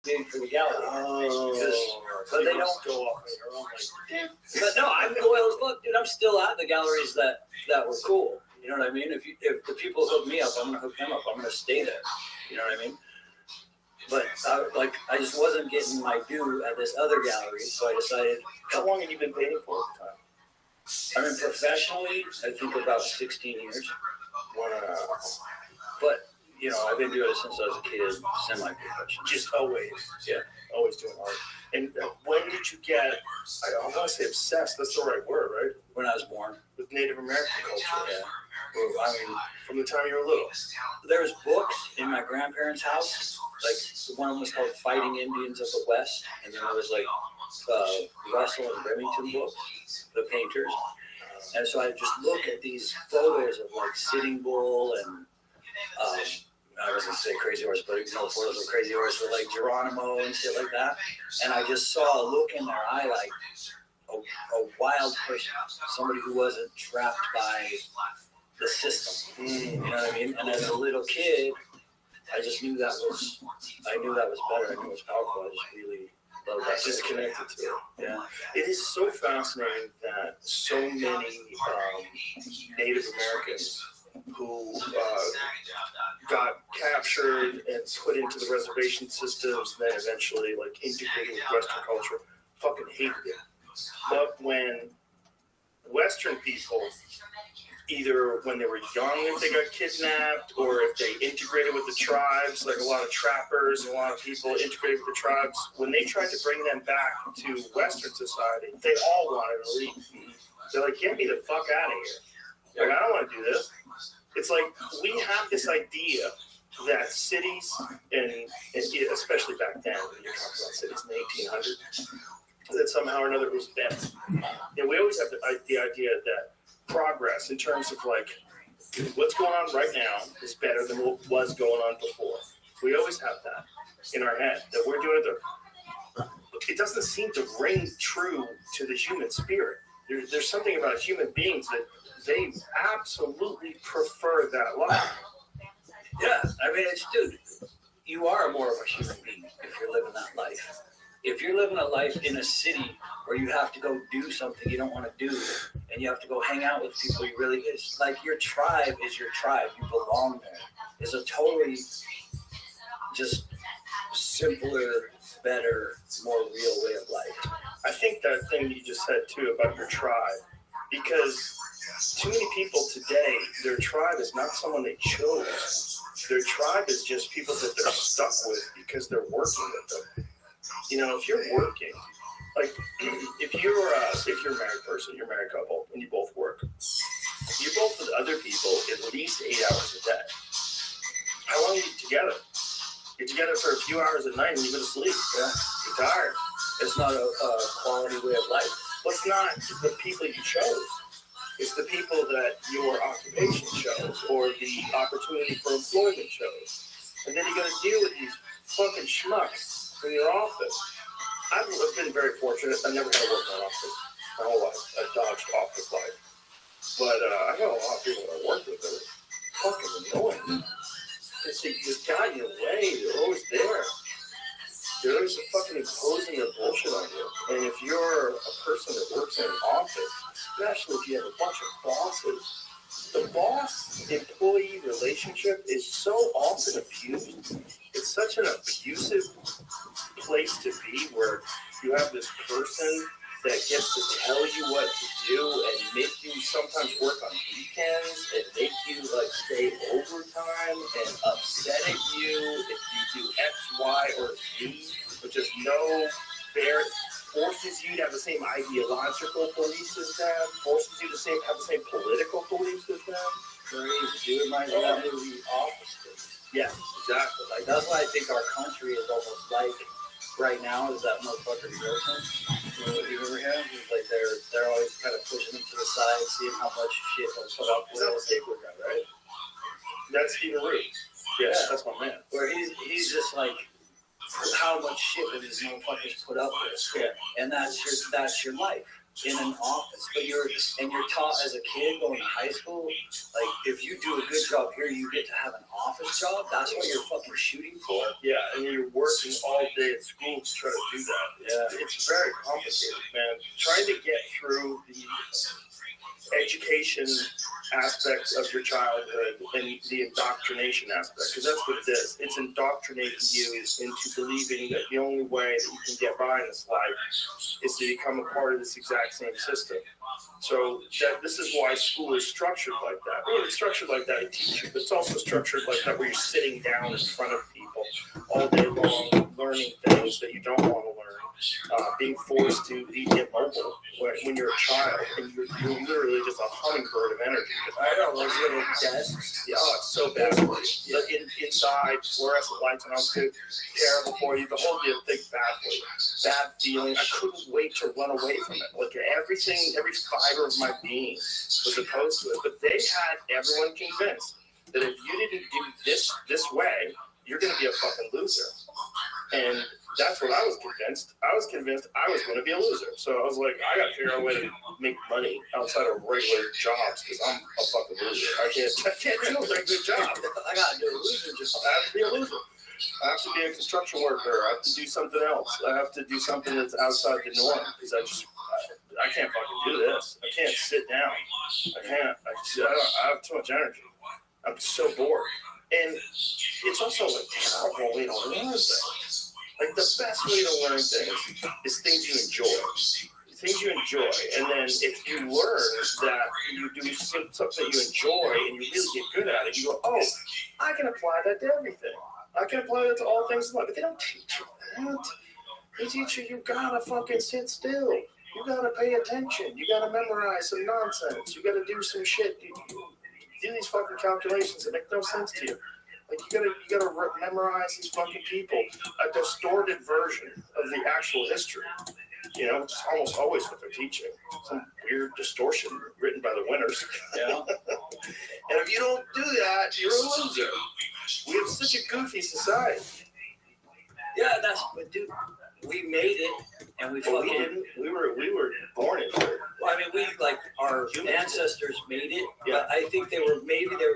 big for the gallery. But they don't go off on your own. Like, but no, I'm loyal as fuck, dude. I'm still at the galleries that were cool. You know what I mean? If the people hook me up, I'm gonna hook them up. I'm gonna stay there. You know what I mean? But I just wasn't getting my due at this other gallery, so I decided. How long have you been painting for at the time? I mean, professionally, I think about 16 years. Wow. But you know, I've been doing it since I was a kid, semi-professional. Just always. Yeah. Always doing art. And when did you get, I want to say obsessed, that's the right word, right? When I was born. With Native American culture. Yeah. Well, I mean, from the time you were little. There's books in my grandparents' house. Like, one of them was called Fighting Indians of the West. And then there was like Russell and Remington books, the painters. And so I just look at these photos of like Sitting Bull and I was gonna say Crazy Horse, but no photos of Crazy Horse, but like Geronimo and shit like that. And I just saw a look in their eye, like a wild person, somebody who wasn't trapped by the system. You know what I mean? And as a little kid, I just knew that was better. I knew it was powerful. I just really loved that. Just connected to it. Yeah. It is so fascinating that so many Native Americans who got captured and put into the reservation systems and then eventually like integrated with Western culture fucking hated it. But when Western people, either when they were young if they got kidnapped or if they integrated with the tribes, like a lot of trappers and a lot of people integrated with the tribes, when they tried to bring them back to Western society, they all wanted to leave. They're like, get me the fuck out of here. Like, I don't want to do this. It's like we have this idea that cities, and especially back then, when you're talking about cities in the 1800s, that somehow or another it was better. And we always have the idea that progress in terms of like what's going on right now is better than what was going on before. We always have that in our head, that we're doing it. It doesn't seem to ring true to the human spirit. There's something about human beings that they absolutely prefer that life. Yeah, I mean, dude, you are more of a human being if you're living that life. If you're living a life in a city where you have to go do something you don't want to do, and you have to go hang out with people it's like your tribe is your tribe. You belong there. It's a totally just simpler, better, more real way of life. I think that thing you just said too about your tribe, because too many people today, their tribe is not someone they chose. Their tribe is just people that they're stuck with because they're working with them. You know, if you're working, like if you're a married person, you're a married couple, and you both work, you're both with other people at least 8 hours a day. How long are you together? You're together for a few hours at night and you go to sleep. Yeah. You're tired. It's not a quality way of life. Well, it's not the people you chose. It's the people that your occupation chose or the opportunity for employment chose. And then you got to deal with these fucking schmucks in your office. I've been very fortunate. I never had to work in an office my whole life. I dodged office life. But I got a lot of people that I worked with that were fucking annoying. They just got in your way. They're always there. They're always fucking imposing their bullshit on you. And if you're a person that works in an office, especially if you have a bunch of bosses, the boss-employee relationship is so often abused. It's such an abusive place to be where you have this person that gets to tell you what to do and make you sometimes work on weekends and make you like stay overtime and upset at you if you do X, Y, or Z, but just no fair, forces you to have the same ideological belief system, forces you to have the same political belief system. Crazy. It reminds me of that movie Office. Yeah, exactly. Like that's why I think our country is almost like right now is that motherfucker Wilson. You ever hear him? Like they're always kind of pushing him to the side, seeing how much shit they'll put up with. Is that the skateboard guy, right? That's Stephen Root. Yes, yeah, that's my man. Where he's just like how much shit will these motherfuckers put up with. Yeah. And that's your life in an office. But you're taught as a kid going to high school, like if you do a good job here, you get to have an office job. That's what you're fucking shooting for. Yeah, and you're working all day at school to try to do that. Yeah. It's very complicated, man. Trying to get through the education aspect of your childhood and the indoctrination aspect, because that's what it is. It's indoctrinating you into believing that the only way that you can get by in this life is to become a part of this exact same system. So this is why school is structured like that. I mean, it's structured like that to teach you, but it's also structured like that where you're sitting down in front of people all day long, learning things that you don't want to learn, being forced to be immobile when you're a child, and you're literally just a hummingbird of energy. I know, those little desks. Yeah, it's so bad for you. Inside, fluorescent lights and all good, terrible for you. The whole deal, big bad for you. Bad feeling. I couldn't wait to run away from it. Like every fiber of my being was opposed to it. But they had everyone convinced that if you didn't do this way, you're going to be a fucking loser. And that's what I was convinced. I was convinced I was going to be a loser. So I was like, I got to figure out a way to make money outside of regular jobs because I'm a fucking loser. I can't do a regular job. I got to do a loser job. I have to be a loser. I have to be a construction worker. I have to do something else. I have to do something that's outside the norm because I can't fucking do this. I can't sit down. I can't. I have too much energy. I'm so bored. And it's also like terrible way to learn things. Like the best way to learn things is things you enjoy. Things you enjoy. And then if you learn that you do something you enjoy and you really get good at it, you go, oh, I can apply that to everything. I can apply that to all things in life. But they don't teach you that. They teach you gotta fucking sit still. You gotta pay attention. You gotta memorize some nonsense. You gotta do some shit. You do these fucking calculations that make no sense to you. Like you gotta memorize these fucking people, a distorted version of the actual history. You know, which is almost always what they're teaching. Some weird distortion written by the winners. Yeah. And if you don't do that, you're a loser. We have such a goofy society. Yeah, that's what, dude. We made it, and we fucking. We didn't. We were born into it. Well, I mean, our ancestors made it, but I think they were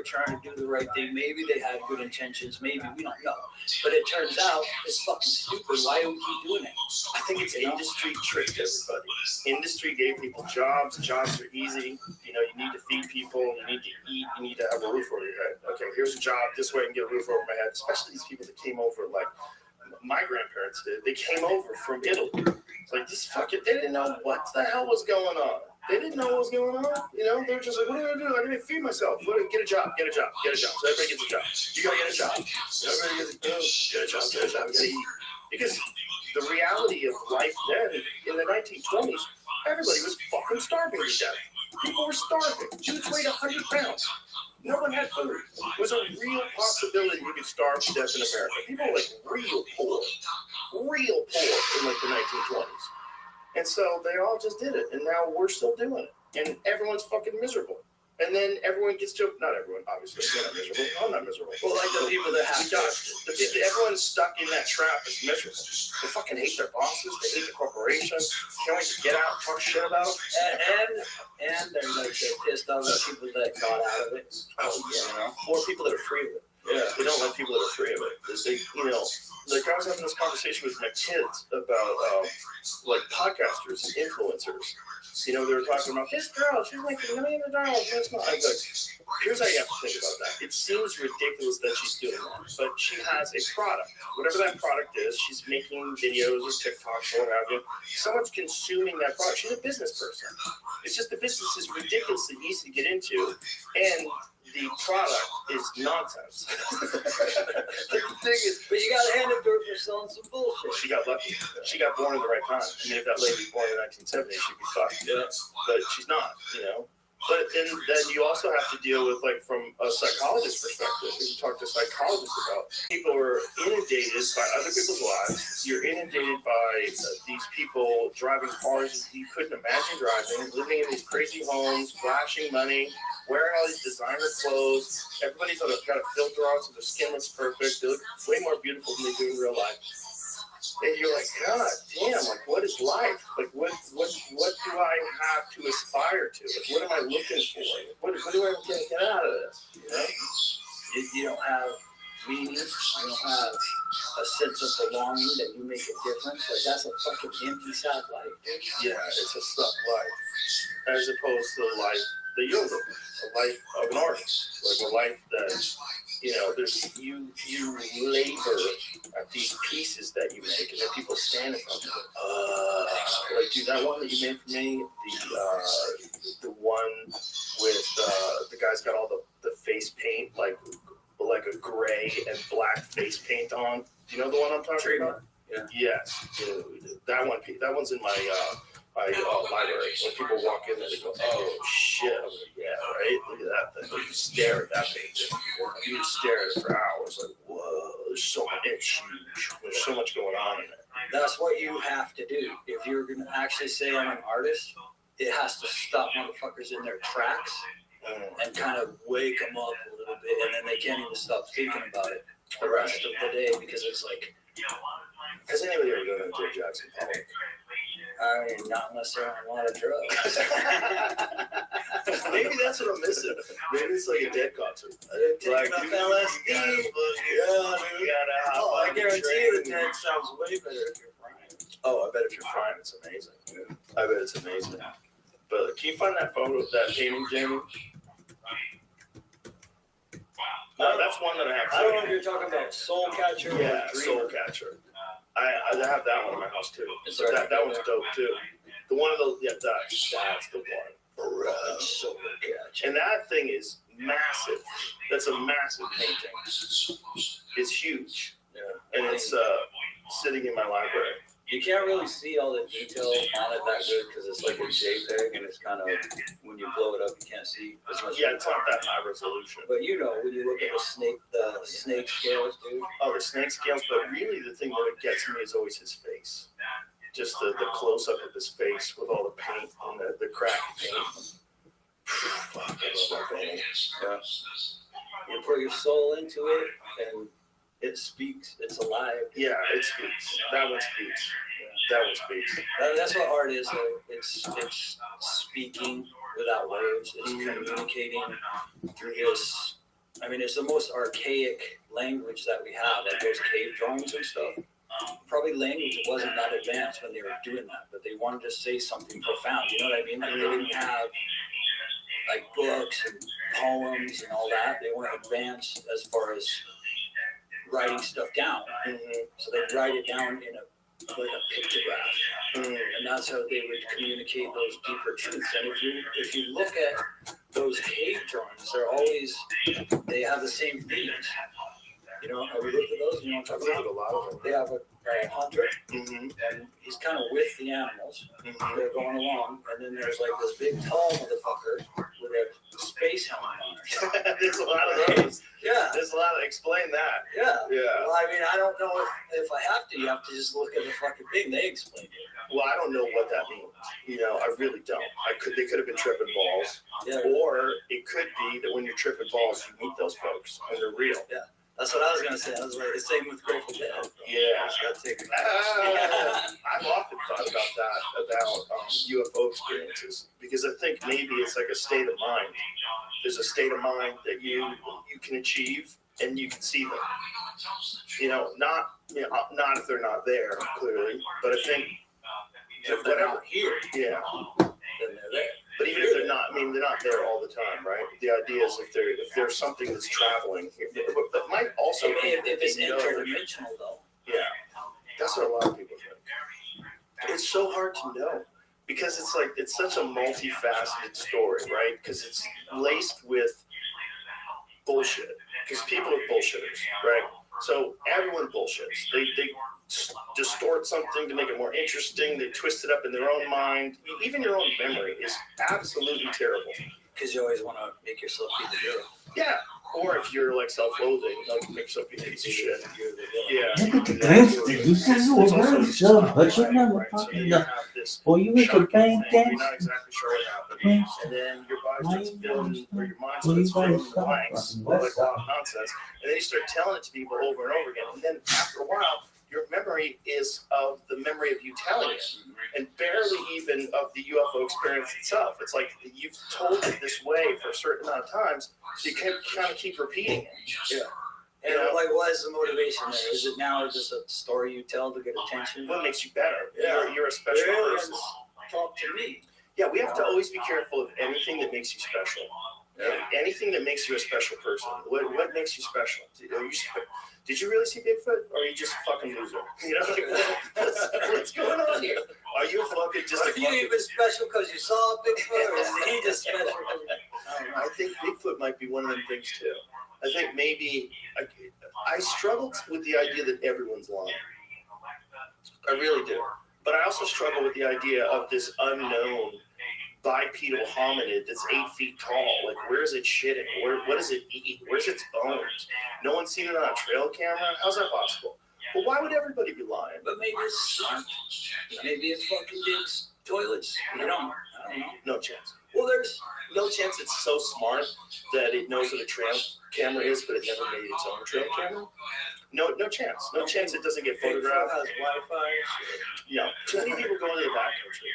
trying to do the right thing. Maybe they had good intentions. Maybe we don't know. But it turns out it's fucking stupid. Why do we keep doing it? I think it's industry tricked everybody. Industry gave people jobs. Jobs are easy. You know, you need to feed people. You need to eat. You need to have a roof over your head. Okay, here's a job. This way I can get a roof over my head. Especially these people that came over like my grandparents did. They came over from Italy. It's like, this fucking, they didn't know what the hell was going on. They didn't know what was going on. You know, they were just like, what am I going to do? I'm going to feed myself. Get a job. So everybody gets a job. You got to get a job. Everybody gets a job. You got to eat. Because the reality of life then, in the 1920s, everybody was fucking starving to death. People were starving. Dudes weighed 100 pounds. No one had food. It was a real possibility you could starve to death in America. People were like real poor in like the 1920s. And so they all just did it. And now we're still doing it. And everyone's fucking miserable. And then everyone gets to, not everyone, obviously, they're not miserable. I'm not miserable. Well, like the people that have everyone's stuck in that trap is miserable. They fucking hate their bosses. They hate the corporation. Can't wait to get out and talk shit about them. And they're pissed off at people that got out of it. Oh, yeah. Or people that are free of it. Yeah, they don't like people that are free of it. They, you know, like I was having this conversation with my kids about like podcasters and influencers. You know, they were talking about this girl, she's making $millions. That's not. I'm like, here's how you have to think about that. It seems ridiculous that she's doing that, but she has a product. Whatever that product is, she's making videos or TikToks or what have you. Someone's consuming that product. She's a business person. It's just the business is ridiculously easy to get into, and the product is nonsense. The thing is, but you gotta hand it to her for selling some bullshit. She got lucky. She got born in the right time. I mean, if that lady was born in the 1970s, she'd be fucked. Yeah. But she's not, you know. But then you also have to deal with, like, from a psychologist perspective, if you talk to psychologists about, people are inundated by other people's lives. You're inundated by these people driving cars you couldn't imagine driving, living in these crazy homes, flashing money, wearing all these designer clothes. Everybody's got a filter on so their skin looks perfect. They look way more beautiful than they do in real life. And you're like, God damn, like, what is life? Like, what do I have to aspire to? Like, what am I looking for? What do I get out of this? You know? You don't have meaning. You don't have a sense of belonging that you make a difference. Like that's a fucking empty, sad life, dude. Yeah, it's a suck life, as opposed to the life that you're living, a life of an artist, like a life that, you know, there's you labor at these pieces that you make, and then people stand in front of it. Like, dude, that one that you made for me, the one with the guy's got all the face paint, like a gray and black face paint on. Do you know the one I'm talking about? Yeah. Yes, dude. That one's in my library. When people walk in there, they go, "Oh shit!" I'm like, "Yeah, right. Look at that thing." You stare at that painting. You just stare at it for hours. Like, whoa, there's so much. It's huge. There's so much going on in it. That's what you have to do if you're gonna actually say I'm an artist. It has to stop motherfuckers in their tracks and kind of wake them up a little bit, and then they can't even stop thinking about it the rest of the day because it's like. Has anybody ever gone into a Jackson Pollock? I mean, not unless they're on a lot of drugs. Maybe that's what I'm missing. Maybe it's like a dead concert. Taking Like, up dude, LSD. I guarantee you the dead sounds way better if you're frying. Oh, I bet if you're frying, it's amazing. I bet it's amazing. But can you find that photo of that painting, Jamie? No, that's one that I have. I don't know if you're talking about Soul Catcher or Yeah, Dreamer. Soul Catcher. I have that one in my house too. It's But right. that one's dope too. The one of those, yeah, that's the one. Soul Catcher. And that thing is massive. That's a massive painting. It's huge. Yeah. And it's sitting in my library. You can't really see all the detail on it that good because it's like a JPEG and it's kind of, when you blow it up, you can't see as much. Yeah, it's not that high resolution. But you know, when you look at the snake scales, dude. Oh, the snake scales, but really the thing that gets me is always his face. Just the close-up of his face with all the paint and the cracked paint. Fuck, I love that painting. Yeah. You put your soul into it and it speaks. It's alive. Yeah, it speaks. That one speaks. That one speaks. That's what art is, though. It's speaking without words. It's communicating through this. I mean, it's the most archaic language that we have, like those cave drawings and stuff. Probably language wasn't that advanced when they were doing that, but they wanted to say something profound. You know what I mean? Like they didn't have like books and poems and all that. They weren't advanced as far as writing stuff down. So they'd write it down in a pictograph, and that's how they would communicate those deeper truths. And if you look at those cave drawings, they have the same themes. You know, have we looked at those? You know what I'm talking about? A lot of them. They have a hunter, and he's kind of with the animals. They're going along, and then there's like this big tall motherfucker with a space helmet on. There's a lot of those. Yeah. There's a lot of explain that. Yeah. Yeah. Well, I mean, I don't know if I have to. You have to just look at the fucking thing. They explain it. Well, I don't know what that means. You know, I really don't. They could have been tripping balls. Yeah. Or it could be that when you're tripping balls, you meet those folks and they're real. Yeah. That's what I was gonna say. I was like, the same with Grateful Dead. Yeah. Gotta take it. I've often thought about that, about UFO experiences, because I think maybe it's like a state of mind. There's a state of mind that you can achieve and you can see them. You know, not if they're not there, clearly, but I think If they're not here, yeah. then they're there. But even if they're not, I mean, they're not there all the time, right? The idea is if there's something that's traveling here, but might also be If it's they know- interdimensional, though. Yeah, that's what a lot of people think. It's so hard to know because it's such a multifaceted story, right? Because it's laced with bullshit. Because people are bullshitters, right? So everyone bullshits. They distort something to make it more interesting. They twist it up in their own mind. Even your own memory is absolutely terrible. Because you always want to make yourself be the hero. Yeah. Or if you're like self-loathing, like make yourself be a piece of shit. You're the villain. Yeah. So you have this Or you make a shocking bang thing, you're dance. not exactly sure what happened. And then your body starts filling, or your mind starts filling the blanks, like wild nonsense. And then you start telling it to people over and over again. And then after a while, your memory is of the memory of you telling it, and barely even of the UFO experience itself. It's like you've told it this way for a certain amount of times, so you can kind of keep repeating it. Yeah. And like, what is the motivation there? Is it now just a story you tell to get attention? What makes you better? Yeah. You're a special person. Talk to me. Yeah, we have to always be careful of anything that makes you special. Yeah. Anything that makes you a special person. What makes you special? Did you really see Bigfoot, or are you just a fucking loser? You know, what's going on here? Are you fucking just? Are you even special because you saw Bigfoot, or is he just special? I think Bigfoot might be one of them things too. I think maybe I struggled with the idea that everyone's lying. I really do. But I also struggle with the idea of this unknown bipedal hominid that's 8 feet tall. Like, where is it shitting? What does it eat? Where's its bones? No one's seen it on a trail camera? How's that possible? Well, why would everybody be lying? But maybe it's smart. Maybe it fucking digs toilets. I don't know. No chance. Well, there's no chance it's so smart that it knows what a trail camera is, but it never made its own trail camera. No chance. No chance it doesn't get photographed. Has Wi-Fi. Yeah. Too many people go into the backcountry.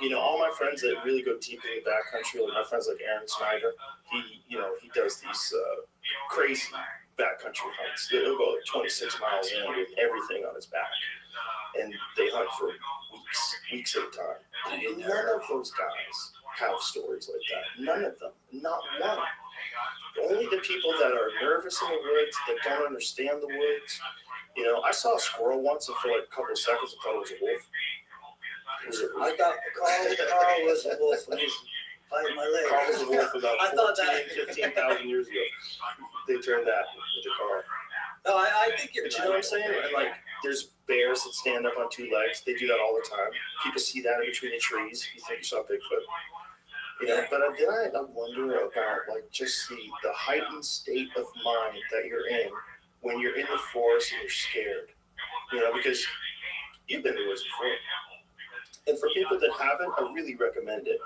You know, all my friends that really go deep in the backcountry, like my friends like Aaron Snyder, he does these crazy backcountry hunts. He'll go like 26 miles in with everything on his back. And they hunt for weeks at a time. None of those guys have stories like that. None of them. Not one. Only the people that are nervous in the woods, that don't understand the woods. You know, I saw a squirrel once, and for like a couple of seconds, I thought it was a wolf. I got Carl was a wolf when he's fighting my leg. Carl was a wolf about 15,000 years ago. They turned that into Carl. No, I think you're. But you know what I'm saying? And like, there's bears that stand up on 2 legs. They do that all the time. People see that in between the trees. You think you saw Bigfoot. You know, but then I wonder about like just the heightened state of mind that you're in when you're in the forest and you're scared. You know, because you've been to woods before. And for people that haven't, I really recommend it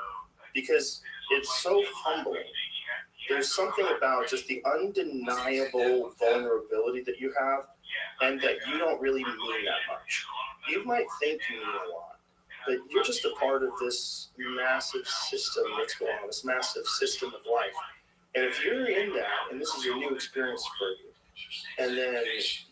because it's so humbling. There's something about just the undeniable vulnerability that you have and that you don't really mean that much. You might think you mean a lot, but you're just a part of this massive system that's going on, this massive system of life. And if you're in that, and this is a new experience for you, and then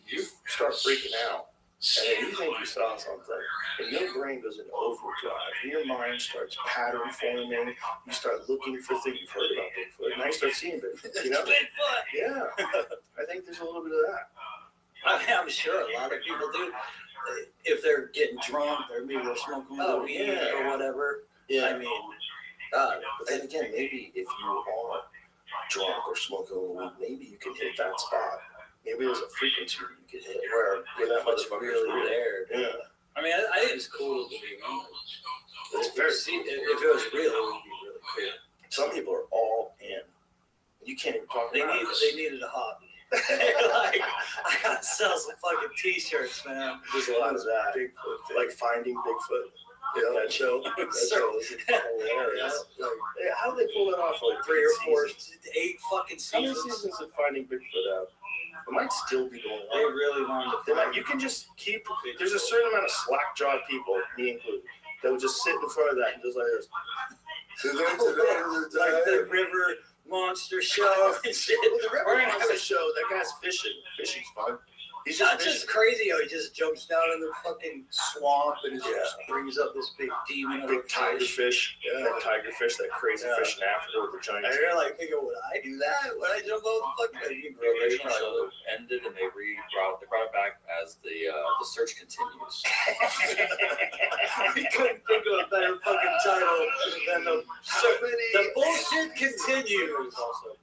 you start freaking out, and then you think you saw something, and your brain goes into overdrive, and your mind starts pattern forming, you start looking for things. You've heard about Bigfoot, and now you start seeing Bigfoot, you know? Bigfoot! Yeah, I think there's a little bit of that. I'm sure a lot of people do. If they're getting drunk, or maybe they're smoking weed or whatever. Yeah. I mean, But then again, maybe if you are drunk or smoking weed, maybe you can hit that spot. Maybe there's a frequency you can hit where that motherfucker's really there. Yeah. I mean, I think it's cool to be real. It's very if it was real, it would be really cool. Some people are all in. You can't even talk about it. They needed a hobby. Like, I gotta sell some fucking t-shirts, man. There's a lot of that. Bigfoot. Like Finding Bigfoot. Yeah, that show. That show is hilarious. Yeah. Like, how do they pull that off? Like 3 or 4, seasons? 8 fucking How many seasons. seasons of Finding Bigfoot out? It might still be going They on. really wanted to. You can just keep. There's a certain amount of slack-jawed people, me included, that will just sit in front of that and just like this. Like the river monster show and shit. Well, the River Monster show, that guy's fishing. Fishing's fun. He's Not just just crazy how he just jumps down in the fucking swamp and just brings up this big demon of a big tiger fish. Yeah. That tiger fish, that crazy fish in Africa with the giant. And you're like thinking, would I do that? Would I jump over the fucking The original show ended and they brought it back as the search continues. We couldn't think of a better fucking title than the bullshit continues. There's also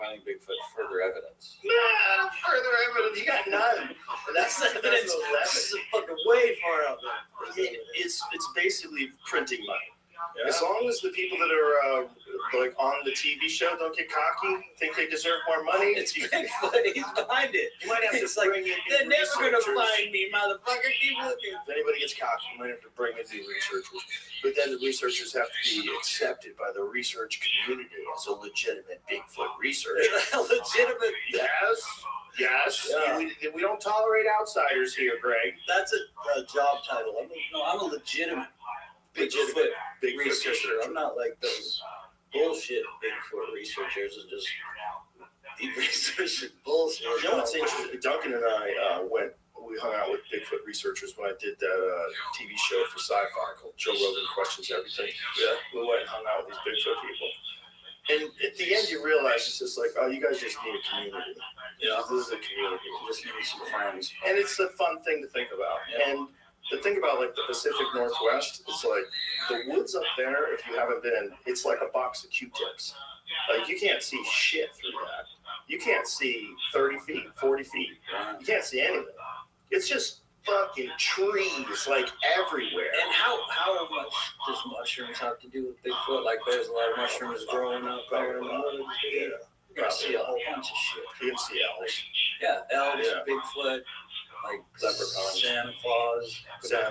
Finding Bigfoot, further evidence. Nah, further evidence. You got none. That's evidence. That's fucking way far out there. It's basically printing money. Yeah. As long as the people that are like on the TV show don't get cocky, think they deserve more money. It's Bigfoot. He's behind it. You might have to It's like, bring in they're new never gonna researchers. find me, motherfucker. Keep looking. If anybody gets cocky, you might have to bring in new researchers. But then the researchers have to be accepted by the research community as a legitimate Bigfoot researcher. Legitimate. Yes. Yeah. We don't tolerate outsiders here, Greg. That's a job title. I'm a legitimate Bigfoot researcher. I'm not like those bullshit Bigfoot researchers that just He researched bullshit. You know what's interesting? Duncan and I we hung out with Bigfoot researchers when I did that TV show for Sci-Fi called Joe Rogan Questions Everything. Yeah. We went and hung out with these Bigfoot people. And at the end, you realize it's just like, oh, you guys just need a community. Yeah. This is a community. You just need some friends. And it's a fun thing to think about. Yeah. And the thing about like the Pacific Northwest is like the woods up there, if you haven't been, it's like a box of Q-tips. Like you can't see shit through that. You can't see 30 feet, 40 feet. You can't see anything. It's just fucking trees like everywhere. And how much does mushrooms have to do with Bigfoot? Like there's a lot of mushrooms growing up there in the woods. Yeah. You're gonna see a whole bunch of shit. You can see elves. Yeah, elves, Bigfoot, like Leprechauns. Santa Claus. Yeah,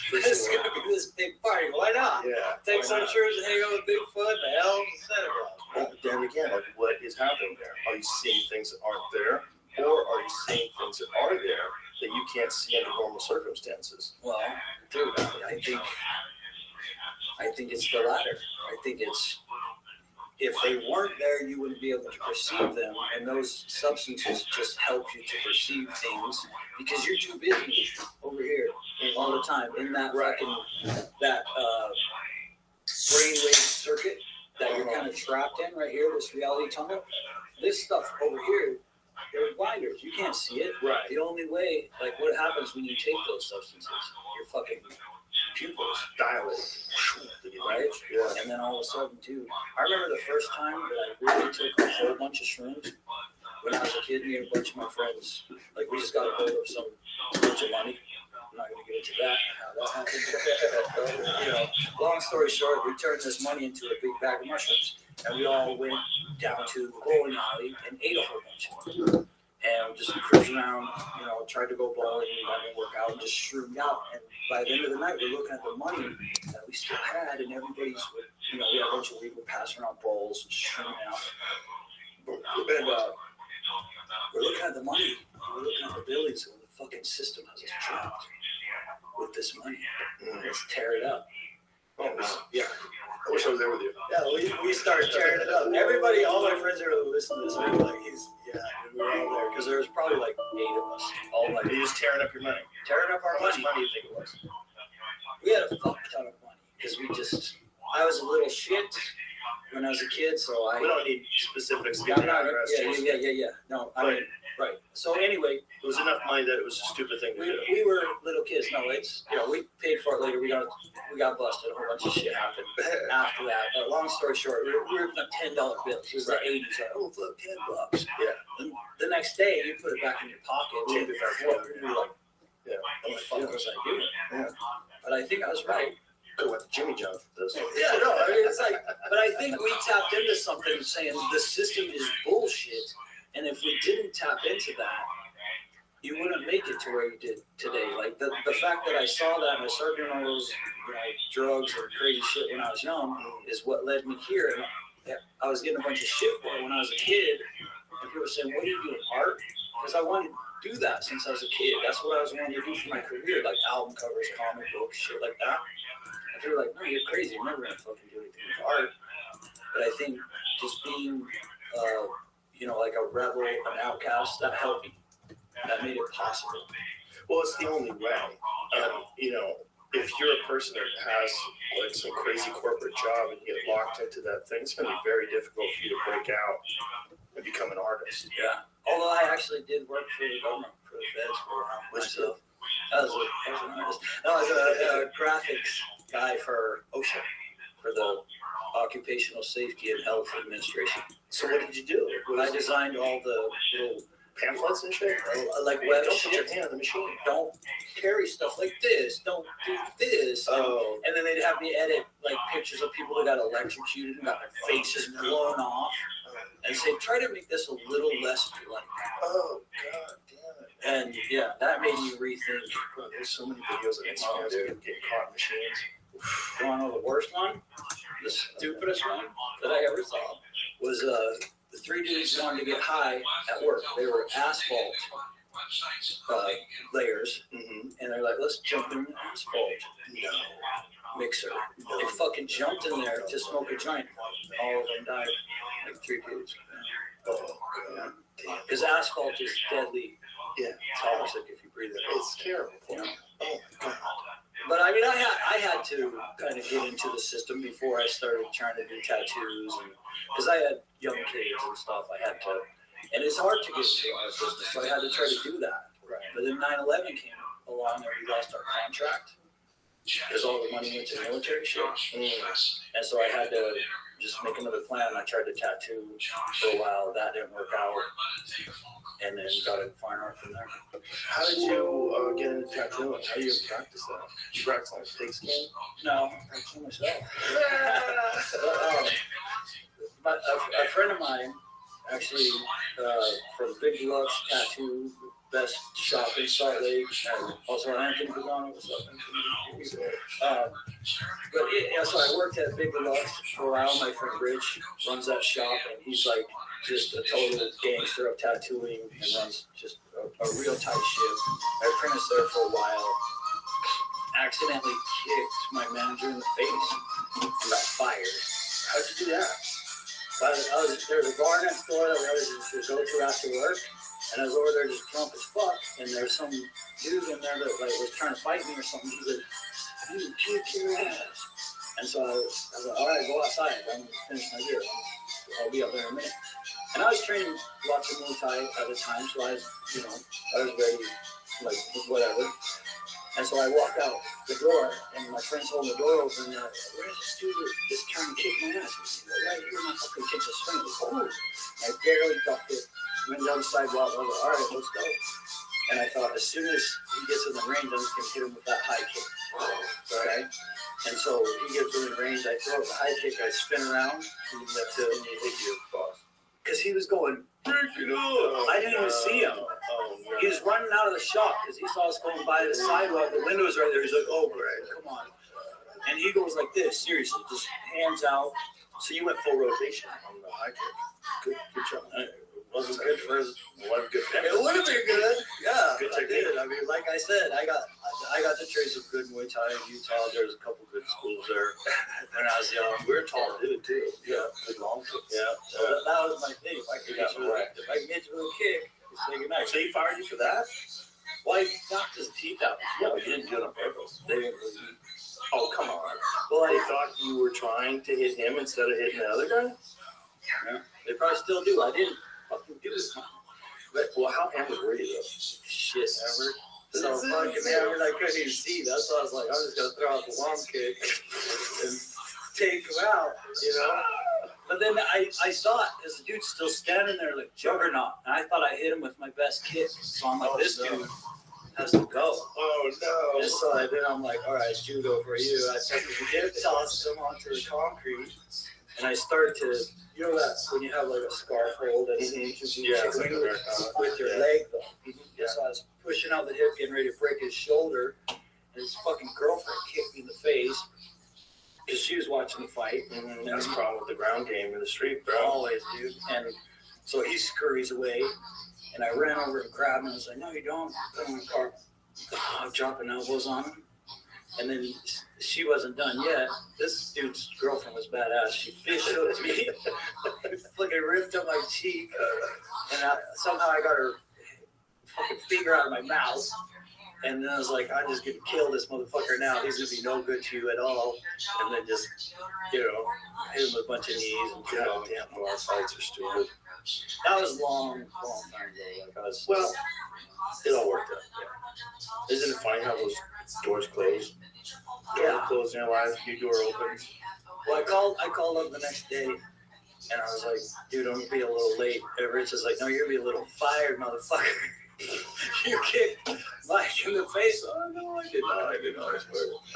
For it's sure. gonna be this big party. Why not? Yeah. Take some shirts and hang out with Bigfoot, the elves, and Santa Claus. But then again, like what is happening there? Are you seeing things that aren't there? Or are you seeing things that are there that you can't see under normal circumstances? Well, dude, I think it's the latter. I think it's if they weren't there, you wouldn't be able to perceive them, and those substances just help you to perceive things because you're too busy over here all the time in that fucking that brainwave circuit that you're kind of trapped in right here, this reality tunnel. This stuff over here, they're blinders. You can't see it. Right. The only way, like, what happens when you take those substances? Your fucking pupils Dilate. right? Yeah. And then all of a sudden, dude, I remember the first time that I really took a whole bunch of shrooms when I was a kid. Me and a bunch of my friends, like, we just got a hold of some bunch of money. I'm not going to get into that, how that happened. You know, long story short, we turned this money into a big bag of mushrooms. And we all went down to the bowling alley and ate a whole bunch of them. And just cruised around, you know, tried to go bowling, that didn't work out, and just shroomed out. And by the end of the night, we're looking at the money that we still had, and everybody's, you know, we had a bunch of weed, we're passing around bowls and shrooming out. And we're looking at the money, we're looking at the buildings, and the fucking system has us trapped with this money. Let's tear it up. Oh, yeah. I wish I was there with you. Yeah, we started tearing it up. Everybody, all my friends are listening to this. They're like, and we were all there because there was probably like 8 of us. All like You're just tearing up your money. tearing up our How much money. money do you think it was? We had a fuck ton of money because I was a little shit when I was a kid, so I. We don't need specifics. Yeah, No, I mean, right. So anyway, It was enough money that it was a stupid thing to do. we were little kids. No, it's we paid for it later. We got busted. A whole bunch of shit happened after that. But long story short, we were $10 bills. It was the 80s. Like, oh, fuck, $10. Yeah. And the next day, you put it back in your pocket. Take it back. You're like, Yeah. what the fuck was I doing? Yeah. But I think I was right. Go with Jimmy John for this. Yeah, no, I mean, it's like, but I think we tapped into something saying the system is bullshit. And if we didn't tap into that, you wouldn't make it to where you did today. Like the fact that I saw that and I started doing all those drugs and crazy shit when I was young is what led me here. And I was getting a bunch of shit for it when I was a kid. And people were saying, what are you doing, art? Because I wanted to do that since I was a kid. That's what I was wanting to do for my career, like album covers, comic books, shit like that. And they were like, no, you're crazy. You're never going to fucking do anything with art. But I think just being, like a rebel, an outcast, that helped me. That made it possible. Well, it's the only way. If you're a person that has like some crazy corporate job and you get locked into that thing, it's going to be very difficult for you to break out and become an artist. Yeah. Although I actually did work for the government, for the feds for a while myself. I was an artist. I was a graphics guy for OSHA, for the Occupational Safety and Health Administration. So what did you do? I designed all the little pamphlets and shit? Like web Don't put your shit. hand on the machine. Don't carry stuff like this. Don't do this. Oh. And then they'd have me edit like pictures of people that got electrocuted and got their faces blown off, and say, try to make this a little less bloody. Oh, god damn it. And yeah, that made me rethink. Bro, there's so many videos on Instagram of people getting caught in machines. You want to know the worst one? The stupidest one that I ever saw was the 3 dudes wanted to get high at work. They were asphalt layers, and they're like, let's jump in the asphalt mixer. They fucking jumped in there to smoke a joint. All of them died, like 3 dudes. Oh, Because asphalt is deadly Yeah, toxic if you breathe it. it's terrible. You know? Oh my God. But I mean, I had to kind of get into the system before I started trying to do tattoos, and because I had young kids and stuff, I had to, and it's hard to get into our business, so I had to try to do that. Right. But then 9/11 came along, and we lost our contract because all the money went to military shit, and so I had to just make another plan. I tried to tattoo for a while, that didn't work out, and then got in fine art from there. How did you get into tattooing? How do you practice that? You practice on pigskin? No, I tattoo myself. But a friend of mine, actually, from Big Lux Tattoo, best shop in Salt Lake, and also Anthony Pagano, what's up, Anthony? But yeah, so I worked at Big Lux for a while. My friend Rich runs that shop, and he's like just a total gangster of tattooing and runs just a real tight ship. I apprenticed there for a while. Accidentally kicked my manager in the face and got fired. How'd you do that? But there was a bar next door that I used to go to after work, and I was over there just drunk as fuck, and there's some dude in there that like was trying to fight me or something. He's like, "You kick your ass." And so I was like, "All right, go outside. I'm gonna finish my beer. I'll be up there in a minute." And I was training lots of Muay Thai at the time, so I was, I was ready, like whatever. And so I walked out the door, and my friend's holding the door open, and they're like, "Where's this dude that just trying to kick my ass?" He's like, "Right here, my fucking kick the swing." Oh, I barely ducked it, went down the sidewalk. I was like, "All right, let's go." And I thought, as soon as he gets in the range, I'm just gonna hit him with that high kick. Right? And so he gets within range. I throw up the high kick. I spin around, and you hit your boss. Because he was going, I didn't even see him. Oh, no. He was running out of the shop because he saw us going by the sidewalk. The window was right there. He's like, "Oh, Greg, come on." And he goes like this, seriously, just hands out. So you went full rotation on the high kick. Good job. It wasn't good for his. It would have been good. Yeah, Good I technique. did. I mean, like I said, I got to train some good Muay Thai in Utah. There's a couple good schools there when I was young. We're tall dude too. Yeah, Good long kick. yeah. So that was my thing. If I can get you with a kick, say goodnight. So he fired you for that? Well, he knocked his teeth out. No, you didn't do it on purpose. They didn't really. Oh, come on. Well, They thought you were trying to hit him instead of hitting the other guy? yeah, they probably still do. I didn't fucking do it. But, well, how hammered were you though? Shit, ever. So fucking hammered, I couldn't even see. That's why I was like, I'm just gonna throw out the long kick and take him out, But then I saw it because the dude's still standing there like juggernaut, and I thought I hit him with my best kick. So I'm like, this dude has to go. Oh, no. And so then I'm like, all right, judo for you. I tossed him onto the concrete, and I started to, that when you have like a scarf hold and with your leg though. Yeah. So I was pushing out the hip, getting ready to break his shoulder, and his fucking girlfriend kicked me in the face because she was watching the fight. That's the problem with the ground game in the street, bro. Always, dude. And so he scurries away, and I ran over and grabbed him and was like, "No, you don't." Put him in the car. I'm dropping elbows on him. And then she wasn't done yet. This dude's girlfriend was badass. She fish hooked me, fucking ripped up my cheek, and somehow I got her fucking finger out of my mouth. And then I was like, I'm just gonna kill this motherfucker now. He's gonna be no good to you at all. And then just, hit him with a bunch of knees and Goddamn, bar fights are stupid. that was long time ago. Like I was, Well, it all worked out. Yeah. Isn't it funny how those doors close? Doors close in your life, your door opens. well, I called up the next day, and I was like, "Dude, I'm gonna be a little late." And Rich is like, "No, you're gonna be a little fired, motherfucker." You kicked Mike in the face. Oh no, I did not.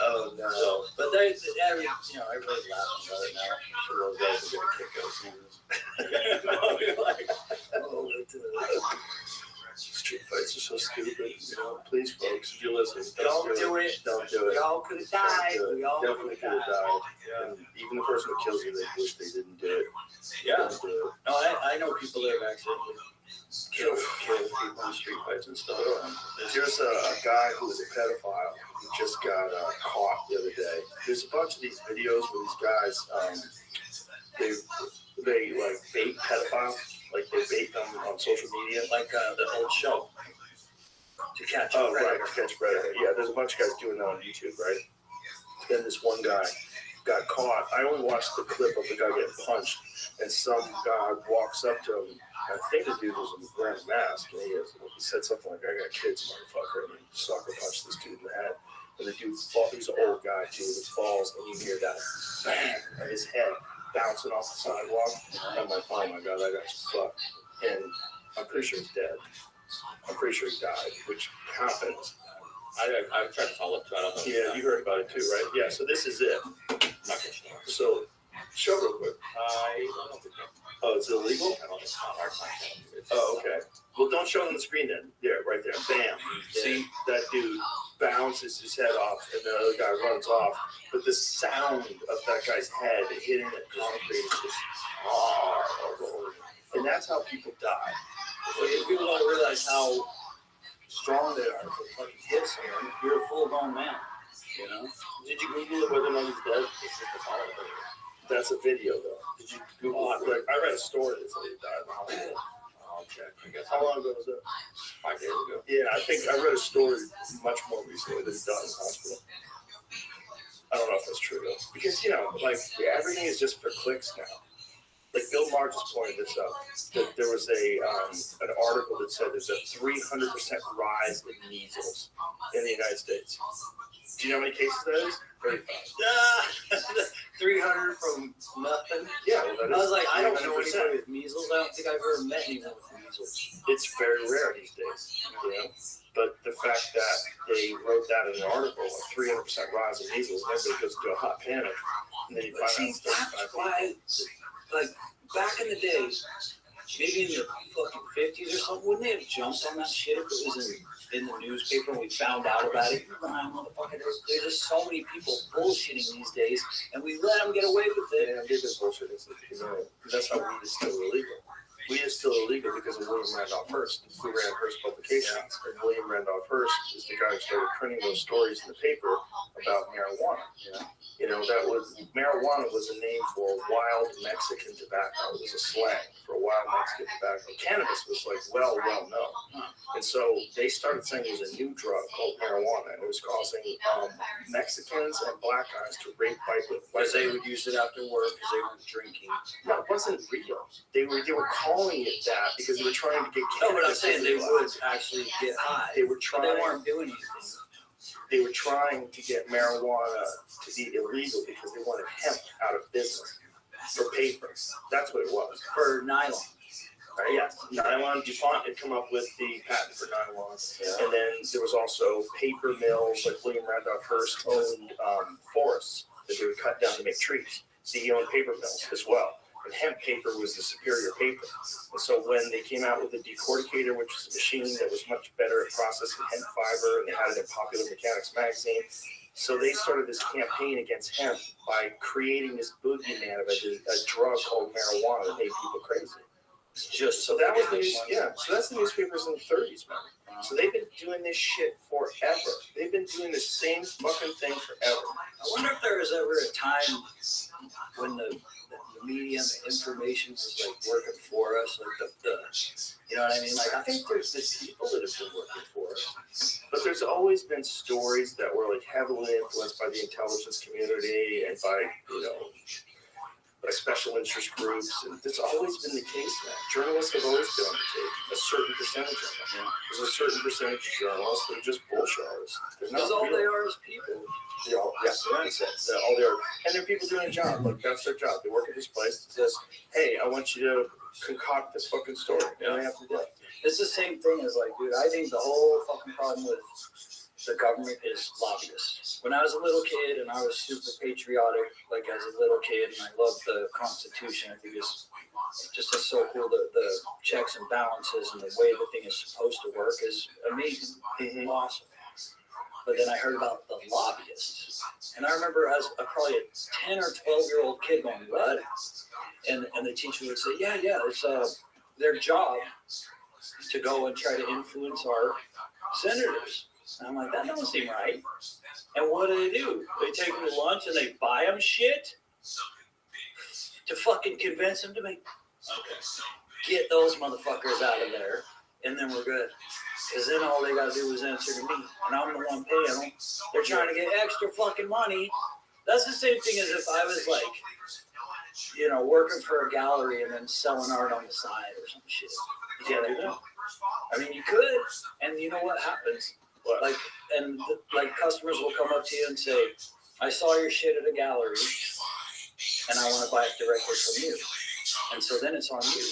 Oh no. So, but everybody's laughing about it now. So those guys are gonna kick us. Street fights are so stupid. Please, folks, if you're listening, Don't do it. Don't do it. We all could have died. We all Definitely could have died. And even the person who kills you, they wish they didn't do it. Yeah. Don't do it. No, I know people that have accidentally killed people in street fights and stuff. There's a guy who was a pedophile who just got caught the other day. There's a bunch of these videos where these guys, they like bait pedophiles. Like they bait them on social media. Like the old show. To catch a Oh, right, predator. to catch a predator. Yeah, there's a bunch of guys doing that on YouTube, right? Then this one guy got caught. I only watched the clip of the guy getting punched, and some guy walks up to him. I think the dude was wearing a mask, and he said something like, "I got kids, motherfucker," and he sucker punched this dude in the head. And the dude falls. He's an old guy too, with his falls, and you hear that bang, and his head bouncing off the sidewalk. And I'm like, "Oh my god, that guy's fucked." And I'm pretty sure he's dead. I'm pretty sure he died, which happens. I tried to follow up too. I don't know. Yeah, you heard about it too, right? Yeah, so this is it. I'm not gonna show. So, show real quick. I don't think. Oh, it's illegal? I don't think it's not our content. Oh, okay. Well, don't show on the screen then. There, right there. Bam. See, that dude bounces his head off, and the other guy runs off. But the sound of that guy's head hitting the concrete is just horrible. And that's how people die. People don't realize how strong they are to fucking hit someone. You're a full-grown man, you know? Did you Google it whether or not he's dead? It's just the follow up. That's a video, though. Did you Google it? Like, I read a story that said he died in the hospital. I'll check. I guess How long ago was that? 5 days ago. Yeah, I think I read a story much more recently that he died in the hospital. I don't know if that's true, though. Because, like, everything is just for clicks now. Like, Bill Maher just pointed this out, that there was an article that said there's a 300% rise in measles in the United States. Do you know how many cases that is? 35. 300 from nothing. Yeah, well, that is I was like, I don't know 300%. anybody with measles. I don't think I've ever met anyone with measles. It's very rare these days, But the fact that they wrote that in an article, a 300% rise in measles, and everybody goes into a hot panic, and then you But find see, out that's why, like, back in the day, maybe in the fucking 50s or something, wouldn't they have jumped on that shit if it was in the newspaper and we found out about it? Motherfucker, there's just so many people bullshitting these days, and we let them get away with it. Yeah, they've been bullshitting since the beginning. That's how weed is still illegal. Weed is still illegal because of William Randolph Hearst, who ran Hearst Publications. And William Randolph Hearst is the guy who started printing those stories in the paper about marijuana. Marijuana was a name for wild Mexican tobacco. It was a slang for wild Mexican tobacco. Cannabis was like well known. And so they started saying there was a new drug called marijuana, and it was causing Mexicans and black guys to rape white Because they would use it after work because they were drinking. No, it wasn't real. They were calling it that because they were trying to get No, cannabis. but I'm saying they would legalized. actually get high. They were But trying. they weren't doing anything. They were trying to get marijuana to be illegal because they wanted hemp out of business for paper. That's what it was. For nylon. Right? Yeah, nylon. DuPont had come up with the patent for nylon, and then there was also paper mills. Like William Randolph Hearst owned forests that they would cut down to make trees. So he owned paper mills as well. And hemp paper was the superior paper. And so when they came out with the decorticator, which was a machine that was much better at processing hemp fiber, and they had it in Popular Mechanics magazine, so they started this campaign against hemp by creating this boogeyman of a drug called marijuana that made people crazy. Just So that was the So that's the newspapers in the 30s, man. So they've been doing this shit forever. They've been doing the same fucking thing forever. I wonder if there was ever a time when the media and the information was like working for us, like the you know what I mean? Like I think there's people that have been working for us. But there's always been stories that were like heavily influenced by the intelligence community and by by special interest groups, and that's always been the case now. Journalists have always been on the take, a certain percentage of them. There's a certain percentage of journalists that are just bullshit artists. Because all they are is people. They're all they are. And they're people doing a job. Like, that's their job. They work at this place that says, hey, I want you to concoct this fucking story. And they have to do it. It's the same thing as like, dude, I think the whole fucking problem with the government is lobbyists. When I was a little kid and I was super patriotic, like as a little kid, and I loved the Constitution, I think it's just so cool. The checks and balances and the way the thing is supposed to work is amazing, awesome. But then I heard about the lobbyists, and I remember as probably a 10 or 12-year-old kid going, "What?" And the teacher would say, "Yeah, it's their job to go and try to influence our senators." And I'm like, that doesn't seem right. And what do? They take them to lunch and they buy them shit to fucking convince them to make. Okay. get those motherfuckers out of there, and then we're good. Because then all they gotta do is answer to me, and I'm the one paying them. They're trying to get extra fucking money. That's the same thing as if I was like, working for a gallery and then selling art on the side or some shit. You can't do that. I mean, you could, and you know what happens? Like, customers will come up to you and say, I saw your shit at a gallery, and I want to buy it directly from you. And so then it's on you.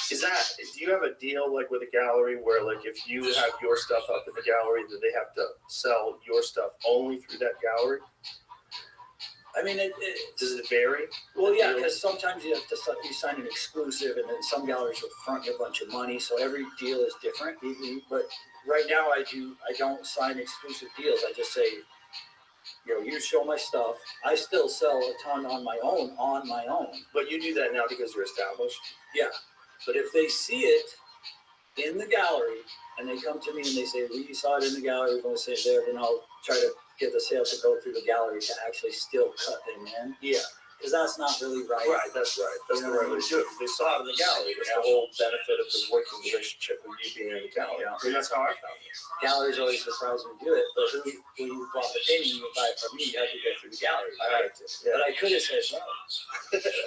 Do you have a deal like with a gallery where like if you have your stuff up in the gallery that they have to sell your stuff only through that gallery? I mean, does it vary? Well, yeah, because sometimes you have to sign an exclusive, and then some galleries will front you a bunch of money, so every deal is different. But right now, I don't sign exclusive deals. I just say, you show my stuff. I still sell a ton on my own. But you do that now because you're established. Yeah, but if they see it in the gallery and they come to me and they say, we saw it in the gallery, we're going to say it there, then I'll try to get the sale to go through the gallery to actually still cut them in. Yeah. Because that's not really right. Right, that's right. That's the right way to do it. They saw it in the gallery. That's the whole benefit of the working relationship with you being in the gallery. Yeah. And that's how I found it. Galleries always surprise me to do it, but when you bought the painting, you buy it from me, you have to go through the gallery. Right. Yeah. But I could have said, no,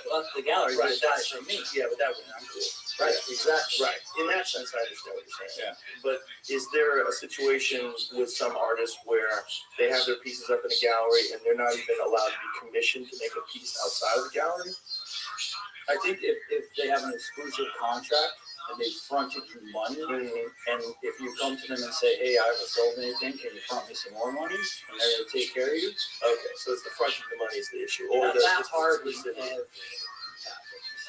fuck the gallery, right, buy it from me. Yeah, but that would not cool. Right, exactly. Right. In that sense, I understand what you're saying. Yeah. But is there a situation with some artists where they have their pieces up in a gallery and they're not even allowed to be commissioned to make a piece outside of the gallery? I think if they have an exclusive contract and they fronted you money, and if you come to them and say, hey, I haven't sold anything, can you front me some more money? And they're going to take care of you. Okay, so it's the fronting the money is the issue. Or that's hardly ever.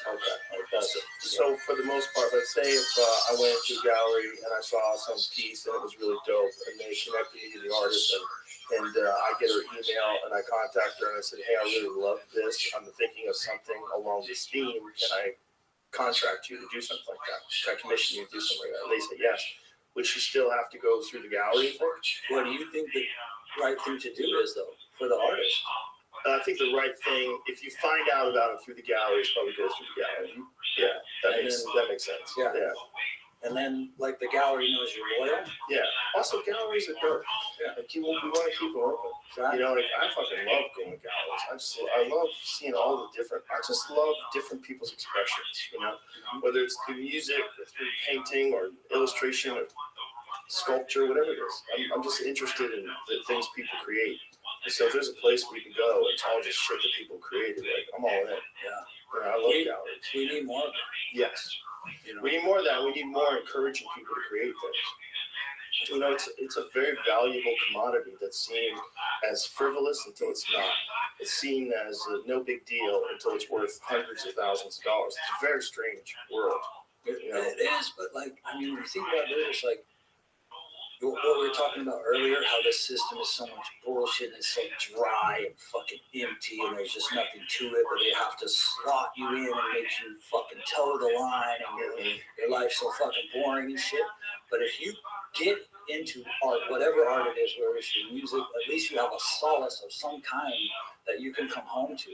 Okay. So for the most part, let's say if I went to a gallery and I saw some piece and it was really dope, and they connected me to the artist, and I get her email and I contact her and I said, hey, I really love this. I'm thinking of something along this theme. Can I contract you to do something like that? Can I commission you to do something like that? They say yes. Would she still have to go through the gallery? What do you think the right thing to do is, though, for the artist? I think the right thing, if you find out about it through the gallery, is probably go through the gallery. Yeah, that makes sense. Yeah. And then, like, the gallery knows you're loyal. Yeah. Also, galleries are dope. Yeah. Like, we want to keep them open. Exactly. I fucking love going to galleries. I love seeing all the different. I just love different people's expressions. Whether it's through music, or through painting, or illustration, or sculpture, whatever it is. I'm just interested in the things people create. And so if there's a place where you can go, it's all just shit that people created. Like, I'm all in. Yeah. I love galleries. We need more of it. Yes. We need more of that. We need more encouraging people to create things. It's a very valuable commodity that's seen as frivolous until it's not. It's seen as no big deal until it's worth hundreds of thousands of dollars. It's a very strange world. It is, but when you think about it, it's like what we were talking about earlier, how this system is so much bullshit and it's so dry and fucking empty and there's just nothing to it, but they have to slot you in and make you fucking toe the line and your life's so fucking boring and shit. But if you get into art, whatever art it is, whether it's your music, at least you have a solace of some kind that you can come home to.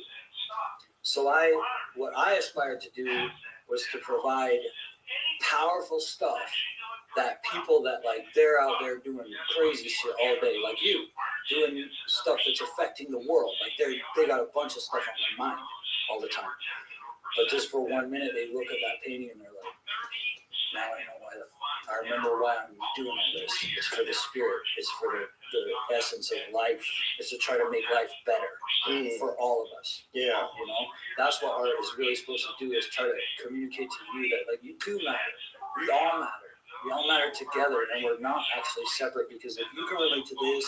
So what I aspired to do was to provide powerful stuff that people that they're out there doing crazy shit all day, like you, doing stuff that's affecting the world. Like they got a bunch of stuff on their mind all the time. But just for 1 minute, they look at that painting and they're like, now I know I remember why I'm doing all this. It's for the spirit. It's for the essence of life. It's to try to make life better for all of us. Yeah. That's what art is really supposed to do, is try to communicate to you that you do matter. We all matter. We all matter together, and we're not actually separate, because if you can relate to this,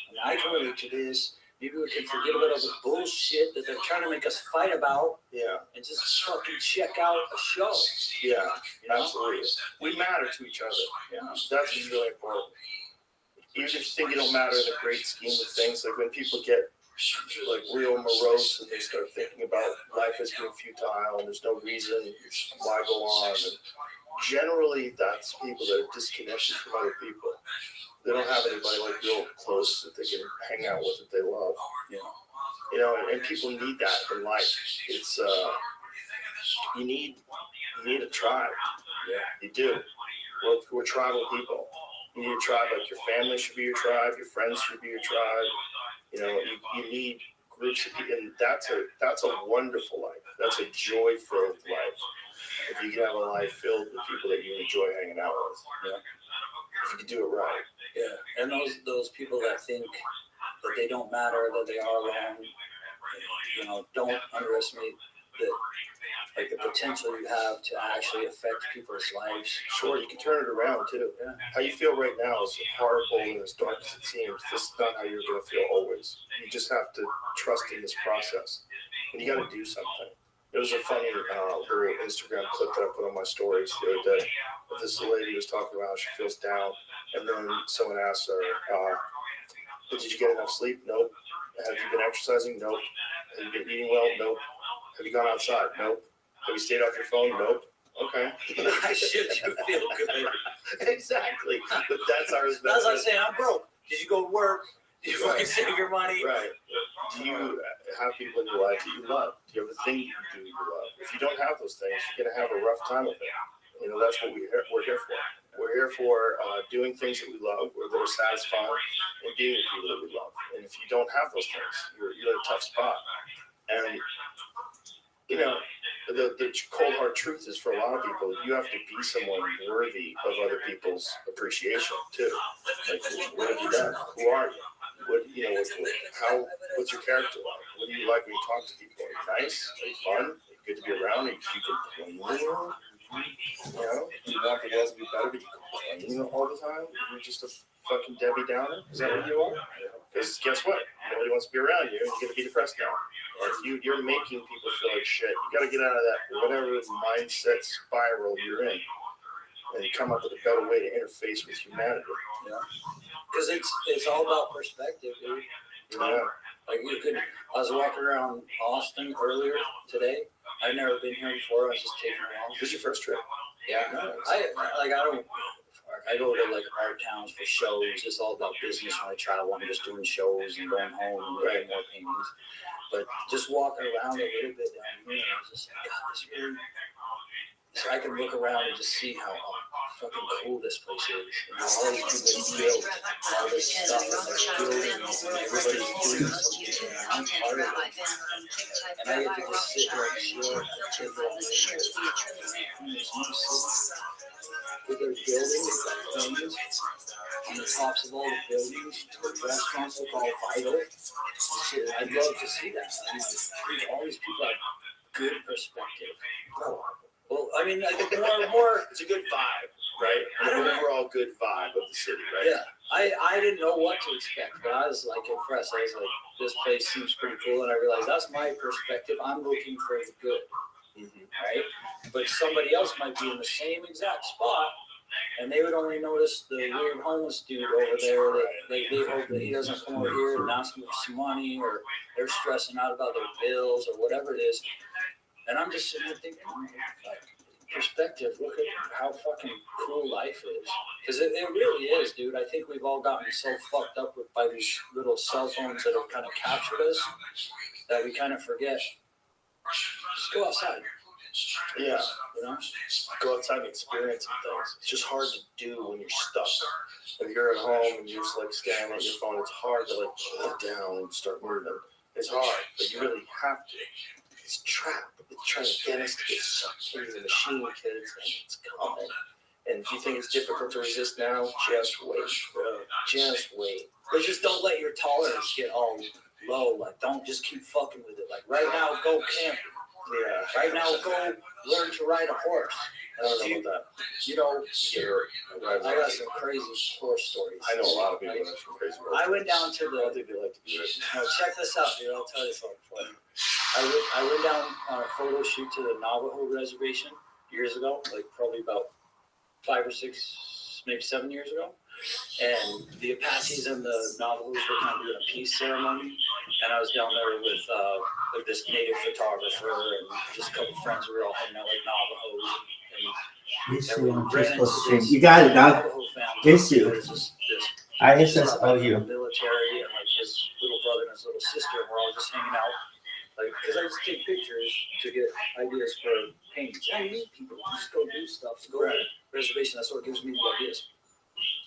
and I can relate to this, maybe we can forget about all the bullshit that they're trying to make us fight about. Yeah. And just fucking check out a show. Yeah, absolutely. We matter to each other. Yeah. That's what's really important. Even if you think you don't matter in the great scheme of things, like when people get real morose and they start thinking about life as being futile and there's no reason why go on. And generally, that's people that are disconnected from other people. They don't have anybody real close that they can hang out with that they love. And people need that in life. It's you need you need a tribe. Yeah. You do. We're tribal people. You need a tribe. Like your family should be your tribe. Your friends should be your tribe. You know, you need groups of people, and that's a wonderful life. That's a joy-filled life. If you can have a life filled with people that you enjoy hanging out with. Yeah. If you can do it right. Yeah. And those people that think that they don't matter, that they are wrong, you know, don't underestimate the potential you have to actually affect people's lives. Sure, you can turn it around too. Yeah. How you feel right now is horrible and as dark as it seems. This is not how you're going to feel always. You just have to trust in this process. And you got to do something. It was a funny little Instagram clip that I put on my stories the other day. This lady was talking about how she feels down, and then someone asked her, "Did you get enough sleep? Nope. Have you been exercising? Nope. Have you been eating well? Nope. Have you gone outside? Nope. Have you stayed off your phone? Nope. Okay." Why should you feel good? Exactly. But that's our response. That's like saying, I'm broke. Did you go to work? Did you fucking save your money? Right. Do you have people in your life that you love? Do you have a thing you do you love? If you don't have those things, you're going to have a rough time with it. You know, that's what we're here for. We're here for doing things that we love, or that are satisfying, and being with people that we love. And if you don't have those things, you're in a tough spot. And, you know, the cold hard truth is for a lot of people, you have to be someone worthy of other people's appreciation too. Like, what have you done? Who are you? What's your character like? What do you like when you talk to people? Are you nice? Are you fun? Are you good to be around? Are you complaining? You know, you want the world to be better, but you complain all the time? You're just a fucking Debbie Downer? Is that what you are? Because guess what? Nobody wants to be around you, and you're going to be depressed now. And if you're making people feel like shit, you got to get out of that whatever mindset spiral you're in, and come up with a better way to interface with humanity. Yeah. Because it's all about perspective, dude. Yeah. Like I was walking around Austin earlier today. I've never been here before. I was just taking along. This is your first trip? Yeah. No. I go to like art towns for shows. It's all about business when I travel. I'm just doing shows and going home and getting more paintings. But just walking around a little bit down here, I was just like, God, this really. So I can look around and just see how fucking cool this place is. And all these people build all this stuff and they're building and everybody's doing something. And I'm part of it. And I get to just sit there and chill and chill all this shit. And there's no city. With their buildings, things on the tops of all the buildings, the restaurants look all vital. I'd love to see that. I mean, all these people have good perspective. Well, I mean, I think more. It's a good vibe, right? An overall good vibe of the city, right? Yeah, I didn't know what to expect, but I was like impressed. I was like, this place seems pretty cool, and I realized that's my perspective. I'm looking for the good, right? But somebody else might be in the same exact spot, and they would only notice the weird homeless dude over there. They hope that he doesn't come over here and ask them for some money, or they're stressing out about their bills or whatever it is. And I'm just sitting there thinking, like, perspective, look at how fucking cool life is. Because it really is, dude. I think we've all gotten so fucked up by these little cell phones that have kind of captured us that we kind of forget. Just go outside. Yeah. You know? Go outside and experience some things. It's just hard to do when you're stuck. If you're at home and you're just like staring at your phone, it's hard to like put it down and start moving. It's hard, but you really have to. It's a trap. It's trying to get us to get sucked into the machine, kids, and it's coming. And if you think it's difficult to resist now, just wait. Just wait. But just don't let your tolerance get all low. Like, don't just keep fucking with it. Like, right now, go camping. Yeah. Right now, go learn to ride a horse. I don't know about that. You know, I got some crazy horse stories. I know a lot of people that have some crazy horse. I went down to I don't think they like to do it. No, check this out, dude. I'll tell you something funny. I went down on a photo shoot to the Navajo reservation years ago, like probably about 5 or 6, maybe 7 years ago. And the Apaches and the Navajos were kind of doing a peace ceremony. And I was down there with this native photographer and just a couple friends. We were all hanging out like Navajos. You got it, dog. Miss you. I SS of you. Military and like his little brother and his little sister. We're all just hanging out Like, because I just take pictures to get ideas for paintings. I meet people, just go do stuff, go to reservation. That's what gives me the ideas.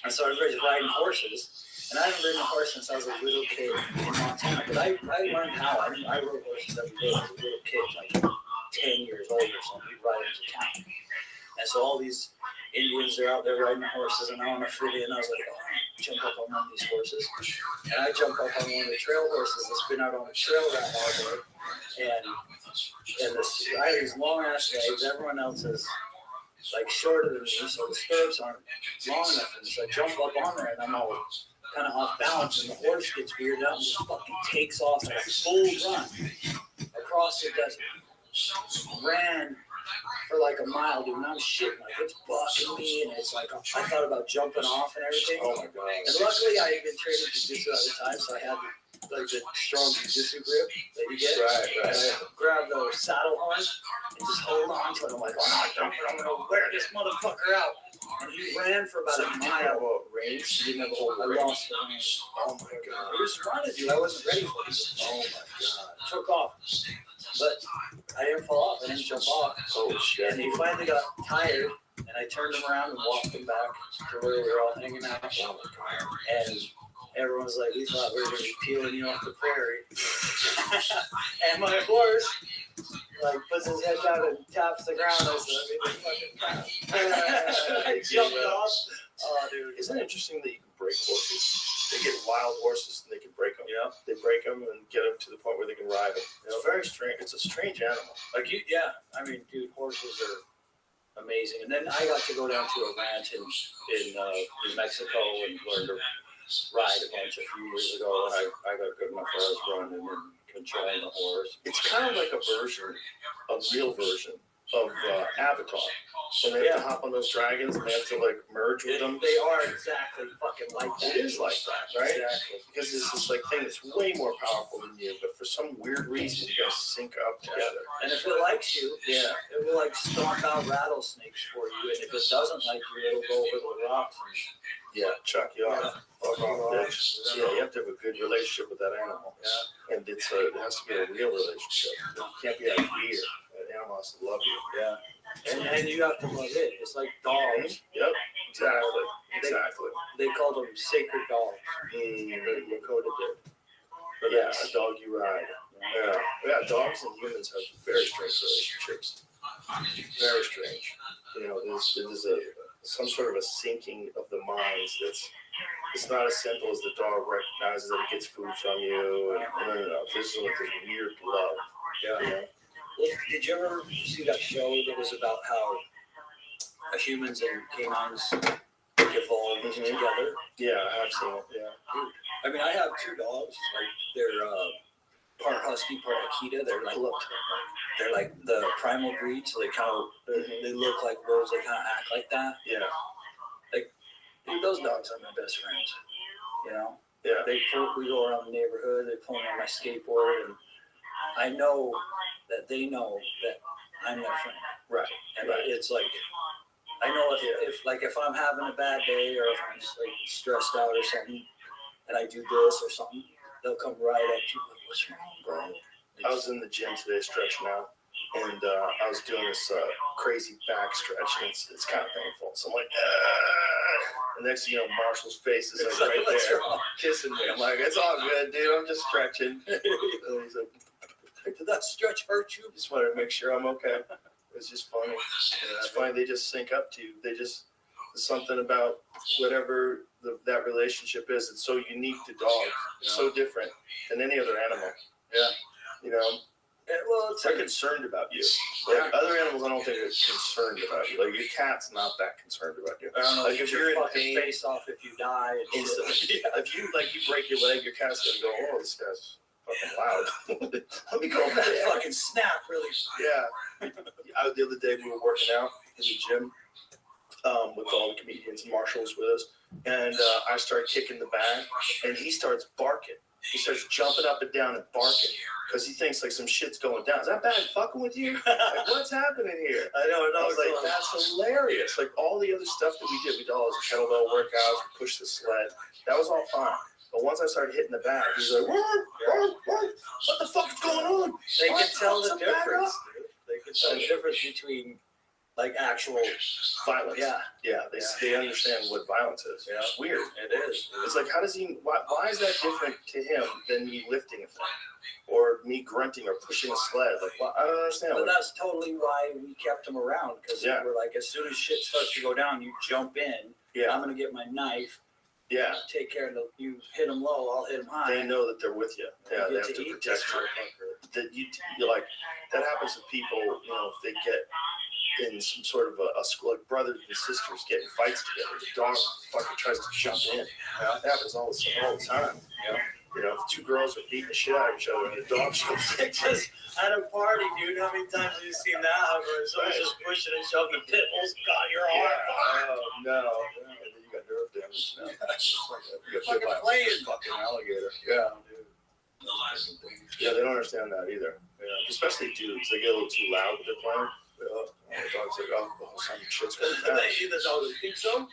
And so everybody's riding horses, and I haven't ridden a horse since I was a little kid in Montana. But I learned how. I rode horses every day as a little kid, like 10 years old or something. We'd ride into town. And so all these Indians are out there riding horses, and I want to fit in. I was like, oh, I jump up on one of these horses. And I jump up on one of the trail horses that's been out on the trail that all day. And this, I have these long ass legs. Everyone else is like shorter than me, so the stirrups aren't long enough. And so I jump up on there, and I'm all kind of off balance, and the horse gets weirded out and just fucking takes off at a full run across the desert. Ran for like a mile, dude, and I'm shitting, like it's bucking me, and it's like I thought about jumping off and everything. Oh my god! And luckily, I had been training jiu-jitsu at the time, so I had like the strong jiu-jitsu grip that you get. Right. And I grabbed the saddle horn and just hold on to it. I'm like, oh no, I'm gonna wear this motherfucker out. And he ran for about a mile. What range? You didn't have a whole I range. lost the range. Oh my god! It was running, dude. I wasn't ready for it. Oh my god! Took off. But I didn't fall off. I didn't jump off. Holy shit! And he finally got tired, and I turned him around and walked him back to where we were all hanging out. And everyone was like, we thought we were going to be peeling you off the prairie. And my horse, like, puts his head down and taps the ground. I said, I jumped off. Oh, dude. Isn't it interesting that you can break horses? They get wild horses and they can break them. Yeah. They break them and get them to the point where they can ride them. It's very strange. It's a strange animal. Like, yeah. I mean, dude, horses are amazing. And then I got to go down to a ranch in Mexico and learn to ride a bunch a few years ago. And I got good enough where I was running and controlling the horse. It's kind of like a real version of Avatar. When they have to hop on those dragons and they have to like merge with them. They are exactly fucking like that. It is like that, right? Exactly. Because it's this like thing that's way more powerful than you, but for some weird reason you guys sync up together. And if it likes you, it will like stomp out rattlesnakes for you. And if it doesn't like you, it'll go over the rocks and Chuck you off. Fuck off, bitch. Yeah, you have to have a good relationship with that animal. Yeah. And it has to be a real relationship. It can't be like fear. That animal has to love you. Yeah. And you have to love it. It's like dogs. Yep. Exactly. They call them sacred dogs. Mm. Lakota did. Yeah, a dog you ride. Yeah, dogs and humans have very strange relationships. Very strange. You know, there's some sort of a syncing of the minds it's not as simple as the dog recognizes that it gets food from you. No. This is like this weird love. Yeah. You know? Well, did you ever see that show that was about how humans and canines evolved together? Yeah, I have seen it. Yeah. I mean, I have two dogs. Like they're part husky, part Akita. They're like the primal breed, so they look like wolves. They kind of act like that. Yeah. Dude, those dogs are my best friends. You know. Yeah. We go around the neighborhood. They pull me on my skateboard, and I know that they know that I'm their friend. Right. And it's like, I know if I'm having a bad day or if I'm just like stressed out or something, and I do this or something, they'll come right at you. Like, what's wrong, bro? I was in the gym today stretching out, and I was doing this crazy back stretch, and it's kind of painful. So I'm like, and next thing you know, Marshall's face is like right there, kissing me. I'm like, it's all good, dude. I'm just stretching. And he's like, did that stretch hurt you? Just wanted to make sure I'm okay. It's just funny. It's funny. They just sync up to you. There's something about whatever that relationship is. It's so unique to dogs. It's so different than any other animal. Yeah. You know. Well, they're concerned about you. Like other animals, I don't think are concerned about you. Like your cat's not that concerned about you. I don't know. Like if you're in fucking pain, face off if you die. instantly. If you break your leg, your cat's gonna go, oh, this guy's fucking loud. Let me go back. Fucking snap, really. Yeah. The other day we were working out in the gym with all the comedians, and Marshall was with us, and I started kicking the bag, and he starts barking. He starts jumping up and down and barking because he thinks like some shit's going down. Is that bag fucking with you? Like, what's happening here? I know. I was like, that's hilarious. Like all the other stuff that we did all those kettlebell workouts, we pushed the sled. That was all fine. But once I started hitting the back, he's like, what the fuck is going on? They Why can tell the fuck's back difference. up? Dude. They can tell the difference between like actual Violence. Yeah. They understand what violence is. Yeah. It's weird. It is. It's like, how does he? Why is that different to him than me lifting a thing, or me grunting or pushing a sled? Like, I don't understand. But that's totally why we kept him around, because we're like, as soon as shit starts to go down, you jump in. I'm gonna get my knife. Take care of you. Hit him low, I'll hit him high. They know that they're with you. Yeah, they have to protect you. That you like. That happens to people. You know, if they get in some sort of a school, like brothers and sisters getting fights together, the dog fucking tries to jump in. That happens all the time. You know, if two girls are beating the shit out of each other and the dog jumps in. Just at a party, dude, how many times have you seen that? Where someone's just pushing and shoving, the pit bull's got your arm. Oh, no. And then you got nerve damage now. You got Fucking bit by playing. a fucking alligator. Yeah. Yeah, they don't understand that either. Especially dudes. They get a little too loud with their playing. The dog's like, oh, some shit's going down. The dog would think so?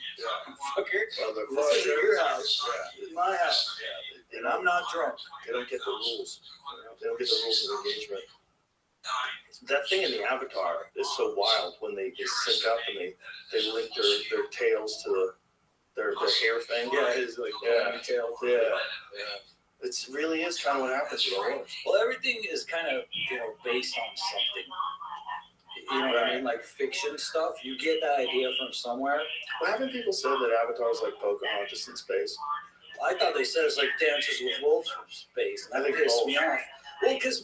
Fucker. Well, they're This is your house. Yeah. It's my house. And I'm not drunk. They don't get the rules. They don't get the rules of engagement. That thing in the Avatar is so wild when they sync up and they link their tails to their hair thing. Yeah, it is like tail. Yeah. It really is kind of what happens with a horse. Well, everything is kind of, based on something. You know what I mean? Like fiction stuff. You get that idea from somewhere. Well, haven't people said that Avatar is like Pocahontas in space? I thought they said it's like Dances with Wolves from space. And that pissed me off. Well, because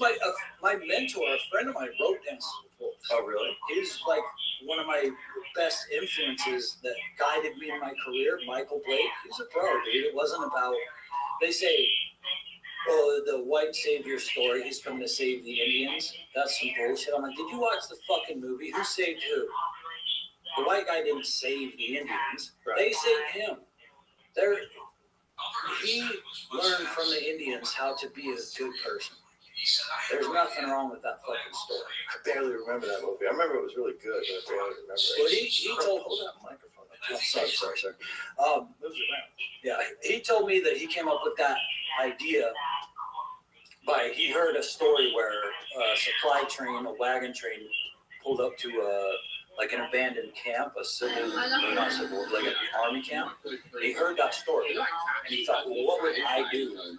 my mentor, a friend of mine, wrote Dances with Wolves. Oh, really? He's like one of my best influences that guided me in my career. Michael Blake. He's a pro, dude. It wasn't about. They say, oh, the white savior story. He's coming to save the Indians. That's some bullshit. I'm like, did you watch the fucking movie? Who saved who? The white guy didn't save the Indians. Right. They saved him. He learned from the Indians how to be a good person. There's nothing wrong with that fucking story. I barely remember that movie. I remember it was really good, but I barely remember it. Well, he told. Hold that microphone. Oh, sorry. Yeah, he told me that he came up with that idea he heard a story where a supply train, a wagon train, pulled up to like an abandoned camp, not civil, like an army camp. He heard that story, and he thought, well, what would I do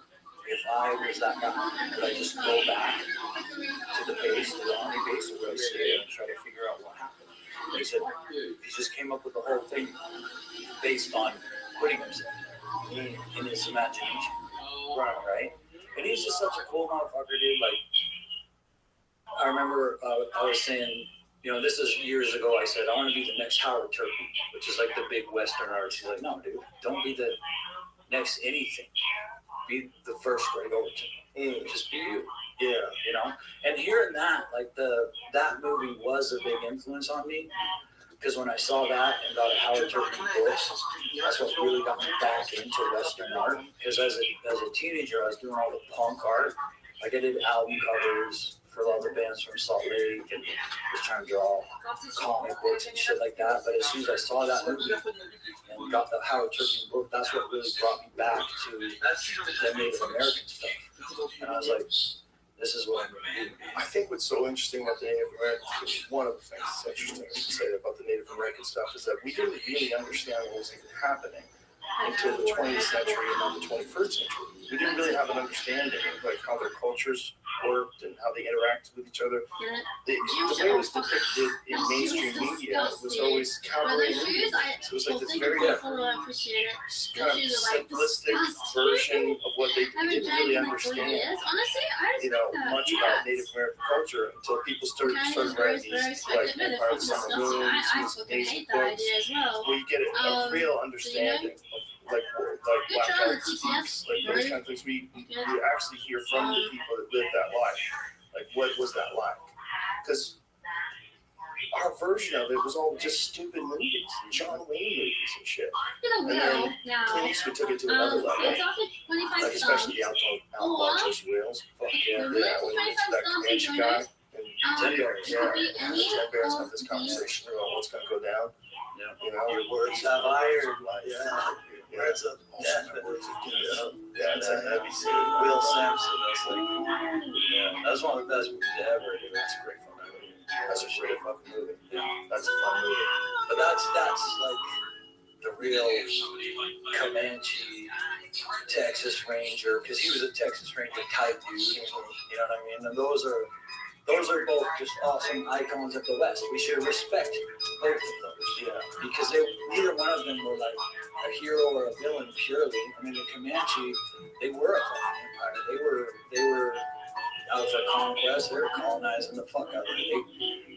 if I was that guy? Would I just go back to the base, to the army base, or would I stay and try to figure out what happened? And he said he just came up with the whole thing based on putting himself in his imagination. Right? And he's just such a cool motherfucker, dude. Like, I remember I was saying, this is years ago, I said, I want to be the next Howard Turkey, which is like the big Western artist. He's like, no, dude, don't be the next anything. Be the first Greg Overton. Just be you. Yeah. And hearing that, like that movie was a big influence on me. Because when I saw that and got a Howard Turkey book, that's what really got me back into Western art. Because as a teenager, I was doing all the punk art. Like I did album covers for all the bands from Salt Lake and was trying to draw comic books and shit like that. But as soon as I saw that movie and got the Howard Turkey book, that's what really brought me back to the Native American stuff. And I was like, this is what I'm going to do. I think what's so interesting about the Native Americans, one of the things that's interesting to say about the Native American stuff is that we didn't really understand what was even happening until the 20th century and then the 21st century. We didn't really have an understanding of like how their cultures worked and how they interacted with each other. The way it was depicted in mainstream media was always cabaret movies. So it was like this very kind of simplistic version of what they didn't really understand. Much about Native American culture until people started writing these like Empire of the Summer Moon, these amazing books, where you get a real understanding of like Black Arts, like those kind of things. We actually hear from the people that lived that life. Like, what was that like? Because our version of it was all just stupid movies, John Wayne movies and shit. And then Clint Eastwood took it to another level. Like, especially Outlaw Josey Wales. Fuck yeah, when he gets that Comanche guy. And 10 Bears, and the 10 Bears have this conversation about what's going to go down. Your words have iron. Yeah. Yeah, Yeah, it's a heavy suit. Will Sampson. That's like, yeah, that's one of the best movies ever. Dude. That's a great fucking movie. That's a great fucking movie. Yeah. That's a fun movie. But that's like the real Comanche Texas Ranger, because he was a Texas Ranger type dude. You know what I mean? And those are both just awesome icons of the West. We should respect both of those. Yeah. Because neither one of them were like a hero or a villain purely. I mean, the Comanche, they were a fucking empire. They were out for conquest. They were colonizing the fuck out of it.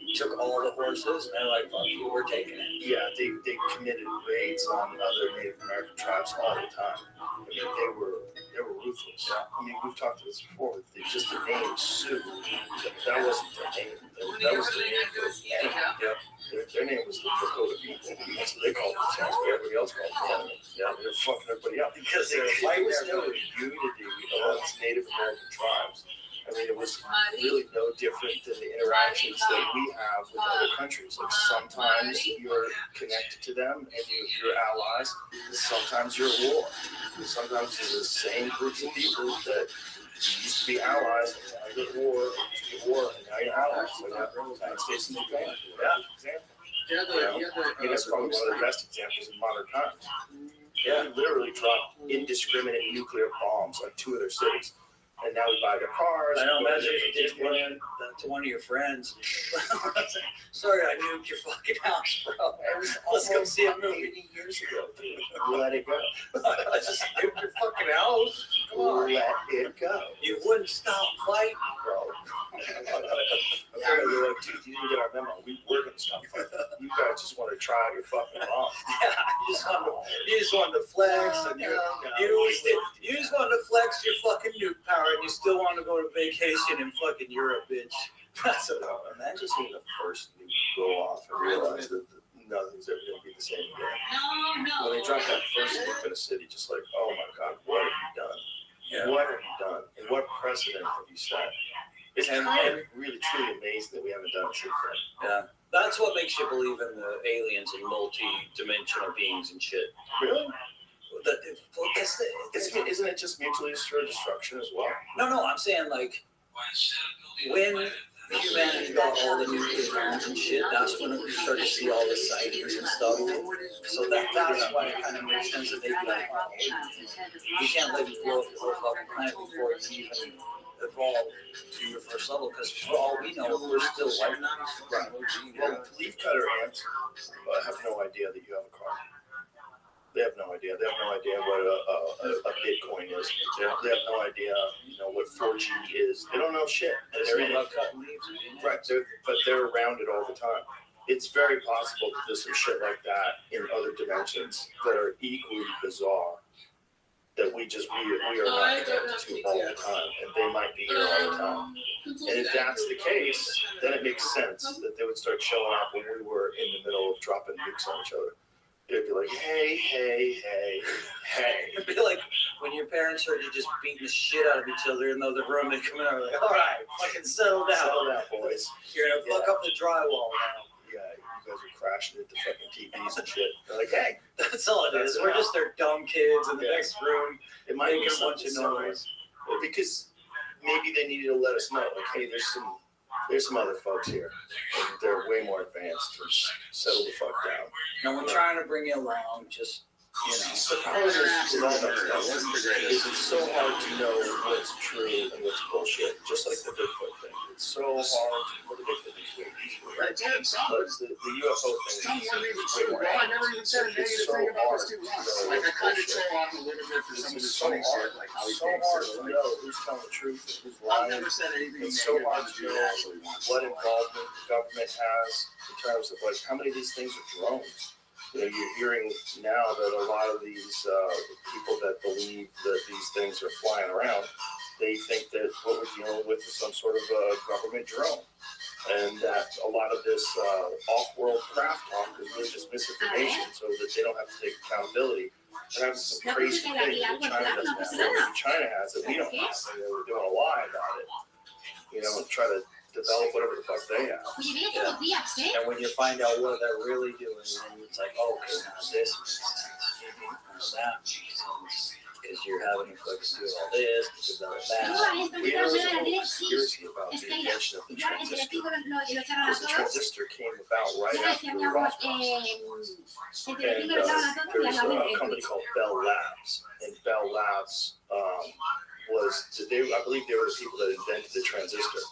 They took all the horses and they're like, fuck you, we're taking it. Yeah, they committed raids on other Native American tribes all the time. I mean, they were ruthless. I mean, we've talked about this before. It's just the name Sioux. That wasn't their name. That was their name. Yeah. Their name was the Dakota people. That's what they called themselves. But everybody else called them enemy. Yeah, they were fucking everybody up because there was no unity amongst Native American tribes. I mean, it was really no different than the interactions that we have with other countries. Like sometimes you're connected to them and you're allies. Sometimes you're at war. Sometimes you're the same groups of people that used to be allies and now you're at war, and now you're allies. Like the United States and Japan. Yeah, example. I mean, that's probably one of the best examples in modern times. Yeah, literally dropped indiscriminate nuclear bombs on 2 of their cities. And now we buy their cars. I don't imagine if you did that to one of your friends. Sorry, I nuked your fucking house, bro. Let's go see a movie. 80 years ago, dude. Let it go. I just nuked your fucking house. Come on. Let it go. You wouldn't stop fighting, bro. Apparently, like, dude, you didn't get our memo. We were going to stop fighting. You guys just want to try out your fucking bomb. Yeah, you just wanted to flex, and you just wanted to flex your fucking nuke power, and you still want to go to vacation in fucking Europe, bitch. That's what Imagine seeing the first nuke go off and realize that nothing's ever going to be the same again. When they drop that first nuke in a city, just like, oh my God, what have you done? Yeah. What have you done? And what precedent have you set? It's kind of really, truly amazing that we haven't done it since then. Yeah. That's what makes you believe in the aliens and multi-dimensional beings and shit. Really? Isn't it just mutually assured destruction as well? No, I'm saying like when humanity got all the nuclear weapons and shit, that's when we started to see all the sightings and stuff. So that's why it kind of makes sense that they'd be like, oh, we can't let you blow up the whole fucking planet before it's even evolved to your first level, because for all we know, we're still white now. Right. Well, leafcutter ants have no idea that you have a car. They have no idea. They have no idea what a Bitcoin is. They have no idea, what 4G is. They don't know shit. They're in it. Right. But they're around it all the time. It's very possible that there's some shit like that in other dimensions that are equally bizarre that we are not connected to all the time, and they might be here all the time. And if that's the case, then it makes sense that they would start showing up when we were in the middle of dropping nukes on each other. They'd be like, hey. It'd be like when your parents heard you just beating the shit out of each other in the other room, they come in and are like, all right, fucking settle down. Settle down, boys. You're gonna fuck up the drywall now. Yeah, you guys are crashing into fucking TVs and shit. They're like, hey. That's all it is. We're just their dumb kids in the next room. It might making be a bunch of noise. Because maybe they needed to let us know, like, hey, there's some other folks here. And they're way more advanced. Settle the fuck down. No, we're trying to bring you along. Just, The problem is with all that stuff is it's so hard to know what's true and what's bullshit. Just like the Bigfoot thing. It's so hard to know the Bigfoot thing. Right? But the UFO thing is way more. I never even said a It's so negative thing about hard this to dude. know Like, I what's kind of bullshit. tail off a little bit for some of It's this so funny hard. shit, like how he So thinks. hard to know who's telling the truth and who's I've lying. never said anything It's so negative hard about to you know actually once. what involvement the government has in terms of like how many of these things are drones. You're hearing now that a lot of these people that believe that these things are flying around, they think that what we're dealing with is some sort of a government drone. And that a lot of this off-world craft talk is really just misinformation so that they don't have to take accountability. They're having some crazy things that China doesn't have. Maybe China has that we don't have. And they were doing a lie about it. And try to develop whatever the fuck they have. and when you find out what they're really doing, then it's like, okay, now this makes sense. that because you're having to fucking do all this, do all that. We know there's a whole conspiracy about the invention of the transistor. Because the transistor came about right after Rothschild. And there was a company called Bell Labs. And Bell Labs I believe they were the people that invented the transistor.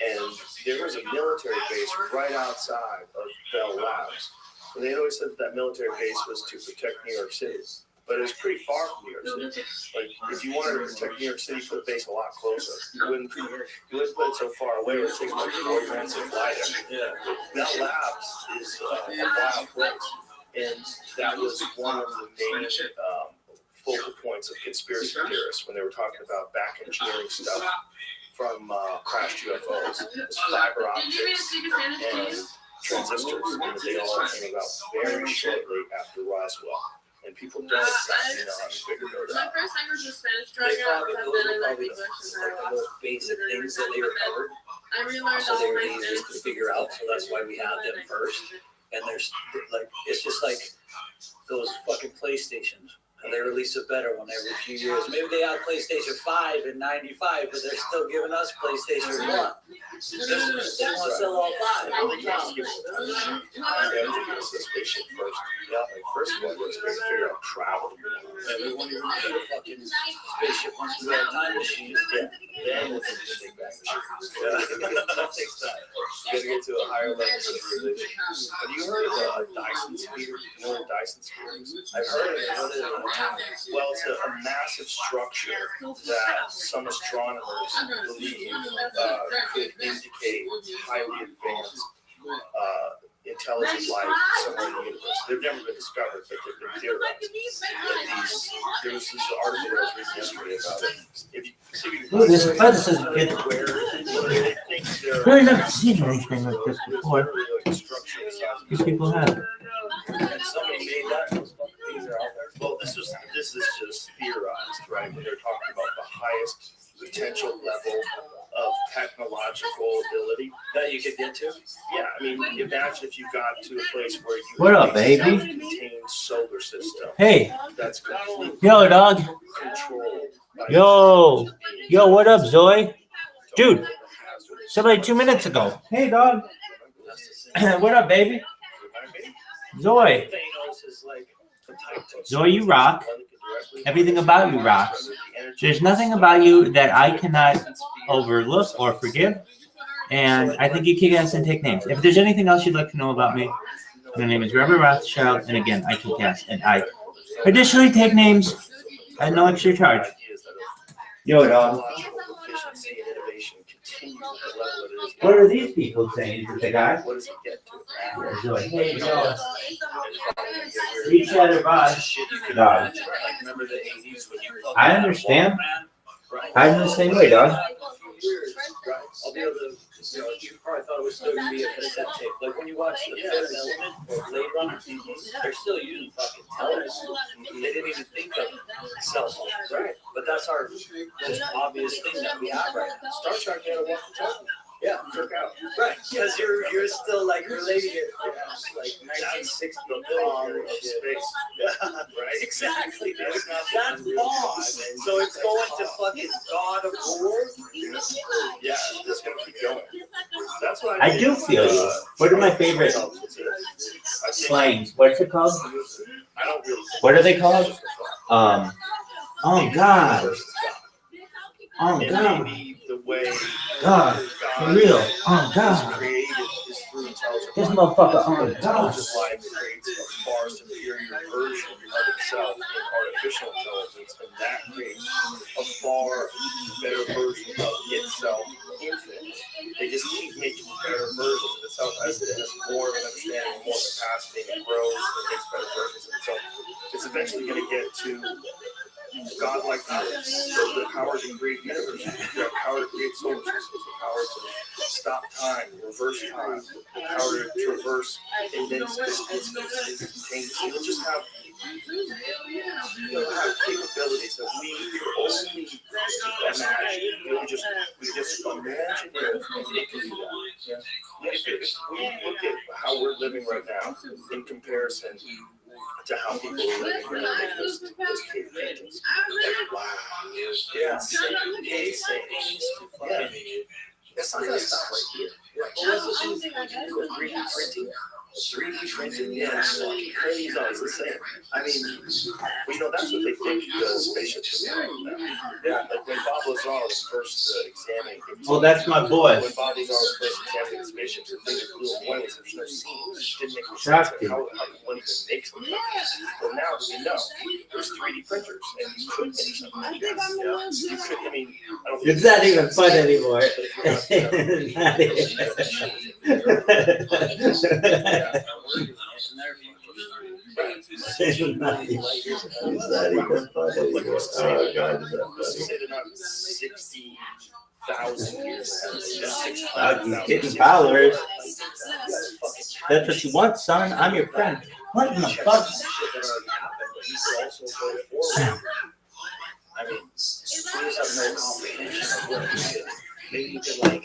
And there was a military base right outside of Bell Labs. And they always said that military base was to protect New York City. But it was pretty far from New York City. Like, if you wanted to protect New York City, put the base a lot closer. You wouldn't put it so far away where it takes like 40 minutes to fly there. Yeah. Bell Labs is a wild place. And that was one of the main focal points of conspiracy theorists when they were talking about back engineering stuff from crashed UFOs. It was fiber optics and transistors. And they all came about very shortly after Roswell. And people don't exactly know how to figure those My out. first language was Spanish They growing up, probably, but those then were I probably learned English like the most basic things that they recovered. I relearned So all they were my easiest to figure out, so that's why we had them first. And there's like, it's just like those fucking PlayStations. And they release a better one every few years. Maybe they had PlayStation 5 in 95, but they're still giving us PlayStation 1. They want to sell all 5. Well, they can't just give us they have to give us the spaceship first. Yeah, like first of all, we're supposed to figure out travel. And we won't even need a fucking spaceship once we got a time machine. Yeah, then we'll take the big bang machine. That takes time. You gotta get to a higher level of civilization. Have you heard of a Dyson sphere? You know what a Dyson sphere is? I've heard of it. What is it? Well, it's a massive structure that some astronomers believe could indicate highly advanced intelligent life somewhere in the universe. They've never been discovered, but they've been theorized. There was this article that I was reading yesterday about it. If you see, Ooh, this is good. where they think they're Really never seen anything like this before. literally like a structure the size of These people have. And somebody made that. Those fucking things are out there. Well, this is just theorized, right? When they're talking about the highest potential level of technological ability That you could get to. Yeah, I mean, imagine if you got to a place where you What had up, a baby? self-contained solar system Hey, that's completely yo, dog. controlled by Yo, what up, Zoe? Dude, somebody 2 minutes ago. Hey, dog. What up, baby? Zoe. Thanos is like the type of Zoe, you rock. Everything about you rocks. There's nothing about you that I cannot overlook or forgive. And I think you kick ass and take names. If there's anything else you'd like to know about me, my name is Rabbi Rothschild. And again, I kick ass and I additionally take names at no extra charge. Yo, dog. What are these people saying? Is it the guy? What does it get to? Zoe. Hey, yo. Each other by. Dog. Remember the 80s when you I understand. Right. I'm the same way, dog. I'll be able to, you probably thought it was still gonna be a cassette tape. Like when you watch The Fifth Element or Blade Runner, they're still using fucking television. They didn't even think of cell phones, right? But that's our most obvious thing that we have right now. Star Trek had a walkie-talkie. Yeah, Took out. right. Because you're still like relating it, like 1960 Dawn of space. right? Exactly. That's Bond. So it's going to fucking God of War. Yeah, it's gonna keep going. That's why I do feel you. What are my favorite slangs? What's it called? I don't really. What are they called? Oh God. Oh And God. maybe the way God. For real. Oh is God. created is through intelligent This life. motherfucker. Oh God. Intelligent life creates a far superior version of itself in artificial intelligence, and that creates a far better version of itself infinite. They just keep making better versions of itself as it has more of an understanding, more capacity, and it grows and makes better versions of itself. It's eventually going to get to godlike powers, the power to create universes, the power to create solar systems, the power to stop time, reverse time, the power to traverse immense distances instantaneously. It'll just have, have capabilities that we could only imagine. We just imagine it, and it can do that. If we look at how we're living right now in comparison to how people were living when they make those cave paintings. Like, wow. Yeah. Insane. Yeah. That's not that stuff right here. What was it? 3D printing? 3D printing? Yeah, it's fucking crazy. It's insane. I mean, that's what they think the spaceship is doing now. Yeah, like when Bob Lazar was first examining. Oh, that's my boy. When Bob Lazar was first examining the spaceships, the thing that blew him away was there's no scene. Didn't make any sense. Like, how can one even make something? Well, now we know there's 3D printers, and you could make something. Yeah, you could. I mean, I don't think It's not even fun anymore. It's not even fun anymore. Oh, God. say they're not 60,000 years ahead. God, you getting followers. That's what you want, son. I'm your friend. What in the fuck? I mean, we just have no comprehension of what we could. Maybe you could like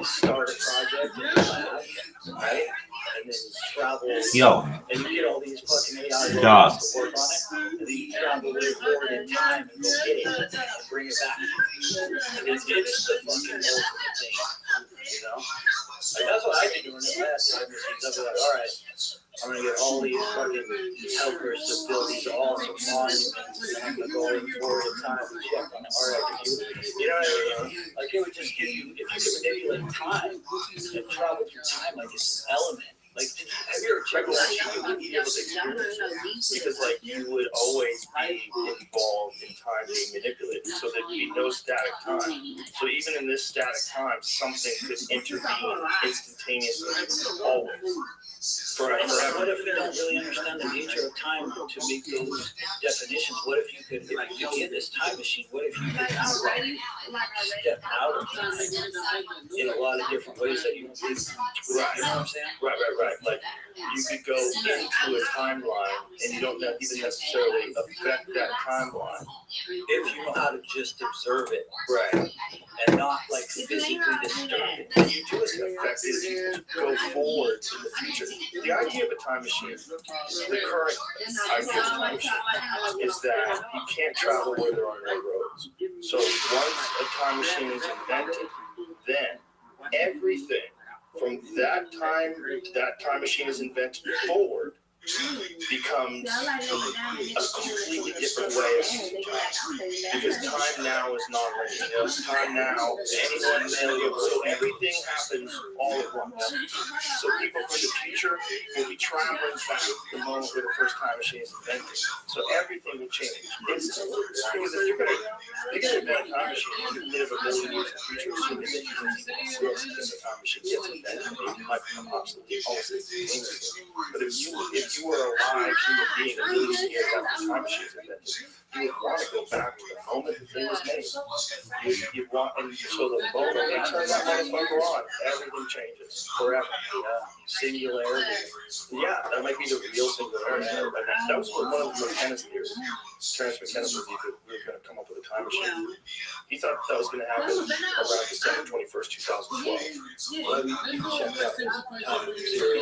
start a project in the lab, right? And then travel. Yo. And you get all these fucking AI Dog. robots to work on it. And then you travel way forward in time and go get it and bring it back. And it's the fucking ultimate thing, you know? Like that's what I did during the last time machines. I'd be like, all right, I'm gonna get all these fucking helpers to build these awesome monuments, and I'm gonna go forward in time and check on it. All right, you know what I mean? Like it would just give you, if you could manipulate time and travel through time like it's an element. Like, have you ever checked that? You wouldn't be able to experience it because, like, you would always be involved in time being manipulated. So there'd be no static time. So even in this static time, something could intervene instantaneously, always. Forever. What if we don't really understand the nature of time to make those definitions? What if you could, if you could get this time machine, what if you could kind of like step out of time in a lot of different ways that you don't think, Right. You know what I'm saying? Right. Like, you could go into a timeline and you don't even necessarily affect that timeline. If you know how to just observe it Right. and not like physically disturb it. What you do is affect is you go forward in the future. The idea of a time machine, the current idea of a time machine, is that you can't travel where there are no roads. So once a time machine is invented, then everything from that time machine is invented forward becomes a completely different way of using time. Because time now is not linear. Time now, anyone so everything happens all at once. So people from the future will be traveling back to the moment where the first time machine is invented. So everything will change instantly. Because if you're gonna invent a time machine, you can live a million years in the future, assuming that you can the time machine gets invented, it might become obsolete almost. But if you were a live human being a million years after the time machine is invented, you would want to go back to the moment the thing was made. You'd want, and so the moment they turn that motherfucker on, everything changes forever. Singularity. Yeah, that might be the real singularity. That was one of McKenna's theories. Terence McKenna believed that we were going to come up with a time machine. He thought that was going to happen around December 21st, 2012. Well, you can check out time zero.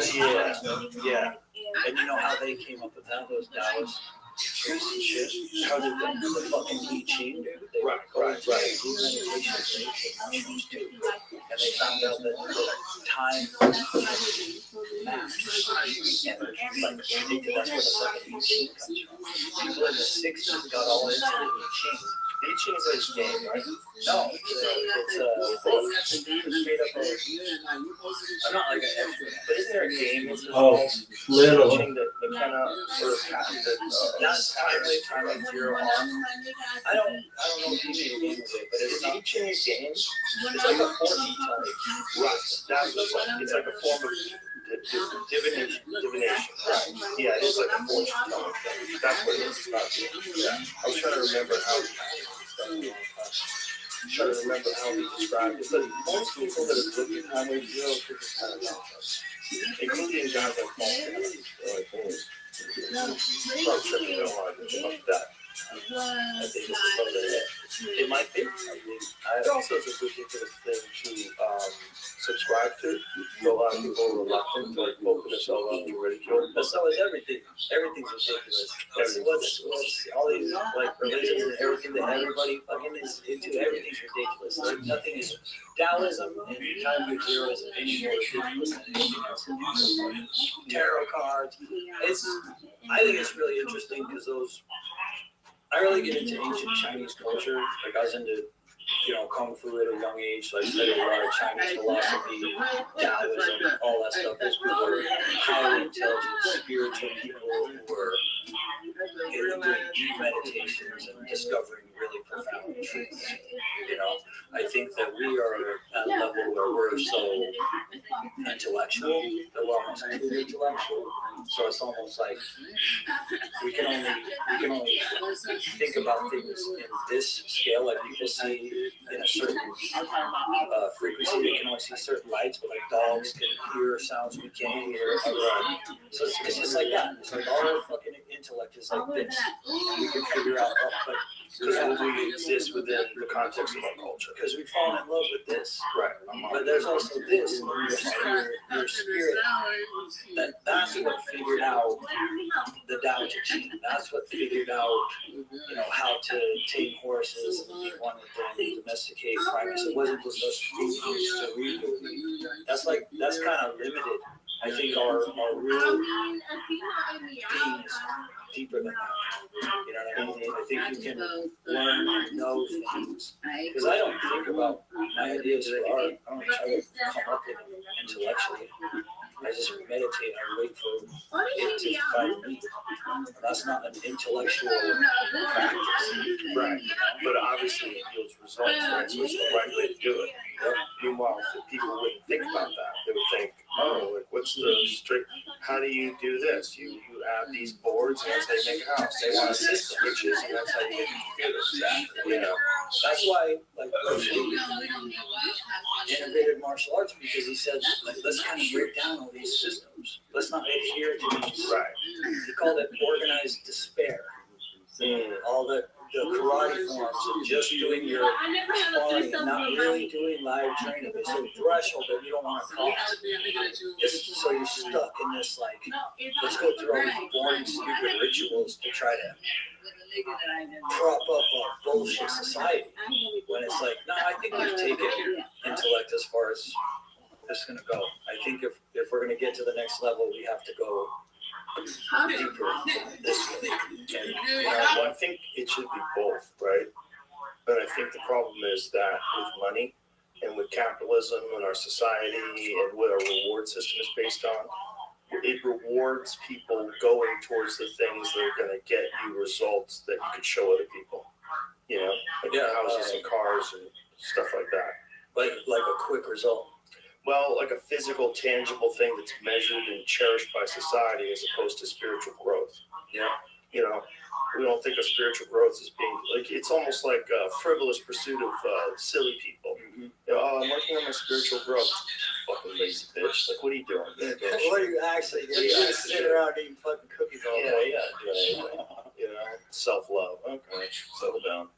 Yeah. And you know how they came up with that? Those Taoist priests and shit. How did the fucking I Ching, dude? They Right. do meditation, they choose too. And they found out that the time maps and like predicted that's where the fucking I Ching comes from. People in the 60s got all into the I Ching. I Ching is a game, right? No, it's a book. Straight up I'm not like an expert, but isn't there a game? Oh, little. I Ching that McKenna sort of patented. That's time like zero on. I don't know if you made a game of it, but it's not. I Ching game. It's like a fortune telling. Right. That's what's like. It's like a form of divination. Right. Yeah, it is like a fortune telling thing. That's what it is about. Yeah. I was trying to remember how. Trying to remember how he described it, but most people that have looked at Highway Zero think it's kind of nonsense, including guys like Paul. They're like, probably sure they don't want to come up with that. I think this is something that it might be. It also is a ridiculous thing to subscribe to. So a lot of people are reluctant to like open themselves up to ridicule. But so is everything. Everything's ridiculous. What's all these like religions and everything that everybody fucking is into? Everything's ridiculous. Like nothing is Taoism and time of zero is any more ridiculous than anything else. Tarot cards. I think it's really interesting because I really get into ancient Chinese culture. Like I was into, kung fu at a young age. So I studied a lot of Chinese philosophy, Taoism, all that stuff. Those people are highly intelligent, spiritual people who were doing deep meditations and discovering really profound truths. I think that we are at a level where we're so intellectual that we're almost too intellectual. So it's almost like we can only think about things in this scale. Like people see in a certain frequency, they can only see certain lights, but like dogs can hear sounds we can't hear. So it's just like that. It's like all our fucking intellect is like this. We can figure out, but Because we exist within the context of our culture. because we fall in love with this. Right. But there's also this, your spirit. That's what figured out the Tao Te Ching. That's what figured out, how to tame horses and be one with them, domesticate primates. It wasn't just us cerebrally. That's kind of limited. I think our real being is deeper than that. You know what I mean? I think you can learn and know things. Because I don't think about my ideas for art. I don't try to come up with them intellectually. I just meditate. I wait for it to find me. That's not an intellectual practice. Right. But obviously it yields results, right? So it's the right way to do it. Meanwhile, people wouldn't think about that. They would think, what's the strict, how do you do this? You add these boards and that's how you make a house. They want a system, switches, and that's how you make a computer. Exactly. That's why, like, Rothschild innovated martial arts because he said, let's kind of break down all these systems. Let's not adhere to these. Right. He called it organized despair. All the karate forms and just doing your sparring and not really doing live training. It's a threshold that you don't want to cross. So you're stuck in this, like, let's go through all these boring, stupid rituals to try to prop up our bullshit society. When it's like, no, I think we've taken intellect as far as it's going to go. I think if we're going to get to the next level, we have to go deeper this way. And I think it should be both, right? But I think the problem is that with money and with capitalism and our society and what our reward system is based on, it rewards people going towards the things that are going to get you results that you could show other people. Like houses and cars and stuff like that. Like a quick result. Well, like a physical, tangible thing that's measured and cherished by society as opposed to spiritual growth. Yeah. We don't think of spiritual growth as being like, it's almost like a frivolous pursuit of silly people. Mm-hmm. I'm working on my spiritual growth. Fucking lazy bitch. Like, what are you doing? What are you actually doing? You're just sitting around eating fucking cookies all day. Yeah. Self-love. Okay. Settle down.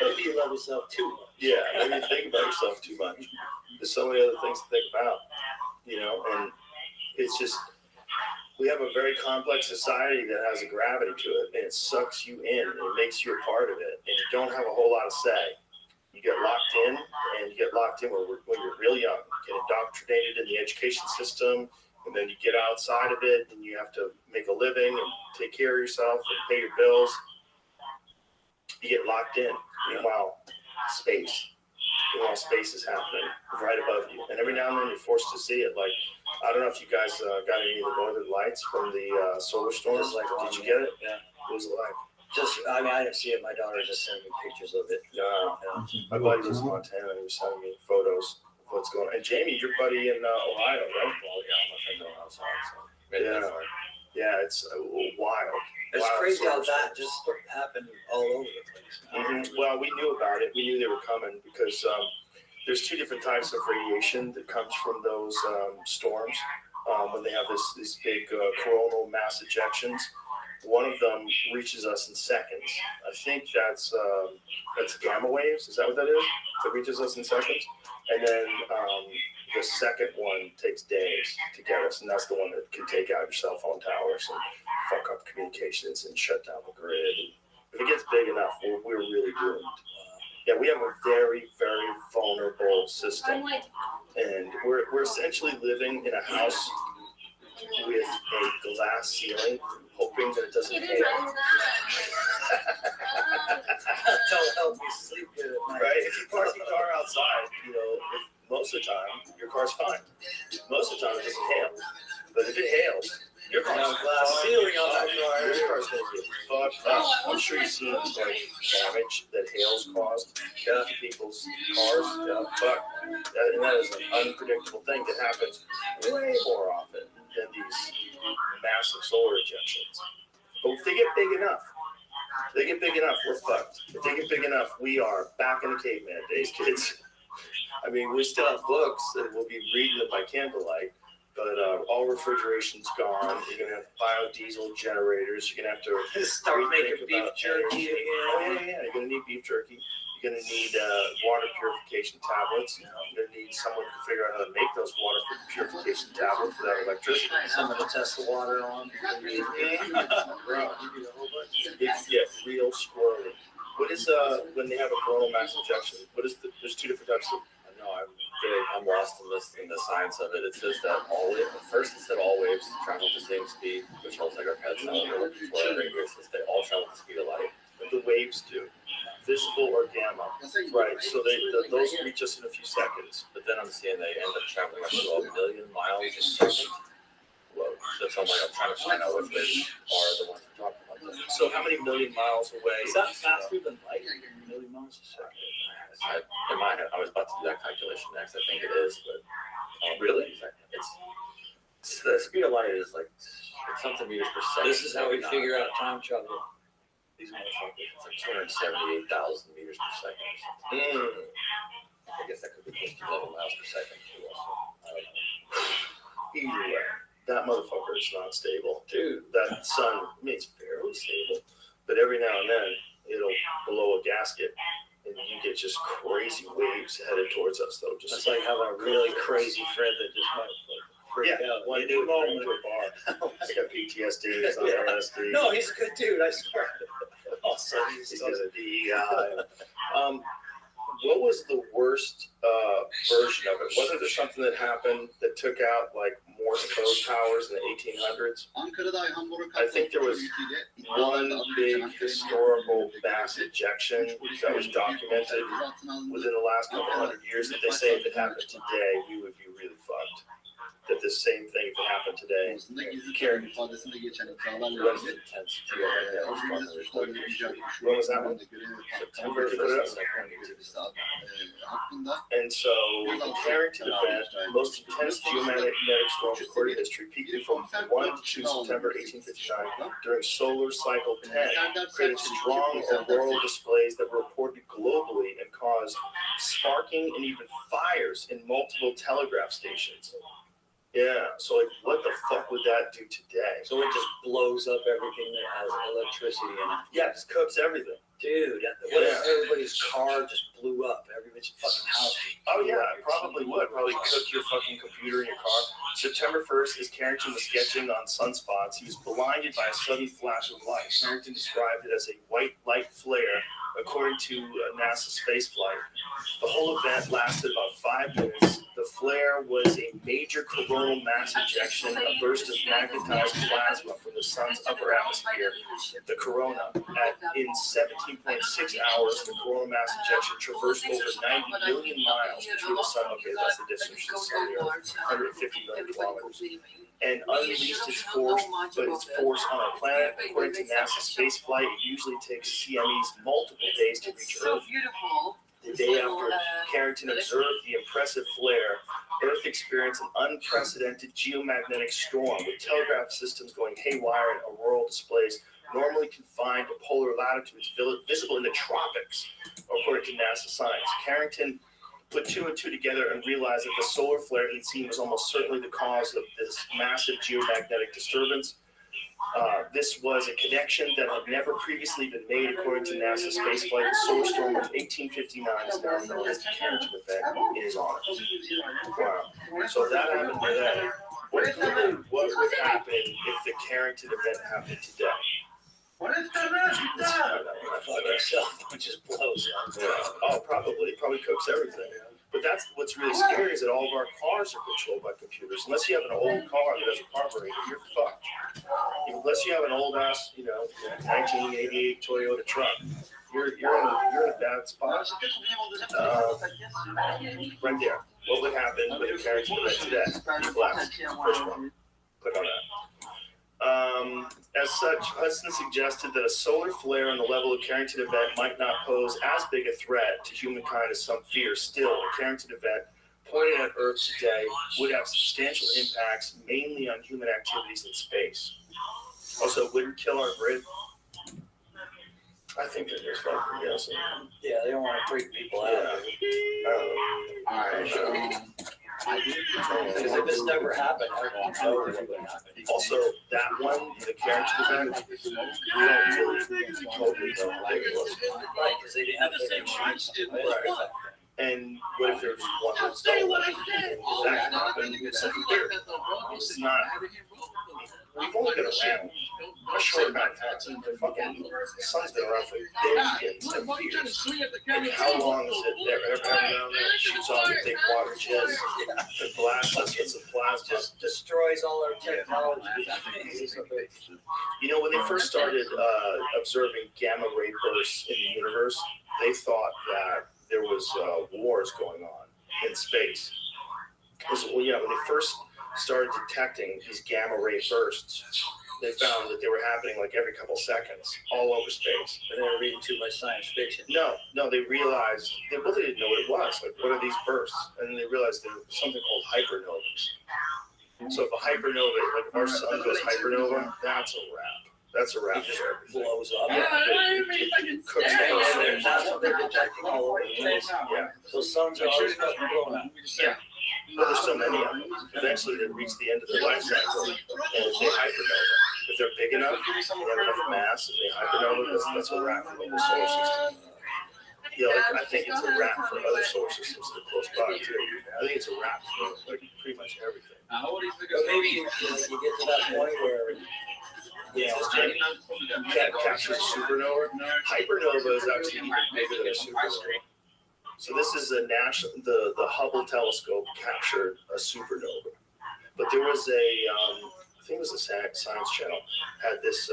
Maybe you love yourself too much. Yeah, maybe you think about yourself too much. There's so many other things to think about, and it's just, we have a very complex society that has a gravity to it, and it sucks you in, and it makes you a part of it, and you don't have a whole lot of say. You get locked in when you're real young. You get indoctrinated in the education system, and then you get outside of it, and you have to make a living and take care of yourself and pay your bills. You get locked in. Meanwhile, space is happening right above you. And every now and then you're forced to see it. Like, I don't know if you guys got any of the northern lights from the solar storm. Did you get it? Yeah. What was it like? I didn't see it. My daughter just sent me pictures of it. My buddy was in Montana. He was sending me photos of what's going on. And Jamie, your buddy in Ohio, right? Well, yeah, my friend know outside, so maybe that's fine. Yeah, it's wild. It's Wild crazy how solar that just happened all over the place. Mm-hmm. Well, we knew about it. We knew they were coming because there's two different types of radiation that comes from those storms when they have these big coronal mass ejections. One of them reaches us in seconds. I think that's gamma waves. Is that what that is? That reaches us in seconds. And then the second one takes days to get us, and that's the one that can take out your cell phone towers and fuck up communications and shut down the grid. And if it gets big enough, we're really doomed. Yeah, we have a very, very vulnerable system, and we're essentially living in a house with a glass ceiling, hoping that it doesn't hail. That'll help you sleep good at night. Right? If you park your car outside, most of the time your car's fine. Most of the time it doesn't hail. But if it hails, your car's glass ceiling on that car. Your car's gonna get fucked up. I'm sure you've seen damage that hail's caused to people's cars. And that is an unpredictable thing that happens way more often than these massive solar ejections. But if they get big enough, we're fucked. If they get big enough, we are back in the caveman days, kids. I mean, we still have books and we'll be reading them by candlelight, but all refrigeration's gone. You're going to have biodiesel generators. You're going to have to start making beef jerky again. Oh, yeah. You're going to need beef jerky. You're going to need water purification tablets. You're going to need someone to figure out how to make those water purification tablets without electricity. Someone to test the water on. Yeah, real squirrely. What is when they have a coronal mass injection? There's two different types of. I know I'm lost in the science of it. It says that first it said all waves travel at the same speed, which holds like our heads now. We're looking for it. They all travel at the speed of light. But the waves do, visible or gamma. Right. So those reach us in a few seconds. But then I'm seeing they end up traveling up to 1 million miles a second. Whoa. That's all I'm trying to find out which waves are the ones we're talking about. So how many million miles away? Is that faster than light? A million miles a second? I was about to do that calculation next. I think it is, but Really? It's the speed of light is like it's something meters per second. This is how we figure out time travel. These motherfuckers. It's like 278,000 meters per second. I guess that could be close to 11 miles per second too. Also, I don't know. Either way, that motherfucker is not stable, dude. That sun, it's fairly stable, but every now and then it'll blow a gasket. And you get just crazy waves headed towards us, though. It's like having a really crazy friend that just might freak out. One day we're going to a bar. He's got PTSD. He's on LSD. No, he's a good dude. I swear. All of a sudden, he's got a DEI. What was the worst version of it? Wasn't there something that happened that took out like Morse code towers in the 1800s? I think there was one big historical mass ejection that was documented within the last couple hundred years that they say if it happened today, we would be really fucked. That the same thing could happen today. Carried was intense When was that one? September 1st. And so the Carrington event, most intense geomagnetic storm recorded in history, peaking from 1 to 2 September 1859 during solar cycle 10, created strong auroral displays that were reported globally and caused sparking and even fires in multiple telegraph stations. Yeah, so like, what the fuck would that do today? So it just blows up everything that has electricity in it. Yeah, it just cooks everything. Dude, what if everybody's car just blew up? Everybody's fucking house. Oh yeah, it probably would. Probably cook your fucking computer in your car. September 1st, as Carrington was sketching on sunspots, he was blinded by a sudden flash of light. Carrington described it as a white light flare, according to NASA spaceflight. The whole event lasted about 5 minutes. The flare was a major coronal mass ejection, a burst of magnetized plasma from the sun's upper atmosphere, the corona. In 17.6 hours, the coronal mass ejection traversed over 90 million miles between the sun. Okay, that's the distance from the sun here, 150 million kilometers. And unleashed its force on our planet. According to NASA spaceflight, it usually takes CMEs multiple days to reach Earth. The day after Carrington observed the impressive flare, Earth experienced an unprecedented geomagnetic storm with telegraph systems going haywire and auroral displays normally confined to polar latitudes visible in the tropics, according to NASA science. Carrington put 2 and 2 together and realized that the solar flare he'd seen was almost certainly the cause of this massive geomagnetic disturbance. This was a connection that had never previously been made according to NASA spaceflight. The solar storm of 1859 is now known as the Carrington event in his honor. Wow. So that happened today. What would happen if the Carrington event happened today? My fucking cell phone just blows up. Oh, probably. Probably cooks everything. But that's what's really scary is that all of our cars are controlled by computers. Unless you have an old car that has a carburetor, you're fucked. Unless you have an old ass, 1988 Toyota truck, you're in a bad spot. Right there. What would happen with the Carrington event today? Last. First one. Click on that. As such, Hudson suggested that a solar flare on the level of Carrington event might not pose as big a threat to humankind as some fear. Still, a Carrington event pointed at Earth today would have substantial impacts, mainly on human activities in space. Also, it wouldn't kill our grid. I think they're just fucking guessing. Yeah, they don't want to freak people out. Because if it's never happened, everyone knows what would happen. Also, that one, the Carrington event, we don't really totally know how big it was. Right, because they didn't have the insurance. Right. And what if there's one that's stolen? That can happen. It's something weird. It's not. We've only been around a short amount of time. The fucking sun's been around for billions of years. And how long is it there? Every now and then it shoots off a big water jet and blasts us with some plasma. Just destroys all our technology. When they first started observing gamma ray bursts in the universe, they thought that there was wars going on in space. Because when they first started detecting these gamma ray bursts, they found that they were happening like every couple seconds all over space. But they were reading too much science fiction. No, they realized they didn't know what it was. Like, what are these bursts? And then they realized there was something called hypernovas. So if a hypernova, like if our sun goes hypernova, that's a wrap. That's a wrap. It just blows up. It cooks the whole thing. That's what they're detecting all over the place. Yeah. So suns are always fucking blowing up. Yeah. Well, there's so many of them. Eventually, they reach the end of their life cycle, and if they hypernova, if they're big enough, they have enough mass, and they hypernova, that's a wrap for the whole solar system. I think it's a wrap for other solar systems that are close by too. I think it's a wrap for pretty much everything. But maybe you get to that point where captures a supernova. Hypernova is actually even bigger than a supernova. So this is the Hubble telescope captured a supernova. But there was I think it was the Science Channel, had this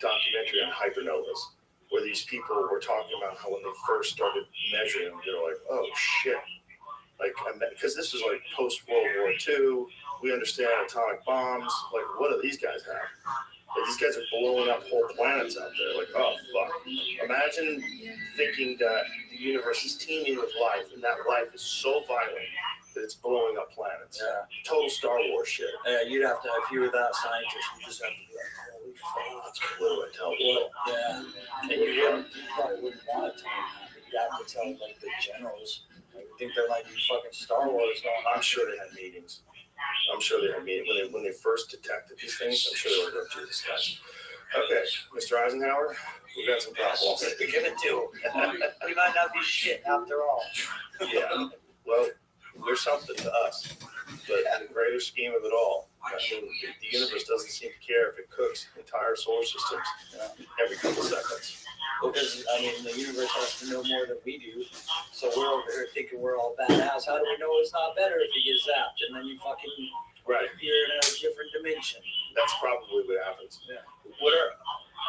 documentary on hypernovas, where these people were talking about how when they first started measuring them, they were like, oh shit. Because this was like post-World War II, we understand atomic bombs, what do these guys have? These guys are blowing up whole planets out there. Oh, fuck. Imagine thinking that the universe is teeming with life, and that life is so violent that it's blowing up planets. Yeah. Total Star Wars shit. Yeah, you'd have to, if you were that scientist, you just have to be like, holy fuck. That's cool. I tell you. Yeah. And you probably wouldn't want to tell them that, but you'd have to tell the generals. I think there might be fucking Star Wars going on. I'm sure they had meetings. When they first detected these things. I'm sure they were going, Jesus, guys. Okay, Mr. Eisenhower, we got some problems. What are we gonna do? We might not be shit after all. Yeah. Well, there's something to us, but in the greater scheme of it all, the universe doesn't seem to care if it cooks entire solar systems every couple seconds. Because, the universe has to know more than we do. So we're over here thinking we're all badass. How do we know it's not better if you get zapped? And then you fucking appear in a different dimension. That's probably what happens. Yeah. What are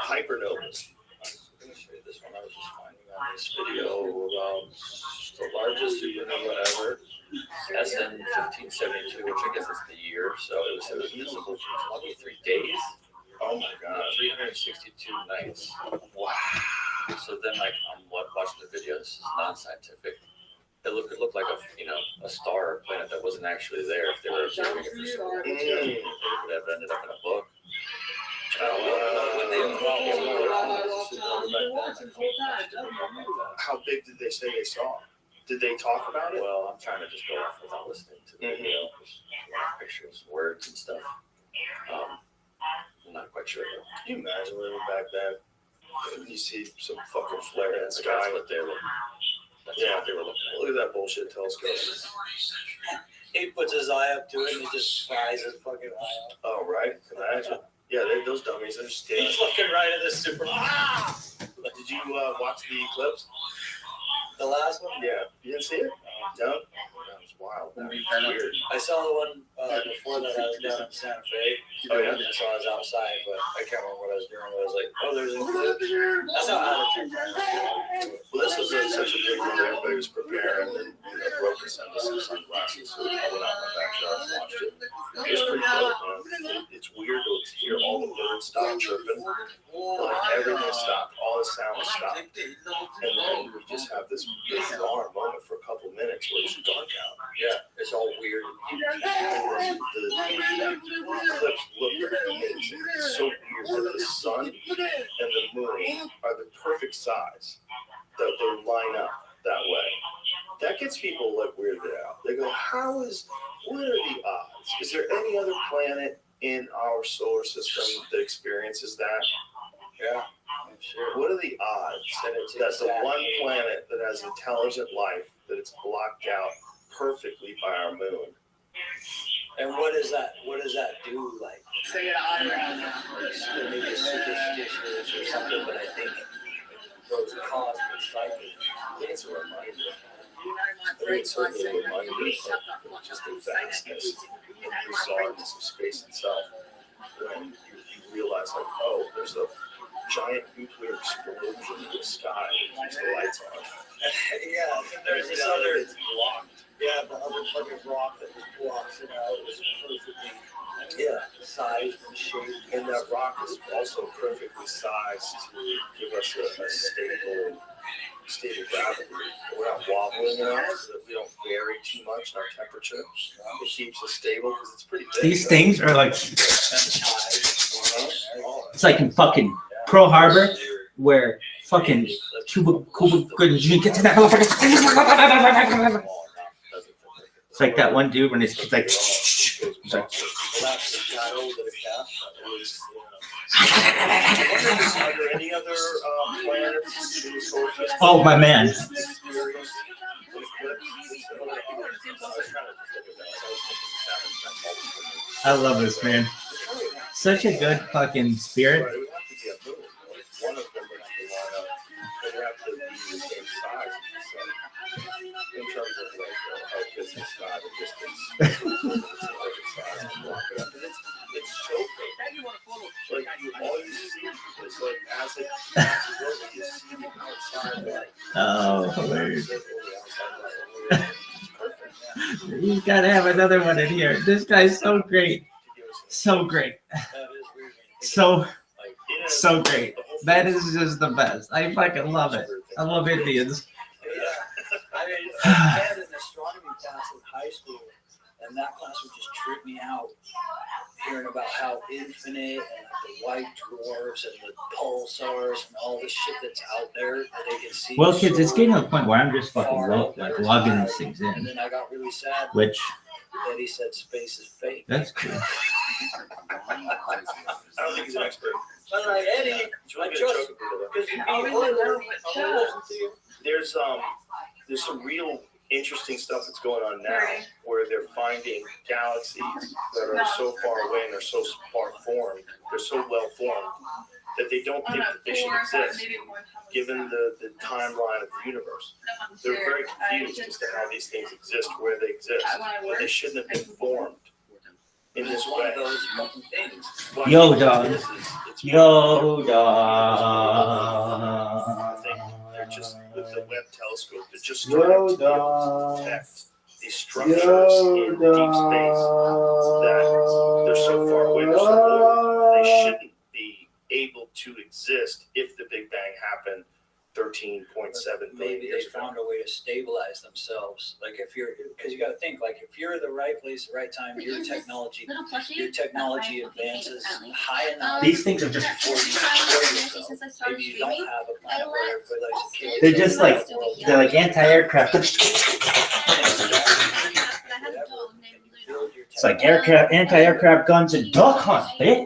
hypernovas? I'm going to show you this one I was just finding on this video about the largest supernova ever. SN 1572, which I guess is the year. So it was visible for 23 days. Oh my God. 362 nights. Wow. So then, I'm watching the video. This is non-scientific. It looked like a star or planet that wasn't actually there. If they were observing it for so long, it would have ended up in a book. How big did they say they saw? Did they talk about it? Well, I'm trying to just go off without listening to the video, pictures, words, and stuff. not quite sure. Though. Can you imagine living back then? And you see some fucking flare in the That's sky. what they were. That's Yeah. what they were looking at. Look at that bullshit telescope. He puts his eye up to it and he just fries his fucking eye out. Oh, right. Imagine. Yeah, those dummies, they're still. He's looking right at this super. Did you watch the eclipse? The last one? Yeah. You didn't see it? No? That was wild. That was weird. I saw the one before that. I was down in Santa Fe. Oh, yeah? So I was outside, but I can't remember what I was doing. I was like, oh, there's an eclipse. That's not how to check my. Well, this was such a big one. Everybody was preparing, and broke us into some sunglasses. So I went out in my backyard and watched it. It was pretty dope, man. It's weird to hear all the birds stop chirping. Like everything stopped. All the sound stopped. And then we just have this bizarre moment for a couple minutes where it's dark out. Yeah, it's all weird. And then the eclipse looked amazing. It's so weird that the sun and the moon are the perfect size. That they line up that way. That gets people like weirded out. They go, what are the odds? Is there any other planet in our solar system that experiences that? Yeah, I'm sure. What are the odds that the one planet that has intelligent life, that it's blocked out perfectly by our moon? And what does that do? Like, Say it on around. maybe it's superstitious or something, but I think those cosmic cycles. I think it's a reminder. I think it's certainly a reminder of just the vastness and bizarreness of space itself. When you realize, like, oh, there's a giant nuclear explosion in the sky that keeps the lights on. Yeah, and there's this other. It's blocked. Yeah, the other fucking rock that just blocks it out is perfectly sized and shaped. And that rock is also perfectly sized to give us a stable gravity. We're not wobbling enough so that we don't vary too much in our temperature. It keeps us stable because it's pretty big. These things are like, Uh-huh. it's like in fucking Pearl Harbor, where fucking Cuba Gooding Jr. gets in that motherfucker. It's like that one dude when his kid's like, he's like, Are there any other planets in the solar system? oh my man. I love this man. Such a good fucking spirit. Right, it would have to be a moon. Like one of them would have to line up. They would have to be the same size as the sun. In terms of like how it fits in the sky, the distance, it's a perfect size to block it up. And it's so big. Like all you see is like as it passes over, you see the outside light. Oh, hilarious. It's perfect. You gotta have another one in here. This guy's so great. So great. So great. That is just the best. I fucking love it. I love Indians. Yeah. I mean, I had an astronomy class in high school, and that class would just trip me out, hearing about how infinite and the white dwarfs and the pulsars and all the shit that's out there that they can see. Well, kids, it's so getting to the point where I'm just fucking far out there. logging these things And in, then I got really sad which that he said space is fake. that's cool. I don't think he's an expert. I'm like, Eddie, It's really I good trust joke about it. because you be older, I'll listen to you. There's some real interesting stuff that's going on now where they're finding galaxies that are so far away and they're so far formed, they're so well formed that they don't think that they should exist given the timeline of the universe. They're very confused as to how these things exist, where they exist, but they shouldn't have been formed in this It's one way. of those fucking things. But Yo, it dog. is- it's Yo, I think they're just with the Webb telescope, they're just starting to be able to detect these structures in deep space that they're so far away, they're so old, they shouldn't be able to exist if the Big Bang happened 13.7 billion Maybe they years ago. found a way to stabilize themselves. Like if you're, because you got to think, like if you're in the right place, the right time, your technology advances high enough. These things are just Maybe you don't have a planet where everybody likes to kill. they're just like anti-aircraft. Build your It's like anti-aircraft guns and duck hunt, bitch.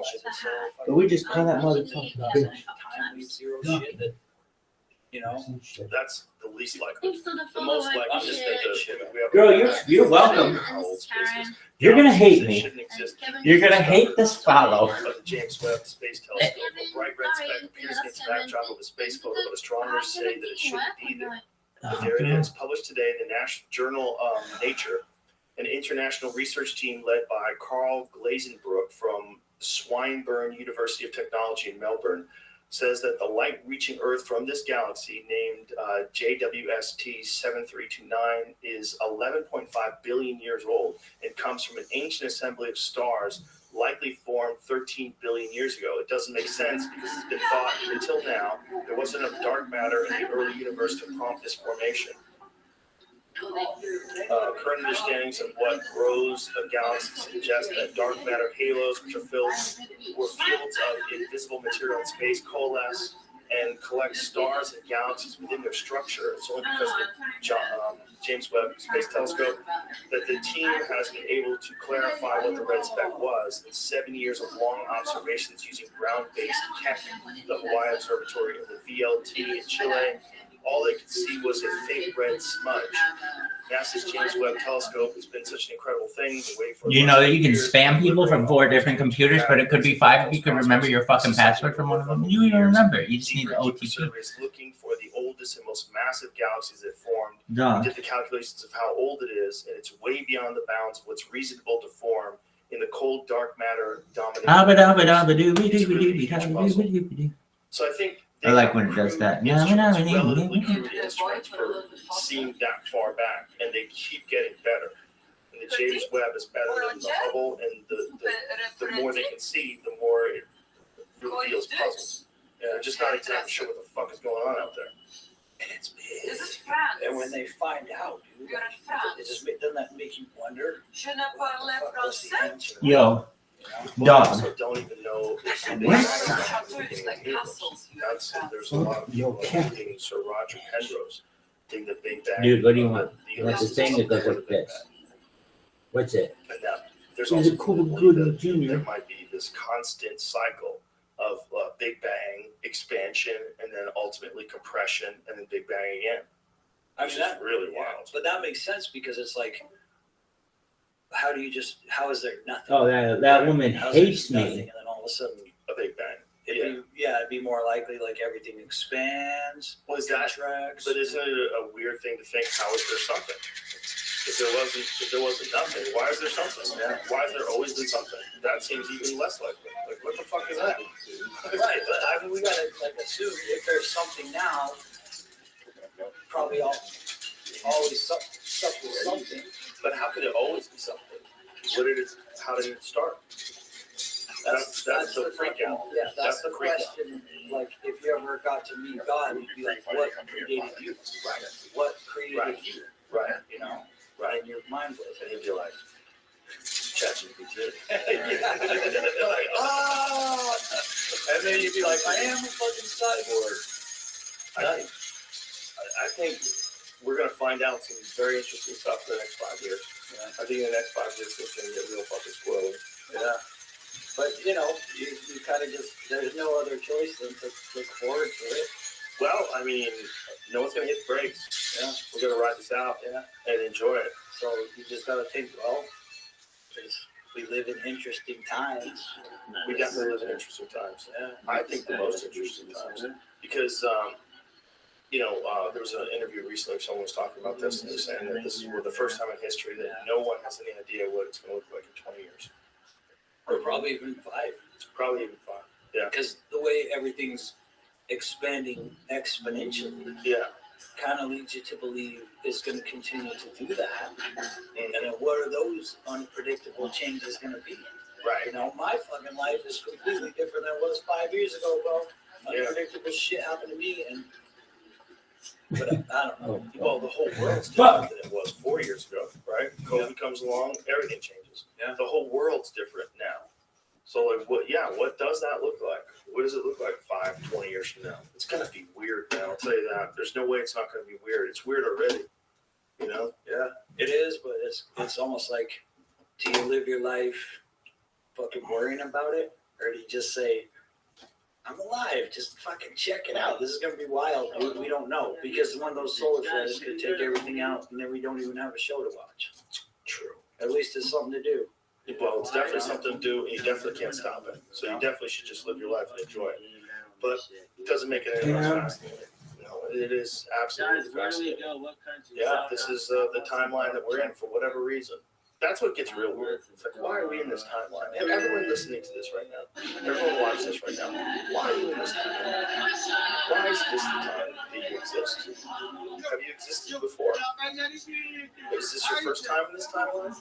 But we just call that motherfucker bitch. Timely zero shit that, you know. That's the least likely. The most likely I'm just thinking is shit. that we have Girl, a- you're welcome. How old space is. You're gonna hate They me. shouldn't exist. You're gonna hate this follow. Of the James Webb Space Telescope, a bright red speck appears against the backdrop of a space photo, but astronomers say that it shouldn't be there. But there it is, published today in the National Journal Nature. An international research team led by Carl Glazenbrook from Swinburne University of Technology in Melbourne says that the light reaching Earth from this galaxy, named JWST 7329, is 11.5 billion years old and comes from an ancient assembly of stars likely formed 13 billion years ago. It doesn't make sense because it's been thought until now there wasn't enough dark matter in the early universe to prompt this formation. Current understandings of what grows a galaxy suggest that dark matter halos, which are fields of invisible material in space, coalesce and collect stars and galaxies within their structure. It's only because of the James Webb Space Telescope that the team has been able to clarify what the red speck was in 7 years of long observations using ground-based tech, the Hawaii Observatory and the VLT in Chile. All they could see was a faint red smudge. NASA's James Webb Telescope has been such an incredible thing. You know that you can spam people from 4 different computers, but it could be 5 if you could remember your fucking password from one of them. You even remember. You just need the OTP. Survey is looking for the oldest and most massive galaxies that formed. Duh. We did the calculations of how old it is, and it's way beyond the bounds of what's reasonable to form in the cold dark matter dominated. So I think I like when it does that. Relatively crude instruments for seeing that far back, and they keep getting better. And the James Webb is better than the Hubble, and the more they can see, the more it reveals puzzles. They're just not exactly sure what the fuck is going on out there. And it's big. And when they find out, dude, doesn't that make you wonder? What the fuck was the answer? Yo, Well, dog. I also don't even know if they there's a lot of people, including Sir Roger Penrose, think the Big Bang. Dude, what do you want? That's the thing that goes like this. What's it? And now, there's He's also a cool people good that junior. there might be this constant cycle of Big Bang, expansion, and then ultimately compression, and then Big Bang again. I Which mean, is that really wild. But that makes sense because it's like, how is there nothing? Oh, that woman How's there hates nothing, me. And then all of a sudden, A Big Bang. it'd be more likely like everything expands. Well, is that? contracts. But isn't it a weird thing to think? How is there something? If there wasn't nothing, why is there something? Why has there always been something? That seems even less likely. Like, what the fuck is that? Right, but I mean, we gotta assume if there's something now, probably always stuff with something. But how could it always be something? How did it start? That's the freak out. Yeah, that's the freak out. question. Like, if you ever got to meet God, you'd be like, what created you? Right. What created you? Right. You know? Right. And your mind was. And he'd be like, ChatGPT. Like, ah! And then you'd be like, I am a fucking cyborg. I think we're going to find out some very interesting stuff in the next 5 years. Yeah. I think in the next 5 years, it's going to get real fucking squirrely. Yeah. But, you kind of just, there's no other choice than to look forward to it. Well, I mean, no one's going to hit the brakes. Yeah. We're going to ride this out and enjoy it. So you just got to think, well, we live in interesting times. We definitely live in interesting times. Yeah. I think the most interesting times. Because, there was an interview recently where someone was talking about this, and they were saying that this is the first time in history that no one has any idea what it's going to look like in 20 years. Or probably even 5. Probably even 5. Yeah. Because the way everything's expanding exponentially kind of leads you to believe it's going to continue to do that. And then what are those unpredictable changes going to be? Right. You know, my fucking life is completely different than it was 5 years ago, bro. Unpredictable shit happened to me, but I don't know. Well, the whole world's different than it was 4 years ago, right? COVID comes along, everything changes. Yeah. The whole world's different now. So, like, what does that look like? What does it look like 20 years from now? It's going to be weird, man. I'll tell you that. There's no way it's not going to be weird. It's weird already, you know? Yeah, it is, but it's almost like do you live your life fucking worrying about it? Or do you just say, I'm alive, just fucking check it out. This is going to be wild, dude. We don't know. Because one of those solar flares could take everything out, and then we don't even have a show to watch. True. At least it's something to do. Well, it's definitely something to do, and you definitely can't stop it. So you definitely should just live your life and enjoy it. But it doesn't make it any less fascinating. No, it is absolutely fascinating. Yeah, this is the timeline that we're in for whatever reason. That's what gets real weird. It's like, why are we in this timeline? And everyone listening to this right now, everyone watching this right now, why are you in this timeline? Why is this the time that you exist? Have you existed before? Is this your first time in this timeline?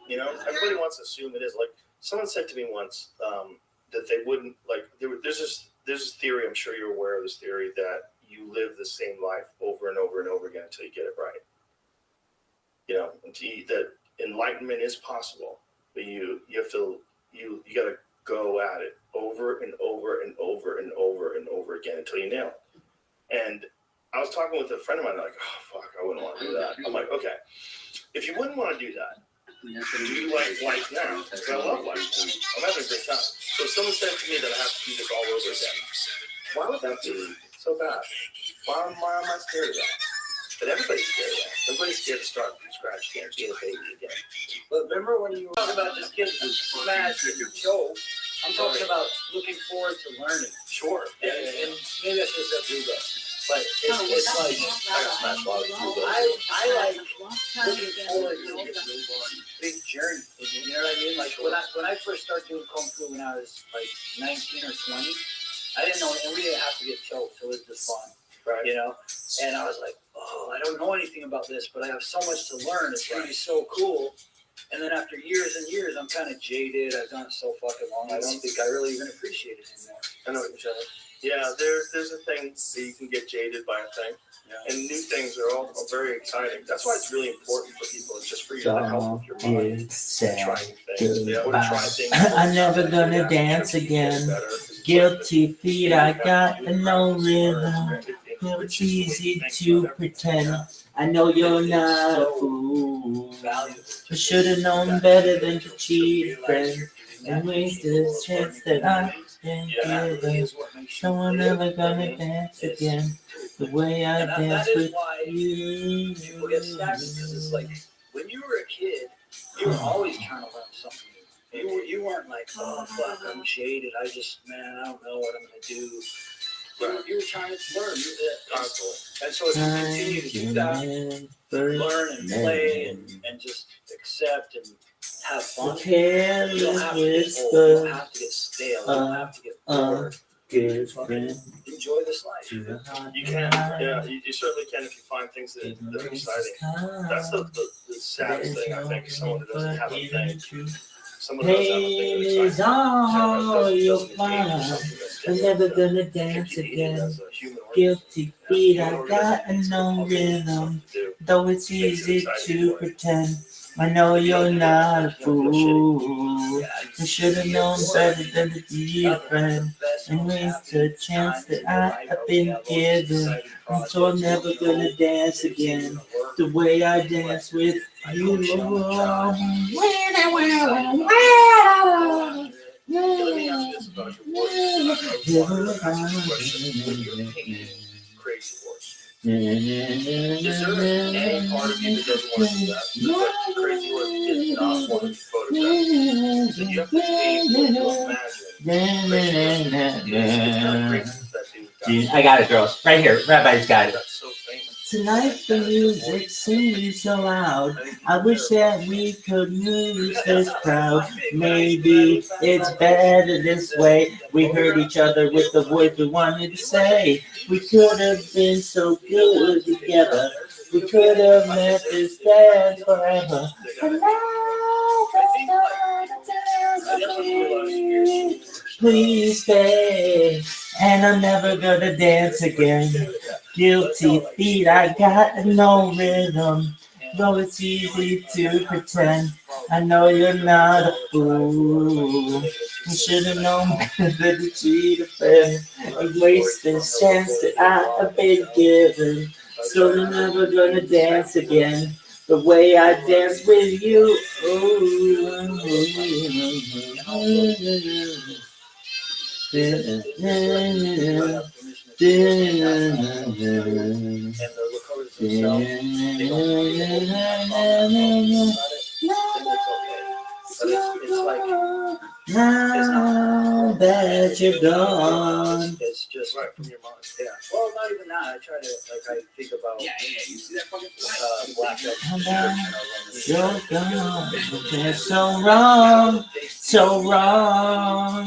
You know, everybody wants to assume it is. Like, someone said to me once that they wouldn't, like, there's this theory, I'm sure you're aware of this theory, that you live the same life over and over and over again until you get it right. You know, that enlightenment is possible, but you have to, you got to go at it over and over and over and over and over again until you nail it. And I was talking with a friend of mine, like, oh, fuck, I wouldn't want to do that. I'm like, okay, if you wouldn't want to do that, do you like life now? Because I love life. I'm having a great time. So if someone said to me that I have to do this all over again, why would that be so bad? Why am I scared of that? But everybody's scared of that. Everybody's scared to start from scratch again, being a baby again. But remember when you were talking about just getting smashed with your choke? I'm talking about looking forward to learning. Sure. And maybe I should have said do that. But it's like, I got smashed a lot of people. I like looking forward to this big journey. You know what I mean? Like when I first started doing Kung Fu when I was like 19 or 20, I didn't know, and we didn't have to get choked, so it was just fun. Right. You know? And I was like, oh, I don't know anything about this, but I have so much to learn. It's going to be so cool. And then after years and years, I'm kind of jaded. I've done it so fucking long. I don't think I really even appreciate it anymore. I know what you're saying. Yeah, there's a thing that you can get jaded by a thing. Yeah. And new things are all very exciting. That's why it's really important for people. It's just for you to help with your mind. Try new things. Yeah, or try things. I'm never gonna dance again. Guilty feet, I got no rhythm. It's easy to pretend. I know you're not a fool. I should have known better than to cheat a friend and waste this chance that I've been given. So I'm never gonna dance again the way I dance with you. People get stagnant because it's like when you were a kid, you were always trying to learn something new. You weren't like, oh fuck, I'm jaded. I don't know what I'm gonna do. You were trying to learn. Constantly. And so if you continue to do that, learn and play and just accept and have fun, you don't have to get old. You don't have to get stale. You don't have to get bored. Enjoy this life. You can, yeah, you certainly can if you find things that are exciting. That's the saddest thing, I think, is someone who doesn't have a thing. Someone who doesn't have a thing that excites them. You're fine. I'm never gonna dance again. Guilty feet, I got no rhythm. Though it's easy to pretend. I know you're not a fool. You should have known better than to be a friend and waste a chance that I have been given. And so I'm never gonna dance again the way I dance with you. Let me ask you this about your voice. Crazy voice. Is there any part of you that doesn't want to do that? That crazy voice did not want to be photographed. So you have to change what you imagine. It's kind of crazy that dude. I got it, girls. Right here. Rabbi's got it. That's so famous. Tonight the music seems so loud. I wish that we could lose this crowd. Maybe it's better this way. We heard each other with the words we wanted to say. We could have been so good together. We could have let this dance forever. But now please stay. And I'm never gonna dance again. Guilty feet, I got no rhythm. Though it's easy to pretend. I know you're not a fool. You should have known better to cheat a friend and waste this chance that I have been given. So I'm never gonna dance again The way I dance with you. And the Lakotas themselves, they don't really open that up about it, then it's okay. But it's like, Now that you're gone. it's just Right from your mind. yeah. Well, not even that. I try to I think about You see that fucking Black You're gone. It's so wrong, so wrong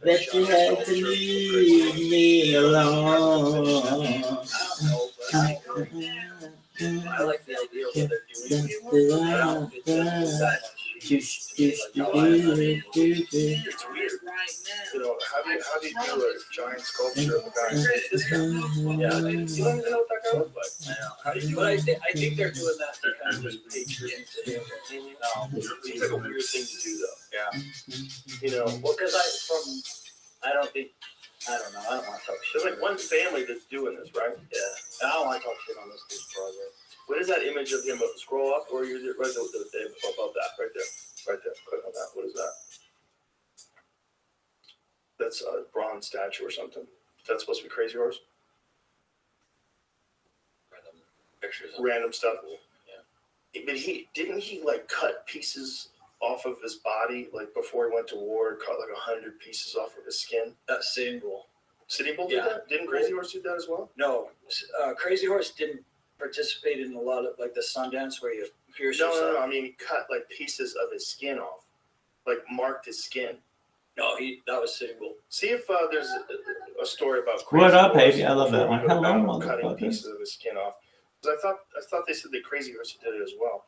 that you had to leave me alone. I like the idea of what they're doing. I don't think it's that much. It's weird. You know, how do you do a giant sculpture of a guy? This guy. Yeah, you don't even know what that guy looks like. I know. How do you? But I think they're doing that to kind of just pay tribute to him. No, Seems like a weird thing to do, though. yeah. You know, Well, because I don't know. I don't want to talk shit. there's like one family that's doing this, right? Yeah. I don't want to talk shit on this dude's project. What is that image of him? Scroll up, or you're right there above that, right there. Right there. Click on that. What is that? That's a bronze statue or something. That's supposed to be Crazy Horse? Random pictures. Random stuff. Yeah. But didn't he like cut pieces off of his body like before he went to war? Cut like 100 pieces off of his skin. That's Sitting Bull. Sitting Bull did Yeah. that? Didn't Crazy Horse do that as well? No, Crazy Horse didn't participate in a lot of like the Sundance where you pierce yourself. No. I mean, he cut like pieces of his skin off, like marked his skin. No, that was Sitting Bull. See if there's a story about Crazy What up, Horse baby? I love that one. before we go Hello, about cutting motherfucker. pieces of his skin off. 'Cause I thought they said that Crazy Horse did it as well.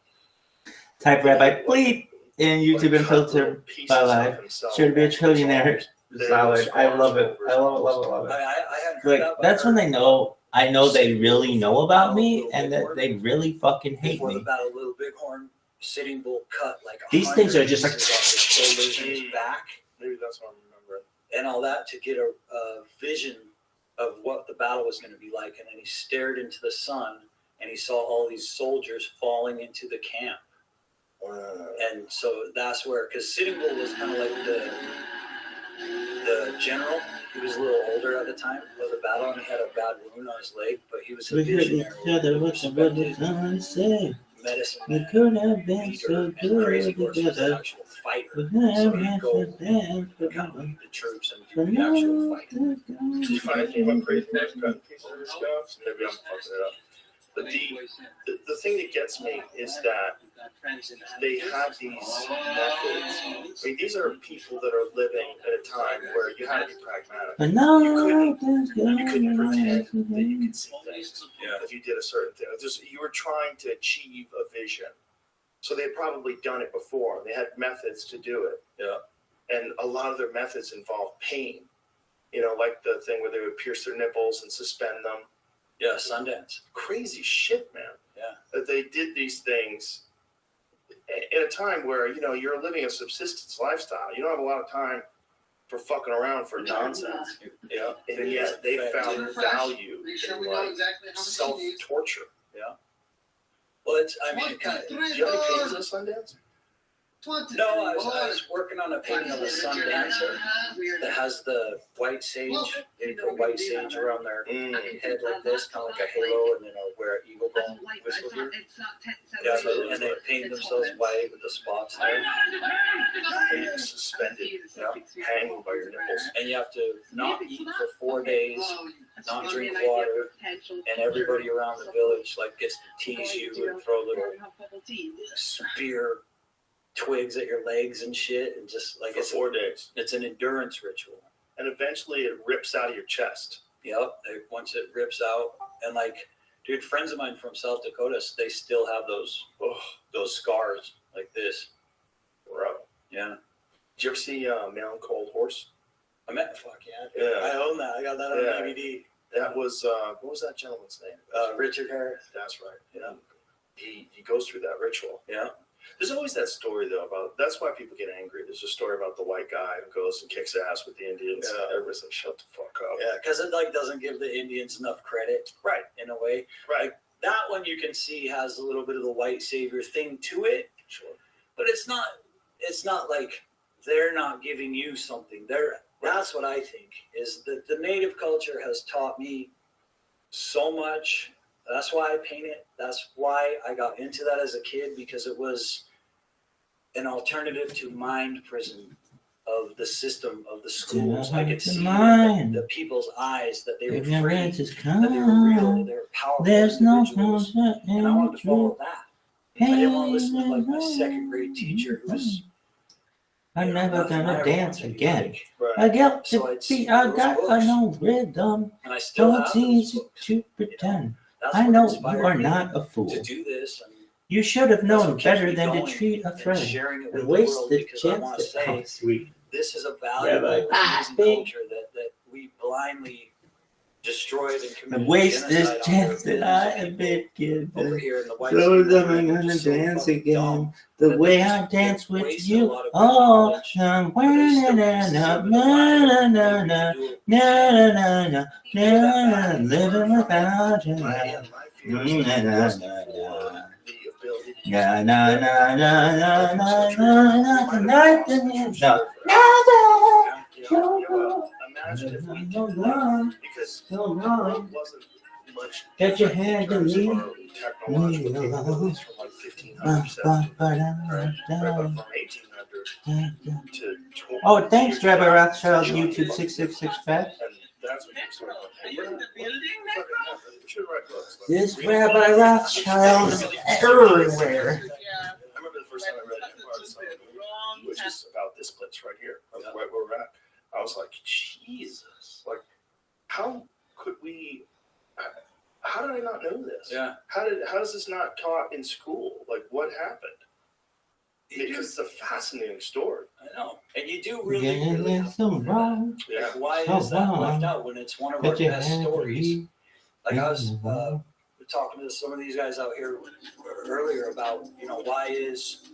Type Rabbi bleep in YouTube and filter by life. Sure to be a trillionaire. Solid. I love it. I love it. I hadn't heard Like that. but that's I when heard they know. I know they really know about me, and that they really fucking hate before the me. Battle of Little Bighorn, Sitting Bull cut like These things are just 100 like- pieces off his shoulders and his back Maybe that's what I remember. and all that to get a vision of what the battle was going to be like. And then he stared into the sun and he saw all these soldiers falling into the camp. And so that's where, because Sitting Bull was kind of like the general. He was a little older at the time of the battle, and he had a bad wound on his leg, but he was a We heard each visionary. other what the brother son said. Medicine We man, could have been leader, so and Crazy good Horse was an together. actual fighter. We So could have he'd been go so bad count together. the troops and do But the actual now, fight. Did you find anything about Crazy Horse cutting pieces of his stuff? Maybe I'm fucking it up. But the thing that gets me is that they have these methods. I mean, these are people that are living at a time where you had to be pragmatic. but now You couldn't there's pretend that you gonna could see things Yeah. if you did a certain thing. You were trying to achieve a vision. So they had probably done it before. They had methods to do it. Yeah. And a lot of their methods involve pain. You know, like the thing where they would pierce their nipples and suspend them. Yeah, Sundance. Crazy shit, man. Yeah. That they did these things at a time where, you know, you're living a subsistence lifestyle. You don't have a lot of time for fucking around for nonsense. Yeah. And yet they found value Make sure in we know like exactly how much he needs. self-torture. Well, it's, I mean, it kind of, Do you have any paintings of Sundance? no, I was working on a painting of a Sundancer that has the white sage. They put white sage around their head like this, kind of like a halo, and then I'll wear an eagle bone whistle here. Yeah, so, and they paint themselves white with the spots there. And you're suspended, hanging by your nipples. And you have to not eat for 4 days, not drink water, and everybody around the village like gets to tease you and throw little spear twigs at your legs and shit, and just like For 4 days. it's an endurance ritual. And eventually it rips out of your chest. Yep. Once it rips out, and like, dude, friends of mine from South Dakota, they still have those scars like this. Bro. Yeah. Did you ever see Man Cold Horse? Fuck yeah. Yeah. I own that. I got that on Yeah. DVD. That was, what was that gentleman's name? Richard Harris. That's right. Yeah. He goes through that ritual. Yeah. There's always that story, though, about, that's why people get angry. There's a story about the white guy who goes and kicks ass with the Indians. Yeah. Everybody's like, shut the fuck up. Yeah, because it like doesn't give the Indians enough credit, Right. in a way. Right. that one you can see has a little bit of the white savior thing to it. Sure. But it's not like they're not giving you something. That's what I think is that the native culture has taught me so much. That's why I paint it. That's why I got into that as a kid, because it was an alternative to mind prison of the system of the schools. I could see the people's eyes that they were free, that they were real, that they were powerful individuals, and I wanted to follow that. I didn't want to listen to like my second grade teacher who was. I'm never gonna dance again. Right. I got So the I'd beat, see I those got books. no rhythm. And I still Don't have those easy books. to pretend. That's I what know you inspired are me not a fool. to do this, and You should have that's known what keeps better me than to going treat a and friend sharing it with and the waste world, the because I want to chance to say sweet. this is a valuable, Rabbi, amazing big. culture that we blindly destroyed and committed And waste this genocide on chance millions that I of have people been over given. here in the white So supremacy that I'm movement, gonna which is so dance fucking again dumb. the That way they I just- dance they with waste a you. lot of good Oh, knowledge, na but they still use na some of the na mind na maybe na to do it. na living without you. My fear is Na that na it wasn't na for na. the ability to Na na na na na na na tonight the news. No. Imagine if we No, did no, because no, the no. world wasn't much Get your different in hand in terms of me. our technological capabilities from like 1500 right? But from 1800 to Oh, thanks, Rabbi Rothschild, YouTube 666 Fat. And that's what you sort of like, hey, what fucking happened? We should write books. Like, This we- Rabbi Rothschild is everywhere. I remember the first time I read Empire of the Sun, which is about this place right here, right where we're at. I was like, Jesus, like, how could we? How did I not know this? Yeah. How is this not taught in school? Like, what happened? Because it's a fascinating story. I know, and you do really, Yeah, really yeah, have to so remember wrong. that. Yeah. Like, why So is that wrong. left out when it's one of our Get your best hand in stories? me. Like I was talking to some of these guys out here earlier about, why is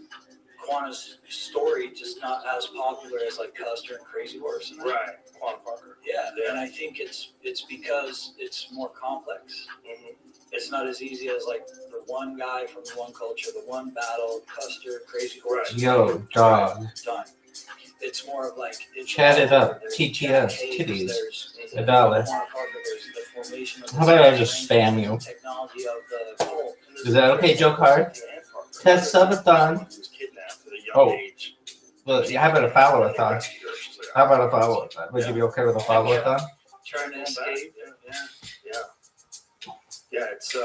Quanah's story just not as popular as like Custer and Crazy Horse? And Right. Quanah Parker. Yeah, and I think it's because it's more complex. Mm-hmm. It's not as easy as like the one guy from the one culture, the one battle, Custer, Crazy Horse. Yo, dog. Done. It's more of like Chat it up. there's TTS, caves, titties. there's $1. Quanah Parker, there's the formation of the How about I just spam you? technology of the coal. Is that okay, Joe Card? Test subathon. Oh. Well, how about a follow-a-thon? How about a follow-a-thon? Would you be okay with a follow-a-thon? Trying to escape. Yeah, it's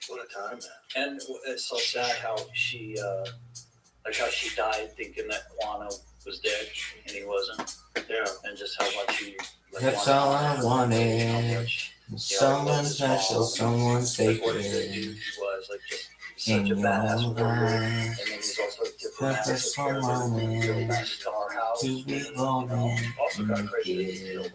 what a time, man. And it's so sad how she died thinking that Quanah was dead and he wasn't. Yeah. And just how much he That's wanted all I him, wanted. how much, Someone special, someone like what sacred. he was, like just In such a your badass warrior. life, And then he's also a diplomat. That's took care of someone a really nice star house. to be born Also got in crazy. it.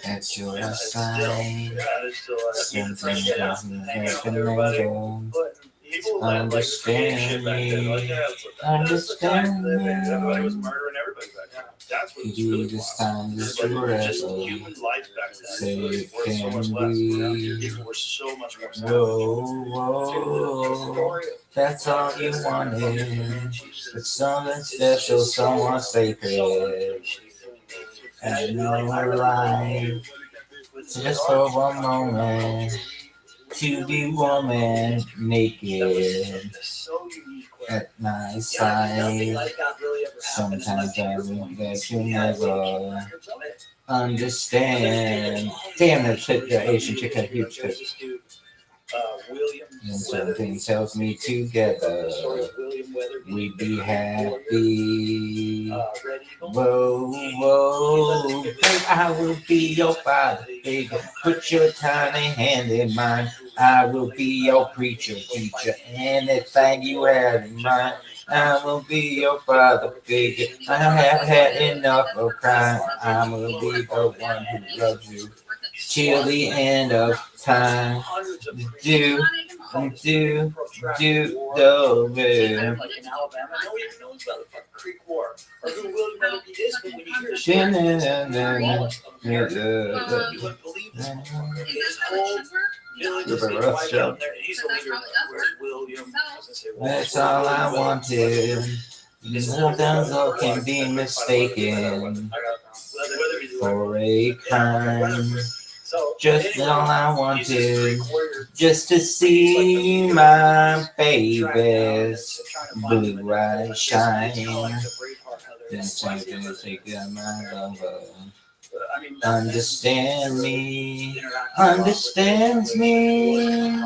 At your Yeah, it's side, that is still something doesn't hanging out happen with everybody. alone. But People had like shit back then. Like, yeah, Understand me. Everybody was murdering everybody back then. That's what was really This wild. time is Like, just forever. human life back Say then it was so much can less. be. People were so much more savage. Whoa, whoa, that's all you wanted. But someone special, someone sacred. And no life, just for one moment, to be woman naked at my side. Sometimes I think that you never understand. Damn, that Asian chick had a huge tip. And something tells me together we'd be happy. Whoa, whoa, I will be your father figure. Put your tiny hand in mine. I will be your preacher, teacher. Anything you have in mind, I will be your father figure. I have had enough of crying. I will be the one who loves you till the end of time. Do the bit. Like in Alabama, no one even knows about the fucking Creek War or who William Weatherby is, but when you hear his story, you wouldn't believe this motherfucker. His whole Billy just Rabbi needs to wipe Rothschild. down there. He's the leader. Where's William? I was gonna say Walter. That's all I wanted. Sometimes all can be mistaken for a crime. Just all I wanted, just to see my baby's blue eyes shine. Then something to take out my lover. Understand me, understands me.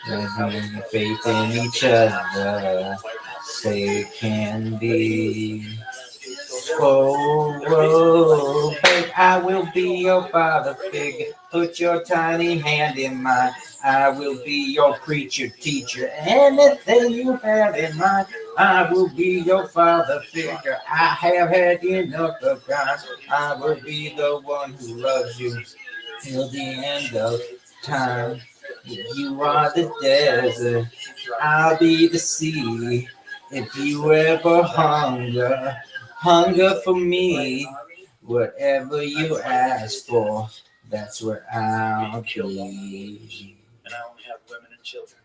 Having faith in each other, say it can be. Whoa, whoa, babe, I will be your father figure. Put your tiny hand in mine. I will be your preacher, teacher. Anything you have in mind, I will be your father figure. I have had enough of God. I will be the one who loves you till the end of time. You are the desert, I'll be the sea. If you ever hunger for me, whatever you ask for, that's what I'll be. And I only have women and children.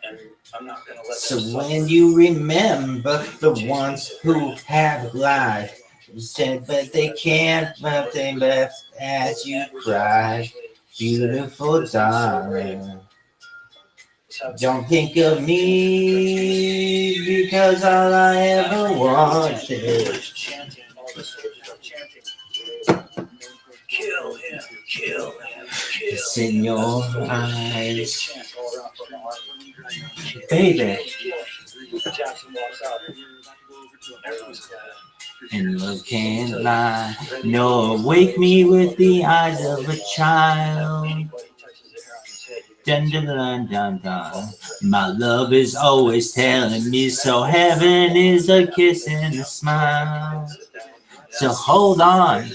And I'm not gonna let So them when suffer. you remember the ones who have lied, said but they can't, nothing left as you cry. Beautiful darling, don't think of me because all I ever wanted. Kill him, kill him, kill It's in your eyes, baby. Jackson walks out. And love can't lie, nor wake me with the eyes of a child. Dun dun dun dun dun. My love is always telling me so. Heaven is a kiss and a smile. So hold on,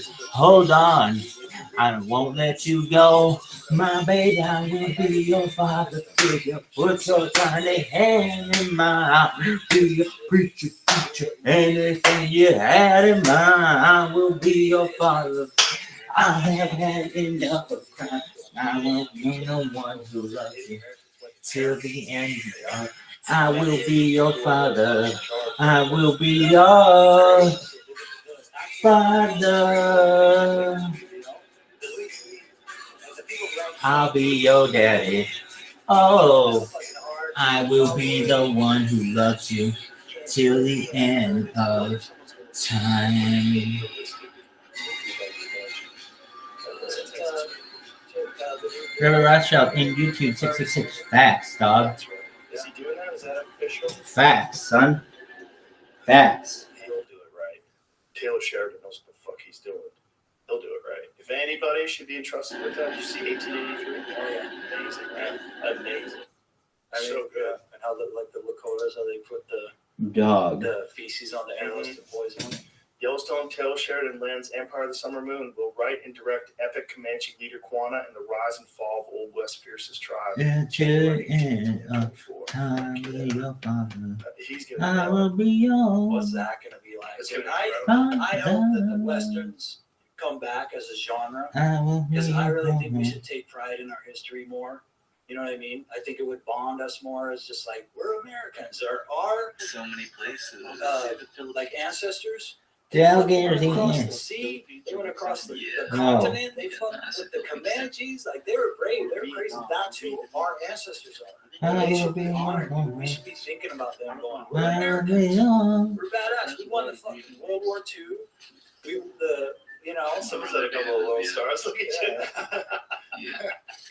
I won't let you go. My baby, I will be your father figure. Put your tiny hand in mine. I'll be your preacher, teacher. Anything you had in mind, I will be your father. I have had enough of crime. I won't be no one who loves you till the end of time. I will be your father. I will be your father. I'll be your daddy. Oh, I will be the one who loves you till the end of time. Rabbi Rothschild in YouTube 666. Facts, dog. Is he doing that? Is that official? Facts, son. Facts. He'll do it right. Taylor Sheridan knows what the fuck he's doing. He'll do it right. If anybody should be entrusted with that, you see 1883. Oh yeah, amazing, man. Amazing. So good. And how like the Lakotas, how they put the feces on the arrows to poison them. Yellowstone, Taylor Sheridan lands Empire of the Summer Moon, will write and direct epic Comanche leader Quanah and the rise and fall of Old West fiercest tribe. January 1824. He's I gonna will be yours. What's that gonna be like? It's Dude, gonna I hope that the Westerns come back as a genre. Because I really think we should take pride in our history more. You know what I mean? I think it would bond us more as just like, we're Americans. Our So many places. like ancestors. The alligators They went across eating the sea. They went across the No. continent. They fucked with the Comanches. Like, they were brave. They were crazy. That's who our ancestors are. They should be honored. We should be thinking about them going, we're Americans. We're badass. We won the fucking World War II. Someone's like a couple of little stars. Look at you.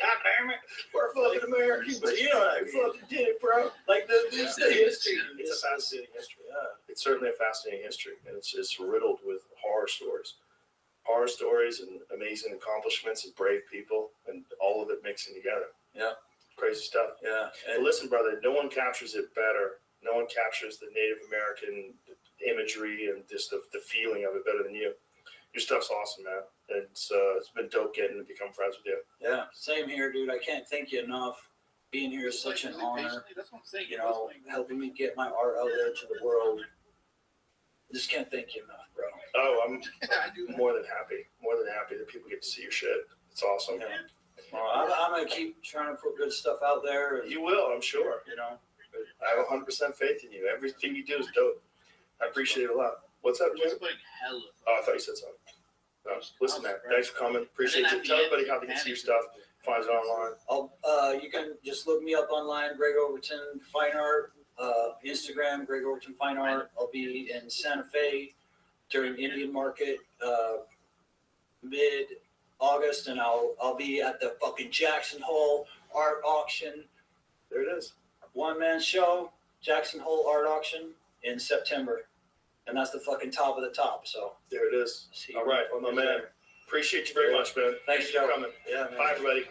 God damn it. We're fucking Americans. But you know, I fucking did it, bro. Like, this the history. It's a fascinating history. Yeah. It's certainly a fascinating history. And it's just riddled with horror stories. Horror stories and amazing accomplishments and brave people and all of it mixing together. Yeah. Crazy stuff. Yeah. But listen, brother, no one captures it better. No one captures the Native American imagery and just the feeling of it better than you. Your stuff's awesome, man. It's been dope getting to become friends with you. Yeah, same here, dude. I can't thank you enough. Being here is such an honor. You know, helping me get my art out there to the world. I just can't thank you enough, bro. Oh, I'm more than happy. More than happy that people get to see your shit. It's awesome. Yeah. Well, I'm gonna keep trying to put good stuff out there. And, You will, I'm sure. you know, I have 100% faith in you. Everything you do is dope. I appreciate it a lot. What's up, Jim? Oh, I thought you said something. No, listen, man. Thanks for coming. Appreciate you. Tell everybody how they can see your stuff. Find it online. you can just look me up online, Greg Overton Fine Art, Instagram, Greg Overton Fine Art. I'll be in Santa Fe during Indian Market, mid-August, and I'll be at the fucking Jackson Hole Art Auction. There it is. One-man show, Jackson Hole Art Auction in September. And that's the fucking top of the top, so. There it is. See All right, well, my man. Appreciate you very much, man. Thanks, for Joe. coming. Yeah, man. Bye, everybody.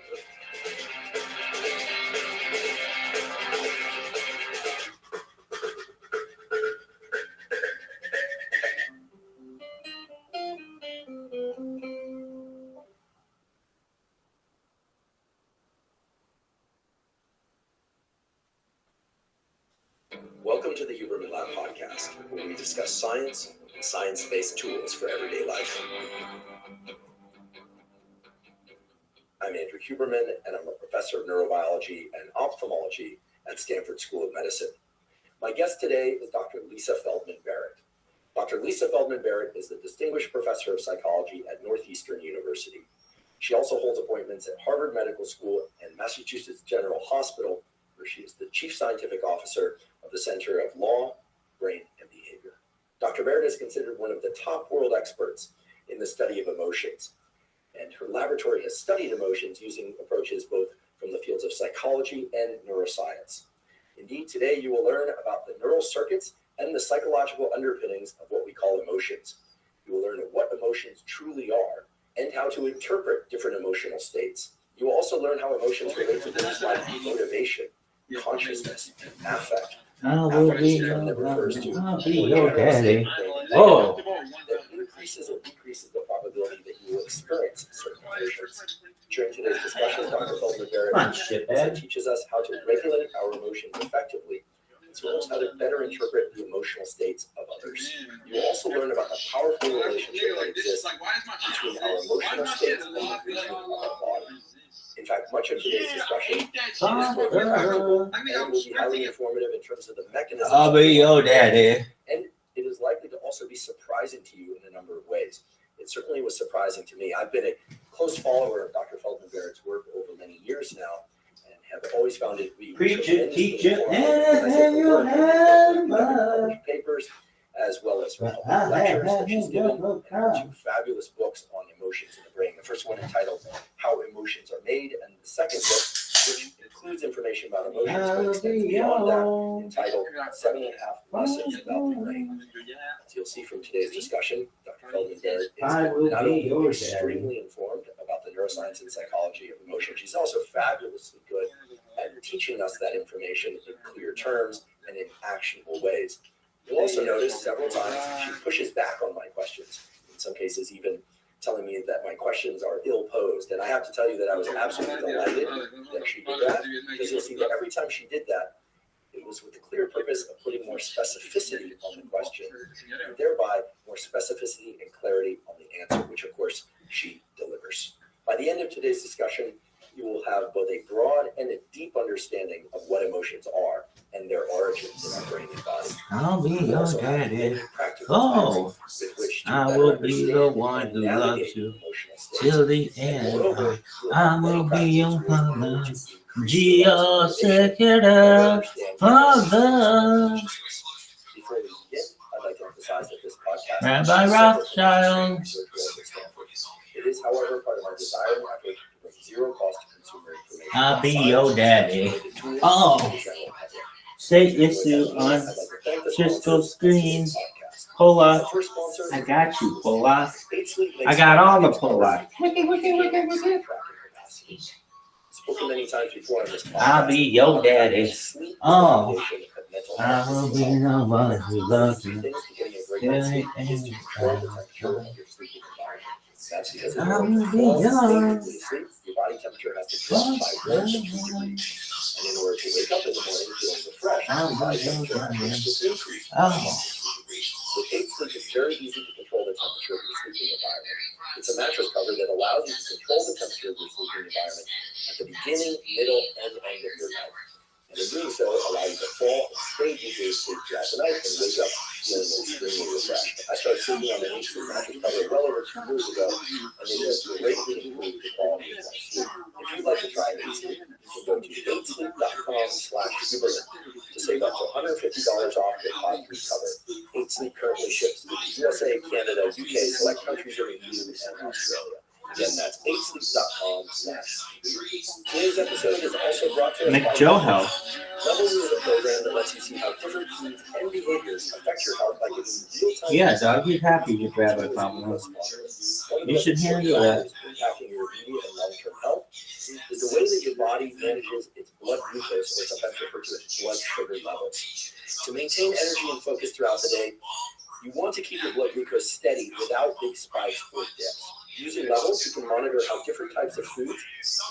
Welcome to the Huberman Lab podcast, where we discuss science and science-based tools for everyday life. I'm Andrew Huberman, and I'm a professor of neurobiology and ophthalmology at Stanford School of Medicine. My guest today is Dr. Lisa Feldman Barrett. Dr. Lisa Feldman Barrett is the Distinguished Professor of Psychology at Northeastern University. She also holds appointments at Harvard Medical School and Massachusetts General Hospital, where she is the Chief Scientific Officer of the Center of Law, Brain, and Behavior. Dr. Barrett is considered one of the top world experts in the study of emotions, and her laboratory has studied emotions using approaches both from the fields of psychology and neuroscience. Indeed, today you will learn about the neural circuits and the psychological underpinnings of what we call emotions. You will learn what emotions truly are and how to interpret different emotional states. You will also learn how emotions relate to things like motivation, consciousness, affect. I will be your daddy. Oh. That increases or decreases the probability that you will experience certain emotions. During today's discussion, Dr. Feldman Barrett Come on, shithead. teaches us how to regulate our emotions effectively, as well as how to better interpret the emotional states of others. You will also learn about the powerful relationship that exists between our emotional states and the movement of our body. In fact, much of today's discussion is both practical and will be highly informative in terms of the mechanisms. I'll be your daddy. And it is likely to also be surprising to you in a number of ways. It certainly was surprising to me. I've been a close follower of Dr. Feldman Barrett's work over many years now, and have always found it to be Preach it, teach it, and you have papers, as well as lectures that she's given, and 2 fabulous books on emotions in the brain. The first one entitled How Emotions Are Made, and the second book, which includes information about emotions, but extends beyond that, entitled 7.5 Lessons About the Brain. As you'll see from today's discussion, Dr. Feldman Barrett is I will not be only your extremely informed about the neuroscience and psychology of emotion, she's also fabulously good at teaching us that information in clear terms and in actionable ways. You'll also notice several times she pushes back on my questions, in some cases even telling me that my questions are ill-posed. And I have to tell you that I was absolutely delighted that she did that, because you'll see that every time she did that, it was with the clear purpose of putting more specificity on the question, and thereby more specificity and clarity on the answer, which of course she delivers. By the end of today's discussion, you will have both a broad and a deep understanding of what emotions are and their origins in our brain and body. I'll be your Also have daddy. many practical Oh, tactics with which to I better will be the understand one and who navigate loves you emotional states. till the And end. moreover, you'll I have many will be practical your tools in order father. to increase the levels of Geo motivation Secretary, and understand Father. Before we begin, I'd like to emphasize that this podcast Rabbi is separate from Rothschild. research work at Stanford. It is, however, part of our desire and effort to bring zero-cost consumer information. I'll be about your science, daddy. related tools, Oh. to the general public. Say With that issue being on said, I'd like to thank the Cisco sponsors of screen. today's podcast. Polak. Our first sponsor I got you, Polak. Sleep I makes got all the sleep Polak. tracking capacity. Spoken many times before on this podcast. I'll be your daddy. Sleep is the Oh. foundation of mental I health. will be the one who loves you. Things to getting a great till night's the sleep is to end. control the temperature of your sleeping environment. That's because in I order will to be fall asleep yours. when you sleep, your body temperature has to drop by 1 to 2 degrees. And in order to wake up in the morning feeling refreshed, I'll your body be temperature yours. has to increase. Oh. With deep sleep, it's very easy to control the temperature of your sleeping environment. It's a mattress cover that allows you to control the temperature of your sleeping environment the beginning, middle, and end of your night. And in doing so, allow you to fall and stay deeply asleep throughout the night and wake up feeling extremely refreshed. I started sleeping on the H3 mattress cover well over 2 years ago, and they just greatly improved the quality of my sleep. If you'd like to try H3, you can go to 8sleep.com/Huberman to save up to $150 off your pod 3 cover. 8sleep currently ships to the USA, Canada, UK, select countries in the EU, and Australia. Again, that's 8sleep.com/Huberman. Today's episode is also brought to us by McJoho. Levels is a program that lets you see how different foods and behaviors affect your health by giving you real-time. Yeah, dog, he's happy with Rabbi Pablo. You should handle that. Impacting your immediate and long-term health is the way that your body manages its blood glucose, or sometimes referred to as blood sugar levels. To maintain energy and focus throughout the day, you want to keep your blood glucose steady without big spikes or dips. Using levels, you can monitor how different types of foods,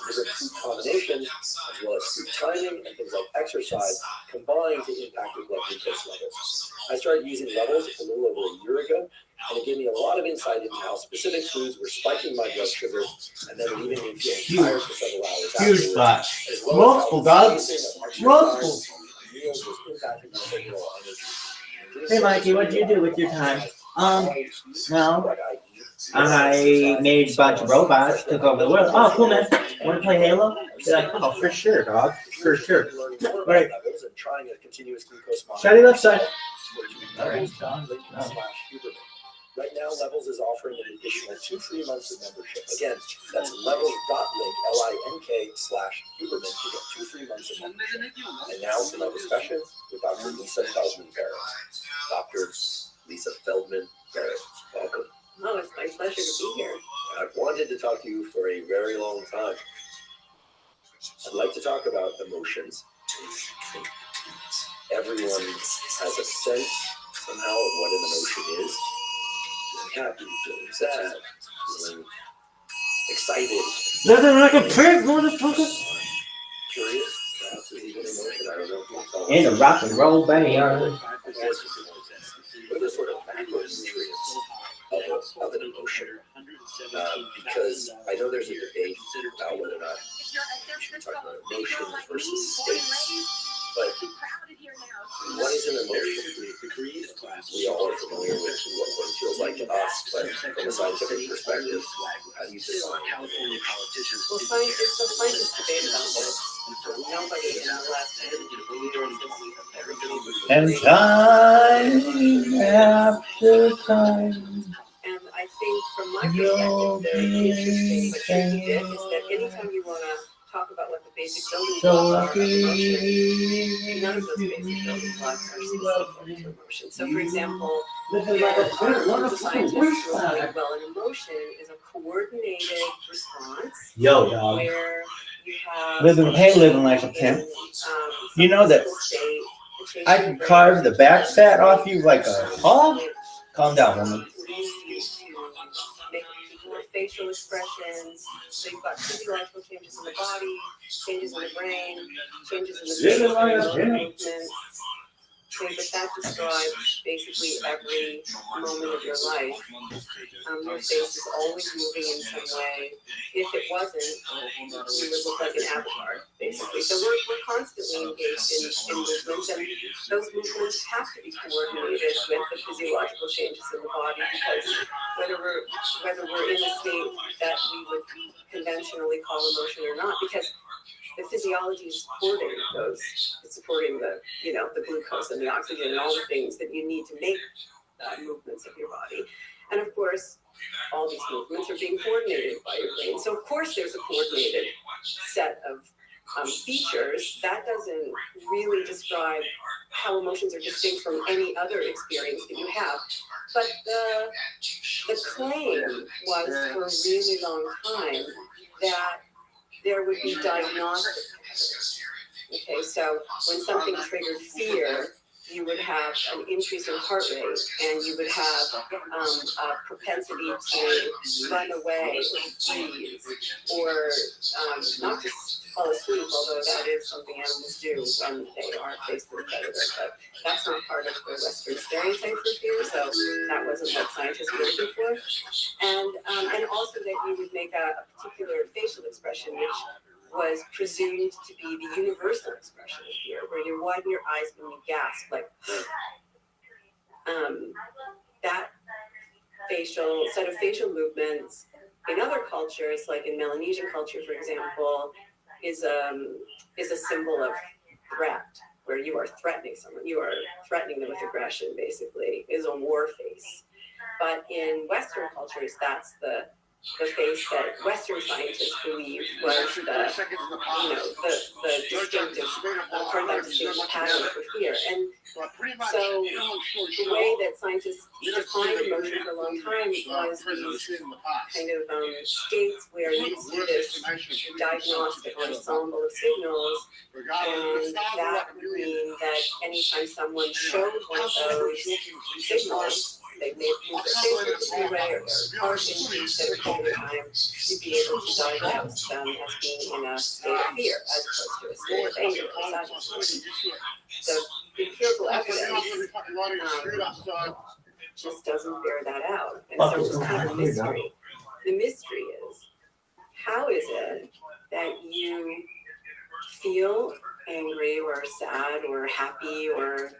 different food combinations, as well as food timing and things like exercise, combine to impact your blood glucose levels. I started using levels a little over a year ago, and it gave me a lot of insight into how specific foods were spiking my blood sugar, and then leaving me feeling tired for several hours Huge afterwards. spot. As well as Multiple, how dog. spacing of exercise Multiple. and meals was impacting my overall energy. Hey, Mikey, what'd you do with your time? Well, I made a bunch of robots, took over the world. Oh, cool, man. Want to play Halo? You're like, oh, for sure, dog. For sure. Right. Trying a continuous glucose Shiny left side. Right now, Levels is offering an additional 2 free months of membership. Again, that's levels.link, LINK/Huberman to get 2 free months of membership. And now for my discussion with Dr. Lisa Feldman Barrett. Dr. Lisa Feldman Barrett, welcome. Oh, it's my pleasure to be here. I've wanted to talk to you for a very long time. I'd like to talk about emotions. Everyone has a sense somehow of what an emotion is. Feeling happy, feeling sad, feeling excited. Nothing like a pig, motherfucker. Curious, perhaps is even emotion. I don't know if you can tell. In a rock and roll band. What are the sort of macronutrients of an emotion? Because I know there's a debate about whether or not we should talk about emotions versus states. But what is an emotion? We all are familiar with what one feels like to us, but from a scientific perspective, how do you define an emotion? Well, scientists debate about this. Nobody in the last 10 years has And time after time. And I think from my perspective, the interesting but tricky bit is that anytime you want to talk about what the basic building blocks are of emotion, none of those basic building blocks are specific to emotion. So, for example, the scientists will say, well, an emotion is a coordinated response Yo, dog. where you have Living like a pimp. You know that I can carve the back fat off you like a hog? Calm down, woman. Make particular facial expressions. So you've got physiological changes in the body, changes in the brain, changes in the face, movements. Okay, but that describes basically every moment of your life. Your face is always moving in some way. If it wasn't, you would look like an avatar, basically. So we're constantly engaged in movements, and those movements have to be coordinated with the physiological changes in the body, because whether we're in a state that we would conventionally call emotion or not, because the physiology is supporting those. It's supporting the glucose and the oxygen and all the things that you need to make movements of your body. And of course, all these movements are being coordinated by your brain. So of course, there's a coordinated set of features. That doesn't really describe how emotions are distinct from any other experience that you have. But the claim was for a really long time that there would be diagnostic patterns. Okay, so when something triggered fear, you would have an increase in heart rate, and you would have a propensity to run away or freeze, or not just fall asleep, although that is something animals do when they are faced with a predator. But that's not part of the Western stereotype for fear, so that wasn't what scientists were looking for. And also that you would make a particular facial expression, which was presumed to be the universal expression of fear, where you widen your eyes when you gasp, like that set of facial movements in other cultures, like in Melanesian culture, for example, is a symbol of threat, where you are threatening someone, you are threatening them with aggression, basically, is a war face. But in Western cultures, that's the face that Western scientists believe was the distinctive pattern for fear. And so the way that scientists defined emotion for a long time was these kind of states where you see this diagnostic ensemble of signals, and that would mean that anytime someone showed one of those signals, they may move their face in a way, or their heart increase at a particular time, you'd be able to diagnose them as being in a state of fear, as opposed to a state of anger or sadness. So empirical evidence just doesn't bear that out. And so it's kind of a mystery. The mystery is, how is it that you feel angry or sad or happy or,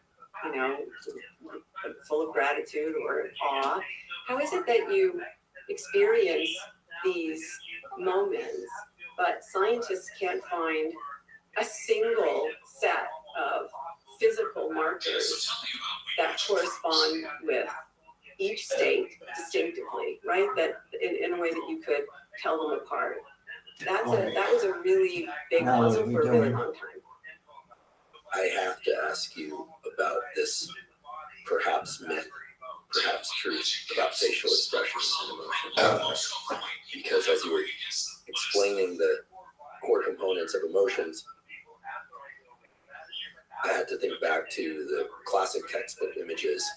full of gratitude or awe? How is it that you experience these moments, but scientists can't find a single set of physical markers that correspond with each state distinctively, right? That in a way that you could tell them apart. That was a really big puzzle for a really long time. I have to ask you about this perhaps myth, perhaps truth about facial expressions and emotions. Because as you were explaining the core components of emotions, I had to think back to the classic textbook images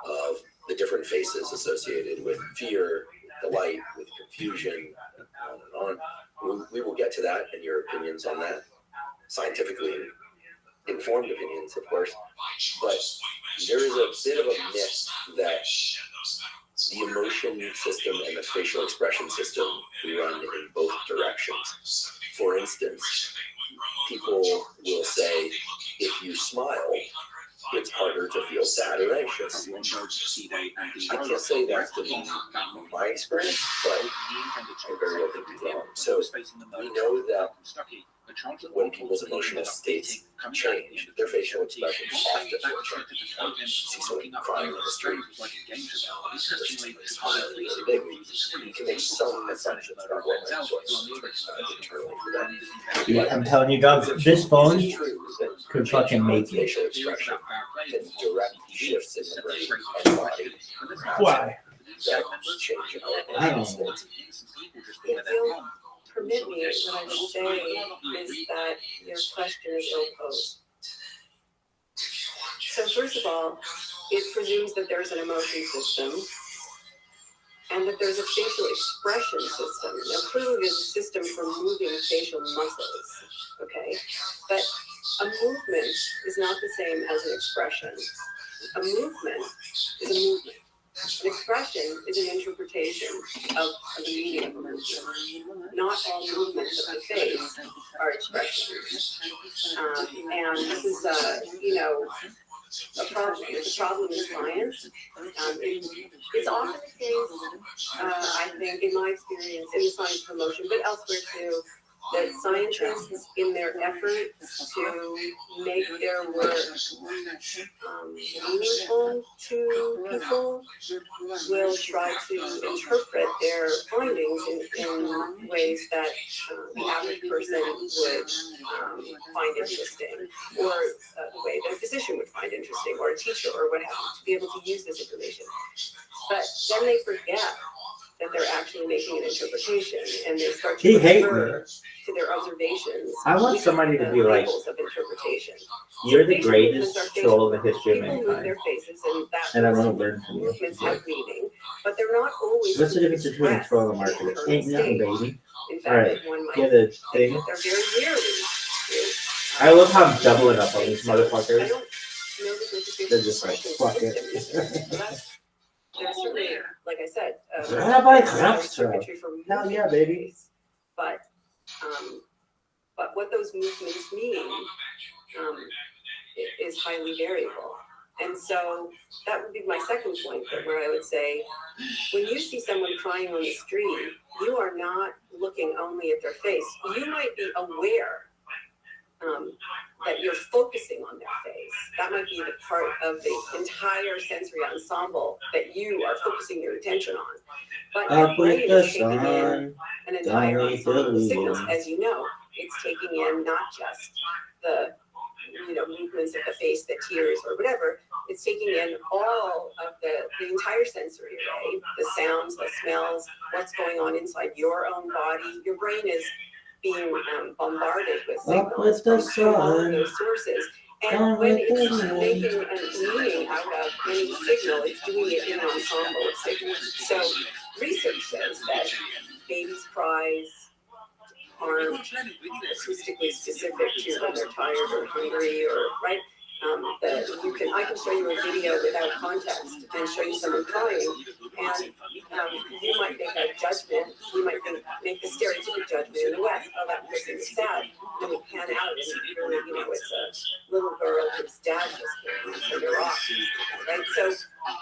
of the different faces associated with fear, delight, with confusion, on and on. We will get to that and your opinions on that, scientifically informed opinions, of course, but there is a bit of a myth that the emotion system and the facial expression system run in both directions. For instance, people will say, if you smile, it's harder to feel sad or anxious. I can't say that's been my experience, but I very well could be wrong. So we know that when people's emotional states change, their facial expressions often will change. You see someone crying on the street, smiling really big. You can make some assumptions about what might be internally for them. Yeah, I'm telling you, dogs, this phone It is true that could fucking make it. facial expression can direct shifts in the brain and body. Why? That change in our I emotional don't know. states. If you'll permit me, what I would say is that your question is ill-posed. So first of all, it presumes that there's an emotion system and that there's a facial expression system. Now clearly there's a system for moving facial muscles, okay? But a movement is not the same as an expression. A movement is a movement. An expression is an interpretation of the meaning of a movement. Not all movements of the face are expressions. And this is, a problem. It's a problem in science. It's often the case, I think, in my experience, in the science of emotion, but elsewhere too, that scientists, in their efforts to make their work meaningful to people, will try to interpret their findings in ways that the average person would find interesting, or the way that a physician would find interesting, or a teacher, or what have you, to be able to use this information. But then they forget that they're actually making an interpretation, and they start to refer to their observations. I want somebody to be like, of interpretation. you're the greatest troll in the history of People move mankind. their faces, And I want to learn from you. movements have meaning, but they're not always. What's the difference between a troll and a marketer? Ain't nothing, baby. In fact, Alright, one might get a think thing. they're very rarely. I love how I'm doubling up on these I motherfuckers. don't know that there's a They're just like, fuck it. There's certainly, like I said, Rabbi circuitry for Hell yeah, baby. but But what those movements mean is highly variable. And so that would be my second point, where I would say, when you see someone crying on the street, you are not looking only at their face. You might be aware that you're focusing on their face. That might be the part of the entire sensory ensemble that you are focusing your attention on. But your brain is taking in an entire ensemble of signals, as you know. It's taking in not just the movements of the face, the tears, or whatever. It's taking in all of the entire sensory array, the sounds, the smells, what's going on inside your own body. Your brain is being bombarded with signals from all of those sources. And when it's making a meaning out of any signal, it's doing it in an ensemble of signals. So research says that babies' cries aren't acoustically specific to when they're tired or hungry or right. I can show you a video without context and show you someone crying, and you might make a judgment. You might make the stereotypic judgment in the West. Oh, that person is sad. And we pan out, and really, it's a little girl whose dad just came, so they're off, right? So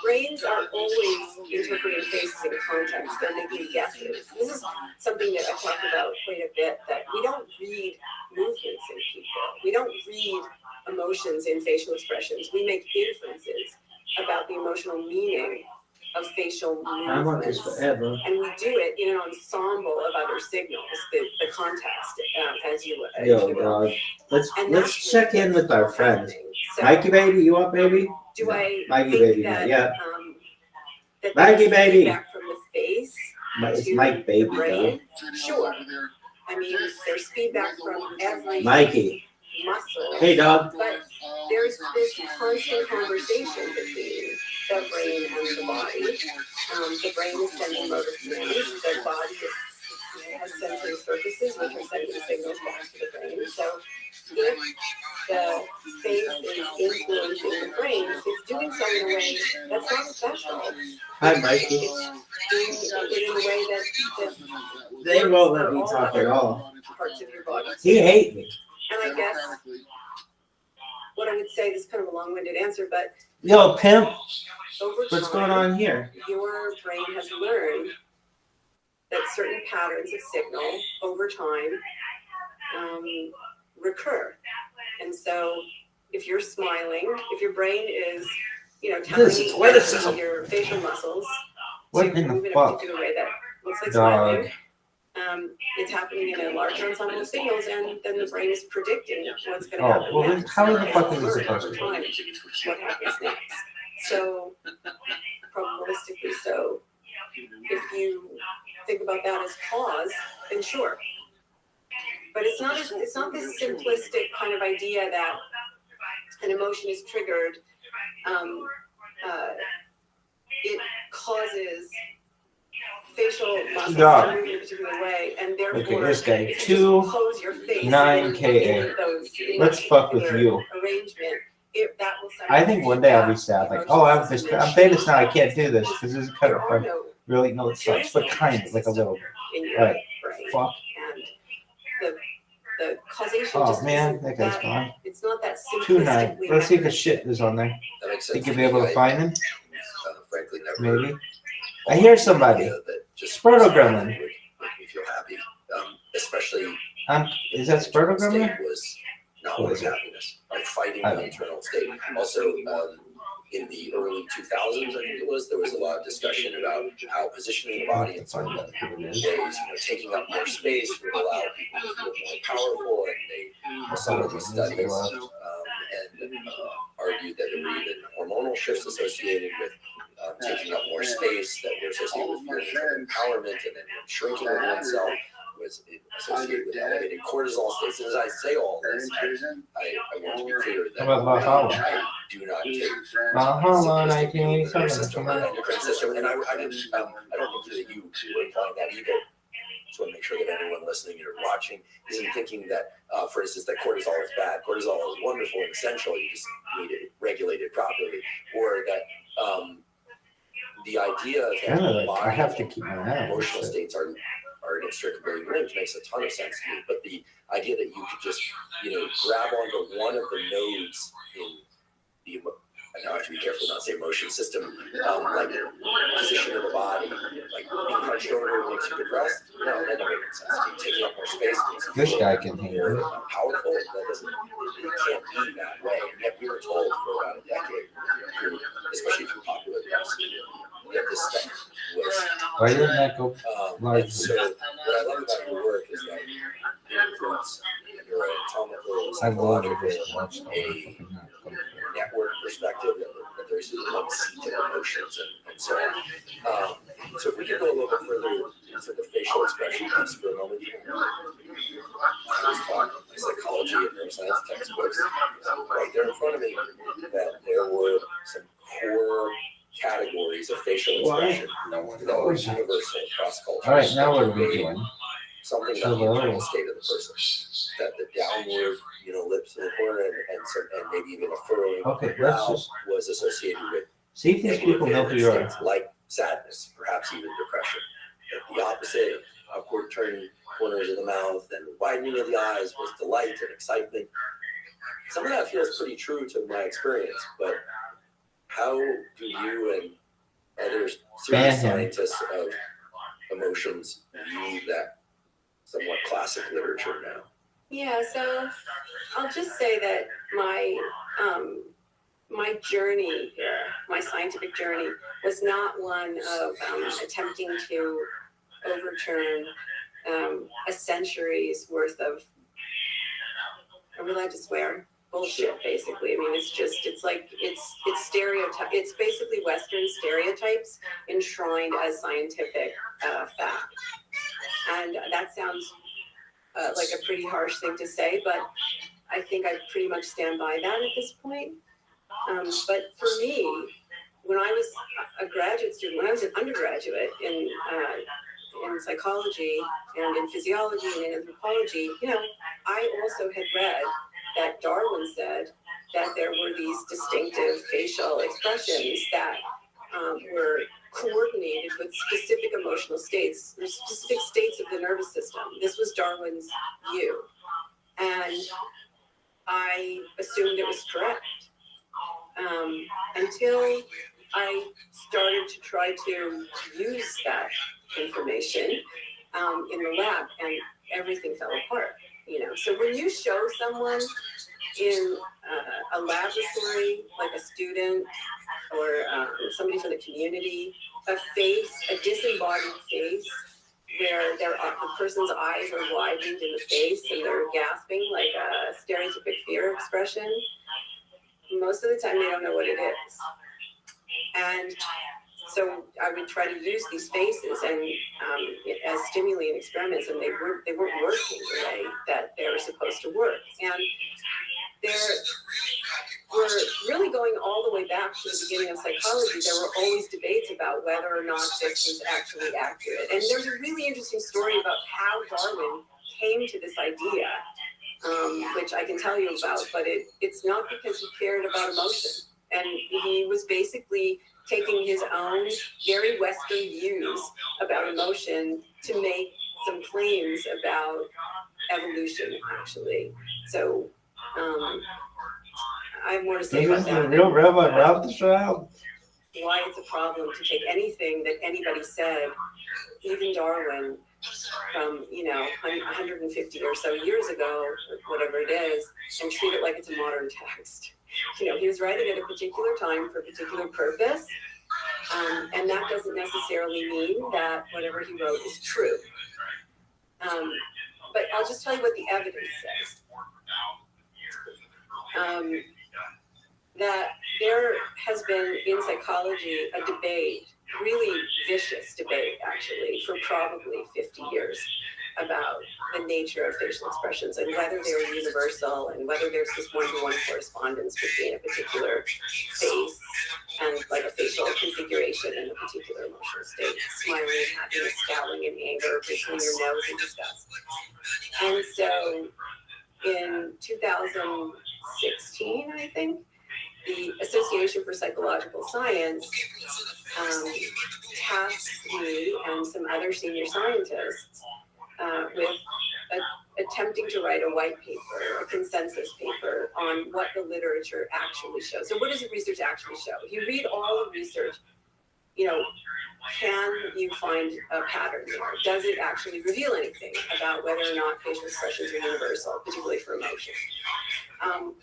brains are always interpreting faces in context. They're making guesses. This is something that I talk about quite a bit. That we don't read movements in people. We don't read emotions in facial expressions. We make inferences about the emotional meaning of facial I want this movements. forever. And we do it in an ensemble of other signals, the context, as you Yo, if you will. dog. Let's And check in with our friends. So, Mikey baby, you up, baby? do I Mikey think baby, that, yeah. that Mikey there's baby. feedback from the face It's to Mike baby, the though. brain? Sure. I mean, there's feedback from every Mikey. muscle. Hey, dog. But there's this constant conversation between the brain and the body. The brain is sending motor cues. The body has sensory surfaces which are sending signals back to the brain. So if the face is influencing the brain, it's doing so in a way that's not special. Hi, Mikey. It's doing it in a way that They won't let works me for talk all at all. parts of your body. He hate me. And I guess what I would say, this is kind of a long-winded answer, but Yo, pimp. over What's time, going on here? your brain has learned that certain patterns of signal over time recur. And so if you're smiling, if your brain is, telling This is athleticism. your facial muscles What to in the move in a fuck? particular way that looks like Dog. smiling, it's happening in a large ensemble of signals, and then the brain is predicting what's going to happen Oh, well, next. how the fuck is And it learn supposed over to time what happens next. So, probabilistically so, if you think about that as cause, then sure. But it's not this simplistic kind of idea that an emotion is triggered. It causes facial muscles to move in a particular way, and therefore, Okay, this guy, if you just close your face 9 KA. in Let's that fuck with particular you. arrangement, that will I think one day I'll be sad. Like, oh, I'm famous now. I can't do this because this is kind there of are fun. no Really, no, it sucks, but kind of like a little bit. in your Right. brain. Fuck. And the causation Oh just man, isn't that guy's gone. it's not that 2-9. simplistically Let's see if the shit is on there. That makes sense. Think you'll be able to find him? Frankly, never. Maybe. I hear somebody. That just Spurto Gremlin. would make me feel happy, especially Is that Spurto Gremlin? state was not What one of is it? happiness, like fighting I the don't internal state. Also, in the early 2000s, I think it was, there was a lot of discussion about how positioning the body in certain ways, taking up more space would allow people to feel more powerful, and some of these studies argued that there were even hormonal shifts associated with taking up more space that were associated with feelings of empowerment, and then shrinking of oneself was associated with elevated cortisol states. And as I say all this, I want to be clear that How about Valhalla? I do not take Valhalla, simplistic view of the 1987. nervous system or endocrine system, and I don't think that you were implying that either. Just want to make sure that anyone listening or watching isn't thinking that, for instance, that cortisol is bad. Cortisol is wonderful and essential. You just need it regulated properly, or that the idea that Kinda like, body I have to keep my eye on emotional this shit. states are inextricably linked makes a ton of sense to me. But the idea that you could just, grab onto one of the nodes in the, and now I have to be careful not to say motion system, like position of the body, like being hunched over makes you depressed. No, that doesn't make sense. Taking up more space makes you This feel guy can handle it. powerful. That doesn't, it can't be that way. And yet we were told for about a decade, especially through popular press, that this stuff was. Why didn't that go And largely? so what I love about your work is that it includes neuroanatomical, I love it. psychological, a network perspective that there's one seat of emotions and so on. So if we could go a little bit further into the facial expression piece for a moment. I was taught psychology and neuroscience textbooks right there in front of me that there were some core categories of facial expression that were universal across cultures. All right, now what are we doing? Something about the internal state of the person, that the downward, lips in the corner and maybe even a furrowing Okay, brow let's just was associated with see if these people know who you are. states like sadness, perhaps even depression. That the opposite, upward turning corners of the mouth and the widening of the eyes was delight and excitement. Some of that feels pretty true to my experience, but how do you and others, serious scientists of emotions, view that somewhat classic literature now? Yeah, so I'll just say that my journey here, my scientific journey, was not one of attempting to overturn a century's worth of, I'm allowed to swear, bullshit, basically. I mean, it's stereotype. It's basically Western stereotypes enshrined as scientific fact. And that sounds like a pretty harsh thing to say, but I think I pretty much stand by that at this point. But for me, when I was a graduate student, when I was an undergraduate in psychology and in physiology and in anthropology, I also had read that Darwin said that there were these distinctive facial expressions that were coordinated with specific emotional states, specific states of the nervous system. This was Darwin's view. And I assumed it was correct. Until I started to try to use that information in the lab, and everything fell apart. So when you show someone in a laboratory, like a student or somebody from the community, a face, a disembodied face, where the person's eyes are widened in the face and they're gasping like a stereotypic fear expression, most of the time they don't know what it is. And so I would try to use these faces and as stimuli and experiments, and they weren't working the way that they were supposed to work. And we're really going all the way back to the beginning of psychology. There were always debates about whether or not this was actually accurate. And there's a really interesting story about how Darwin came to this idea, which I can tell you about, but it's not because he cared about emotion. And he was basically taking his own very Western views about emotion to make some claims about evolution, actually. So I have more to say about that. The real Rabbi Rothschild? Why it's a problem to take anything that anybody said, even Darwin, from 150 or so years ago, or whatever it is, and treat it like it's a modern text. He was writing at a particular time for a particular purpose, and that doesn't necessarily mean that whatever he wrote is true. But I'll just tell you what the evidence says. That there has been in psychology a debate, really vicious debate actually, for probably 50 years about the nature of facial expressions and whether they're universal and whether there's this one-to-one correspondence between a particular face and like a facial configuration in a particular emotional state, smiling, happiness, scowling, and anger, between your nose and disgust. And so in 2016, I think, the Association for Psychological Science tasked me and some other senior scientists with attempting to write a white paper, a consensus paper on what the literature actually shows. So what does the research actually show? If you read all the research, can you find a pattern there? Does it actually reveal anything about whether or not facial expressions are universal, particularly for emotion? And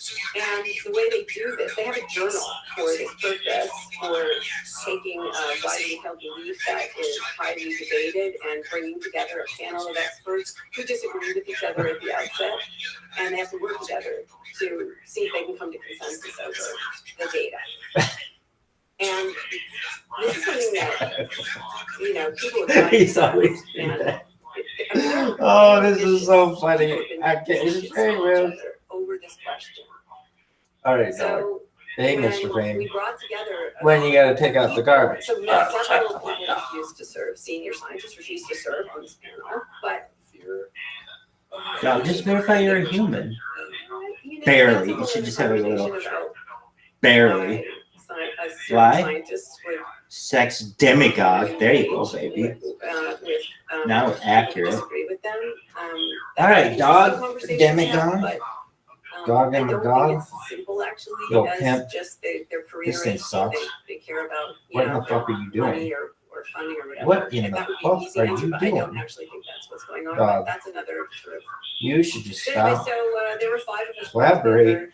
the way they do this, they have a journal for this purpose, for taking a widely held belief that is highly debated and bringing together a panel of experts who disagree with each other at the outset, and they have to work together to see if they can come to consensus over the data. And this is something that, people have He's always doing that. Oh, this is so funny. I can't. It's very real. Over this question. All right, dog. So Hey, when Mr. Fame. we brought together When you gotta take out the garbage. So several people refused to serve. Senior scientists refused to serve on this panel, but No, just verify you're a human. you know, Barely. that's a You should just whole have a little- conversation about Barely. Why? Scientists would Sex demigod. There you go, baby. Now it's accurate. disagree with them. All right, dog, That's a conversation demigod. to have, but, Dog I and don't dog. think it's simple actually Yo, as pimp. just their career This thing is, sucks. they care about What in the fuck are you doing? money or funding or whatever. What in And the that would be fuck an easy are answer, you but I don't doing? actually think that's what's going on. Dog. But that's another sort of. You should just So anyway, stop. so there were 5 of us. Collaborate.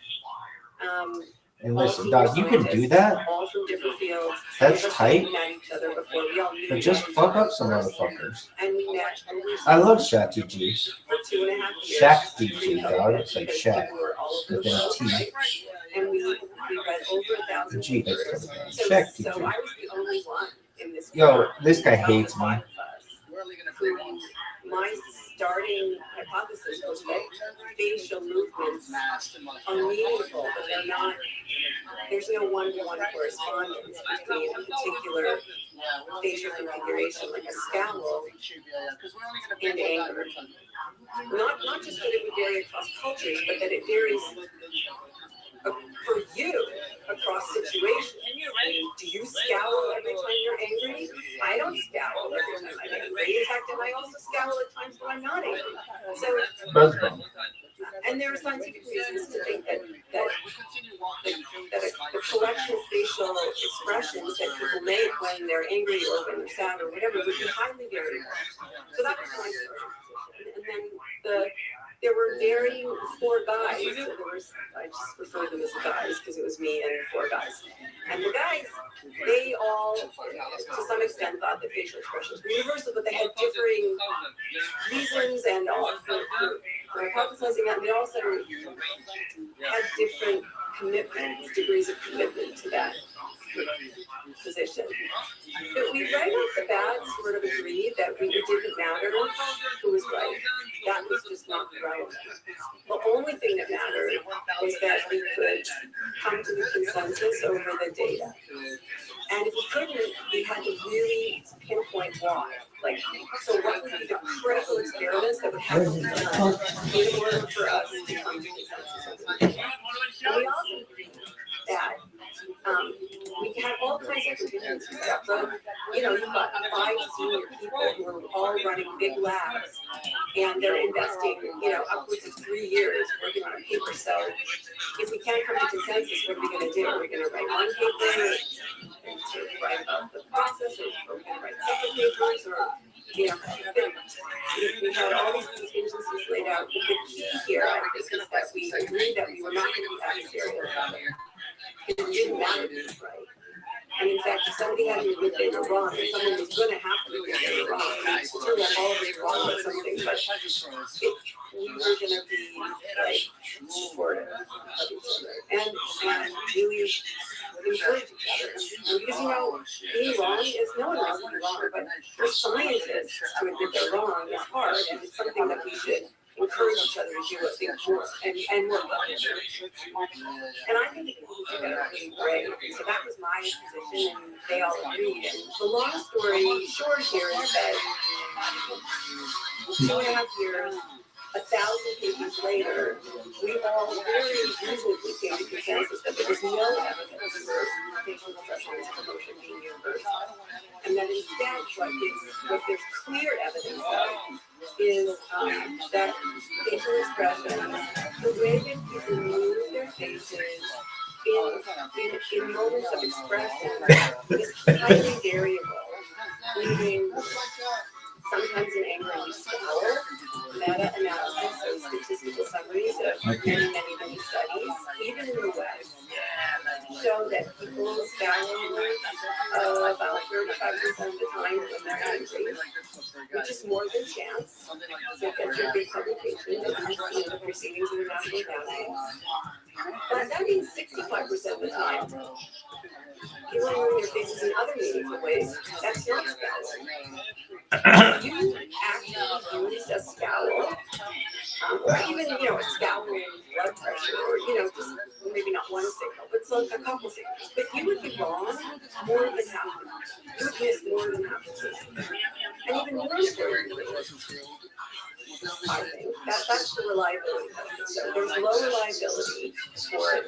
All And listen, senior dog, you can do scientists, that, all from different fields. That's Some of us tight. had met each other before. We all knew but each just other fuck up some first. motherfuckers. And we met. I love ShaqTG. For 2.5 years. Shaq TG, dog. It's like Because Shaq. we were all over With the an world, T. right? And we read over 1,000 G, papers. that's coming down. So Shaq I TG. was the only one in this. Yo, group this guy of the hates me. 5 of us who my starting hypothesis was that facial movements are meaningful, but they're not. There's no one-to-one correspondence between a particular facial configuration, like a scowl, and anger. Not just that it would vary across cultures, but that it varies for you across situations. I mean, do you scowl every time you're angry? I don't scowl every time I'm angry. In fact, and I also scowl at times when I'm not angry. So, Buzzbomb. and there are scientific reasons to think that the collection of facial expressions that people make when they're angry or when they're sad or whatever would be highly variable. So that was my starting position. And then there were varying 4 guys. So there was, I just refer to them as guys because it was me and 4 guys. And the guys, they all, to some extent, thought that facial expressions were universal, but they had differing reasons and all for hypothesizing that. And they also had different commitments, degrees of commitment to that position. But we right off the bat sort of agreed that it didn't matter who was right. That was just not relevant. The only thing that mattered was that we could come to the consensus over the data. And if we couldn't, we had to really pinpoint why. Like, so what would be the critical experiments that would have to be done in order for us to come to consensus over the data? And we also agreed that we had all kinds of contingencies. You've got 5 senior people who are all running big labs, and they're investing, upwards of 3 years working on a paper. So if we can't come to consensus, what are we going to do? Are we going to write one paper and sort of write about the process, or are we going to write separate papers, or we had all these contingencies laid out. But the key here, I think, is that we agreed that we were not going to be adversarial about it. It didn't matter who was right. And in fact, if somebody had to admit they were wrong, and someone was going to have to admit they were wrong, it turned out all of us wrong about something, but we were going to be supportive of each other and really encourage each other. And because being wrong is no one wants to be wrong, but for scientists to admit they're wrong is hard, and it's something that we should encourage each other to do what they more and work on it. And I think the people who together are really great. So that was my position, and they all agreed. And the long story short here is that 2.5 years, 1,000 papers later, we all very reasonably came to consensus that there was no evidence for facial expressions of emotion being universal. And that instead, what there's clear evidence of is in moments of expression is highly variable, meaning sometimes in anger you scowl. Meta-analysis, so statistical summaries of many different studies, even in the West, show that people scowl about 35% of the time when they're angry, which is more than chance. So that's your big publication, in the Proceedings of the National Academy. But that means 65% of the time, people are moving their faces in other meaningful ways. That's not scowling. You actually use a scowl, or even, a scowl in blood pressure, or, just maybe not one signal, but a couple signals. But you would be wrong more than half the time. You would miss more than half the time. And even more importantly, I think that's the reliability question. So there's low reliability for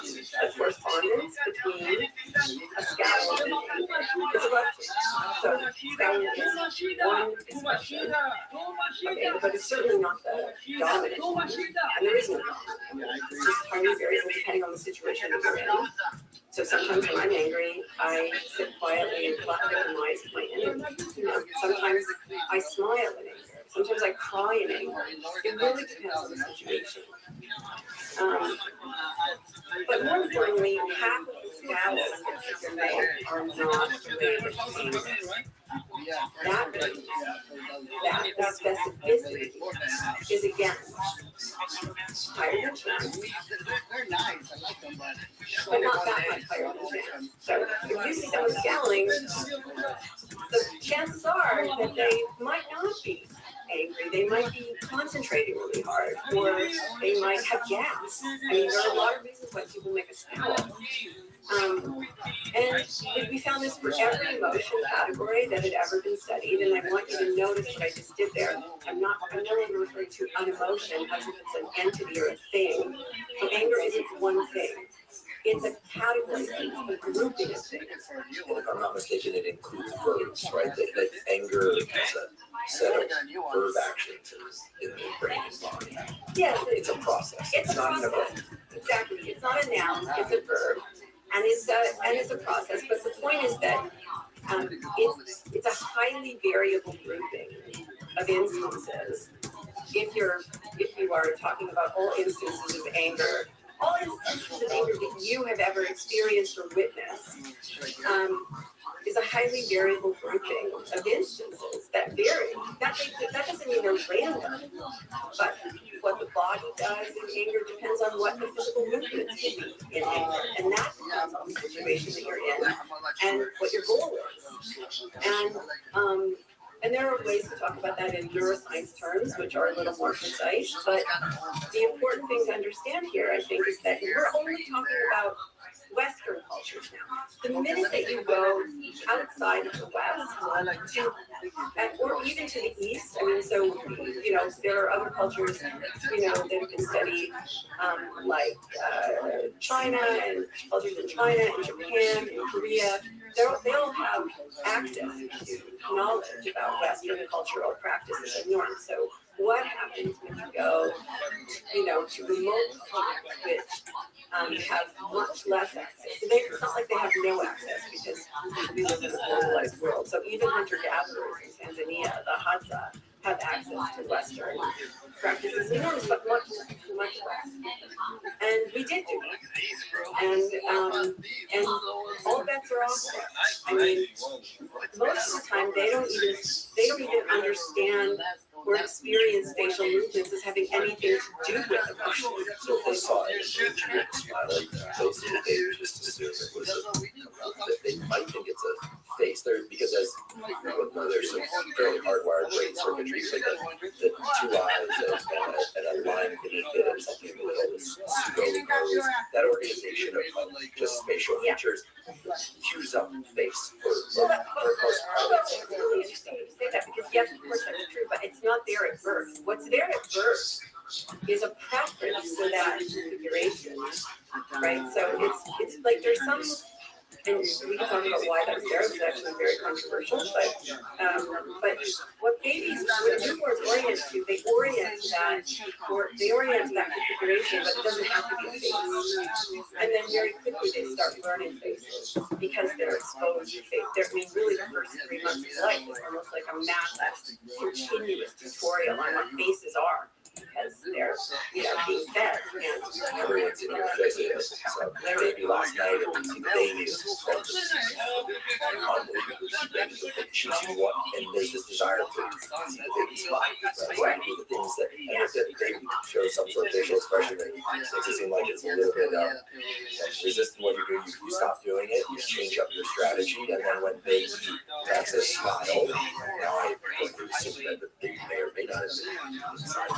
the correspondence between a scowl and anger. It's about so scowling is one expression of anger, but it's certainly not the dominant one. And there is no dominant. It's just highly variable depending on the situation that you're in. So sometimes when I'm angry, I sit quietly and victimize my enemy. Sometimes I smile in anger. Sometimes I cry in anger. It really depends on the situation. But more importantly, half of the scowls that are made are not related to anger. That means that the specificity is again higher than chance, but not that much higher than chance. So if you see someone scowling, the chances are that they might not be angry. They might be concentrating really hard, or they might have gas. I mean, there are a lot of reasons why people make a scowl. And we found this for every emotion category that had ever been studied. And I want you to notice what I just did there. I'm no longer referring to an emotion as if it's an entity or a thing. So anger isn't one thing. It's a category, a grouping of things. And if I'm not mistaken, it includes verbs, right? That anger is a set of verb actions in the brain and body. Yeah, it's a process. It's not a process. Exactly. It's not a noun. It's a verb, and it's a process. But the point is that it's a highly variable grouping of instances. If you are talking about all instances of anger. All instances of anger that you have ever experienced or witnessed is a highly variable grouping of instances that vary. That doesn't mean they're random, but what the body does in anger depends on what the physical movements can be in anger, and that depends on the situation that you're in and what your goal is. And there are ways to talk about that in neuroscience terms, which are a little more precise. But the important thing to understand here, I think, is that we're only talking about Western cultures now. The minute that you go outside of the West, or even to the East, I mean, so, there are other cultures, that have been studied, like China and cultures in China and Japan and Korea. They all have access to knowledge about Western cultural practices and norms. So what happens when you go, to remote countries which have much less access? So it's not like they have no access because we live in a globalized world. So even hunter-gatherers in Tanzania, the Hadza, have access to Western practices and norms, but much less. And we did do that. And all bets are off there. I mean, most of the time they don't even understand or experience facial movements as having anything to do with emotion. So if they saw it and smiling face, they just assume it was that they might think it's a face there, because as there's some fairly hardwired brain circuitry, so the two eyes and a line beneath it and something in the middle is slowly goes. That organization of just spatial features cues up face for most That's really interesting to say that, because yes, of course that's true, but it's not there at birth. What's there at birth is a preference for that configuration, right? So it's like there's some And we can talk about why that's there. It's actually very controversial, but what babies, when newborns orient to, they orient to that configuration, but it doesn't have to be a face. And then very quickly they start learning faces because they're exposed to face. I mean, really the first 3 months of life is almost like a massive continuous tutorial on what faces are. Because they're, being fed. And Everyone's in your faces. So maybe last night it was the babies. She's what, and there's this desire to see the baby smile. So I do the things that, and if the baby shows some sort of facial expression that makes it seem like it's a little bit resistant what you're doing, you stop doing it, you change up your strategy, and then when they that's a smile, now I assume that the baby may or may not have been inside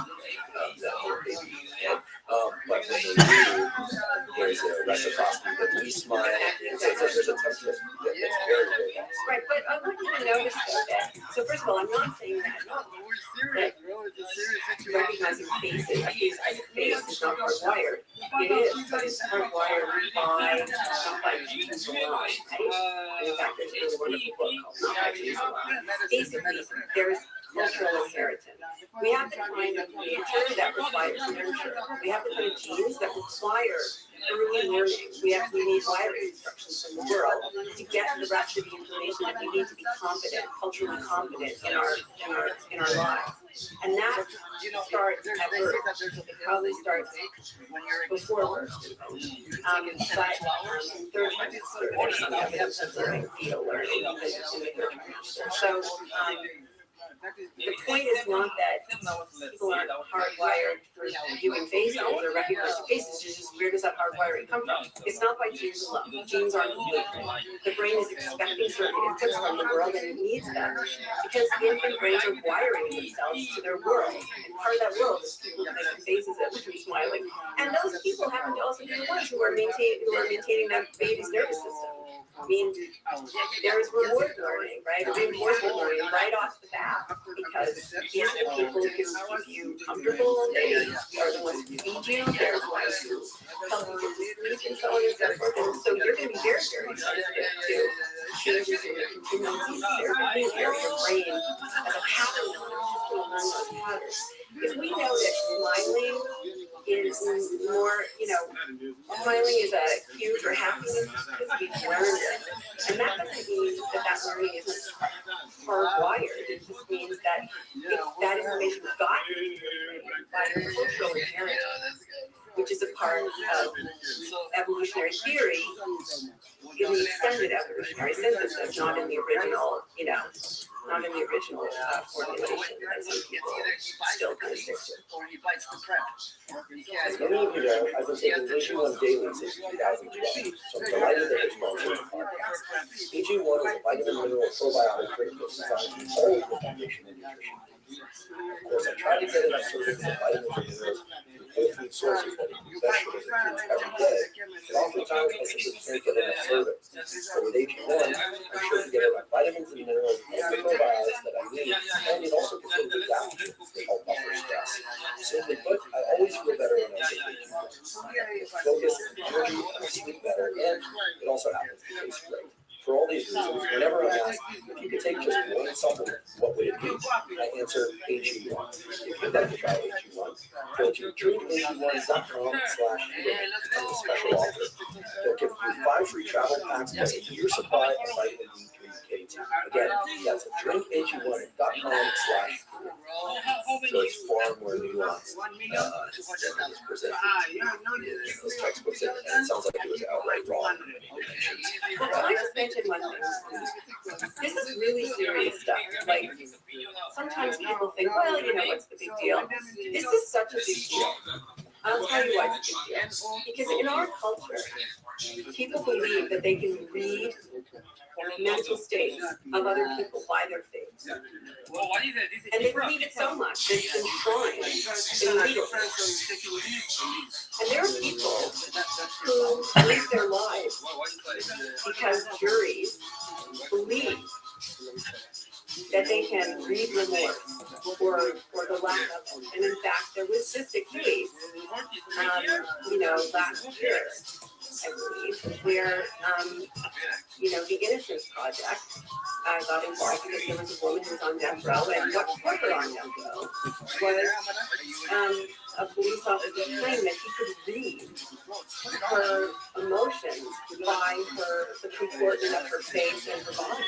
that whole baby head. But when they do, there's a reciprocity that we smile. There's a template that's very, very nice. Right, but I want you to notice that. So first of all, I'm not saying that recognizing faces, a face is not hardwired. It is, but it's hardwired not by genes alone, right? And in fact, there's a really wonderful book called Not by Genes Alone. Basically, there's cultural inheritance. We have the kind of nature that requires nurture. We have the kind of genes that require early learning. We need wiring instructions from the world to get the rest of the information that we need to be competent, culturally competent in our lives. And that starts at birth. It probably starts before birth. Third trimester, there's some evidence of learning, fetal learning in the third trimester. So the point is not that people aren't hardwired for viewing faces or recognizing faces. It's just where does that hardwiring come from? It's not by genes alone. Genes aren't the blueprint. The brain is expecting certain inputs from the world and it needs them because the infant brains are wiring themselves to their world. And part of that world is people making faces at them smiling. And those people happen to also be the ones who are maintaining that baby's nervous system. I mean, there is reward learning, right? Reinforcement learning right off the bat because these are the people who keep you comfortable. They are the ones who feed you. They're the ones who help you get to sleep and so on and so forth. And so you're going to be very, very sensitive to changes in the contingencies of their behavior, your brain as a pattern learner, just to learn those patterns. If we know that smiling is more, smiling is a cue for happiness because we've learned it. And that doesn't mean that learning isn't hardwired. It just means that that information got by cultural inheritance, which is a part of evolutionary theory in the extended evolutionary synthesis, not in the original, formulation that some people still kind of stick to. As many of you know, I've been taking AG1 daily since 2012, so I'm delighted that you're sponsoring the podcast. AG1 is a vitamin, mineral, probiotic drink that's designed to all of the foundation of nutrition. Of course, I try to get enough servings of vitamins and minerals from whole food sources that include vegetables and fruits every day, but oftentimes I simply can't get enough servings. So with AG1, I'm sure to get enough vitamins and minerals and the probiotics that I need, and it also contains adaptogens that help buffer stress. Simply put, I always feel better when I take AG1. Focus, energy, and sleep better, and it also happens to taste great. For all these reasons, whenever I'm asked if you could take just one supplement, what would it be? I answer AG1. If you'd like to try AG1, go to drinkag1.com/healing and a special offer. They'll give you 5 free travel packs plus a year supply of vitamin D3 K2. Again, that's drinkag1.com/healing. So it's far more nuanced than it was presented in those textbooks, and it sounds like it was outright wrong. Well, can I just mention one thing? This is really serious stuff. Like, sometimes people think, well, what's the big deal? This is such a big deal. I'll tell you why it's a big deal. Because in our culture, people believe that they can read mental states of other people by their face. And they believe it so much that it's enshrined in legal systems. And there are people who live their lives because juries believe that they can read remorse or the lack of it. And in fact, there was just a case, last year. believe, where, the Innocence Project got involved because there was a woman who was on death row, and what put her on death row was a police officer claimed that he could read her emotions by the contortion of her face and her body.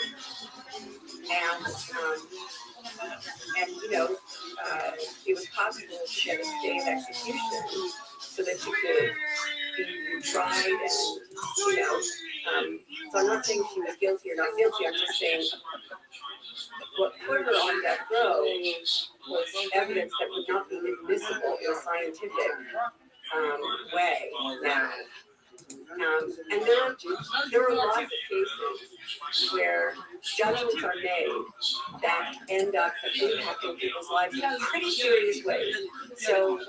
It was possible to get a stay of execution so that she could be tried and, so I'm not saying she was guilty or not guilty, I'm just saying what put her on death row was evidence that would not be admissible in a scientific way now. And there are lots of cases where judgments are made that end up impacting people's lives in pretty serious ways. So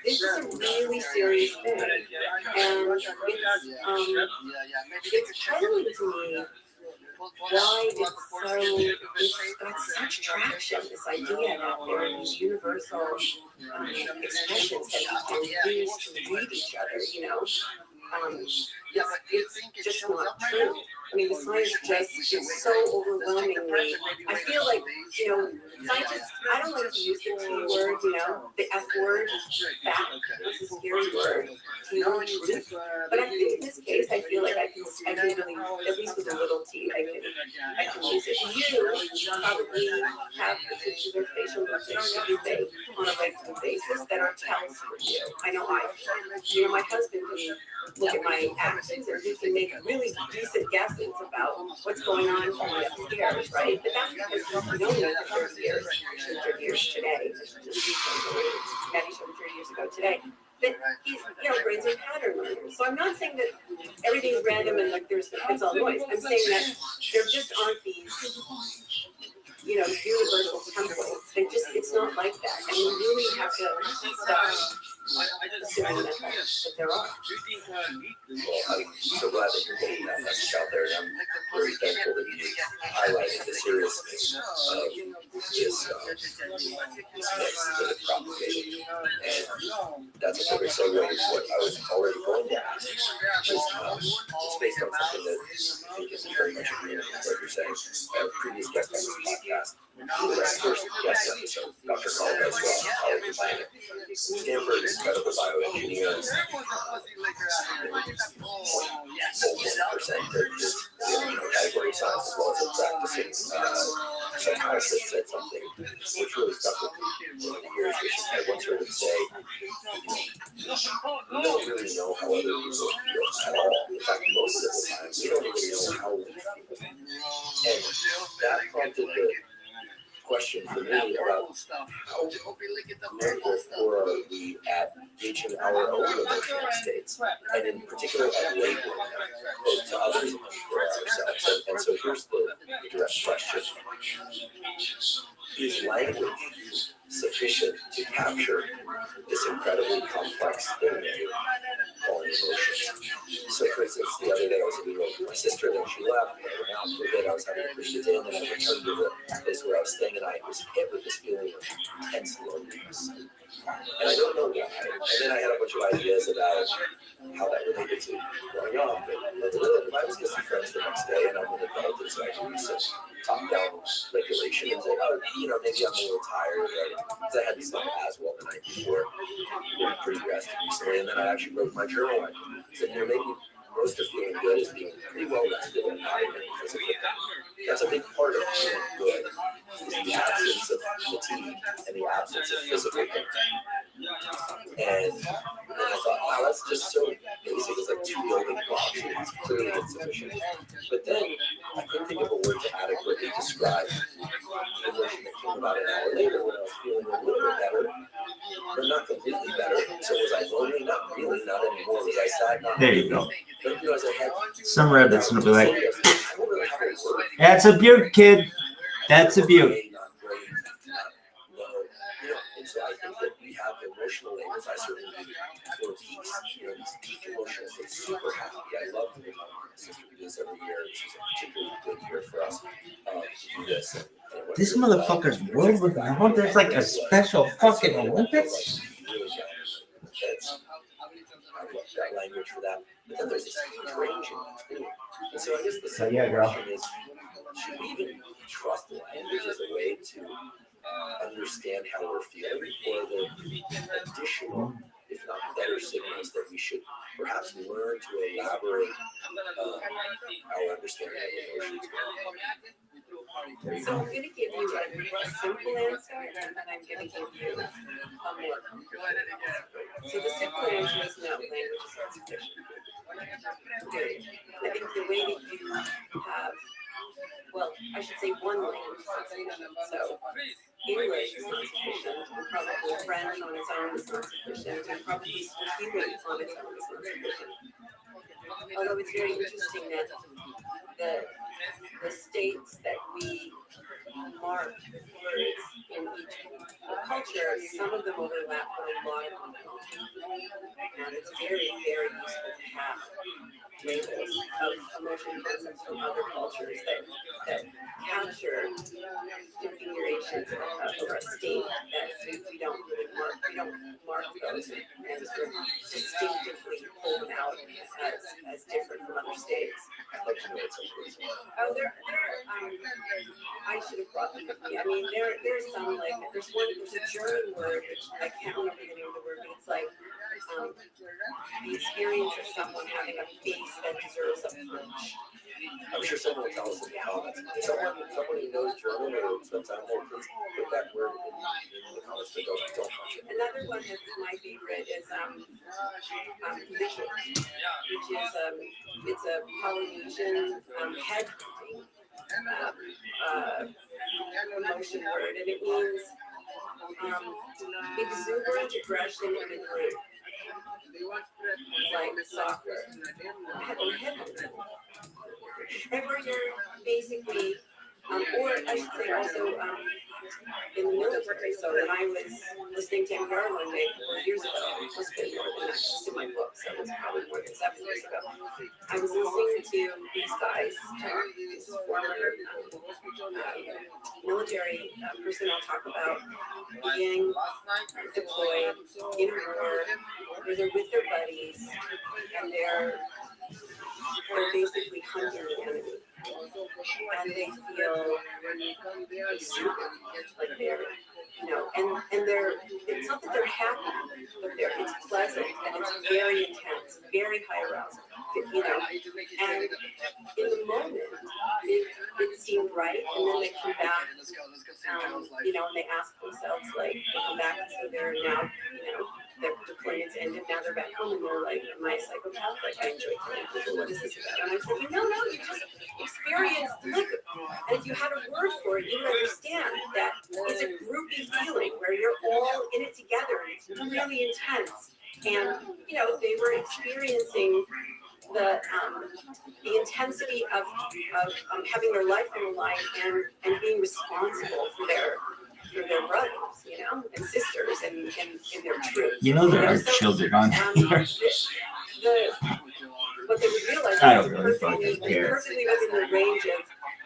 this is a really serious thing, and it's puzzling to me why it's got such traction, this idea that there are these universal expressions that we can use to read each other, it's just not true. I mean, the science just is so overwhelmingly, I feel like, scientists, I don't like to use the T word, the F word, fact, it's a scary word, truth. But I think in this case, I feel like I can really, at least with a little T, I can use it. You probably have particular facial movements that you make on a regular basis that are tells for you. I know my husband can look at my actions, or he can make really decent guesses about what's going on upstairs, right? But that's because he's known me for 30 years, 30 years today, maybe 30 years ago today. But he's, brains are pattern learners. So I'm not saying that everything's random and like it's all noise. I'm saying that there just aren't these, universal templates. It's not like that. And we really have to stop assuming that there are. Well, I'm so glad that you're getting that message out there, and I'm very thankful that you highlighted the seriousness of this next to the propagating. And that's a perfect segue into what I was already going to ask. It's based on something that I think is very much agreement with what you're saying. A previous guest on this podcast, the first guest episode, Dr. Carl Rothschild, colleague of mine at Stanford, incredible bioengineer, 0.1% of his category science as well as a practicing psychiatrist said something which really stuck with me over the years, which I once heard him say, we don't really know how other people feel at all. In fact, most of the time, we don't even know how we feel. And that prompted the question for me about how or are we at gauging our own emotional states, and in particular at labeling them, both to others and for ourselves. And so here's the direct question. Is language sufficient to capture this incredibly complex thing that you're calling emotions? So for instance, the other day I was eating with my sister, then she left, and I went out for a bit, I was having a pretty good day, and then I returned to the place where I was staying, and I was hit with this feeling of intense loneliness. And I don't know why. And then I had a bunch of ideas about how that related to growing up. And I was going to see friends the next day, and I'm an adult, and so I can do some top-down regulation and say, maybe I'm a little tired, right? Because I hadn't slept as well the night before. I'm pretty rested recently, and then I actually wrote my journal. I said, maybe most of feeling good is being pretty well rested and not in any physical pain. That's a big part of feeling good, is the absence of fatigue and the absence of physical pain. And then I thought, wow, that's just so basic. It's like 2 building blocks, and it's clearly insufficient. But then I couldn't think of a word to adequately describe the emotion that came about an hour later when I was feeling a little bit better, but not completely better. So was I lonely? Not really, not anymore. Was I sad? Not There you go. But as I had Some rabbits will be like, that's a butte, kid. That's a butte. And so I think that we have emotional labels. I certainly do for peaks. These peak emotions are super happy. I love to be my sister. We do this every year. This is a particularly good year for us to do this. And This motherfucker's world renowned. There's like a special fucking Olympics. I love that language for that. but then there's this huge range in between. And so I guess the So, yeah, girl. question is, should we even trust language as a way to understand how we're feeling, or the additional, if not better signals that we should perhaps learn to elaborate our understanding of emotions? So I'm going to give you a simple answer, and then I'm going to give you a more complicated answer. So the simple answer is no, language is not sufficient. Period. I think the way that you have, well, I should say one language is not sufficient. So English is not sufficient, and probably French on its own is not sufficient, and probably Swahili on its own is not sufficient. Although it's very interesting that the states that we mark words in each culture, some of them overlap, but a lot of them don't. And it's very, very useful to have labels of emotion concepts from other cultures that capture configurations of a state that we don't really mark. We don't mark those and sort of distinctively pull them out as different from other states. Oh, I should have brought them with me. I mean, there's some like there's a German word which I can't remember the name of the word, but it's like the experience of someone having a face that deserves a punch. I'm sure someone will tell us in the comments. Someone who knows German or spends time there, please put that word in the comments. But don't punch it. Another one that's my favorite is visual, which is it's a Polynesian head hunting emotion word, and it means exuberant aggression in a group. Like soccer, or head hunting. And where you're basically, or I should say also in the military. So when I was listening to NPR one day a couple of years ago, it must have been more than that, just in my book, so it was probably more than 7 years ago. I was listening to these guys talk, this former military personnel talk about being deployed in a war where they're with their buddies and they're basically hunting the enemy. And they feel exuberant, like they're, and they're, it's not that they're happy, but it's pleasant and it's very intense, very high arousal, and in the moment, it seemed right, and then they come back, and they ask themselves, like, they come back and so they're now, their deployments ended, now they're back home, and they're like, am I a psychopath? Like, I enjoy killing people, what is this about? And I said, no, you just experienced liquor. And if you had a word for it, you would understand that it's a groupy feeling where you're all in it together, and it's really intense. And, they were experiencing the intensity of having their life on the line and being responsible for their brothers, and sisters and their troops. There are children on here. What they would realize I don't is really fucking care. perfectly within the range of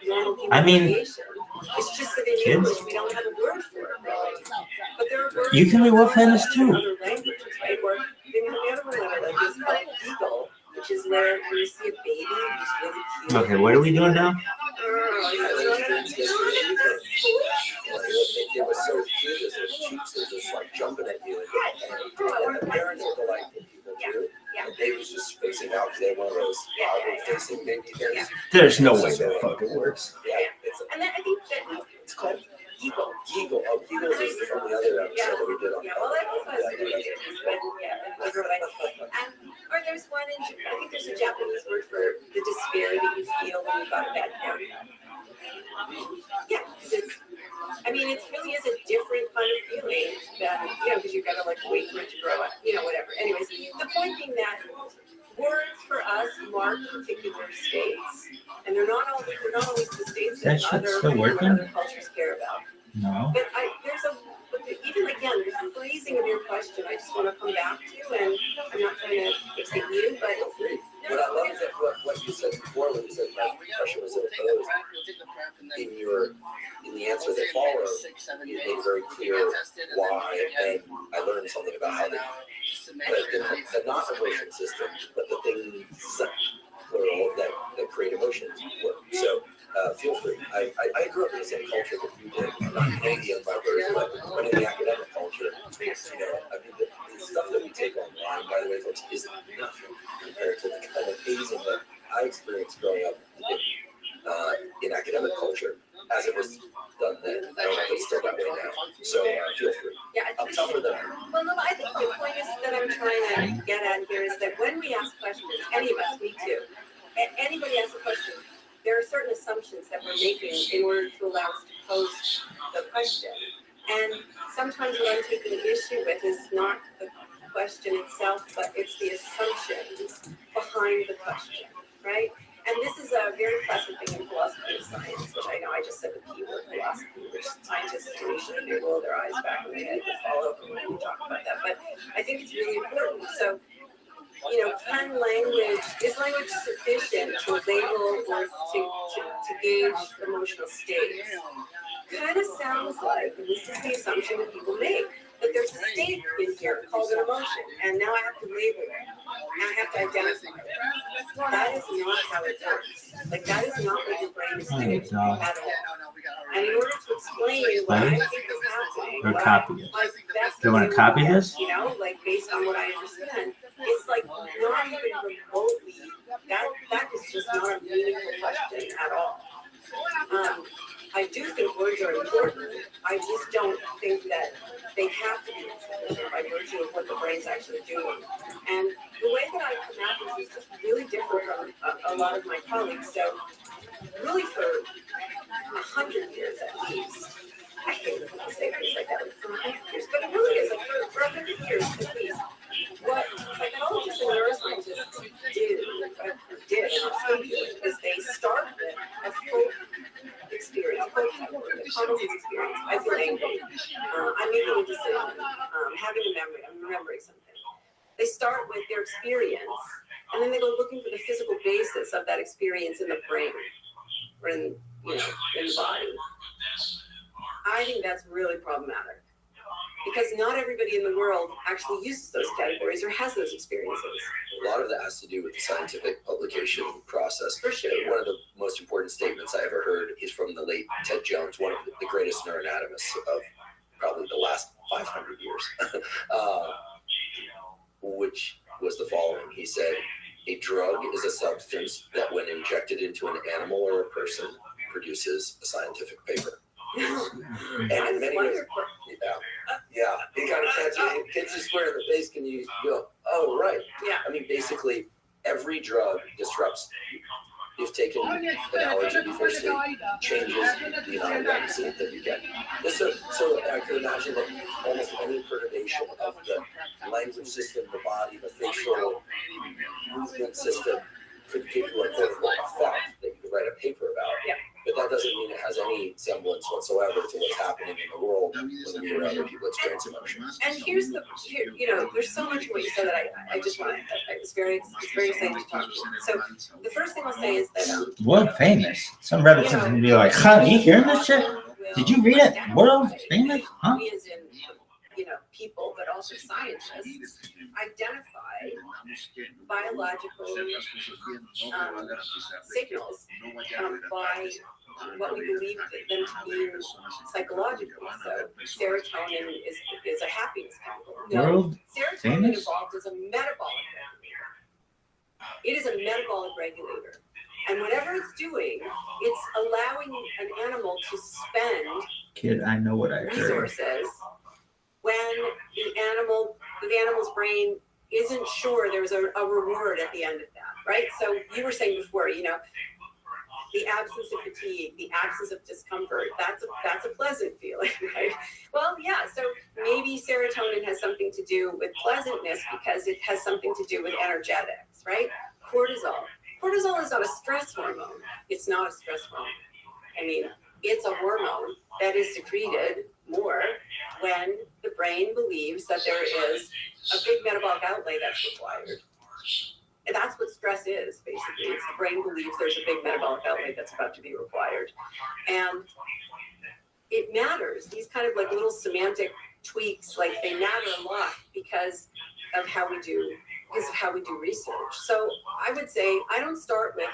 normal communication. It's just that in kids? English we don't have a word for it, really. But there are words You can be wolf-handed too. in other languages, right? Or the other one that I like is called giggle, which is where you see a baby who's really cute. Okay, what are we doing now? It was so cute as their cheeks are just like jumping at you, and the parents are the like people too. Yeah. The baby's just facing out because they have one of those outward facing baby things. There's no way that fucking works. Yeah, And then I think that it's called Giggle. Giggle. Oh, Giggle is from the other episode that we did on. well, that was really good. Or there's one I think there's a Japanese word for the despair that you feel when you got a bad haircut. Yeah, it really is a different kind of feeling that, because you've got to wait for it to grow up, whatever. Anyways, the point being that words for us mark particular states, and they're not always the states that other cultures care about. No. But even again, the phrasing of your question, I just want to come back to, and I'm not trying to fix you, but what I love is that what you said before when you said my question was opposed, in the answer that followed, you made very clear why, and I learned something about how they the non-emotion system, but the things plural that create emotions work. So feel free. I grew up in the same culture that you did. I'm not Canadian by birth, but in the academic culture, I mean, the stuff that we take online, by the way, folks, is nothing compared to the kind of hazing that I experienced growing up in academic culture as it was done then. I don't know if it's still that way now. So feel free. Yeah, I'm tougher than well, no, I think the point is that I'm trying to get at here is that when we ask questions, any of us, me too, anybody asks a question, there are certain assumptions that we're making in order to allow us to pose the question. And sometimes what I'm taking issue with is not the question itself, but it's the assumptions behind the question, right? And this is a very classic thing in philosophy and science, which I know I just said the key word philosophy, which scientists usually they roll their eyes back in their head and follow when we talk about that. But I think it's really important. So, is language sufficient to label or to gauge emotional states? Kind of sounds like, and this is the assumption that people make, that there's a state in here called an emotion, and now I have to label it, and I have to identify it. That is not how it works. Like, that is not what your brain is doing at all. And in order to explain what I think is happening, or copy it. like, that's Do you want to copy this? like based on what I understand, it's like not even remotely, that is just not a meaningful question at all. I do think words are important. I just don't think that they have to be explicit by virtue of what the brain's actually doing. And the way that I come at this is just really different from a lot of my colleagues. So really for 100 years at least, I hate when people say things like that, like for 100 years, but it really is, like for 100 years at least, what psychologists and neuroscientists did and are still doing is they start with a full experience, a common sense experience. I feel angry. I'm making a decision. Having a memory. I'm remembering something. They start with their experience, and then they go looking for the physical basis of that experience in the brain or in the body. I think that's really problematic because not everybody in the world actually uses those categories or has those experiences. A lot of that has to do with the scientific publication process. For sure. One of the most important statements I ever heard is from the late Ted Jones, one of the greatest neuroanatomists of probably the last 500 years, which was the following. He said, a drug is a substance that when injected into an animal or a person produces a scientific paper. And in many ways, you kind of catch it, hits you square in the face, can you go, oh, right. Yeah. I mean, basically, every drug disrupts, if taken analogy before sleep, changes the amount of REM sleep that you get. So I could imagine that almost any perturbation of the language system, the body, the facial movement system could give you a quote-unquote effect that you could write a paper about. Yeah. But that doesn't mean it has any semblance whatsoever to what's happening in the world when we hear other people experience emotions. And there's so much in what you said that I just want to, it's very exciting to talk to you. So the first thing I'll say is that World famous. Some rabbits are gonna be like, huh, you hearing this shit? Did you read it? World famous? Huh? we as in, people, but also scientists, identify biological signals by what we believe them to be psychological. So serotonin is a happiness chemical. World Serotonin famous? evolved as a metabolic regulator. It is a metabolic regulator. And whatever it's doing, it's allowing an animal to spend Kid, I know what I heard. resources when the animal's brain isn't sure there's a reward at the end of that, right? So you were saying before, the absence of fatigue, the absence of discomfort, that's a pleasant feeling, right? Well, yeah, so maybe serotonin has something to do with pleasantness because it has something to do with energetics, right? Cortisol is not a stress hormone. It's not a stress hormone. I mean, it's a hormone that is secreted more when the brain believes that there is a big metabolic outlay that's required. And that's what stress is, basically. It's the brain believes there's a big metabolic outlay that's about to be required. And it matters. These kind of like little semantic tweaks, like they matter a lot because of how we do research. So I would say I don't start with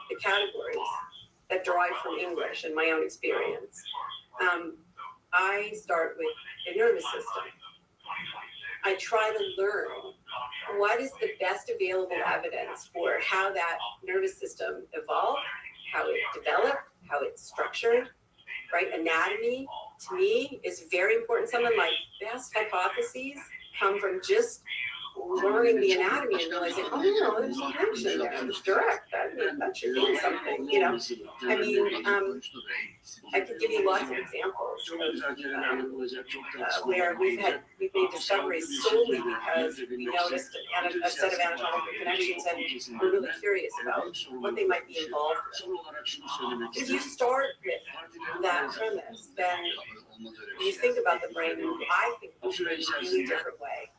the categories that derive from English and my own experience. I start with the nervous system. I try to learn what is the best available evidence for how that nervous system evolved, how it developed, how it's structured, right? Anatomy, to me, is very important. Some of my best hypotheses come from just learning the anatomy and realizing, oh no, there's a connection there. It's direct. That should mean something, you know. I mean, I could give you lots of examples of, where we've made discoveries solely because we noticed a set of anatomical connections and we're really curious about what they might be involved with. If you start with that premise, then you think about the brain, and I think about the brain in a really different way.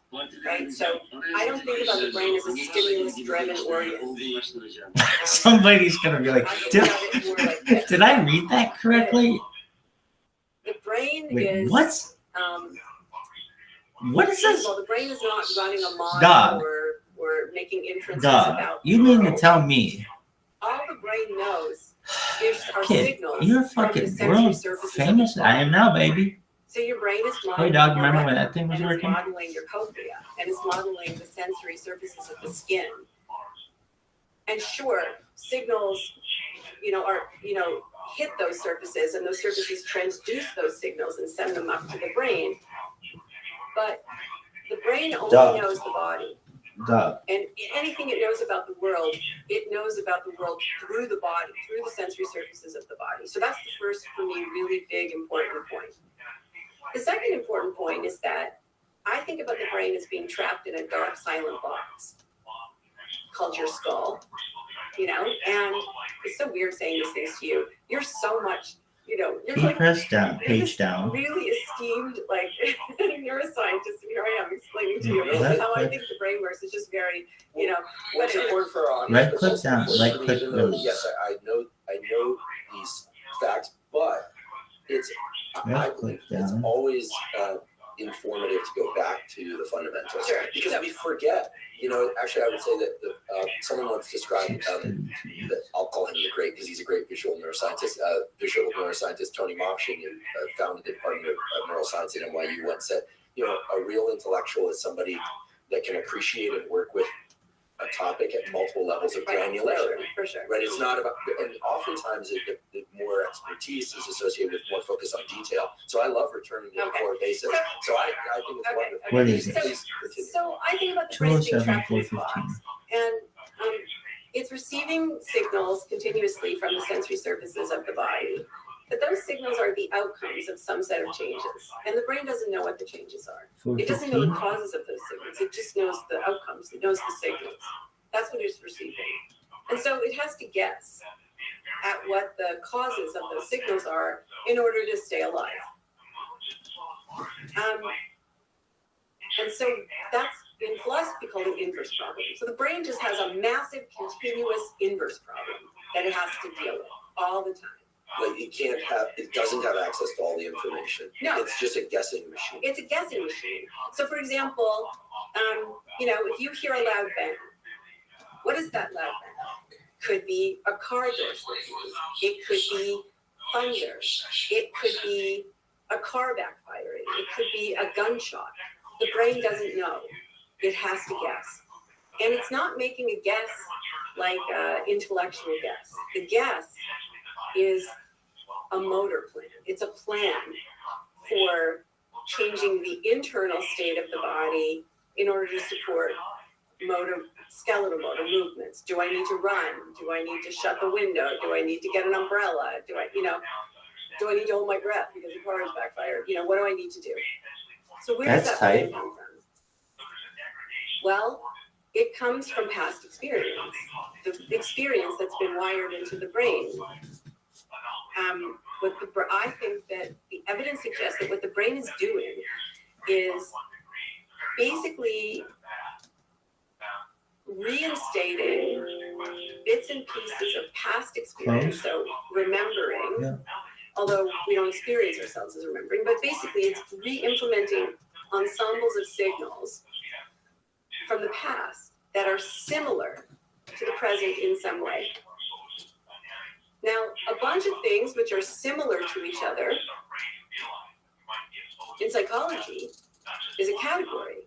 Right, so I don't think about the brain as a stimulus-driven organ. Somebody's gonna be like, I think about it more like this. did I read that correctly? The brain Wait, is what? What is this? Well, the brain is not running a model Dog. or making inferences Dog, about. you mean to tell me, All the brain knows are kid, signals. you're from the fucking sensory world surfaces famous? of the I am now, baby. So your brain is Hey modeling. dog, your remember when retina, that thing was and working? It's modeling your cochlea, and it's modeling the sensory surfaces of the skin. And sure, signals, hit those surfaces, and those surfaces transduce those signals and send them up to the brain. But the brain only knows the body. And anything it knows about the world, it knows about the world through the body, through the sensory surfaces of the body. So that's the first, for me, really big, important point. The second important point is that I think about the brain as being trapped in a dark, silent box called your skull, and it's so weird saying these things to you. You're so much, you're like, press down, page down. really esteemed, like, neuroscientist, and here I am explaining to you Right how I click. think the brain works. It's just very, What's but important for our audience? Right but click also down, important right for me click to know that, those. yes, I know these facts, but it's I Right believe click it's down. always informative to go back to the fundamentals, Sure. because we forget. Actually, I would say that someone once described that I'll call him the great, because he's a great visual neuroscientist. Tony Mokshin, who founded the Department of Neuroscience at NYU, once said, a real intellectual is somebody that can appreciate and work with a topic at multiple levels of granularity. for sure. Right, it's not about, and oftentimes the more expertise is associated with more focus on detail. So I love returning to the core basics. So I think it's wonderful. What is So- it? Please continue. So I think about the brain being 207, trapped in this 415. box, and it's receiving signals continuously from the sensory surfaces of the body. But those signals are the outcomes of some set of changes, and the brain doesn't know what the changes are. It doesn't know the 415. causes of those signals. It just knows the outcomes. It knows the signals. That's what it's receiving, and so it has to guess at what the causes of those signals are in order to stay alive. And so that's in philosophy called an inverse problem. So the brain just has a massive continuous inverse problem that it has to deal with all the time. Like it doesn't have access to all the information. No. It's just a guessing machine. It's a guessing machine. So for example, if you hear a loud bang, what is that loud bang? Could be a car door slamming. It could be thunder. It could be a car backfiring. It could be a gunshot. The brain doesn't know. It has to guess. And it's not making a guess like an intellectual guess. The guess is a motor plan. It's a plan for changing the internal state of the body in order to support skeletal motor movements. Do I need to run? Do I need to shut the window? Do I need to get an umbrella? Do I need to hold my breath because the car is backfired? What do I need to do? So where does that plan come from? Well, it comes from past experience, the experience that's been wired into the brain. I think that the evidence suggests that what the brain is doing is basically reinstating bits and pieces of past experience, so remembering, although we don't experience ourselves as remembering, but basically it's re-implementing ensembles of signals from the past that are similar to the present in some way. Now, a bunch of things which are similar to each other in psychology is a category.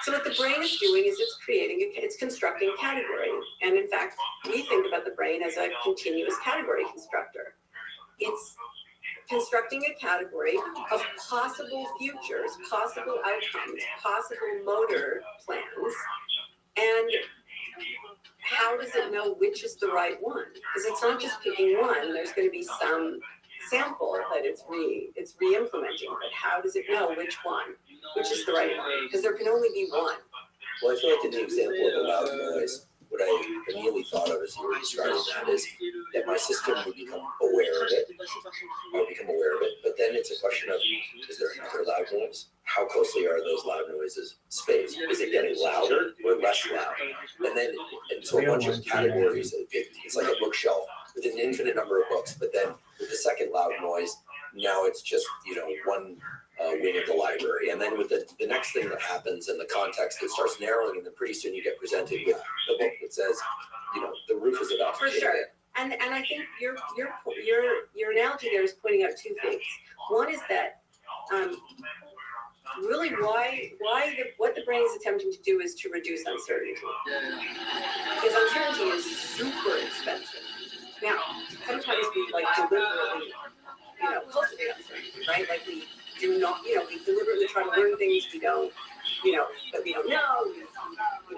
So what the brain is doing is it's constructing a category. And in fact, we think about the brain as a continuous category constructor. It's constructing a category of possible futures, possible outcomes, possible motor plans, and how does it know which is the right one? Because it's not just picking one. There's going to be some sample that it's re-implementing. But how does it know which is the right one? Because there can only be one. Well, I feel like in the example of a loud noise, what I immediately thought of as you were describing that is that my system would become aware of it. But then it's a question of, is there another loud noise? How closely are those loud noises spaced? Is it getting louder or less loud? And so a bunch of categories, it's like a bookshelf with an infinite number of books. But then with the second loud noise, now it's just, one wing of the library. And then with the next thing that happens in the context, it starts narrowing, and then pretty soon you get presented with the book that says, the roof is about to For sure. And I think your analogy there is pointing out two things. One is that really what the brain is attempting to do is to reduce uncertainty. Because uncertainty is super expensive. Now, sometimes we deliberately, cultivate uncertainty, right? Like we do not, we deliberately try to learn things we don't, that we don't know. We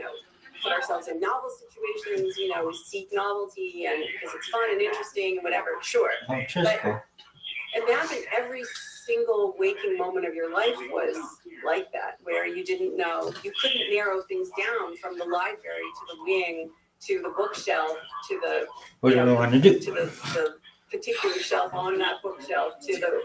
put ourselves in novel situations, we seek novelty and because it's fun and interesting and whatever, sure. But imagine every single waking moment of your life was like that, where you didn't know, you couldn't narrow things down from the library to the wing, to the bookshelf, to the, what do you want to do? To the particular shelf on that bookshelf, to the,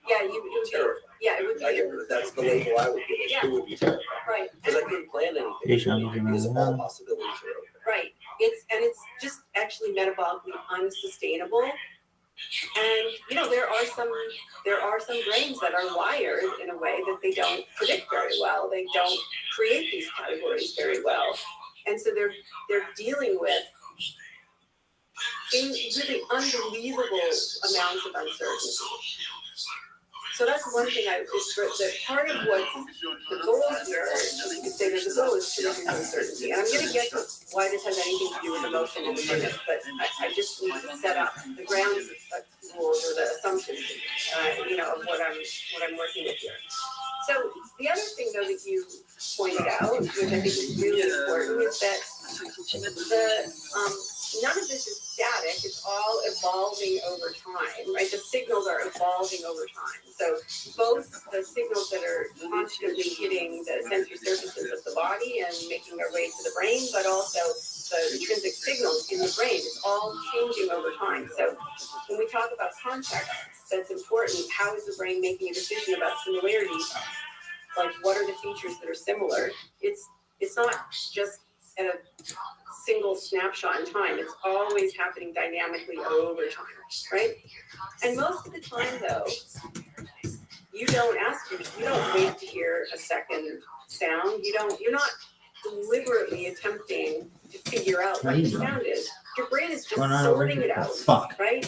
it would be. That's the label I would give it. Yeah. It would be terrifying. Right. Because I couldn't plan anything because all possibilities are open. Right. It's just actually metabolically unsustainable. And there are some brains that are wired in a way that they don't predict very well. They don't create these categories very well. And so they're dealing with really unbelievable amounts of uncertainty. So that's one thing that part of what the goal here, you could say that the goal is to reduce uncertainty. And I'm going to get to why this has anything to do with emotion in a minute, but I just need to set up the ground rules or the assumptions, of what I'm working with here. So the other thing, though, that you pointed out, which I think is really important, is that none of this is static. It's all evolving over time, right? The signals are evolving over time. So both the signals that are constantly hitting the sensory surfaces of the body and making their way to the brain, but also the intrinsic signals in the brain, it's all changing over time. So when we talk about context, that's important. How is the brain making a decision about similarities? Like, what are the features that are similar? It's not just at a single snapshot in time. It's always happening dynamically over time, right? And most of the time, though, you don't wait to hear a second sound. You're not deliberately attempting to figure out what the sound is. Your brain is just sorting it out, right?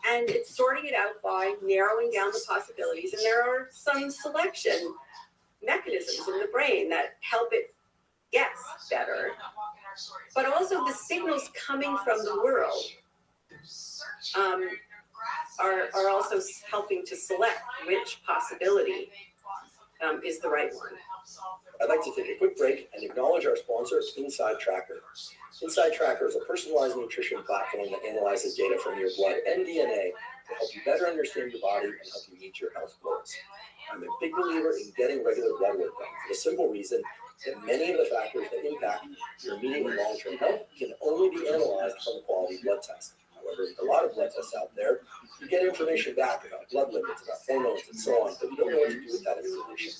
And it's sorting it out by narrowing down the possibilities. And there are some selection mechanisms in the brain that help it guess better. But also the signals coming from the world are also helping to select which possibility is the right one. I'd like to take a quick break and acknowledge our sponsor, Inside Tracker. Inside Tracker is a personalized nutrition platform that analyzes data from your blood and DNA to help you better understand your body and help you meet your health goals. I'm a big believer in getting regular blood work done for the simple reason that many of the factors that impact your immediate and long-term health can only be analyzed from a quality blood test. However, with a lot of blood tests out there, you get information back about blood lipids, about hormones, and so on, but you don't know what to do with that information.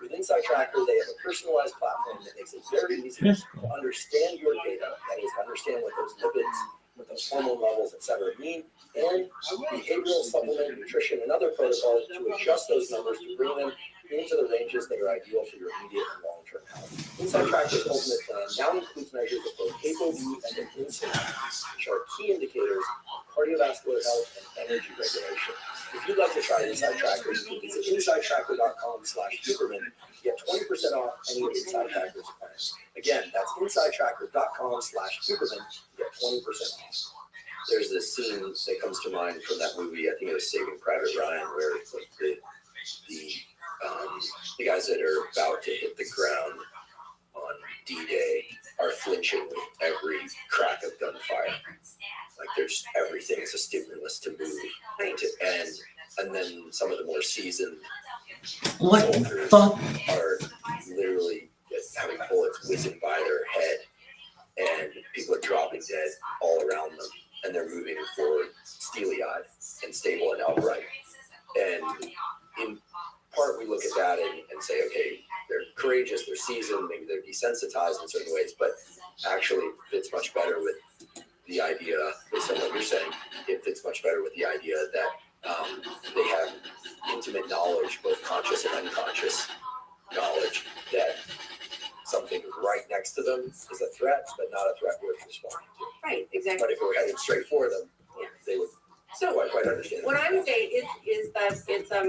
With Inside Tracker, they have a personalized platform that makes it very easy to understand your data, that is, understand what those lipids, what those hormone levels, et cetera, mean, and behavioral supplement, nutrition, and other protocols to adjust those numbers to bring them into the ranges that are ideal for your immediate and long-term health. Inside Tracker's ultimate plan now includes measures of both ApoB and insulin, which are key indicators of cardiovascular health and energy regulation. If you'd like to try Inside Tracker, you can visit InsideTracker.com/Huberman to get 20% off any of Inside Tracker's plans. Again, that's InsideTracker.com/Huberman to get 20% off. There's this scene that comes to mind from that movie, I think it was Saving Private Ryan, where like the guys that are about to hit the ground on D-Day are flinching with every crack of gunfire. Like there's everything is a stimulus to move to end, and then some of the more seasoned What the soldiers fuck? are literally just having bullets whizzing by their head, and people are dropping dead all around them, and they're moving forward steely-eyed and stable and upright. And in part, we look at that and say, okay, they're courageous, they're seasoned, maybe they're desensitized in certain ways, but actually it fits much better with the idea, based on what you're saying, it fits much better with the idea that they have intimate knowledge, both conscious and unconscious knowledge, that something right next to them is a threat, but not a threat worth responding to. Right, exactly. But if we were headed straight for them, Yeah. they would So quite understand. what I would say is that it's not,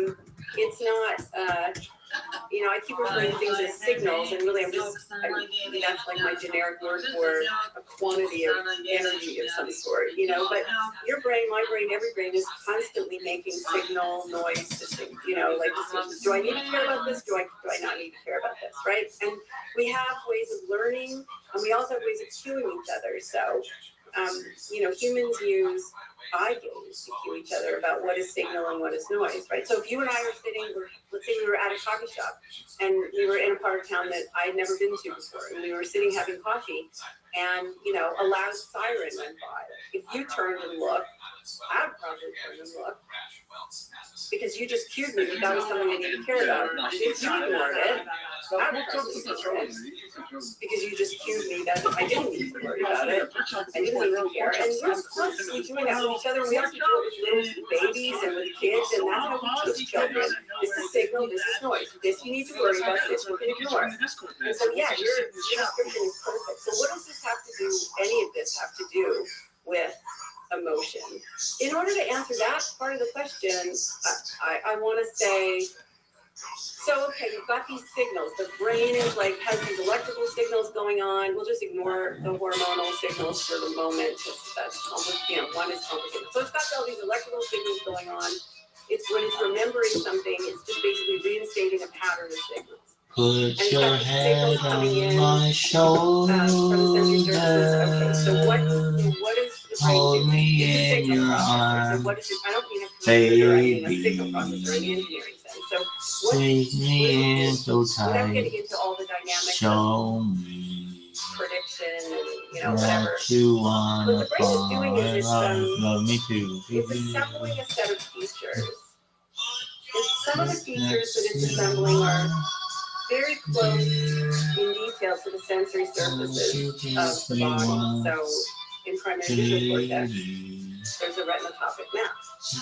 I keep referring to things as signals, and really that's like my generic word for a quantity of energy of some sort, but your brain, my brain, every brain is constantly making signal, noise, distinct, like do I need to care about this? Do I not need to care about this, right? And we have ways of learning, and we also have ways of cueing each other. So, humans use eye gaze to cue each other about what is signal and what is noise, right? So if you and I are sitting, let's say we were at a coffee shop and we were in a part of town that I had never been to before, and we were sitting having coffee, and a loud siren went by. If you turned and looked, I'd probably turn and look, because you just cued me that was something I needed to care about. If you ignored it, I would probably ignore it, because you just cued me that I didn't need to worry about it. I didn't even care. And we're constantly doing that with each other. We also do it with little babies and with kids, and that's how we teach children. This is signal, this is noise. This you need to worry about, this you can ignore. And so, yeah, your description is perfect. So what does this have to do, any of this have to do with emotion? In order to answer that part of the question, I want to say, so, okay, you've got these signals. The brain has these electrical signals going on. We'll just ignore the hormonal signals for the moment. That's almost, one is complicated. So it's got all these electrical signals going on. It's when it's remembering something, it's just basically reinstating a pattern of signals. Put your head on my shoulder. From the sensory surfaces. Okay, so what is the brain Hold doing? me It's a in signal your processor. So arms, what is it? I don't mean a computer, I mean a baby. signal processor in the engineering sense. So Take me in so without tight. getting into all the dynamics of Show me prediction and whatever. what you wanna What the brain is doing is it's, love me too. It's assembling a set of features. Some of the features that it's assembling are very close in detail to the sensory surfaces of the body. So in primary visual cortex, there's a retinotopic map.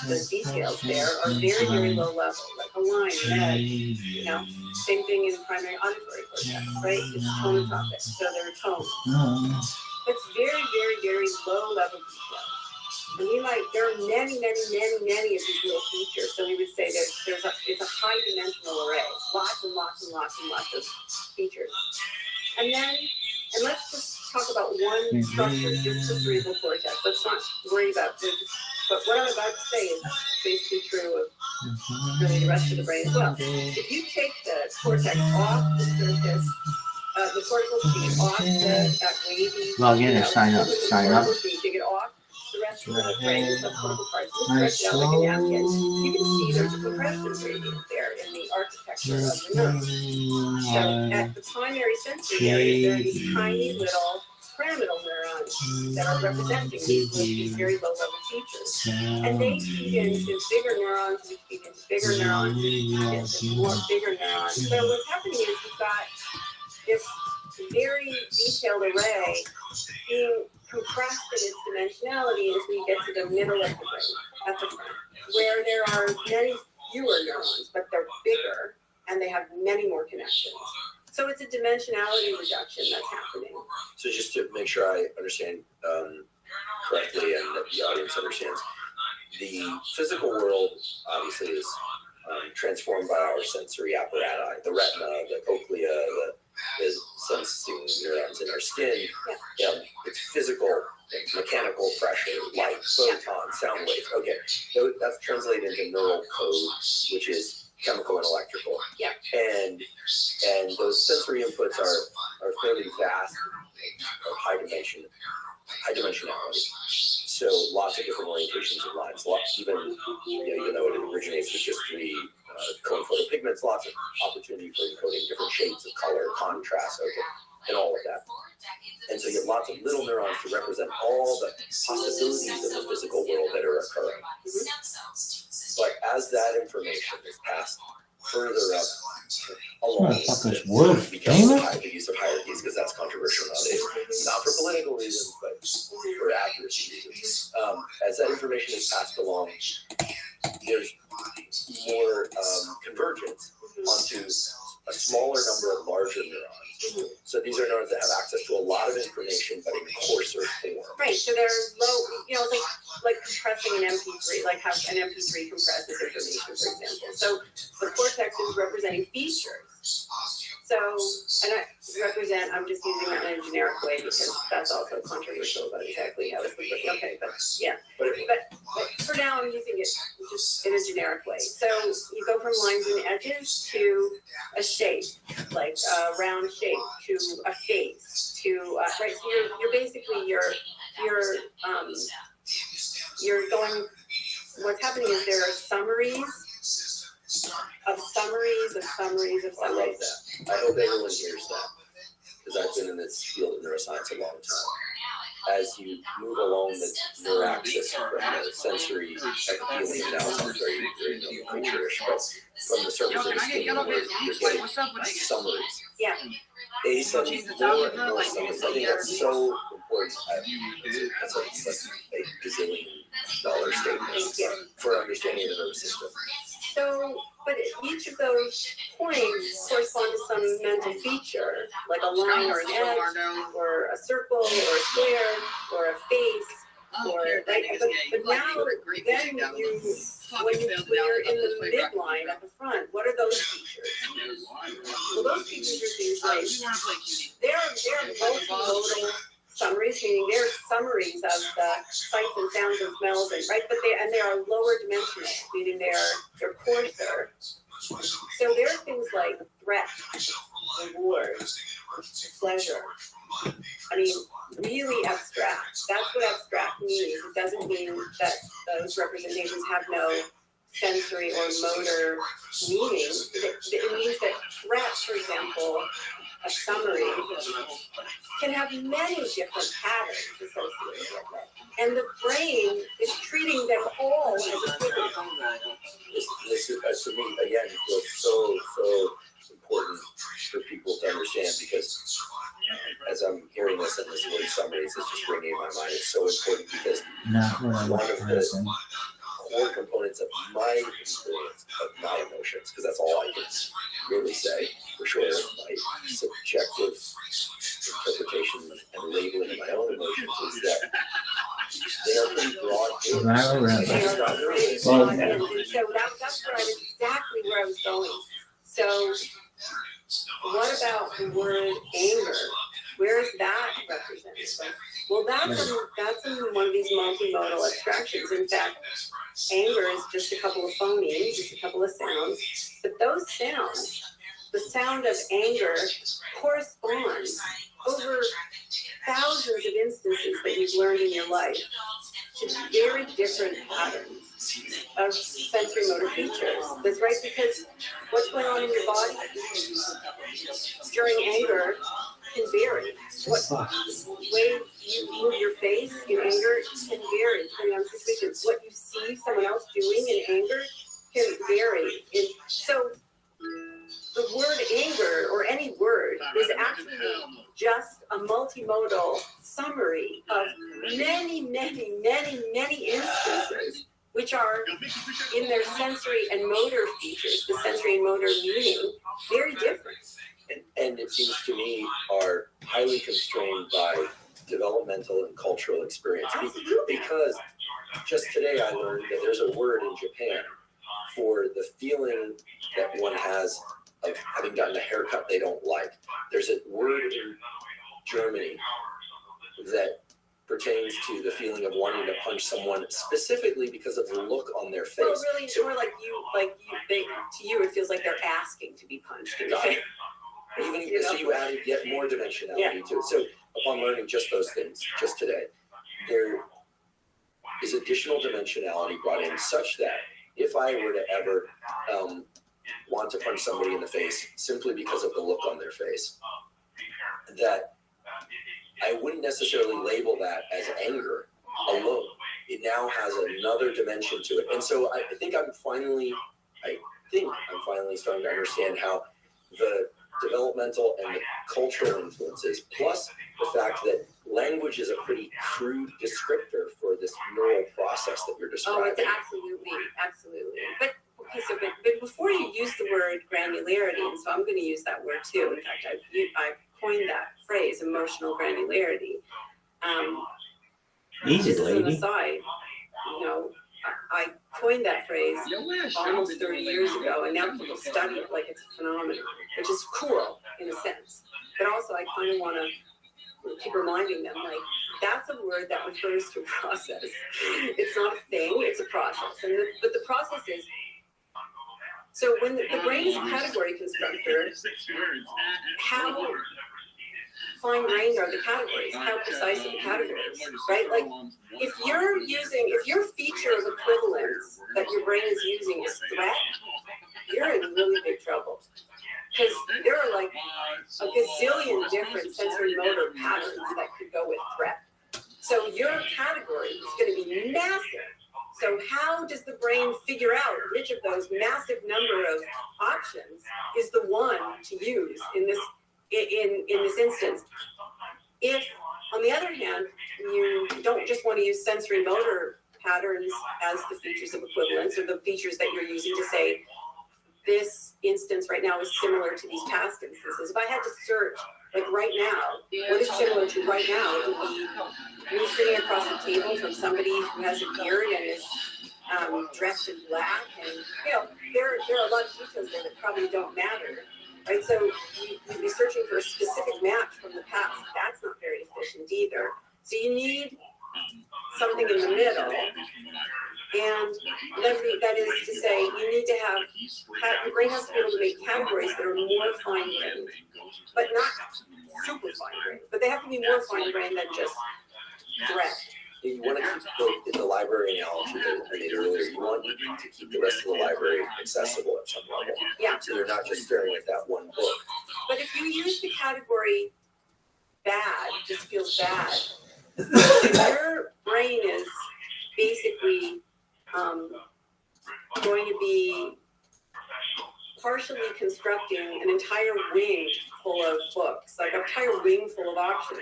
The details there are very, very low level, like a line, an edge. Same thing in primary auditory cortex, right? It's tonotopic, so there are tones. It's very, very, very low level details. And there are many, many, many, many of these little features. So we would say it's a high dimensional array, lots and lots and lots and lots of features. And let's just talk about one structure, just the cerebral cortex. Let's not worry about this. But what I'm about to say is basically true of really the rest of the brain as well. If you take the cortex off the surface, the cortical sheet off that wavy, Log in and sign up. Sign up. Take it off the rest of the brain, the subcortical parts, and stretch it out like a napkin. You can see there's a compression gradient there in the architecture of the nerve. So at the primary sensory areas, there are these tiny little pyramidal neurons that are representing these very low-level features. And they feed into bigger neurons, which feed into bigger neurons, which feed into more bigger neurons. So what's happening is we've got this very detailed array being compressed in its dimensionality as we get to the middle of the brain, at the front, where there are many fewer neurons, but they're bigger and they have many more connections. So it's a dimensionality reduction that's happening. So just to make sure I understand correctly and that the audience understands, the physical world obviously is transformed by our sensory apparatus, the retina, the cochlea, the sensing neurons in our skin. Yeah. It's physical, mechanical pressure, light, photons, sound waves. Okay, so that's translated into neural code, which is chemical and electrical. Yeah. And those sensory inputs are fairly vast, of high dimensionality. So lots of different orientations of lines. Even though it originates with just three cone photopigments, lots of opportunity for encoding different shades of color, contrast, and all of that. And so you have lots of little neurons to represent all the possibilities of the physical world that are occurring. But as that information is passed further up along the use of hierarchies, because that's controversial nowadays, not for political reasons, but for accuracy reasons. As that information is passed along, there's more convergence onto a smaller number of larger neurons. So these are neurons that have access to a lot of information, but in coarser form. Right, so they're low, like compressing an MP3, like how an MP3 compresses information, for example. So the cortex is representing features. So, and I'm just using that in a generic way because that's also controversial about exactly how it's okay, but yeah. But for now, I'm using it just in a generic way. So you go from lines and edges to a shape, like a round shape, to a face, to right. So you're basically you're going. What's happening is there are summaries of summaries of summaries of I love summaries. that. I hope everyone hears that, because I've been in this field of neuroscience a long time. As you move along the neuraxis from the sensory epithelium, now sounds very, very nomenclature-ish, but from the surface of the skin, you're getting summaries. Yeah. A study more and more summaries. I think that's so important. That's a gazillion-dollar statement for understanding the nervous system. So, but each of those points correspond to some mental feature, like a line or an edge, or a circle, or a square, or a face, or like. But now, then when you're in the midline at the front, what are those features? Well, those features are things like they're multimodal summaries, meaning they're summaries of the sights and sounds and smells, and right, but they are lower dimensional, meaning they're coarser. So there are things like threat, reward, pleasure. I mean, really abstract. That's what abstract means. It doesn't mean that those representations have no sensory or motor meaning. It means that threat, for example, a summary, can have many different patterns associated with it. And the brain is treating them all as equivalent. This is, to me, again, feels so important for people to understand, because as I'm hearing this and this word summaries is just ringing in my mind, it's so important because one of the core components of my experience, of my emotions, because that's all I can really say for sure, my subjective interpretation and labeling of my own emotions is that they are pretty broad. So that's exactly where I was going. So what about the word anger? Where is that represented? Well, that's in one of these multimodal abstractions. In fact, anger is just a couple of phonemes, it's a couple of sounds. But those sounds, the sound of anger corresponds over thousands of instances that you've learned in your life to very different patterns of sensory motor features. That's right, because what's going on in your body during anger can vary. What way you move your face in anger can vary depending on situations. What you see someone else doing in anger can vary. So the word anger, or any word, is actually just a multimodal summary of many, many, many, many instances which are in their sensory and motor features, the sensory and motor meaning, very different. And it seems to me are highly constrained by developmental and cultural experience. Absolutely. Because just today I learned that there's a word in Japan for the feeling that one has of having gotten a haircut they don't like. There's a word in Germany that pertains to the feeling of wanting to punch someone specifically because of the look on their face. Well, really, it's more like to you, it feels like they're asking to be punched in the face. Even so, you added yet more dimensionality to it. So, upon learning just those things, just today, there is additional dimensionality brought in, such that if I were to ever want to punch somebody in the face simply because of the look on their face, that I wouldn't necessarily label that as anger alone. It now has another dimension to it, and so I think I'm finally starting to understand how the developmental and the cultural influences, plus the fact that language is a pretty crude descriptor for this neural process that you're describing. Oh, it's absolutely. But before you use the word granularity, and so I'm going to use that word too. In fact, I've coined that phrase, emotional granularity. Easy, just lady. as an aside, I coined that phrase almost 30 years ago, and now people study it like it's a phenomenon, which is cool in a sense. But also, I kind of want to keep reminding them, like, that's a word that refers to a process. It's not a thing, it's a process. But the process is, so when the brain is a category constructor, how fine-grained are the categories? How precise are the categories, right? Like, if your feature of equivalence that your brain is using is threat, you're in really big trouble. Because there are like a gazillion different sensory motor patterns that could go with threat. So your category is going to be massive. So how does the brain figure out which of those massive number of options is the one to use in this instance? If, on the other hand, you don't just want to use sensory motor patterns as the features of equivalence, or the features that you're using to say this instance right now is similar to these past instances. If I had to search, like right now, what is similar to right now, it would be me sitting across the table from somebody who has a beard and is dressed in black, and there are a lot of details there that probably don't matter. Right, so you'd be searching for a specific match from the past. That's not very efficient either. So you need something in the middle, and that is to say, you need to have your brain has to be able to make categories that are more fine-grained, but not super fine-grained. But they have to be more fine-grained than just threat. You want to keep the library analogy that I made earlier. You want to keep the rest of the library accessible at some level. Yeah. So they're not just staring at that one book. But if you use the category bad, just feels bad, your brain is basically going to be partially constructing an entire wing full of books, like an entire wing full of options.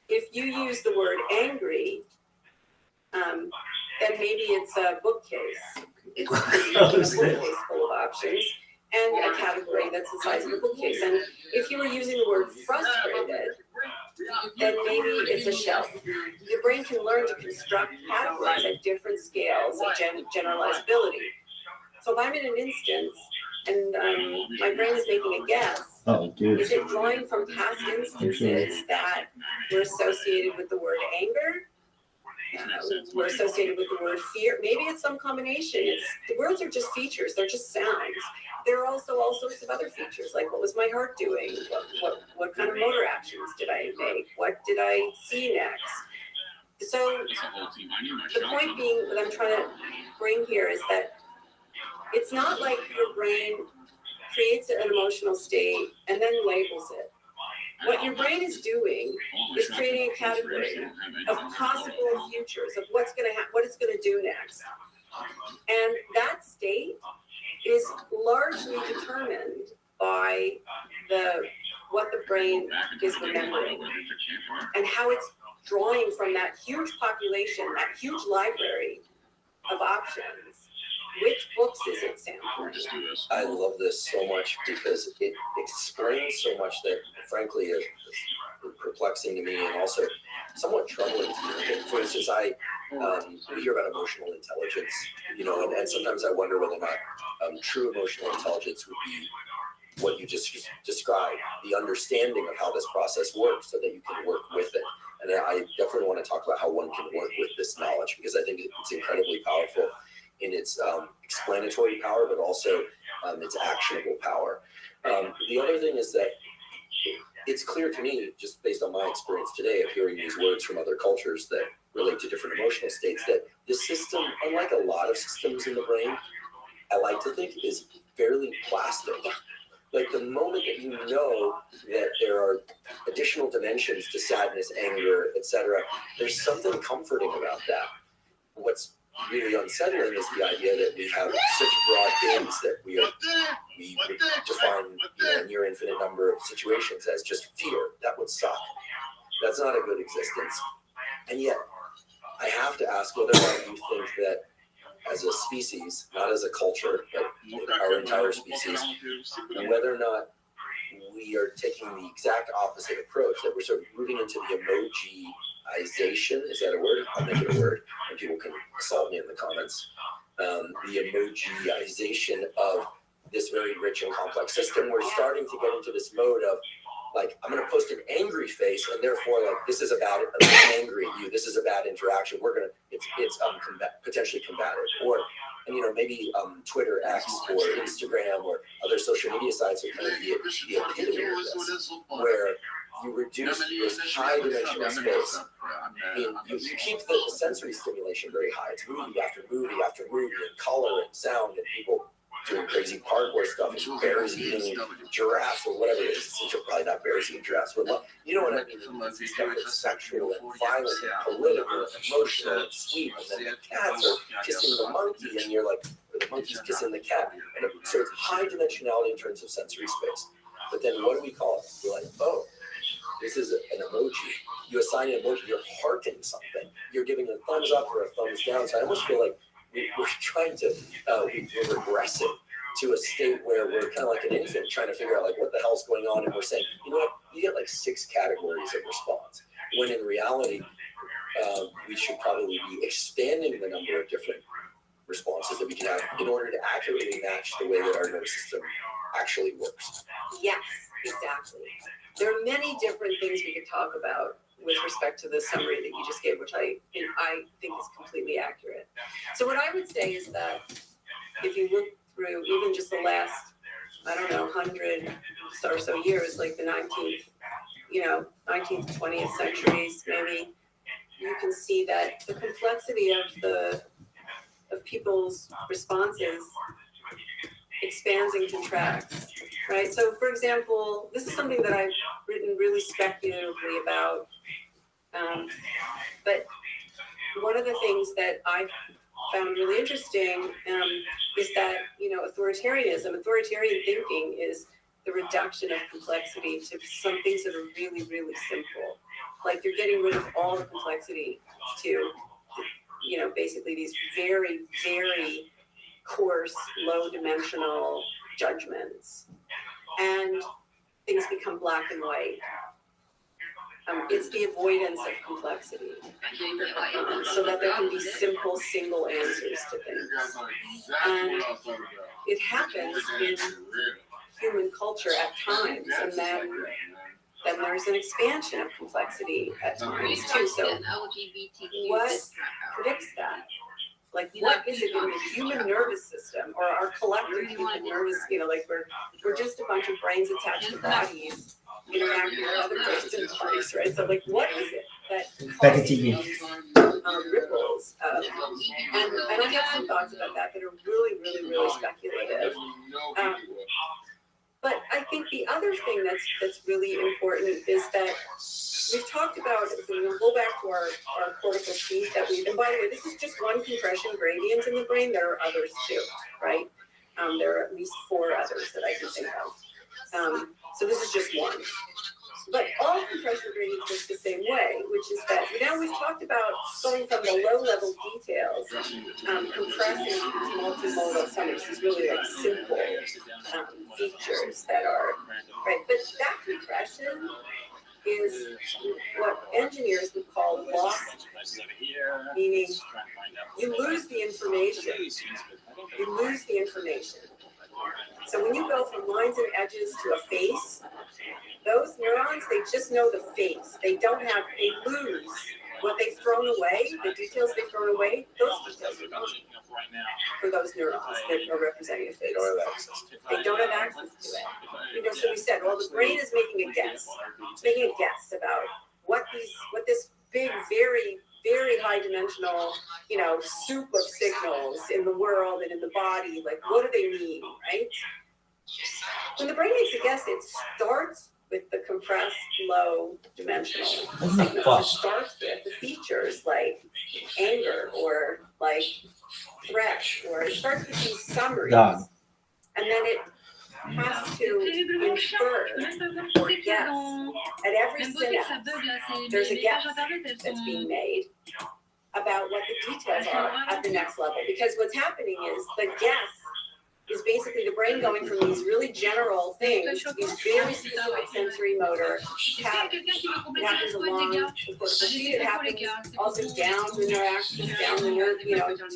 If you use the word angry, then maybe it's a bookcase. It's a bookcase full of options and a category that's the size of a bookcase. And if you were using the word frustrated, then maybe it's a shelf. Your brain can learn to construct categories at different scales of generalizability. So if I'm in an instance and my brain is making a guess, is it drawing from past instances that were associated with the word anger? Were associated with the word fear? Maybe it's some combination. The words are just features. They're just sounds. There are also all sorts of other features, like what was my heart doing? What kind of motor actions did I make? What did I see next? So the point being that I'm trying to bring here is that it's not like your brain creates an emotional state and then labels it. What your brain is doing is creating a category of possible futures of what it's going to do next. And that state is largely determined by what the brain is remembering and how it's drawing from that huge population, that huge library of options, which books is it sampling? I love this so much because it explains so much that, frankly, is perplexing to me and also somewhat troubling to me. For instance, we hear about emotional intelligence, and sometimes I wonder whether or not true emotional intelligence would be what you just described, the understanding of how this process works so that you can work with it. And I definitely want to talk about how one can work with this knowledge, because I think it's incredibly powerful in its explanatory power, but also its actionable power. The other thing is that it's clear to me, just based on my experience today of hearing these words from other cultures that relate to different emotional states, that the system, unlike a lot of systems in the brain, I like to think is fairly plastic. Like the moment that you know that there are additional dimensions to sadness, anger, etc., there's something comforting about that. What's really unsettling is the idea that we have such broad bins that we define a near infinite number of situations as just fear. That would suck. That's not a good existence. And yet, I have to ask whether or not you think that as a species, not as a culture, but our entire species, and whether or not we are taking the exact opposite approach, that we're sort of moving into the emojiization, is that a word? I'll make it a word, and people can assault me in the comments. The emojiization of this very rich and complex system. We're starting to get into this mode of, like, I'm going to post an angry face, and therefore, like, this is about I'm angry at you. This is a bad interaction. It's potentially combative, or maybe Twitter, X, or Instagram, or other social media sites are kind of the epitome of this, where you reduce this high dimensional space. You keep the sensory stimulation very high. It's movie after movie after movie, and color and sound, and people doing crazy parkour stuff, and bears eating giraffes or whatever it is. It's probably not bears eating giraffes, but you know what I mean? It's stuff that's sexual and violent and political and emotional and sweet, and then the cats are kissing the monkey, and you're like, or the monkey's kissing the cat. And so it's high dimensionality in terms of sensory space. But then what do we call it? We're like, oh, this is an emoji. You assign an emoji, you're hearting something. You're giving a thumbs up or a thumbs down. So I almost feel like we're trying to, we're regressing to a state where we're kind of like an infant trying to figure out like what the hell's going on. And we're saying, you know what, you get like 6 categories of response. When in reality, we should probably be expanding the number of different responses that we can have in order to accurately match the way that our nervous system actually works. Yes, exactly. There are many different things we could talk about with respect to the summary that you just gave, which I think is completely accurate. So what I would say is that if you look through even just the last, 100 or so years, like the 19th, 20th centuries, maybe, you can see that the complexity of people's responses expands and contracts, right? So, for example, this is something that I've written really speculatively about, but one of the things that I found really interesting is that, authoritarian thinking is the reduction of complexity to some things that are really, really simple. Like you're getting rid of all the complexity to, basically these very, very coarse, low-dimensional judgments, and things become black and white. It's the avoidance of complexity, so that there can be simple, single answers to things. And it happens in human culture at times, and then there's an expansion of complexity at times too. So what predicts that? Like, what is it in the human nervous system, or our collective human nervous, we're just a bunch of brains attached to bodies interacting with other brains and bodies, right? So, like, what is it that causes these ripples? And I have some thoughts about that are really, really, really speculative. But I think the other thing that's really important is that we've talked about, so we'll go back to our cortical sheath that and by the way, this is just one compression gradient in the brain. There are others too, right? There are at least 4 others that I can think of. So this is just one. But all compression gradient works the same way, which is that now we've talked about going from the low-level details, compressing these multimodal summaries, these really like simple features that are, right? But that compression is what engineers would call lost, meaning you lose the information. You lose the information. So when you go from lines and edges to a face, those neurons, they just know the face. They lose what they've thrown away, the details they've thrown away, those details are gone for those neurons that are representing a face. They don't have access to it. So we said, well, the brain is making a guess. It's making a guess about what this big, very, very high dimensional, soup of signals in the world and in the body, like what do they mean, right? When the brain makes a guess, it starts with the compressed low dimensional signals. It starts with the features like anger or like threat, or it starts with these summaries. And then it has to infer or guess. At every synapse, there's a guess that's being made about what the details are at the next level. Because what's happening is the guess is basically the brain going from these really general things, these very specific sensory motor. It happens along the cortical sheet. It happens also down the neuraxis, down the nerve,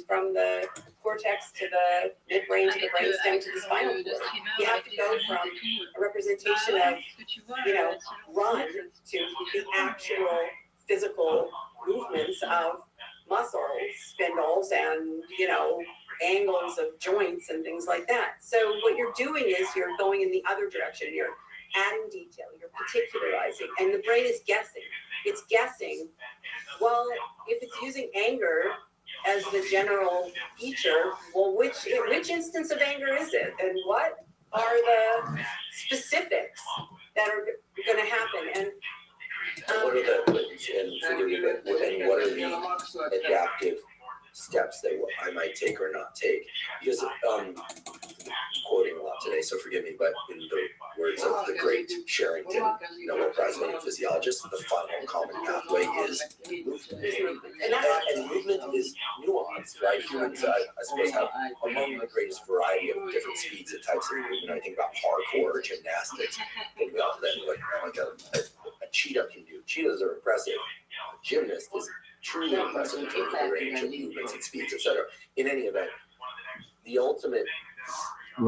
from the cortex to the midbrain to the brainstem to the spinal cord. You have to go from a representation of, run to the actual physical movements of muscles, spindles, and, angles of joints and things like that. So what you're doing is you're going in the other direction. You're adding detail, you're particularizing, and the brain is guessing. It's guessing, well, if it's using anger as the general feature, well, which instance of anger is it? And what are the specifics that are going to happen? And what are the adaptive steps that I might take or not take? Because quoting a lot today, so forgive me, but in the words of the great Sherrington, Nobel Prize winning physiologist, the final common pathway is movement. And movement is nuanced, right? Humans, I suppose, have among the greatest variety of different speeds and types of movement. I think about parkour or gymnastics. Think about that, like a cheetah can do. Cheetahs are impressive. A gymnast is truly impressive in terms of the range of movements and speeds, etc. In any event, the ultimate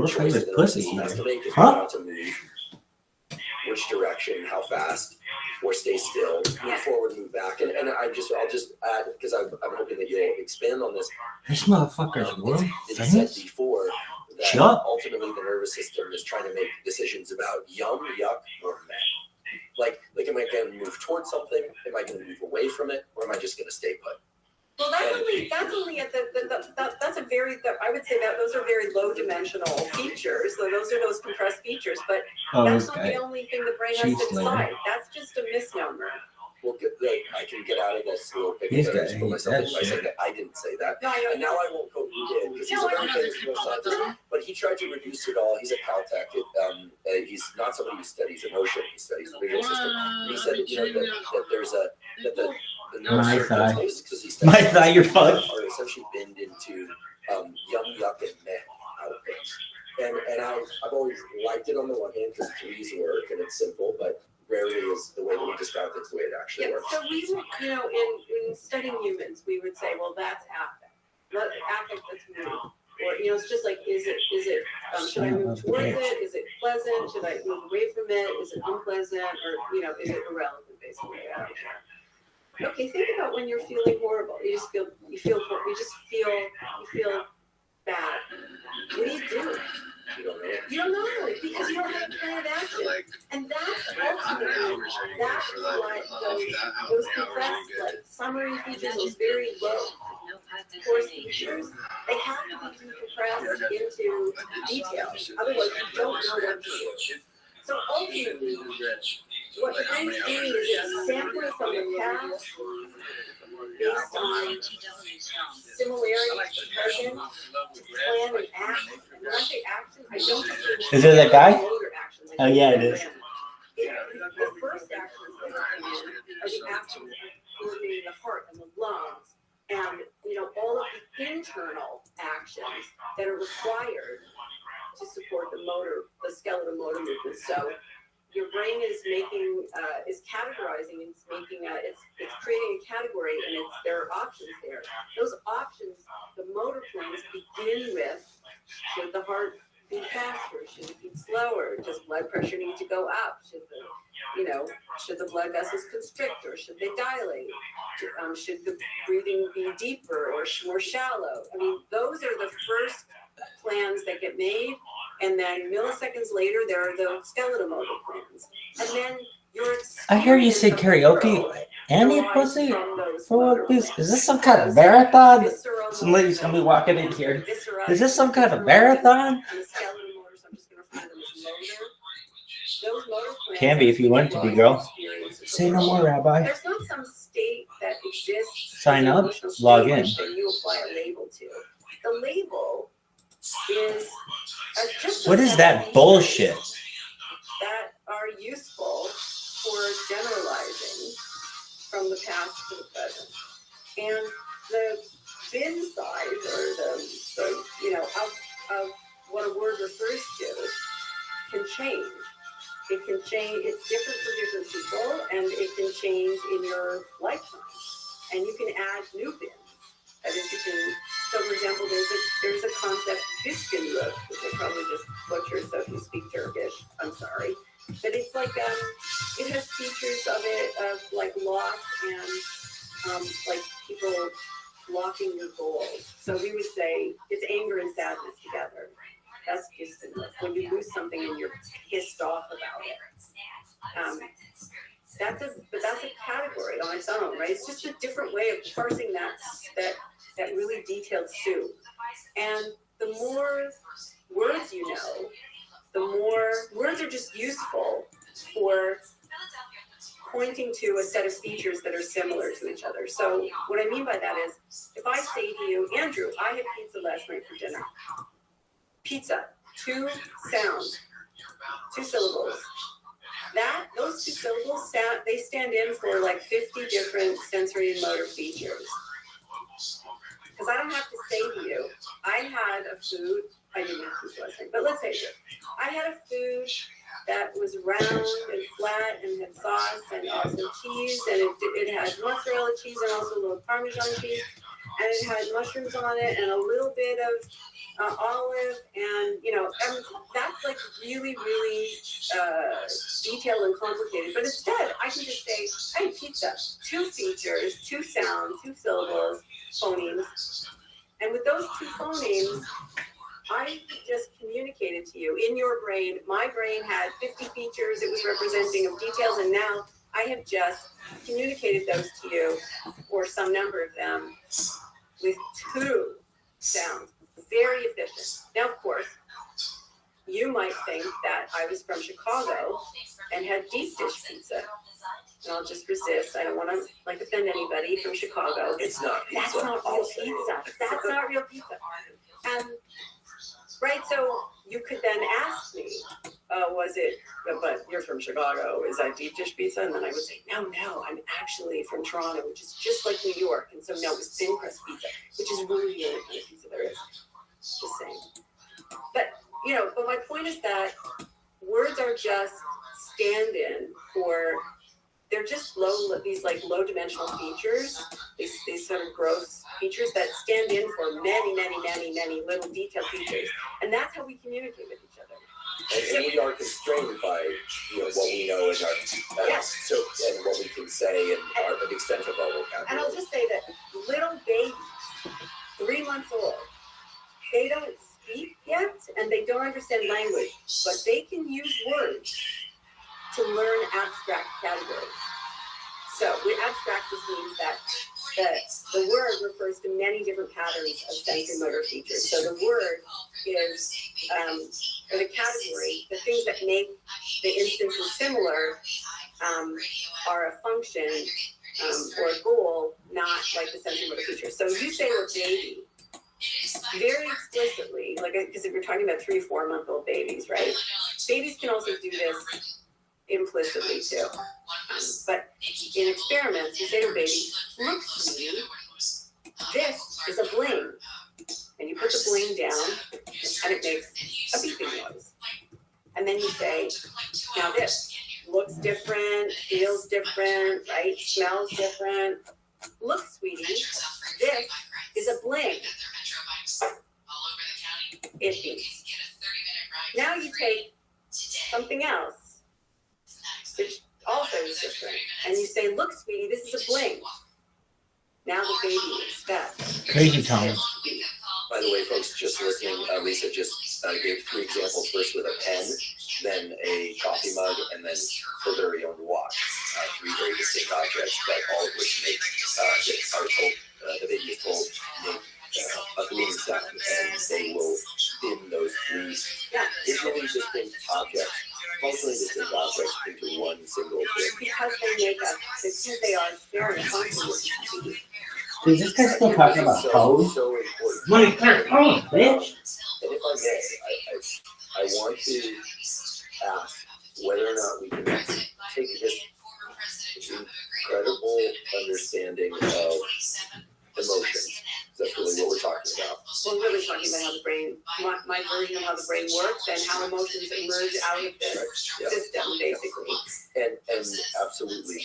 choice that the system has to make is how to move, which direction, how fast, or stay still, move forward, move back. And I'll just add, because I'm hoping that you'll expand on this. This motherfucker's world It's said before that ultimately the nervous system is trying to make decisions about yum, yuck, or meh. Like, am I going to move towards something? Am I going to move away from it? Or am I just going to stay put? Well, that's only at that's a very, I would say that those are very low dimensional features. So those are those compressed features, but that's not the only thing the brain has to decide. That's just a misnomer. Well, I can get out of this little picture for myself by saying that I didn't say that. No, and now I won't quote who did, because he's a very famous neuroscientist, but he tried to reduce it all. He's at Caltech. He's not somebody who studies emotion. He studies the visual system. He said that there's the nerve circuits, because he studies My thigh, you're fucked. are essentially binned into yum, yuck, and meh outputs. And I've always liked it on the one hand because threes work and it's simple, but rarely is the way that we describe things the way it actually works. So we would, in studying humans, we would say, well, that's affect. Affect, that's mood. Or, it's just like, is it, should I move towards it? Is it pleasant? Should I move away from it? Is it unpleasant? Or, is it irrelevant, basically? I don't care. Okay, think about when you're feeling horrible. You feel bad. What do you do? You don't know because you don't have a plan of action. And that's ultimately, that's what those compressed, summary features, those very low coarse features, they have to be decompressed into details. Otherwise, you don't know what to do. So ultimately, what the brain's doing is it's sampling from the past based on similarity to present to plan and act. And when I say action, I don't mean is it that guy? motor action, like Oh yeah, it is. The first actions that come in are the actions of coordinating the heart and the lungs and, all of the internal actions that are required to support the skeletal motor movement. So your brain is is categorizing, it's creating a category, and there are options there. Those options, the motor plans begin with, should the heart beat faster? Should it beat slower? Does blood pressure need to go up? Should the blood vessels constrict or should they dilate? Should the breathing be deeper or more shallow? I mean, those are the first plans that get made, and then milliseconds later, there are the skeletal motor plans, and then I hear you say karaoke and eat pussy. For what is this some kind of marathon? Some ladies gonna be walking in here. Is this some kind of marathon? Can be if you want it to be, girl. Say no more, Rabbi. There's not some state that exists. Sign up, log in. That you apply a label to. The label is just What is that bullshit? that are useful for generalizing from the past to the present. And the bin size, or the of what a word refers to, can change. It can change. It's different for different people, and it can change in your lifetime. And you can add new bins. That is, you can. So, for example, there's a concept, Biskenlook, which I probably just butchered. So if you speak Turkish, I'm sorry. But it's like it has features of like loss and like people blocking your goals. So we would say it's anger and sadness together. That's Biskenlook. When you lose something and you're pissed off about it. That's a category on its own, right? It's just a different way of parsing that really detailed soup. And the more words you know, the more words are just useful for pointing to a set of features that are similar to each other. So what I mean by that is, if I say to you, Andrew, I had pizza last night for dinner. Pizza, 2 sounds, 2 syllables. Those 2 syllables, they stand in for like 50 different sensory and motor features. Because I don't have to say to you, I had a food, I didn't have pizza last night, but let's say this. I had a food that was round and flat and had sauce and also cheese, and it had mozzarella cheese and also a little Parmesan cheese, and it had mushrooms on it and a little bit of olive, and that's like really, really detailed and complicated. But instead, I can just say, I had pizza, 2 features, 2 sounds, 2 syllables, phonemes, and with those 2 phonemes, I just communicated to you in your brain. My brain had 50 features it was representing of details, and now I have just communicated those to you, or some number of them, with 2 sounds. Very efficient. Now, of course, you might think that I was from Chicago and had deep dish pizza. And I'll just resist. I don't want to offend anybody from Chicago. It's not pizza. That's not real pizza. That's not real pizza. Right, so you could then ask me, was it, but you're from Chicago, is that deep dish pizza? And then I would say, no, I'm actually from Toronto, which is just like New York. And so no, it's thin crust pizza, which is really the only kind of pizza there is. Just saying. But my point is that words are just stand-in for, they're just these low dimensional features, these sort of gross features that stand in for many, many, many, many little detailed features. And that's how we communicate with each other. And we are constrained by what we know and and what we can say and the extent of our vocabulary. And I'll just say that little babies, 3 months old, they don't speak yet and they don't understand language, but they can use words to learn abstract categories. So abstract just means that the word refers to many different patterns of sensory motor features. So the word is, or the category, the things that make the instances similar are a function or a goal, not like the sensory motor features. So you say a baby, very explicitly, because if you're talking about 3 or 4 month old babies, right? Babies can also do this implicitly too. But in experiments, you say to a baby, look, sweetie, this is a bling. And you put the bling down, and it makes a beeping noise. And then you say, now this looks different, feels different, right? Smells different. Look, sweetie, this is a bling. It beeps. Now you take something else, which also is different, and you say, look, sweetie, this is a bling. Now the baby expects. Crazy Tom. By the way, folks, just listening, Lisa just gave 3 examples, first with a pen, then a coffee mug, and then her very own watch. 3 very distinct objects, but all of which make, the baby is told, make a booming sound, and they will spin those 3 visually distinct objects, functionally distinct objects into one single thing. Because they are very functional. Is this guy still talking about toes? So important. Money, toes, bitch. And if I may, I want to ask whether or not we can take this incredible understanding of emotions. That's really what we're talking about. We're really talking about how the brain, my version of how the brain works and how emotions emerge out of this system, basically. And absolutely,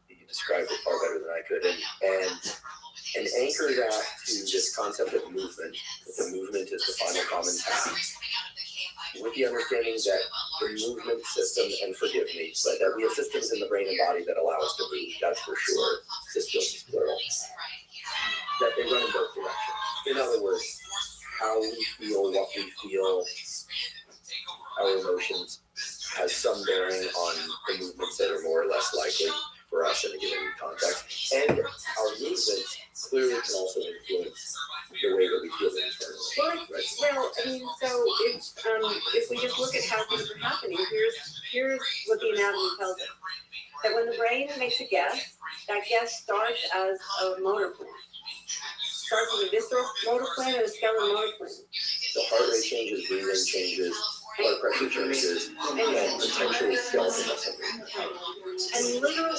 you described it far better than I could. And anchor that to this concept of movement. That the movement is the final common path. With the understanding that the movement system, and forgive me, but that we have systems in the brain and body that allow us to move, that's for sure. Systems, plural. That they run in both directions. In other words, how we feel, what we feel, our emotions has some bearing on the movements that are more or less likely for us in a given context. And our movements clearly can also influence the way that we feel internally. Well, I mean, so if we just look at how things are happening, here's what the anatomy tells us. That when the brain makes a guess, that guess starts as a motor plan. Starts with a visceral motor plan and a skeletal motor plan. So heart rate changes, breathing changes, blood pressure changes, and potentially skeletal muscle. And literal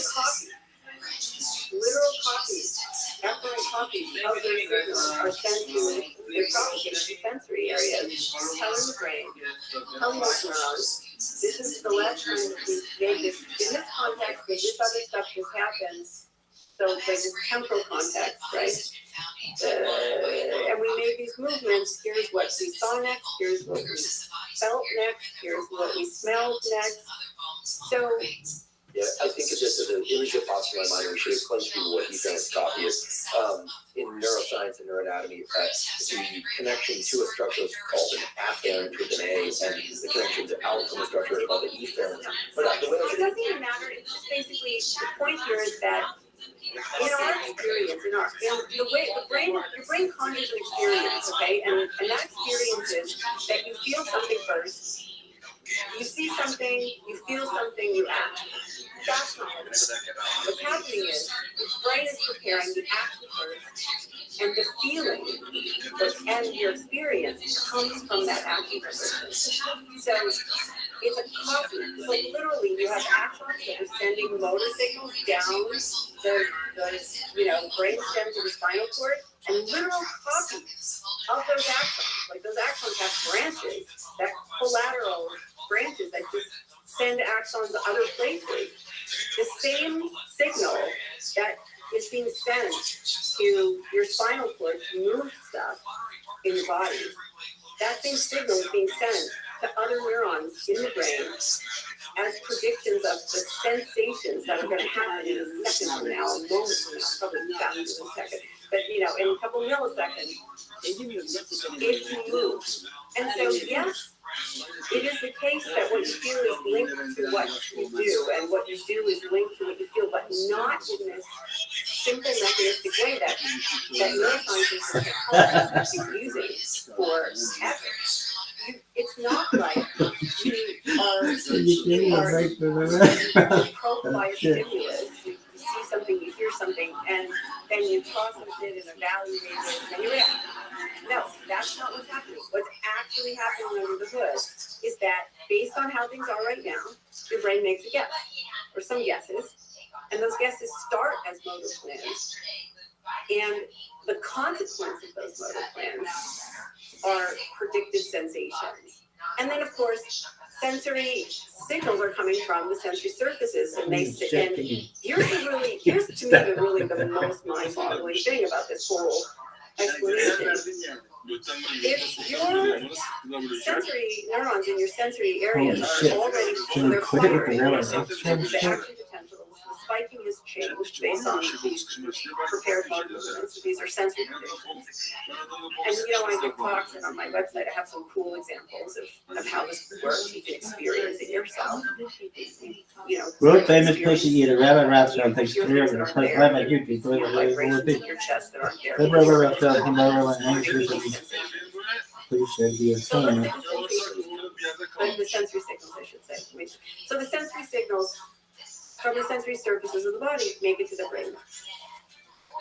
copies, afferent copies of those signals are sent to their propagated sensory areas, telling the brain, telling those neurons, this is the last time we made this, in this context, this other stuff just happens. So there's this temporal context, right? And we made these movements. Here's what we saw next. Here's what we felt next. Here's what we smelled next. So, yeah, I think of this as an image that pops in my mind. We should explain to people what Ethan's copy is. In neuroscience and neuroanatomy, the connection to a structure is called an afferent with an A, and the connections out from the structure is called an efferent. But it doesn't even matter. It's just basically the point here is that in our experience, in the way your brain conjures an experience, okay, and that experience is that you feel something first, you see something, you feel something, you act. That's not it. What's happening is the brain is preparing the action first, and the feeling and your experience comes from that action first. So it's a copy. So literally, you have axons that are sending motor signals down the brain stem to the spinal cord, and literal copies of those axons. Like those axons have branches, that collateral branches that just send axons to other places. The same signal that is being sent to your spinal cord to move stuff in the body, that same signal is being sent to other neurons in the brain as predictions of the sensations that are going to happen in a second from now, a moment from now, probably faster than a second, but in a couple milliseconds, if you move. And so, yes, it is the case that what you feel is linked to what you do, and what you do is linked to what you feel, but not in this simple mechanistic way that neuroscientists and psychologists have been using forever. It's not like you are provoked by a stimulus. You see something, you hear something, and then you process it and evaluate it, and you react. No, that's not what's happening. What's actually happening under the hood is that based on how things are right now, your brain makes a guess, or some guesses, and those guesses start as motor plans, and the consequence of those motor plans are predicted sensations. And then, of course, sensory signals are coming from the sensory surfaces, and here's to me the most mind-boggling thing about this whole explanation. If your sensory neurons in your sensory areas are already firing, the action potential, the spiking has changed based on prepared movements. These are sensory predictions. And when I give talks and on my website, I have some cool examples of how this works. You can experience it yourself. World famous pussy eater Rabbi Rothschild takes care of it. Rabbi, you can go vibrations in your chest that aren't there. Rabbi Rothschild, please should be a So fan. the sensory signals, I should say. So the sensory signals from the sensory surfaces of the body make it to the brain.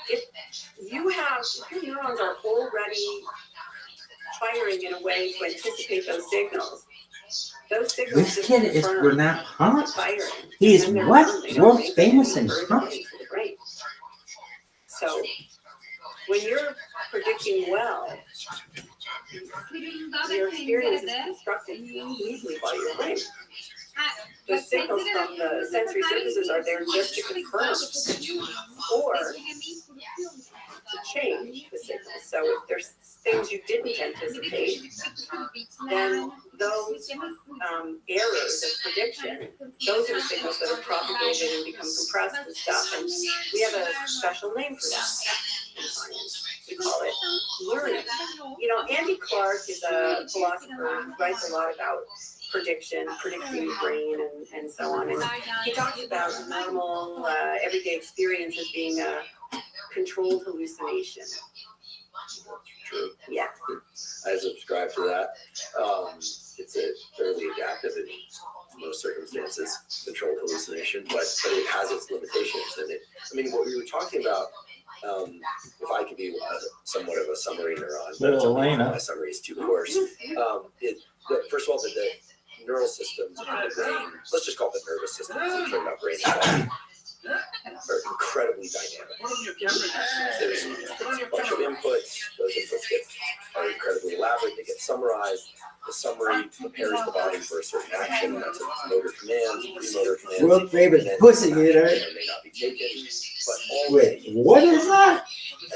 If your neurons are already firing in a way to anticipate those signals This kid is, we're not hot. firing. He's And they're what? done. They don't World make famous it and further hot. into the brain. So when you're predicting well, your experience is constructed easily by your brain. The signals from the sensory surfaces are there just to confirm or to change the signals. So if there's things you didn't anticipate, then those errors of prediction, those are the signals that are propagated and become compressed and stuff. And we have a special name for that in science. We call it learning. Andy Clark is a philosopher who writes a lot about predicting the brain and so on. And he talks about normal everyday experience as being a controlled hallucination. True. Yeah. I subscribe to that. It's a fairly adaptive in most circumstances, controlled hallucination, but it has its limitations. And what we were talking about, if I could be somewhat of a summary neuron, my summary is too coarse. First of all, the neural systems in the brain, let's just call it the nervous system, since we're about brain and body, are incredibly dynamic. There's a bunch of inputs. Those inputs are incredibly elaborate. They get summarized. The summary prepares the body for a certain action. That's a motor command, premotor command. World famous pussy eater. May not be taken, but Wait, what is that?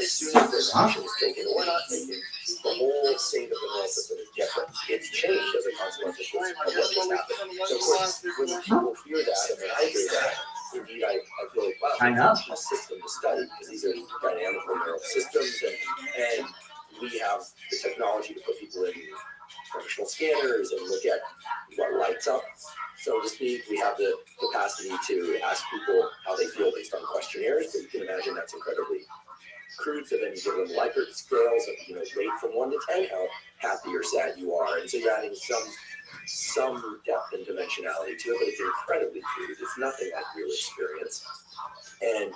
as soon as this action is taken or not taken, the whole state of the neural system is different. It's changed as a consequence of what just happened. So of course, when people hear that and when I hear that, indeed I feel like, wow, I know. a system to study because these are dynamical neural systems and we have the technology to put people in functional scanners and look at what lights up, so to speak. We have the capacity to ask people how they feel based on questionnaires, but you can imagine that's incredibly crude. So then you give them Likert scales of rate from 1 to 10 how happy or sad you are, and so you're adding some depth and dimensionality to it, but it's incredibly crude. It's nothing like real experience. And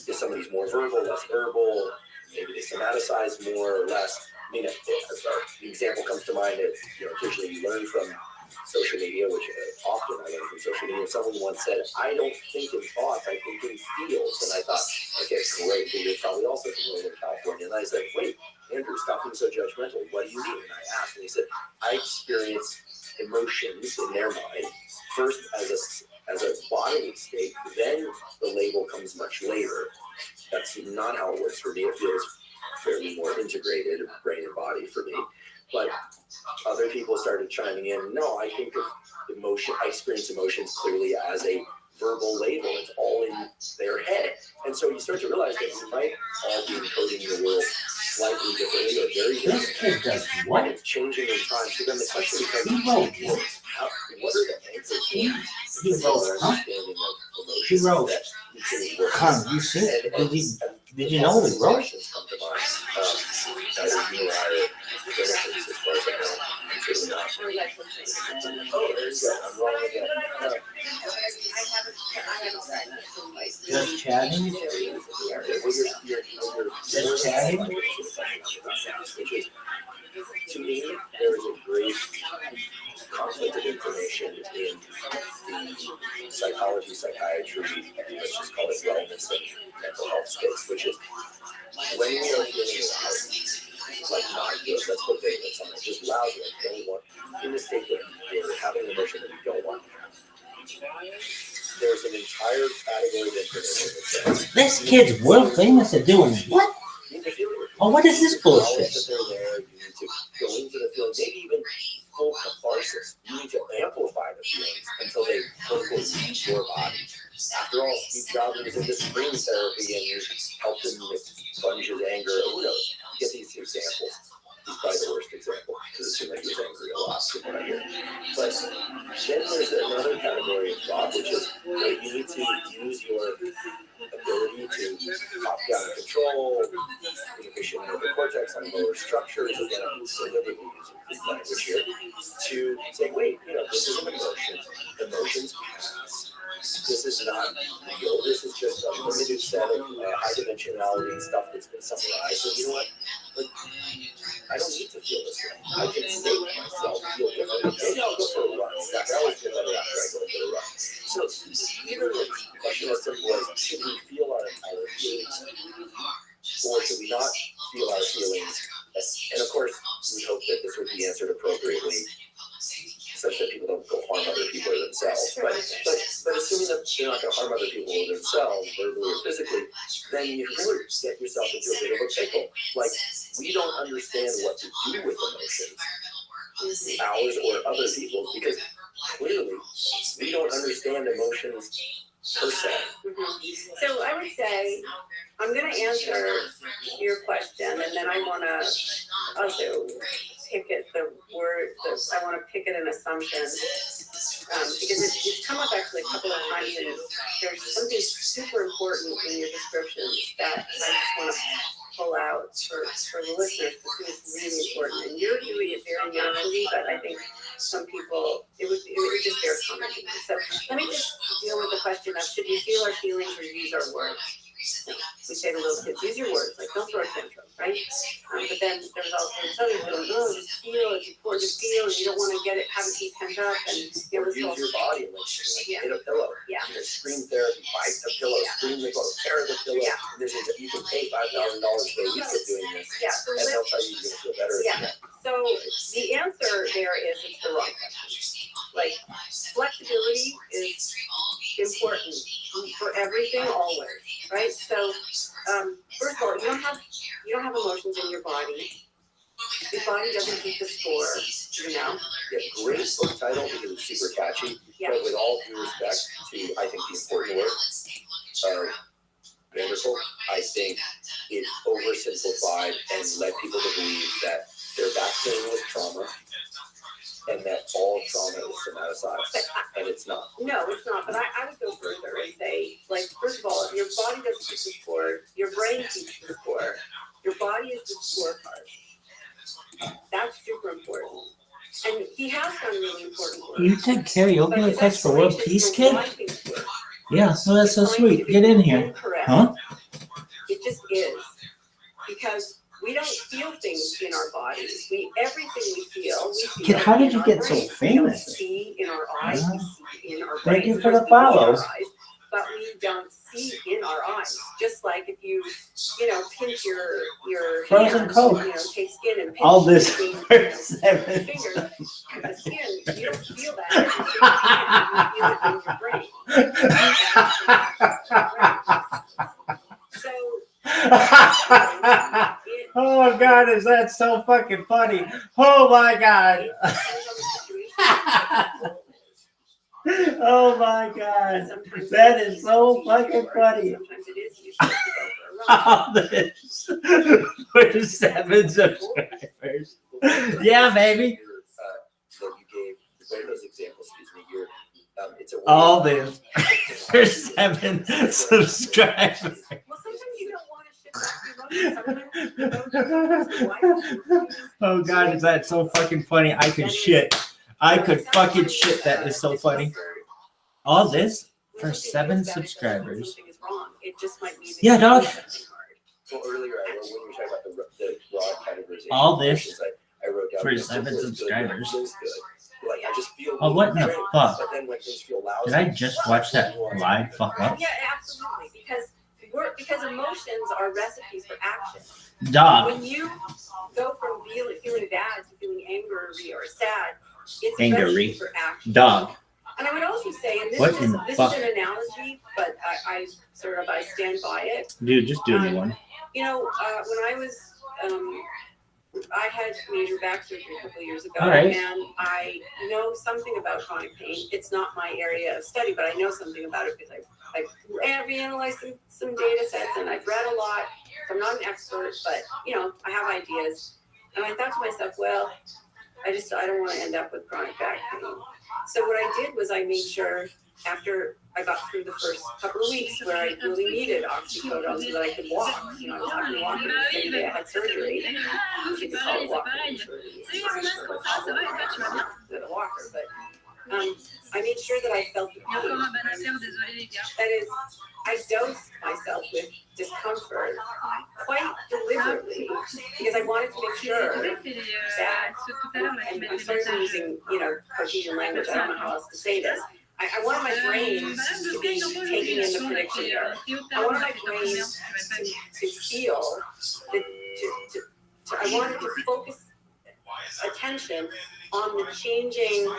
if somebody's more verbal, less verbal, maybe they somaticize more or less. The example comes to mind that occasionally you learn from social media, which often I learn from social media. Someone once said, "I don't think in thoughts, I think in feels." And I thought, okay, great, but you're probably also from Northern California. And I said, wait, Andrew, stop being so judgmental. What do you mean? And I asked, and he said, I experience emotions in their mind first as a bodily state, then the label comes much later. That's not how it works for me. It feels fairly more integrated, brain and body for me. But other people started chiming in. No, I think of emotion. I experience emotions clearly as a verbal label. It's all in their head. And so you start to realize that we might all be encoding the world slightly differently or very differently. This kid does what? It's changing in time. So then the question becomes, what are the anchors? He wrote, Understanding of emotions He wrote, that we can work Come, you see it? Did you know he wrote? Questions come to mind. As you are clinicians, as far as I know, I'm certainly not. Oh, there you go. I'm wrong again. just chatting? Just chatting? To me, there is a great conflict of information in the psychology, psychiatry, let's just call it wellness and mental health space, which is when we are feeling like not good, let's put it with something just lousy, like don't want, in the state that you're having an emotion that you don't want to have. There's an entire category of information that says This kid's world famous at doing what? you need to feel it. Oh, what is this bullshit? Acknowledge that they're there. You need to go into the feeling, maybe even full catharsis. You need to amplify the feelings until they totally leave your body. After all, Steve Jobs was into screen therapy and you helped him expunge his anger. Who knows? You get these examples. He's probably the worst example because it seemed like he was angry a lot from what I hear. But then there's another category of thought, which is that you need to use your ability to top down control, inhibition of the cortex on lower structures, and then I'm deliberately using this language here to say, wait, this is an emotion. Emotions pass. This is not real. This is just a limited set of high dimensionality and stuff that's been summarized. And you know what? Like, I don't need to feel this way. I can make myself feel differently. Maybe I'll go for a run. In fact, I always feel better after I go for a run. So even the question as simple as should we feel our feelings or should we not feel our feelings? And of course, we hope that this would be answered appropriately, such that people don't go harm other people or themselves. But assuming that you're not going to harm other people or themselves, verbally or physically, then you really get yourself into a bit of a pickle. Like, we don't understand what to do with emotions, ours or other people's, because clearly we don't understand emotions per se. So I would say, I'm going to answer your question, and then I want to also pick it, I want to pick it an assumption, because it's come up actually a couple of times, and there's something super important in your descriptions that I just want to pull out for the listeners, because it's really important, and you're doing it very naturally, but I think some people, it would just bear commenting. So let me just deal with the question of, should we feel our feelings or use our words? We say to little kids, use your words, like don't throw a tantrum, right? But then there's also this other feeling, just feel, it's important to feel, and you don't want to have it be pent up, and Use your body, like hit a pillow. Yeah. Scream therapy, bite a pillow, scream the pillow, tear the pillow. Yeah. And you can pay $5,000 a week for doing this, Yeah, so and they'll tell you you're going to feel better. Yeah. So the answer there is it's the wrong question. Like, flexibility is important for everything always, right? So first of all, you don't have emotions in your body. Your body doesn't keep the score, Yeah, great book title because it's super catchy. Yeah. But with all due respect to, I think, the important work of Vanderbilt, I think it oversimplified and led people to believe that their back pain was trauma and that all trauma is somaticized, and it's not. No, it's not. But I would go further and say, like, first of all, your body doesn't keep the score. Your brain keeps the score. Your body is the scorecard. That's super important. And he has done really important work. You take karaoke like that's for world peace, kid? Work. Yeah, so that's so sweet. Get in here. Incorrect. Huh? It just is. Because we don't feel things in our bodies. Everything we feel Kid, how did you in get our so brains. famous? We see in our eyes, we see in our Thank brains. you for the There's beauty in follow. our eyes, but we don't see in our eyes. Just like if you pinch your Frozen hands, Coke. take skin and pinch All this between for your 7. fingers, the skin, you don't feel that. You feel it in your brain. So. Oh God, is that so fucking funny? Oh my God. Oh my God. That is so fucking funny. Sometimes it is useful to go for a run. All this for 7 subscribers. Yeah, baby. That you gave, both those examples, it's a All this for 7 subscribers. Well, sometimes you don't want to shift that. Sometimes Oh God, is that so fucking funny? I could shit. I could fucking shit. That is so funny. All this for 7 subscribers. Yeah, dog. Well, earlier, when you were talking about the broad categorization, All this I wrote down for this 7 feels subscribers. Good. Like, I just feel Oh, what in the great. fuck? But then when things feel loud Did I just watch that live fuck up? Yeah, absolutely. Because emotions are recipes for action. Dog. When you go from feeling bad to feeling angry or sad, it's a Angry. recipe for action. Dog. And I would also say, and this What is in the this fuck? is an analogy, but I stand by it. Dude, just do a new one. You know, when I was I had major back surgery a couple of years ago, All right. and I know something about chronic pain. It's not my area of study, but I know something about it because I've reanalyzed some data sets and I've read a lot. So I'm not an expert, but you know, I have ideas. And I thought to myself, well, I don't want to end up with chronic back pain. So what I did was I made sure after I got through the first couple of weeks where I really needed oxycodone so that I could walk. You know, I was having to walk the same day I had surgery. It's called walking surgery. It's a walker, but I made sure that I felt the pain. That is, I dosed myself with discomfort quite deliberately because I wanted to make sure that, and I'm sorry for using, you know, Cartesian language, I don't know how else to say this. I wanted my brain to be taking in the prediction error. I wanted my brain to feel that, I wanted to focus attention on the changing,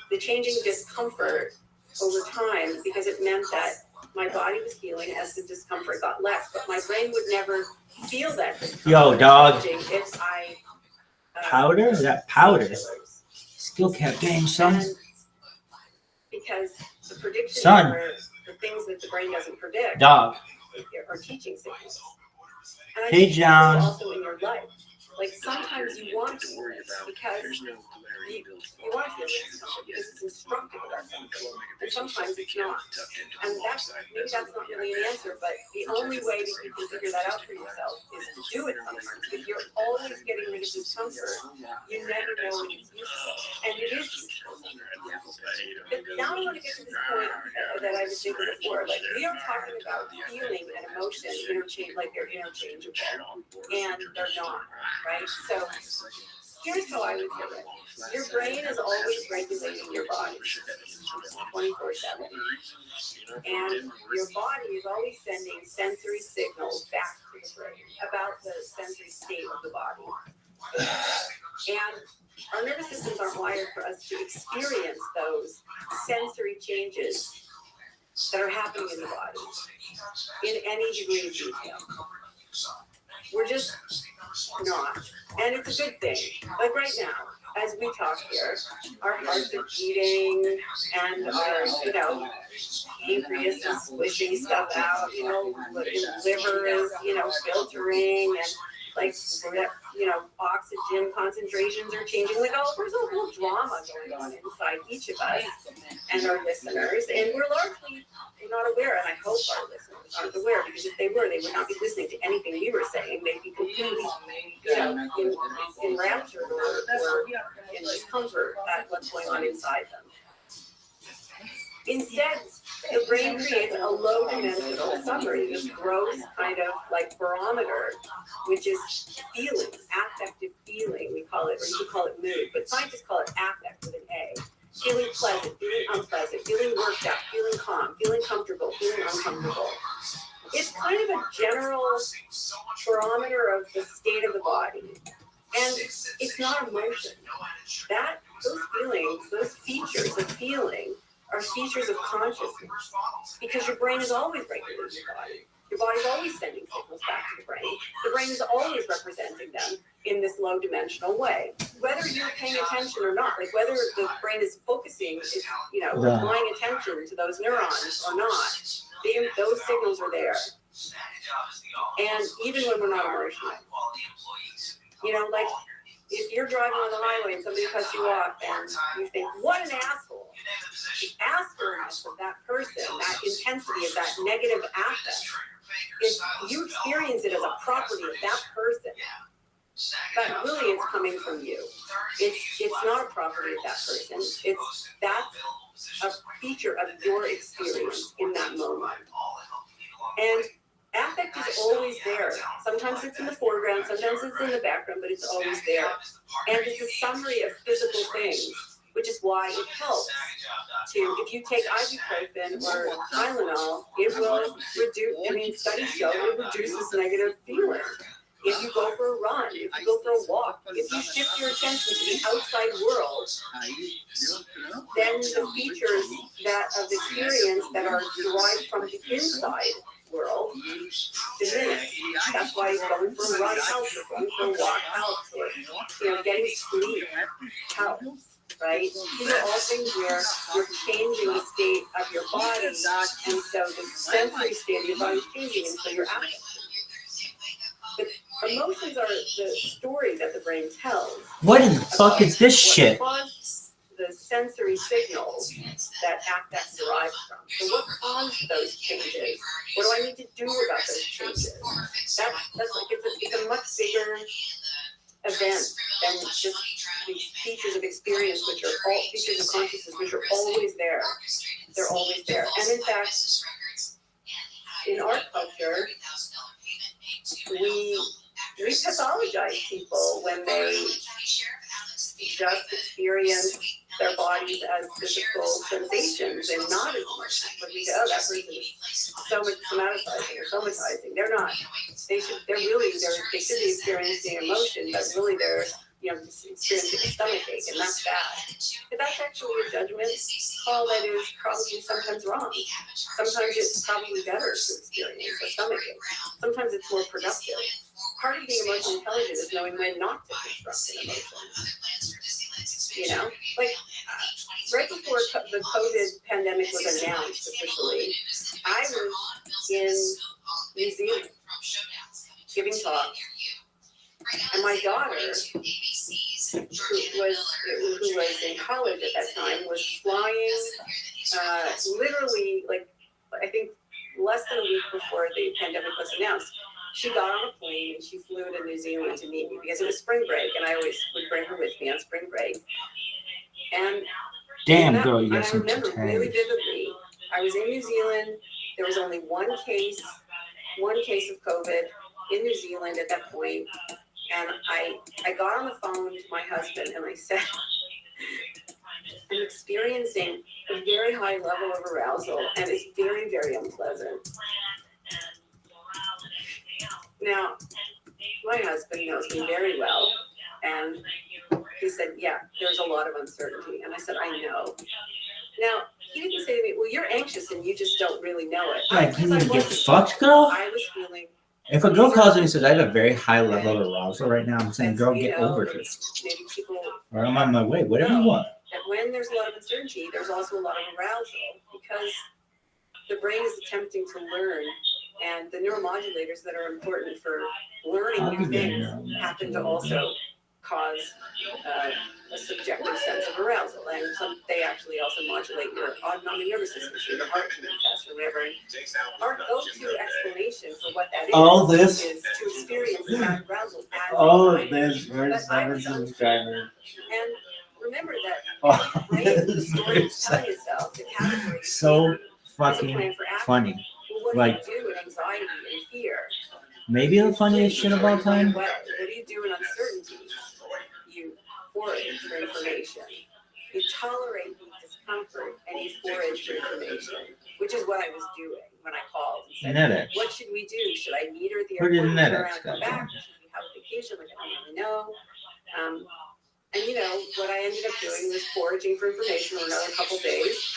the changing discomfort over time, because it meant that my body was healing as the discomfort got less, but my brain would never feel that discomfort. Yo, dog. If I Powder? Is that powder? Skill cap game, son. And because the prediction Son. are the things that the brain doesn't predict Dog. are teaching signals. And I Hey, think John. this is also in your life. Like sometimes you want to feel this because you want to feel this because it's instructive about something, and sometimes it's not. And maybe that's not really an answer, but the only way that you can figure that out for yourself is to do it sometimes. If you're always getting rid of discomfort, you never know when it's useful, and it is useful. But now I want to get to this point that I was thinking before. Like we are talking about feeling and emotion like they're interchangeable, and they're not. Right? So here's how I would do it. Your brain is always regulating your body 24/7. And your body is always sending sensory signals back to the brain about the sensory state of the body. And our nervous systems aren't wired for us to experience those sensory changes that are happening in the body in any degree of detail. We're just not. And it's a good thing. Like right now, as we talk here, our hearts are beating and our, pancreas is squishing stuff out, liver is, filtering and oxygen concentrations are changing. Like, there's a whole drama going on inside each of us and our listeners. And we're largely not aware, and I hope our listeners aren't aware, because if they were, they would not be listening to anything we were saying. They'd be completely, enraptured or in discomfort at what's going on inside them. Instead, the brain creates a low-dimensional summary, this gross kind of like barometer, which is feeling, affective feeling, we call it, or you could call it mood, but scientists call it affect with an A. Feeling pleasant, feeling unpleasant, feeling worked out, feeling calm, feeling comfortable, feeling uncomfortable. It's kind of a general barometer of the state of the body. And it's not emotion. Those feelings, those features of feeling are features of consciousness, because your brain is always regulating your body. Your body's always sending signals back to the brain. The brain is always representing them in this low-dimensional way, whether you're paying attention or not. Like whether the brain is focusing, applying attention to those neurons or not, those signals are there. And even when we're not emotional, like if you're driving on the highway and somebody cuts you off and you think, what an asshole. The asshole-ness of that person, that intensity of that negative affect, is you experience it as a property of that person, but really it's coming from you. It's not a property of that person. That's a feature of your experience in that moment. And affect is always there. Sometimes it's in the foreground, sometimes it's in the background, but it's always there. And it's a summary of physical things, which is why it helps if you take ibuprofen or Tylenol, it will reduce, studies show it reduces negative feelings. If you go for a run, if you go for a walk, if you shift your attention to the outside world, then the features of experience that are derived from the inside world diminish. That's why going for a run helps, or going for a walk helps, or getting sleep helps. Right? These are all things where you're changing the state of your body, and so the sensory state of your body is changing, and so you're active. But emotions are the story that the brain tells. What in the fuck is this shit? The sensory signals that affect derives from. So what caused those changes? What do I need to do about those changes? That's like it's a much bigger event than just these features of experience, which are all features of consciousness, which are always there. They're always there. And in fact, in our culture, we pathologize people when they just experience their bodies as physical sensations and not as much. But we say, oh, that person is so much somatizing or somatizing. They're not. They should be experiencing emotion, but really they're experiencing a stomachache, and that's bad. But that's actually a judgment call that is probably sometimes wrong. Sometimes it's probably better to experience a stomachache. Sometimes it's more productive. Part of being emotionally intelligent is knowing when not to construct an emotion. Like right before the COVID pandemic was announced officially, I was in New Zealand giving talks, and my daughter, who was in college at that time, was flying literally, like, I think less than a week before the pandemic was announced. She got on a plane and she flew to New Zealand to meet me because it was spring break, and I always would bring her with me on spring break. And damn, girl, you got I some remember really vividly. I was in New Zealand. There was only one case of COVID in New Zealand at that point. And I got on the phone to my husband and I said, I'm experiencing a very high level of arousal, and it's very, very unpleasant. Now, my husband knows me very well, and he said, yeah, there's a lot of uncertainty. And I said, I know. Now, he didn't say to me, well, you're anxious and you just don't really know it. Like, you need to get fucked, girl? I was feeling... If a girl calls me and says, I have a very high level of arousal right now, I'm saying, girl, get over it. Or I'm on my way, whatever you want. And when there's a lot of uncertainty, there's also a lot of arousal, because the brain is attempting to learn, and the neuromodulators that are important for learning new things happen to also cause a subjective sense of arousal, and they actually also modulate your autonomic nervous system, so your heart can be faster, or whatever. Our go-to explanation for what that is to experience that arousal as subscriber. And remember that brain is the story of telling yourself the category so fucking funny. What like, do you do in anxiety and fear? Maybe the funniest shit of all time. What do you do in uncertainty? You forage for information. You tolerate the discomfort and you forage for information, which is what I was doing when I called and said, what should we do? Should I meet her at the airport and turn around and come back? Should we have a vacation? Like, I don't really know. And what I ended up doing was foraging for information for another couple days,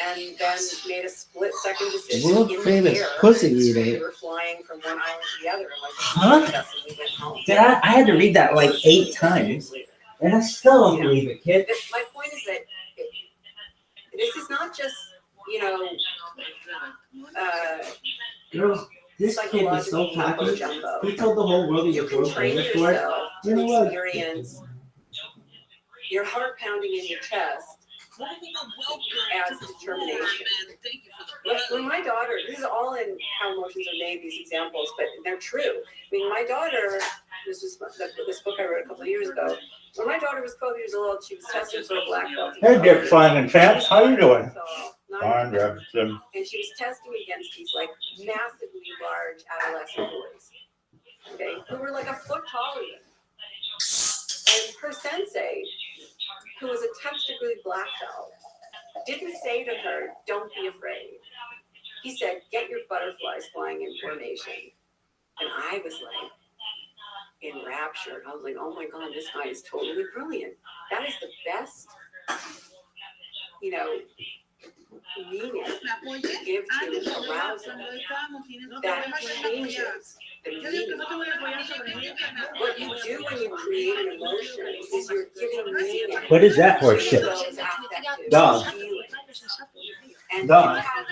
and then made a split-second decision. World famous pussy eater. We were flying from one island to the other. Huh? We went home. I had to read that like 8 times, and I still don't believe it, kid. My point is that this is not just, Girls, this kid is so happy. He told the whole world he was world famous for it. You know what? Experience your heart pounding in your chest as determination. When my daughter, this is all in How Emotions Are Made, these examples, but they're true. I mean, my daughter, this book I wrote a couple of years ago, when my daughter was 12 years old, she was tested for a black belt. Hey, Dick Fine and Champs, how you doing? Fine, and she was testing against these like massively large adolescent boys, okay, who were like a foot taller than her. And her sensei, who was a textbook truly black belt, didn't say to her, don't be afraid. He said, get your butterflies flying in formation. And I was like, enraptured. I was like, oh my God, this guy is totally brilliant. That is the best, meaning to give to arousal. That changes the meaning. What you do when you create an emotion is you're giving meaning. What is that horse shit? Dog. And Dog. you have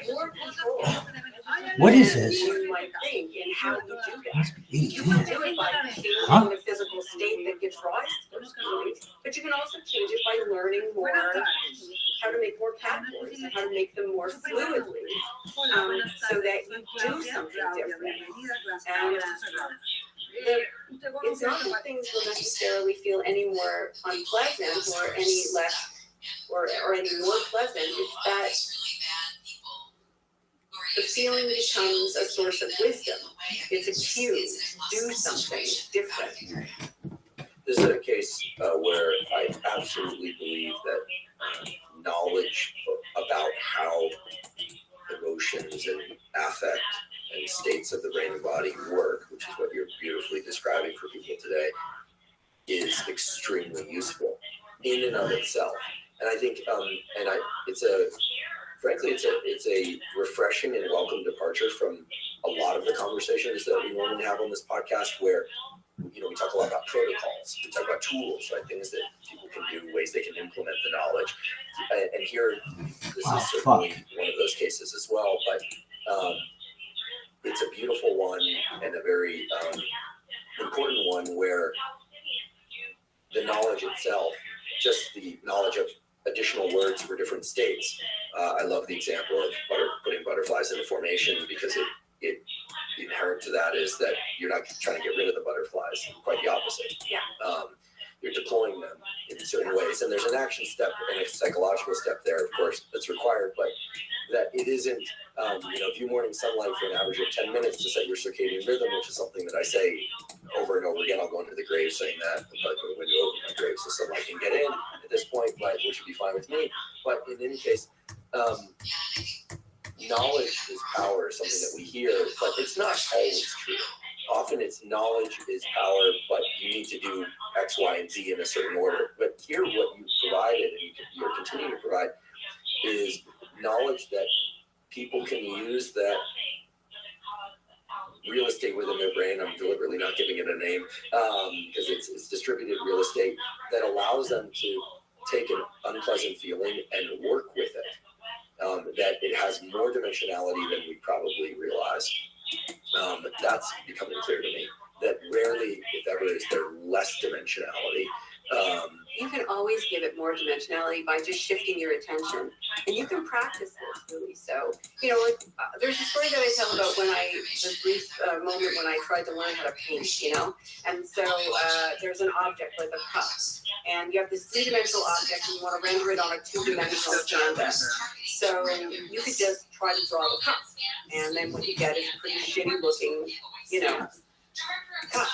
more control. What is this? You might think in how you do that. You Huh? can do it by changing the physical state that gives rise to those feelings, but you can also change it by learning more how to make more pathways and how to make them more fluidly, so that you do something different. And it's not that things will necessarily feel any more unpleasant or any less or any more pleasant. It's that the feeling becomes a source of wisdom. It's a cue to do something different. This is a case where I absolutely believe that knowledge about how emotions and affect and states of the brain and body work, which is what you're beautifully describing for people today, is extremely useful in and of itself. And I think, it's a refreshing and welcome departure from a lot of the conversations that we normally have on this podcast, where we talk a lot about protocols, we talk about tools, right? Things that people can do, ways they can implement the knowledge. And here, this is certainly one of those cases as well. But it's a beautiful one and a very important one, where the knowledge itself, just the knowledge of additional words for different states. I love the example of putting butterflies into formation, because it inherent to that is that you're not trying to get rid of the butterflies, quite the opposite. Yeah. You're deploying them in certain ways, and there's an action step and a psychological step there, of course, that's required, but that it isn't, view morning sunlight for an average of 10 minutes to set your circadian rhythm, which is something that I say over and over again. I'll go into the grave saying that. I'll probably put a window over my grave so sunlight can get in at this point, but which would be fine with me. But in any case, knowledge is power, is something that we hear, but it's not always true. Often it's knowledge is power, but you need to do X, Y, and Z in a certain order. But here, what you provided and you're continuing to provide is knowledge that people can use, that real estate within their brain. I'm deliberately not giving it a name because it's distributed real estate that allows them to take an unpleasant feeling and work with it. That it has more dimensionality than we probably realize. That's becoming clear to me, that rarely, if ever, is there less dimensionality. You can always give it more dimensionality by just shifting your attention. And you can practice this, really. So, there's a story that I tell about the brief moment when I tried to learn how to paint, And so there's an object like a cup. And you have this three-dimensional object and you want to render it on a two-dimensional canvas. So you could just try to draw the cup. And then what you get is a pretty shitty-looking, cup.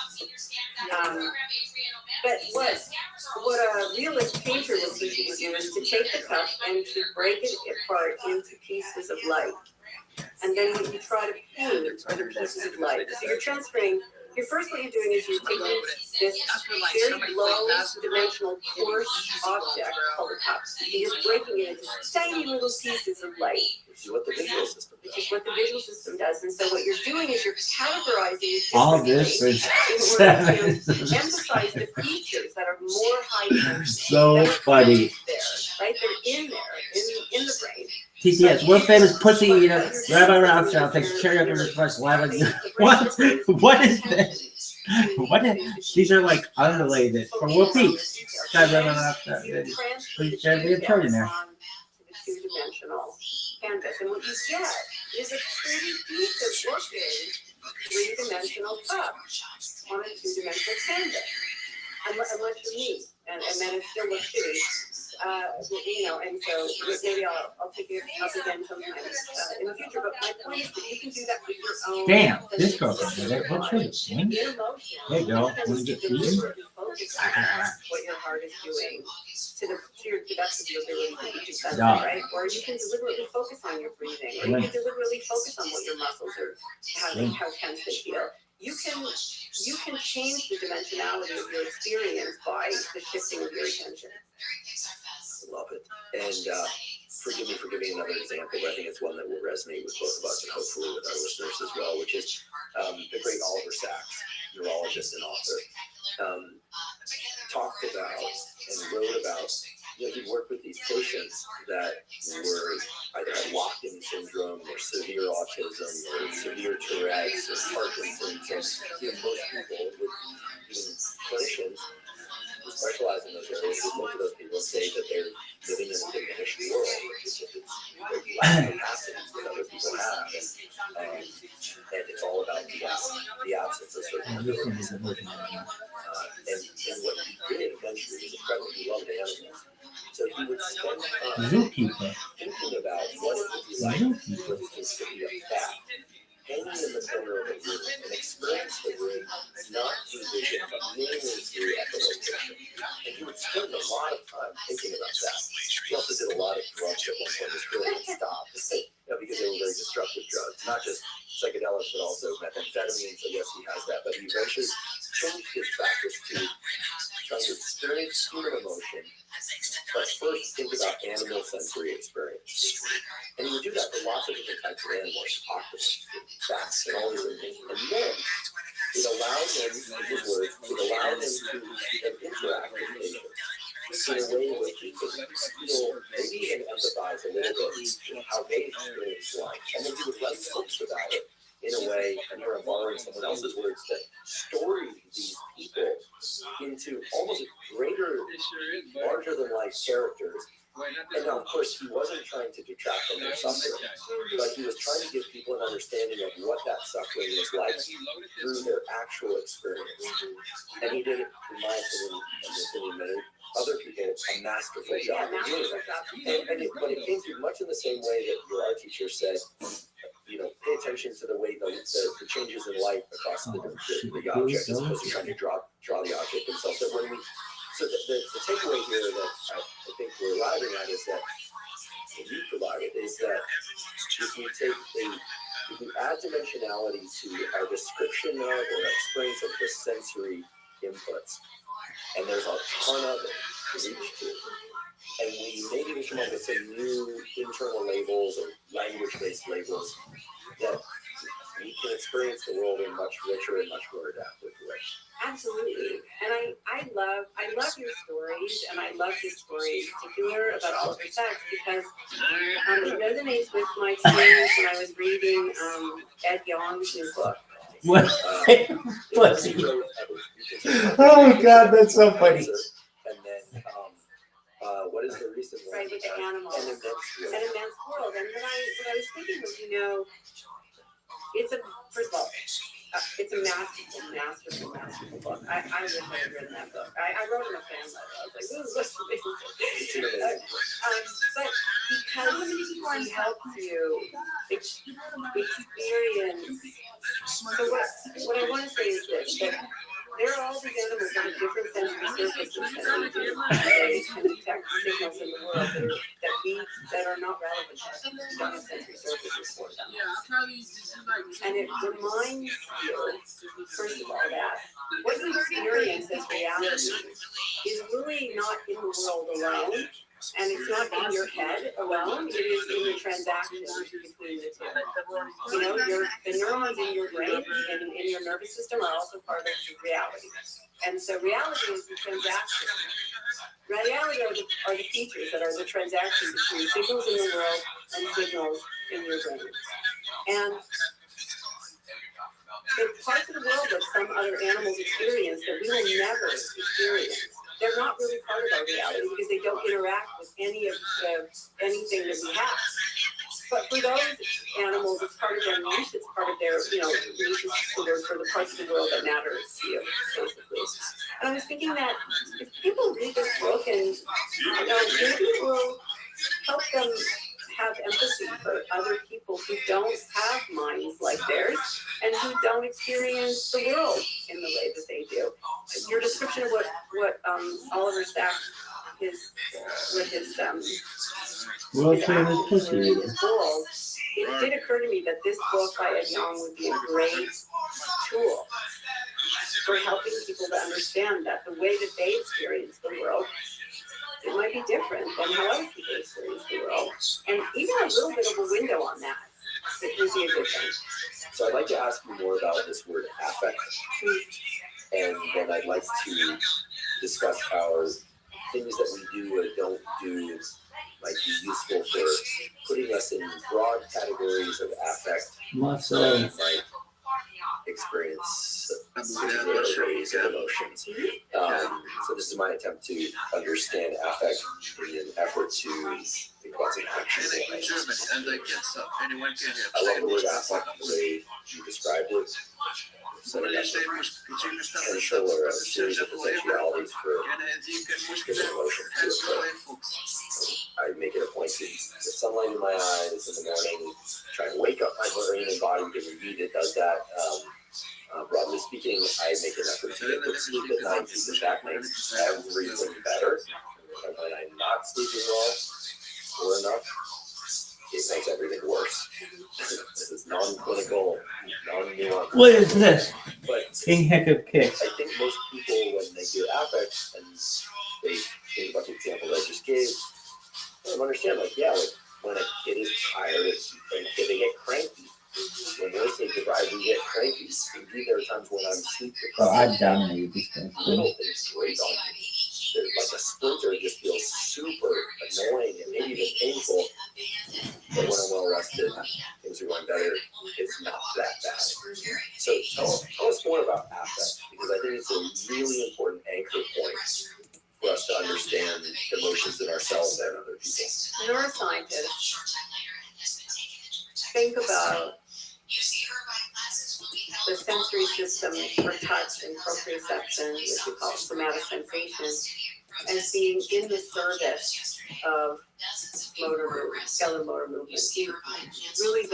But what a realist painter will teach you to do is to take the cup and to break it apart into pieces of light. And then you try to paint other pieces of light. So you're transferring. First, what you're doing is you're taking this very low-dimensional coarse object called a cup, and you're breaking it into tiny little pieces of light. Which is what the visual system does. Which is what the visual system does. And so what you're doing is you're categorizing All this is in order to emphasize the features that are more high. So funny. There, right? They're in there, in the brain. TCS, world famous pussy, Rabbi Rothschild takes karaoke requests live on What? What is this? What is, these are like unrelated. For Whoopi. God, Rabbi Rothschild. Please share the extraordinary. The two-dimensional canvas. And what you get is a pretty piece of looking three-dimensional cup on a two-dimensional canvas. Unless you're me. And then it still looks shitty. And so maybe I'll take it up again sometime in the future. But my point is that you can do that with your own. Damn, this girl can do it. What's her name? Emotion. Hey, girl, want to get food? focus on what your heart is doing to the best of your ability to be sensitive, Yeah. right? Or you can deliberately focus on your breathing, or you can deliberately focus on what your muscles are, how tense they feel. You can change the dimensionality of your experience by the shifting of your attention. Love it. And forgive me for giving another example, but I think it's one that will resonate with both of us and hopefully with our listeners as well, which is the great Oliver Sacks, neurologist and author, talked about and wrote about, he worked with these patients that were either had locked-in syndrome or severe autism or severe Tourette's or Parkinson's. And most people, even clinicians who specialize in those areas, would look at those people and say that they're living in a diminished world. It's lack of capacities that other people have, and it's all about the absence of certain abilities. And what he did eventually was incredible. He loved animals. So he would spend time thinking about what it would be like, for instance, to be a bat hanging in the corner of a room and experience the room not through vision, but mainly through echolocation. And he would spend a lot of time thinking about that. He also did a lot of drugs at one point. His career stopped, because they were very destructive drugs, not just psychedelics, but also methamphetamine. So yes, he has that, but he eventually changed his practice to trying to experience human emotion, but first think about animal sensory experience. And he would do that for lots of different types of animals, octopus, bats, and all these other things. And then it allowed him, in his words, to interact with patients in a way where he could feel, maybe even empathize a little bit with how they experience life. And then he would write books about it in a way, and here I'm borrowing someone else's words, that storied these people into almost greater, larger than life characters. And now, of course, he wasn't trying to detract from their suffering, but he was trying to give people an understanding of what that suffering was like through their actual experience. And he did, in my opinion, many other people, a masterful job of doing that. But it came through much in the same way that your art teacher said, pay attention to the way the changes in light across the object, as opposed to trying to draw the object themselves. So the takeaway here that I think we're arriving at is that, what you provided, is that if you add dimensionality to our description of or experience of the sensory inputs, and there's a ton of it to reach to, and we maybe come up with some new internal labels or language-based labels, that we can experience the world in much richer and much more adaptive way. Absolutely. And I love your stories, and I love your story in particular about Oliver Sacks, because it resonates with my experience when I was reading Ed Yong's new book. Oh God, that's so funny. And then, what is the recent one? Right, with the animals. An Immense World. And what I was thinking was, first of all, it's a masterful book. I wish I had written that book. I wrote in a fan letter. I was like, this is amazing. But because he helped you experience, so what I want to say is this, that there are all these animals that have different sensory surfaces than we do. They can detect signals in the world that are not relevant to us. We don't have sensory surfaces for them. And it reminds you, first of all, that what you experience as reality is really not in the world alone. And it's not in your head alone, it is in the transactions between the two. The neurons in your brain and in your nervous system are also part of reality. And so reality is the transaction. Reality are the features that are the transaction between signals in the world and signals in your brain. And the parts of the world that some other animals experience that we will never experience, they're not really part of our reality because they don't interact with anything that we have. But for those animals, it's part of their niche, it's part of their, niches for the parts of the world that matter to you, basically. And I was thinking that if people read this book and, maybe it will help them have empathy for other people who don't have minds like theirs and who don't experience the world in the way that they do. Your description description of what Oliver Sacks his World famous actions pussy were, eater. his goals, it did occur to me that this book by Ed Young would be a great tool for helping people to understand that the way that they experience the world, it might be different than how other people experience the world. And even a little bit of a window on that, it would be a good thing. So I'd like to ask you more about this word affect, and then I'd like to discuss how things that we do or don't do might be useful for putting us in broad categories of affect Muscle. that we might experience particular ways of emotions. So this is my attempt to understand affect in an effort to think about some actionable items. I love the word affect, the way you described it. Setting up a potential or a series of potentialities for different emotions to occur. I make it a point to get sunlight in my eyes in the morning, try and wake up my brain and body because indeed it does that. Broadly speaking, I make an effort to get good sleep at night because that makes everything better. And when I'm not sleeping well or enough, it makes everything worse. This is non-clinical, non-nuanced. What is this? But King heck of kicks. I think most people, when they get affect and they think about the example I just gave, they don't understand, like, yeah, like when a kid is tired and they get cranky. When they're sleep deprived, we get cranky. Indeed, there are times when I'm sleep Oh, I deprived. dominated this guy. Little things grate on me. There's like a splinter just feels super annoying and maybe even painful. But when I'm well rested, things are going better. It's not that bad. So tell us more about affect, because I think it's a really important anchor point for us to understand emotions in ourselves and other people. Neuroscientists think about the sensory system for touch and proprioception, which we call somatosensation, as being in the service of motor movement, skeletal motor movement. Really,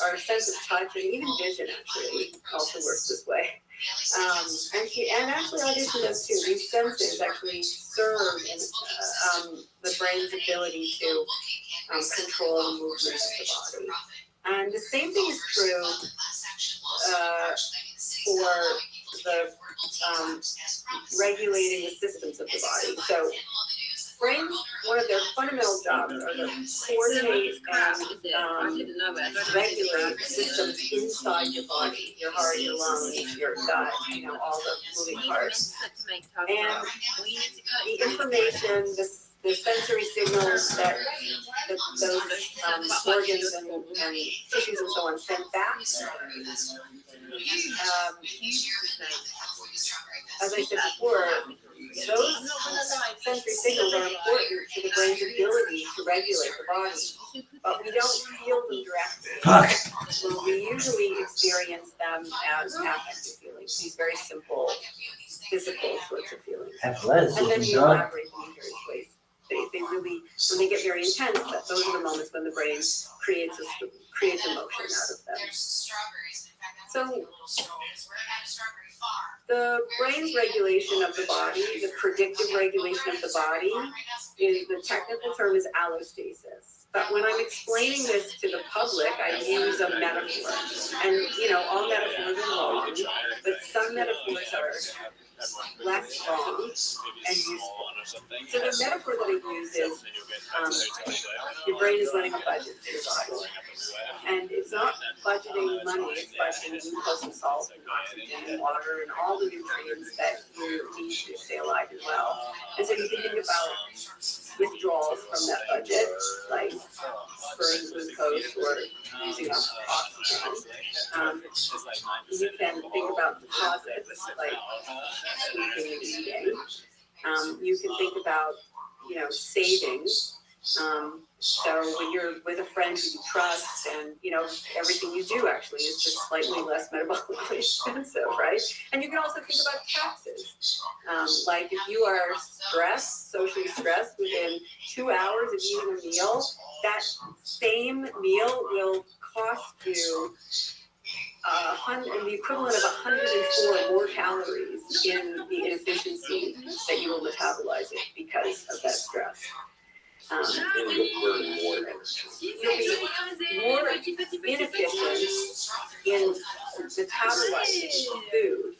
our sense of touch and even vision actually also works this way. And actually audition does too. These senses actually serve in the brain's ability to control the movement of the body. And the same thing is true for the regulating the systems of the body. So brains, one of their fundamental jobs are to coordinate and regulate systems inside your body, your heart, your lungs, your gut, all the moving parts. And the information, the sensory signals that those organs and tissues and so on send back. As I said before, those sensory signals are important to the brain's ability to regulate the body, but we don't feel them directly. Fuck. We usually experience them as affective feelings, these very simple physical sorts of feelings. And then we elaborate them in various ways. They really, when they get very intense, those are the moments when the brain creates emotion out of them. So the brain's regulation of the body, the predictive regulation of the body, the technical term is allostasis. But when I'm explaining this to the public, I use a metaphor. And, all metaphors are wrong, but some metaphors are less strong and useful. So the metaphor that I use is your brain is running a budget for your body. And it's not budgeting money, it's budgeting glucose and salt and oxygen and water and all the nutrients that you need to stay alive and well. And so you can think about withdrawals from that budget, like burning glucose or using up oxygen. You can think about deposits, like sleeping and eating. You can think about, savings. So when you're with a friend who you trust and, everything you do actually is just slightly less metabolically expensive, right? And you can also think about taxes. Like if you are stressed, socially stressed, within 2 hours of eating a meal, that same meal will cost you the equivalent of 104 more calories in the inefficiency that you will metabolize it because of that stress. And you'll burn more energy. You'll be more inefficient in metabolizing food.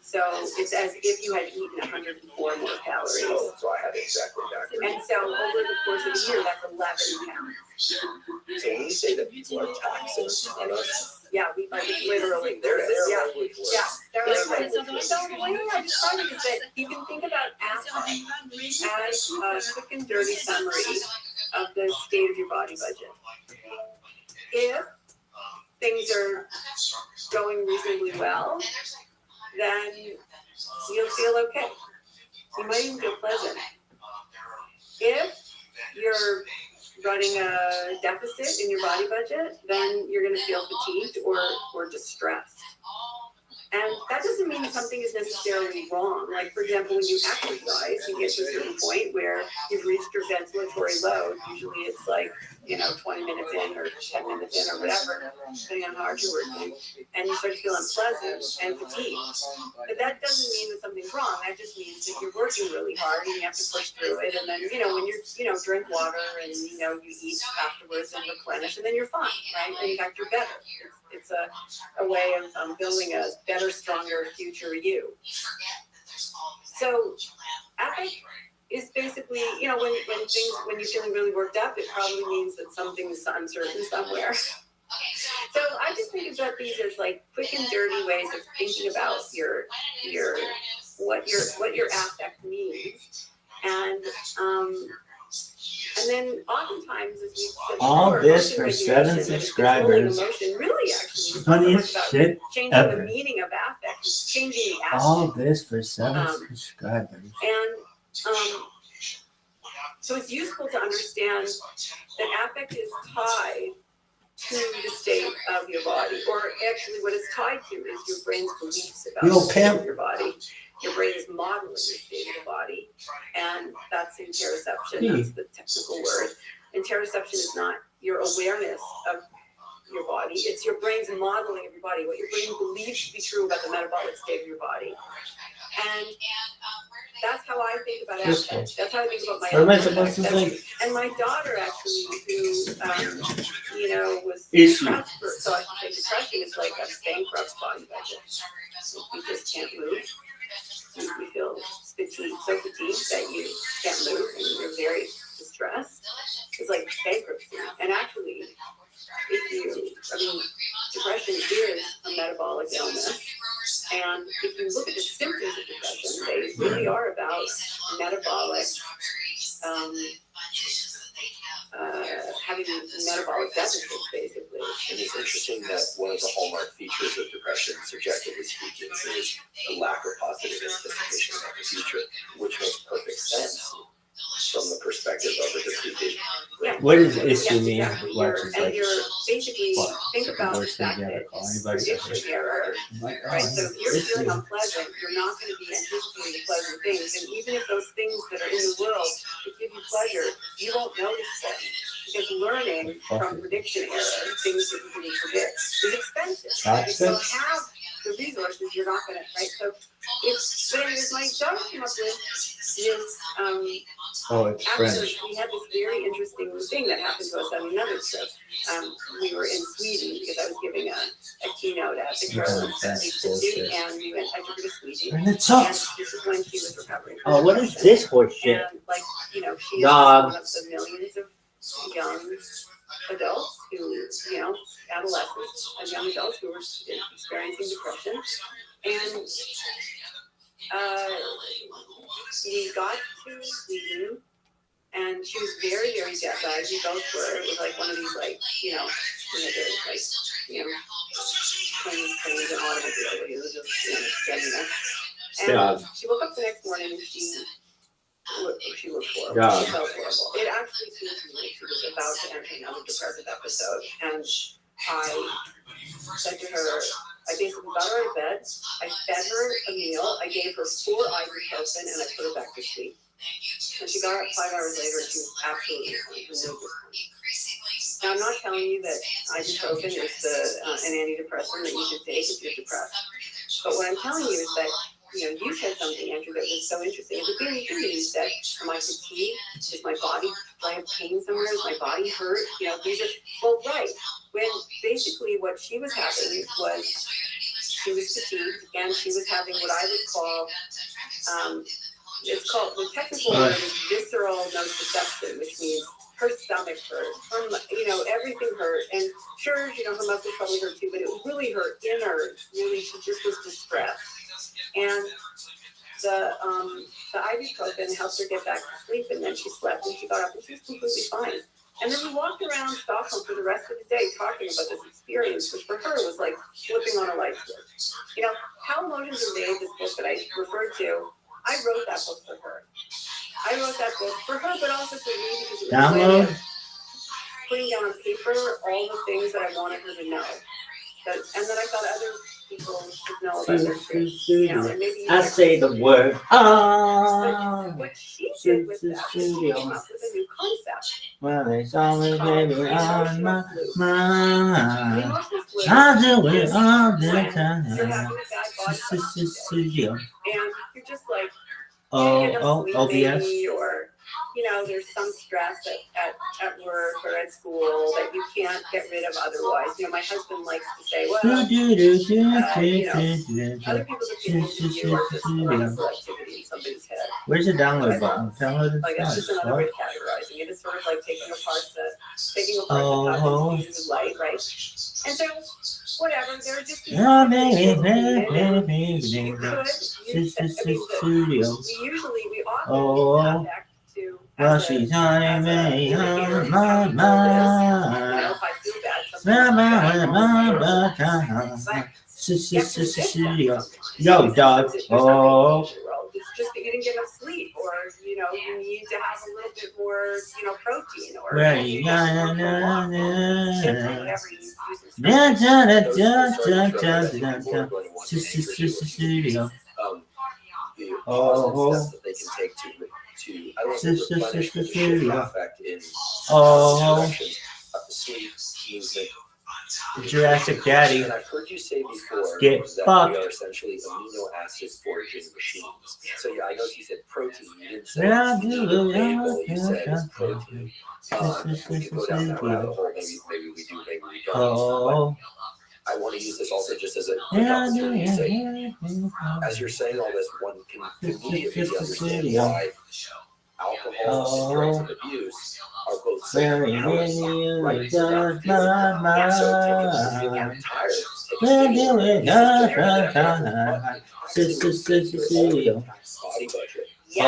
So it's as if you had eaten 104 more calories. So I had exactly backwards. And so over the course of a year, that's 11 pounds. So when you say that people are taxing on us, Yeah, we like literally. their Yeah. language was. Yeah, they're their like, language so was- the way I describe it is that you can think about affect as a quick and dirty summary of the state of your body budget. If things are going reasonably well, then you'll feel okay. You might even feel pleasant. If you're running a deficit in your body budget, then you're going to feel fatigued or distressed. And that doesn't mean something is necessarily wrong. Like, for example, when you exercise, you get to a certain point where you've reached your ventilatory load. Usually it's like, 20 minutes in or 10 minutes in or whatever, depending on how hard you're working. And you start to feel unpleasant and fatigued. But that doesn't mean that something's wrong. That just means that you're working really hard and you have to push through it. And then, when you're, drink water and, you eat afterwards and replenish, and then you're fine, right? And in fact, you're better. It's a way of building a better, stronger future you. So, affect is basically, when you're feeling really worked up, it probably means that something's uncertain somewhere. So I just think about these as like quick and dirty ways of thinking about what your affect means, and then oftentimes, as we said All before, this emotion for 7 regulation and subscribers. controlling emotion really actually is not so Funniest much about shit changing ever. the meaning of affect, it's changing the affect. All this for 7 Um, subscribers. And so it's useful to understand that affect is tied to the state of your body, or actually what it's tied to is your brain's beliefs about Yo, the state pimp. of your body. Your brain is modeling the state of the body, and that's interoception, that's the technical word. Interoception is not your awareness of your body, it's your brain's modeling of your body, what your brain believes to be true about the metabolic state of your body. And that's how I think about affect. That's how I think about my What am I own supposed to affect. think? And my daughter actually, who, was Issue. depressed, so I should say depression is like a bankrupt body budget. You just can't move. You feel fatigued, so fatigued that you can't move and you're very distressed. It's like bankruptcy. And actually, depression is a metabolic illness. And if you look at the symptoms of depression, they really are about metabolic, having metabolic deficits, basically. And it's interesting that one of the hallmark features of depression, subjectively speaking, is the lack of positive anticipation about the future, which makes perfect sense from the perspective of a depleted brain. What does issue mean? Exactly. Which is like, You're basically, what? think about the Worst thing fact you ever that call anybody. prediction error. Like, oh, Right, so if you're this feeling is- unpleasant, you're not going to be anticipating pleasant things. And even if those things that are in the world that give you pleasure, you won't notice them. Because learning from prediction error, things that you didn't predict, is expensive. If you don't have the resources, you're not going to, right? So if my daughter came up with is, Oh, it's after French. we had this very interesting thing that happened to us on another trip. We were in Sweden because I was giving a keynote at the Carolina Institute, and I took her to Sweden. And it And sucks. this is when she was recovering from Oh, what is depression. this horse shit? And she is Dog. one of the millions of young adults who, adolescents and young adults who were experiencing depression. And we got to Sweden, and she was very, very jet-lagged. We both were. It was like one of these, trains and automobiles. It was just, getting there. And she woke up the next morning and she looked horrible. God. She felt horrible. It actually seemed to me like she was about to enter another depressive episode. And I said to her, I basically got her out of bed, I fed her a meal, I gave her 4 ibuprofen, and I put her back to sleep. And she got up 5 hours later, and she was absolutely fine. Now, I'm not telling you that ibuprofen is an antidepressant that you should take if you're depressed. But what I'm telling you is that, you said something, Andrew, that was so interesting. At the beginning, you said, am I fatigued? Is my body, do I have pain somewhere? Is my body hurt? These are, well, right. When basically what she was having was, she was fatigued, and she was having what I would call, it's called, the technical word is visceral nociception, which means her stomach hurt, everything hurt, and sure, her muscles probably hurt too, but it really hurt inner, really, she just was distressed. And the ibuprofen helped her get back to sleep, and then she slept, and she got up, and she was completely fine. And then we walked around Stockholm for the rest of the day talking about this experience, which for her was like flipping on a light switch. How Emotions Are Made, this book that I referred to, I wrote that book for her. I wrote that book for her, but also for me, because it was a way of putting down on paper all the things that I wanted her to know. And then I thought other people should know about their truth. And maybe I say the word. So what she did with that was she came up with a new concept. Well, it's always baby on my The mind. emotional flu I do it is all the when time. you're having a bad body Studio. and you're just like, you get enough sleep OBS. maybe, or there's some stress at work or at school that you can't get rid of otherwise. My husband likes to say, well, other people's opinions of you are just electrical activity in somebody's head. Where's the download button? Download it. Like that's just another way of categorizing it. It's sort of like taking apart the new light, right? And so whatever, there are just these we often back to well, she's on me, on my mind. if I feel bad, Yo, dog. Oh. It's just that you didn't get enough sleep, or you need to have a little bit more, protein, or Right. The steps that they can take to I don't know if replenish the shift effect in sleep, movement. Jurassic Daddy. And I've heard you say before Get that fucked. we are essentially amino acid foraging machines. So yeah, I know you said protein. You didn't say you said protein. We could go down that rabbit hole. Maybe we do, maybe we don't. But I want to use this also just as a quick opportunity to say, as you're saying all this, one can immediately understand why alcohol and drugs and abuse are both so right? So taking I'm tired. Body budget. In a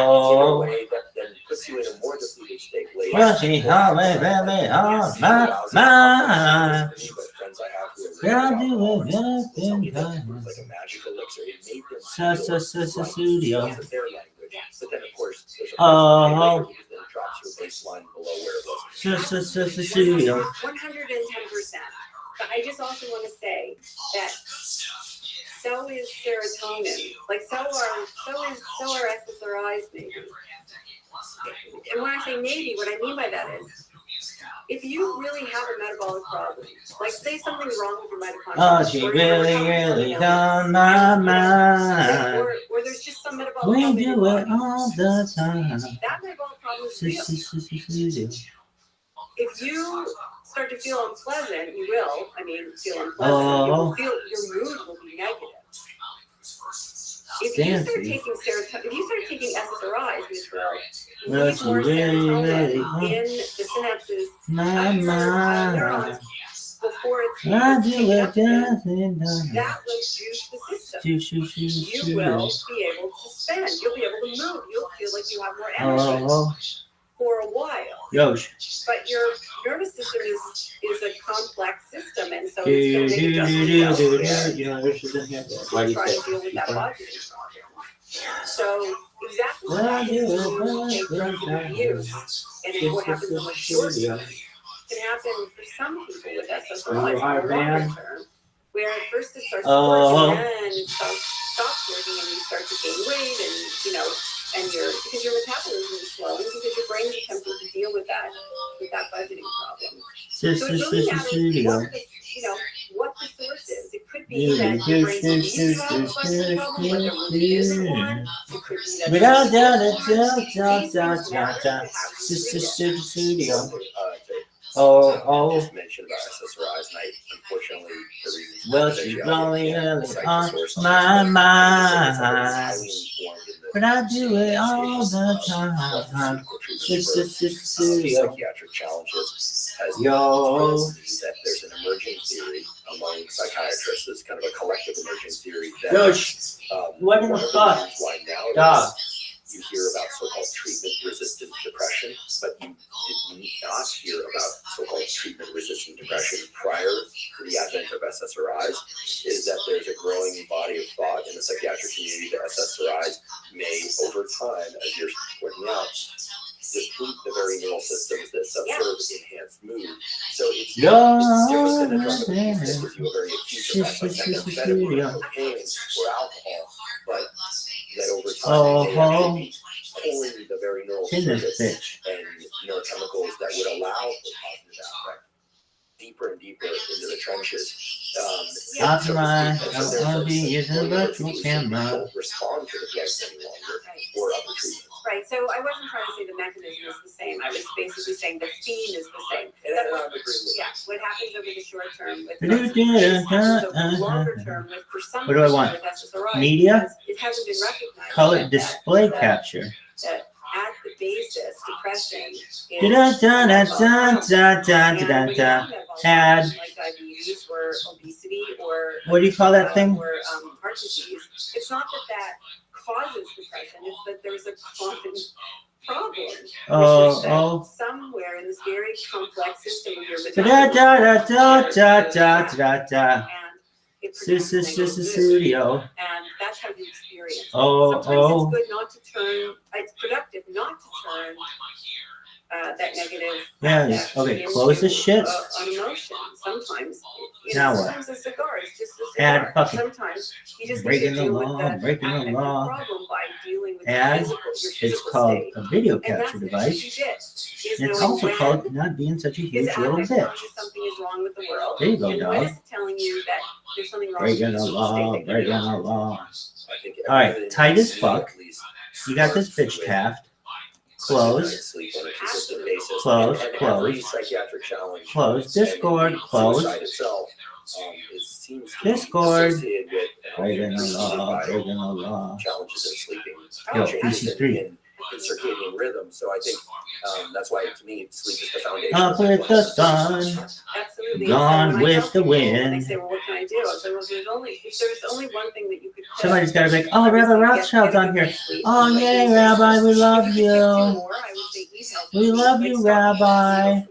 way that then puts you in a more depleted state later. Well, she's always baby on my mind. Friends I have who are like a magic elixir. It made them Studio. that's their language. But then of course there's a because then it drops your baseline below where it was. Studio. 110%. But I just also want to say that so is serotonin. Like so are SSRIs maybe. And when I say maybe, what I mean by that is, if you really have a metabolic problem, like say something's wrong with your mitochondria, Oh, she really on my mind. or there's just some metabolic problem. We do it all the time. That metabolic problem is real. If you start to feel unpleasant, you will. Feel unpleasant. You will feel your mood will be negative. If you start taking serotonin, if you start taking SSRIs, which will release more serotonin in the synapses of your neurons before it's taken up, that will juice the system. You will be able to spend. You'll be able to move. You'll feel like you have more energy for a while. But your nervous system is a complex system, and so it's going to make adjustments to try to deal with that budgeting problem. So exactly what happens when you take drugs and abuse, and what happens in the short term can happen for some people with SSRIs in the longer term, where at first it starts to work, and then it stops working, and you start to gain weight, and and because your metabolism is slow, and because your brain is attempting to deal with that budgeting problem. So it really matters what the source is. It could be that your brain believes you have a budgeting problem, but there really isn't one. It could be that Studio. Oh, just mentioned about SSRIs, and unfortunately, the reason Well, she's rolling on my mind, but I do it all the time. Psychiatric challenges has Yo. that there's an emerging theory among psychiatrists. It's kind of a collective emerging theory that What in one the of fuck? reasons why nowadays Dog. you hear about so-called treatment-resistant depression, but you did not hear about so-called treatment-resistant depression prior to the advent of SSRIs, is that there's a growing body of thought in the psychiatric community that SSRIs may, over time, as you're pointing out, deplete the very neural systems that subserve enhanced mood. So it's different than a drug abuse that gives you a very acute effect, like methamphetamine or cocaine or alcohol, but that over time they actually be pulling the very neural circuits and neurochemicals that would allow for positive aspect deeper and deeper into the trenches. That's right. I want to be using a virtual camera. Don't respond to the drugs any longer or other treatments. Right, so I wasn't trying to say the mechanism is the same. I was basically saying the theme is the same. And I'm agreeing with Yeah, what happens over the short term with Longer term with for some What do I want? with SSRIs, Media? it hasn't been recognized. Color yet display that capture. at the basis, depression is Ad. like diabetes or obesity or What do you call that thing? or heart disease. It's not that causes depression, it's that there's a common problem. Which is that somewhere in this very complex system of your metabolism, Studio. and that's how you experience it. Oh, Sometimes it's good not to turn, it's productive not to turn that negative. Yeah, okay, close this shit. An emotion. Sometimes, Now what? sometimes a cigar is just a Add cigar. fucking Sometimes you just breaking need to the deal law, with breaking the affective law. problem by dealing with Add. your It's physical called state. a video And capture that's device. what you did, is It's knowing also when called not being such a is huge little affect telling bitch. you something is wrong with the world. There you go, And dog. when is it telling you that there's something wrong with Breaking the the physical law, state that breaking you're the in? law. I think All right, everything tight as at fuck. least You got this starts bitch with tapped. good night's Close. sleep on a consistent basis. Close, And close. every psychiatric challenge Close. and Discord. Close. suicide itself seems to Discord. be associated with Breaking the law, by breaking the law. challenges in sleeping, Yo, changes PC3. in circadian rhythm. So I think that's why to me sleep is the foundation. Up with the sun, Absolutely. gone So when I with tell the people, and they wind. say, well, what can I do? I say, well, if there's only one thing that you could do. Somebody's gotta be like, oh, Rabbi Rothschild's on here. Oh, yay, Rabbi, we love you. We love you, Rabbi.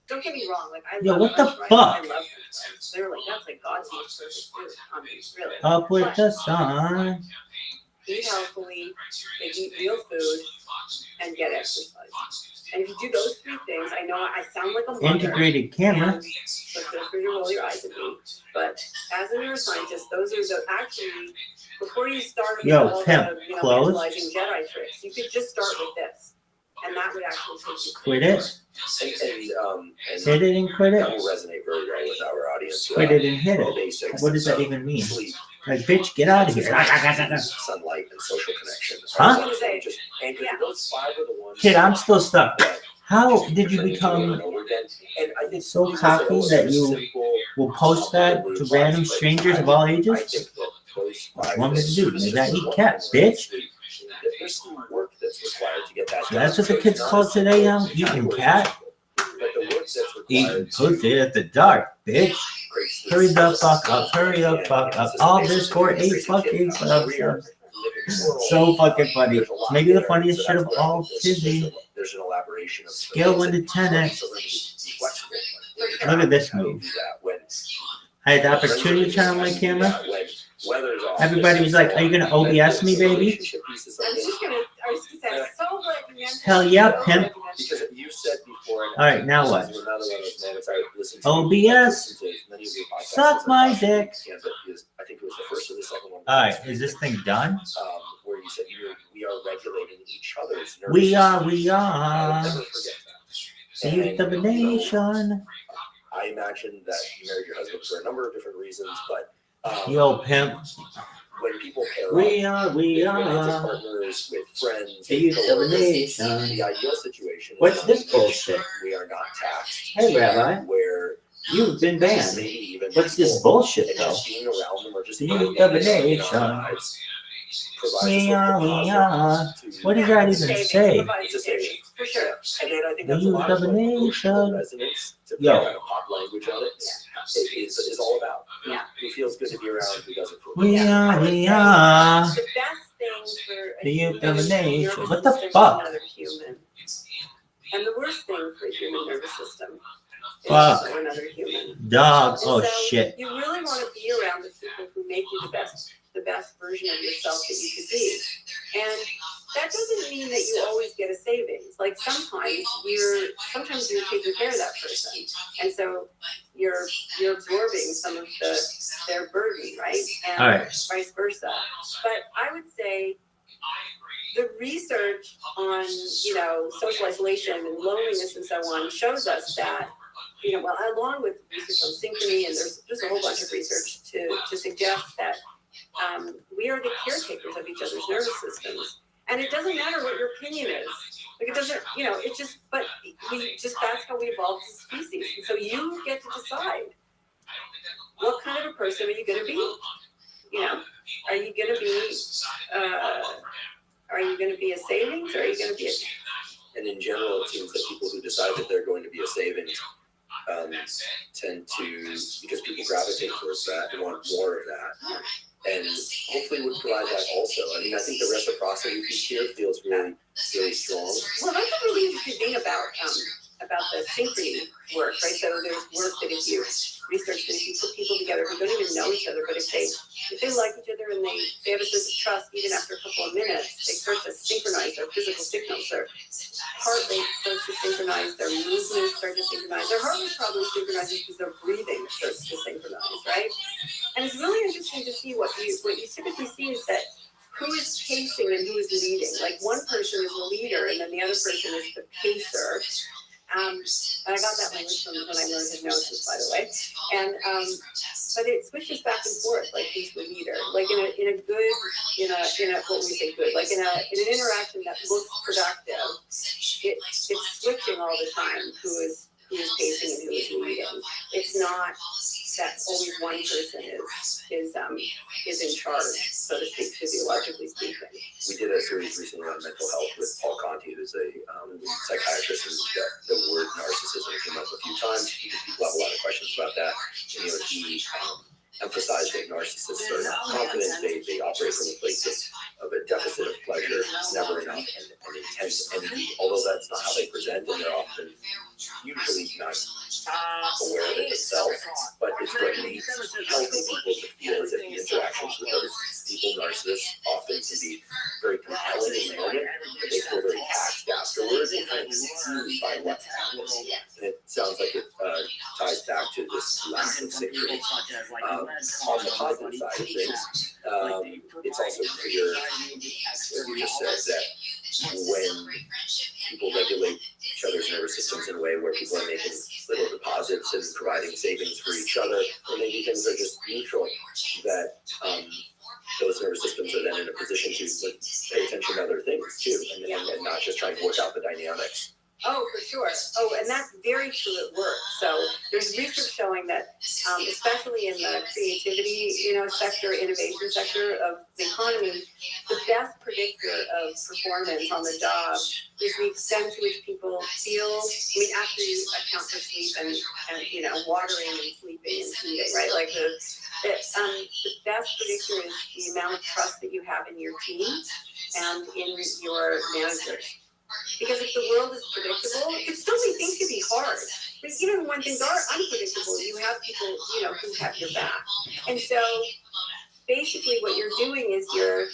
Don't get me wrong, like I Yo, love what the French fries. fuck? I love French fries. They're like that's like God's most perfect food. I mean, really. Up with the sun. Eat healthfully, and eat real food, and get exercise. And if you do those three things, I know I sound like a mother. Integrated camera. And so feel free to roll your eyes at me. But as a neuroscientist, those are the actually before you start with all pimp, the close. utilizing Jedi tricks, you could just start with this, and that would actually take you. Quit it. And Hit it and quit that it. will resonate very well with our audience. Quit it and hit it. Basics What does that of even mean? sleep, Like, bitch, get out of here. sunlight, and social connection. Huh? Just anchor to those five are the ones. Kid, I'm still stuck. that How did you return to over become and over again. And I think so people say, cocky oh, that it's you simple. will post that to random strangers of all I ages? think that those five Want me to do? things Maybe I are eat one cat, thing. bitch. There's some work that's required to get that So done. that's what the So kids it's call not today, simple. eating cat? But the work that's Eating required pussy at the dark, bitch. Hurry the fuck up, hurry the fuck up. All this for a fucking subs. So fucking funny. Maybe the funniest shit of all, Disney. There's an elaboration of Scale 1 to 10x. Look at this move. I had the opportunity to turn on my camera. Everybody was like, are you gonna OBS me, baby? I was just gonna say, I'm so glad you mentioned Hell that. yeah, So pimp. glad you mentioned Because you said before. All right, now what? This is another one of those moments I listened to. OBS. Many of your podcasts Suck my dick. I think it was the first or the second one. All right, is this thing done? Where you said we are ready regulating each other's nervous We are, systems. we I'll are. never forget that. The youth of a nation. I imagine that you married your husband for a number of different reasons, but Yo, pimp. when people pair We up are, we with romantic are. partners, with friends, The with youth of a coworkers, nation. the ideal situation is What's one this in which bullshit? we are not taxed, Hey, Rabbi, where you've been banned. maybe even What's this people, bullshit, and though? just being around them or just The being youth of a in their nation. lives provides We us with are, the we positive are. to- What did that even Savings, say? provides It's a savings, saving. for sure. And then I think The that's a youth lot of of a what emotional nation. resonance to Yo. kind of pop language on it is all about. Yeah. Who feels good to be around, who doesn't feel good. We Yeah, I are, would we say are. The best thing for a The youth human of a nation. nervous What the system is fuck? another human. And the worst thing for a human nervous system is Fuck. also another human. Dog. And Oh, so shit. You really want to be around the people who make you the best version of yourself that you could be. And that doesn't mean that you always get a savings. Like sometimes you're taking care of that person, and so you're absorbing some of their burden, right? And All right. vice versa. But I would say the research on social isolation and loneliness and so on shows us that along with research on synchrony, and there's a whole bunch of research to suggest that we are the caretakers of each other's nervous systems. And it doesn't matter what your opinion is. Like it doesn't, that's how we evolved as a species. And so you get to decide what kind of a person are you going to be? Are you going to be a savings, or are you going to be And in general, it seems that people who decide that they're going to be a savings tend to, because people gravitate towards that and want more of that, and hopefully would provide that also. I mean, I think the reciprocity piece here feels really, really strong. Well, that's a really interesting thing about the synchrony work, right? So there's work that if you research that if you put people together who don't even know each other, but if they like each other and they have a sense of trust, even after a couple of minutes, they start to synchronize their physical signals. Their heart rate starts to synchronize, their movements start to synchronize. Their heart rate probably synchronizes because their breathing starts to synchronize, right? And it's really interesting to see what you typically see is that who is pacing and who is leading. Like one person is the leader and then the other person is the pacer. And I got that language from when I learned hypnosis, by the way. And but it switches back and forth, like who's the leader. Like in a what we say good, like in an interaction that looks productive, it's switching all the time who is pacing and who is leading. It's not that only one person is in charge, so to speak, physiologically speaking. We did a series recently on mental health with Paul Conti, who's a psychiatrist, and the word narcissism came up a few times because people have a lot of questions about that. And, he emphasized that narcissists are not confident. They operate from a place of a deficit of pleasure, never enough, and intense envy. Although that's not how they present, and they're often usually not aware of it themselves, but it's what leads healthy people to feel as if the interactions with other people, narcissists, often can be very compelling in the moment, but they feel very taxed afterwards and kind of confused by what's happening. And it sounds like it ties back to this lack of synchrony. On the positive side of things, it's also clear, as you just said, that when people regulate each other's nervous systems in a way where people are making little deposits and providing savings for each other, or maybe things are just neutral, that those nervous systems are then in a position to pay attention to other things too, and not just try to work out the dynamics. Oh, for sure. Oh, and that's very true at work. So there's research showing that, especially in the creativity, sector, innovation sector of the economy, the best predictor of performance on the job is the extent to which people feel. After you account for sleep and watering and sleeping and feeding, right? Like the best predictor is the amount of trust that you have in your team and in your managers. Because if the world is predictable, things can be hard. But even when things are unpredictable, you have people, who have your back. And so basically what you're doing is they're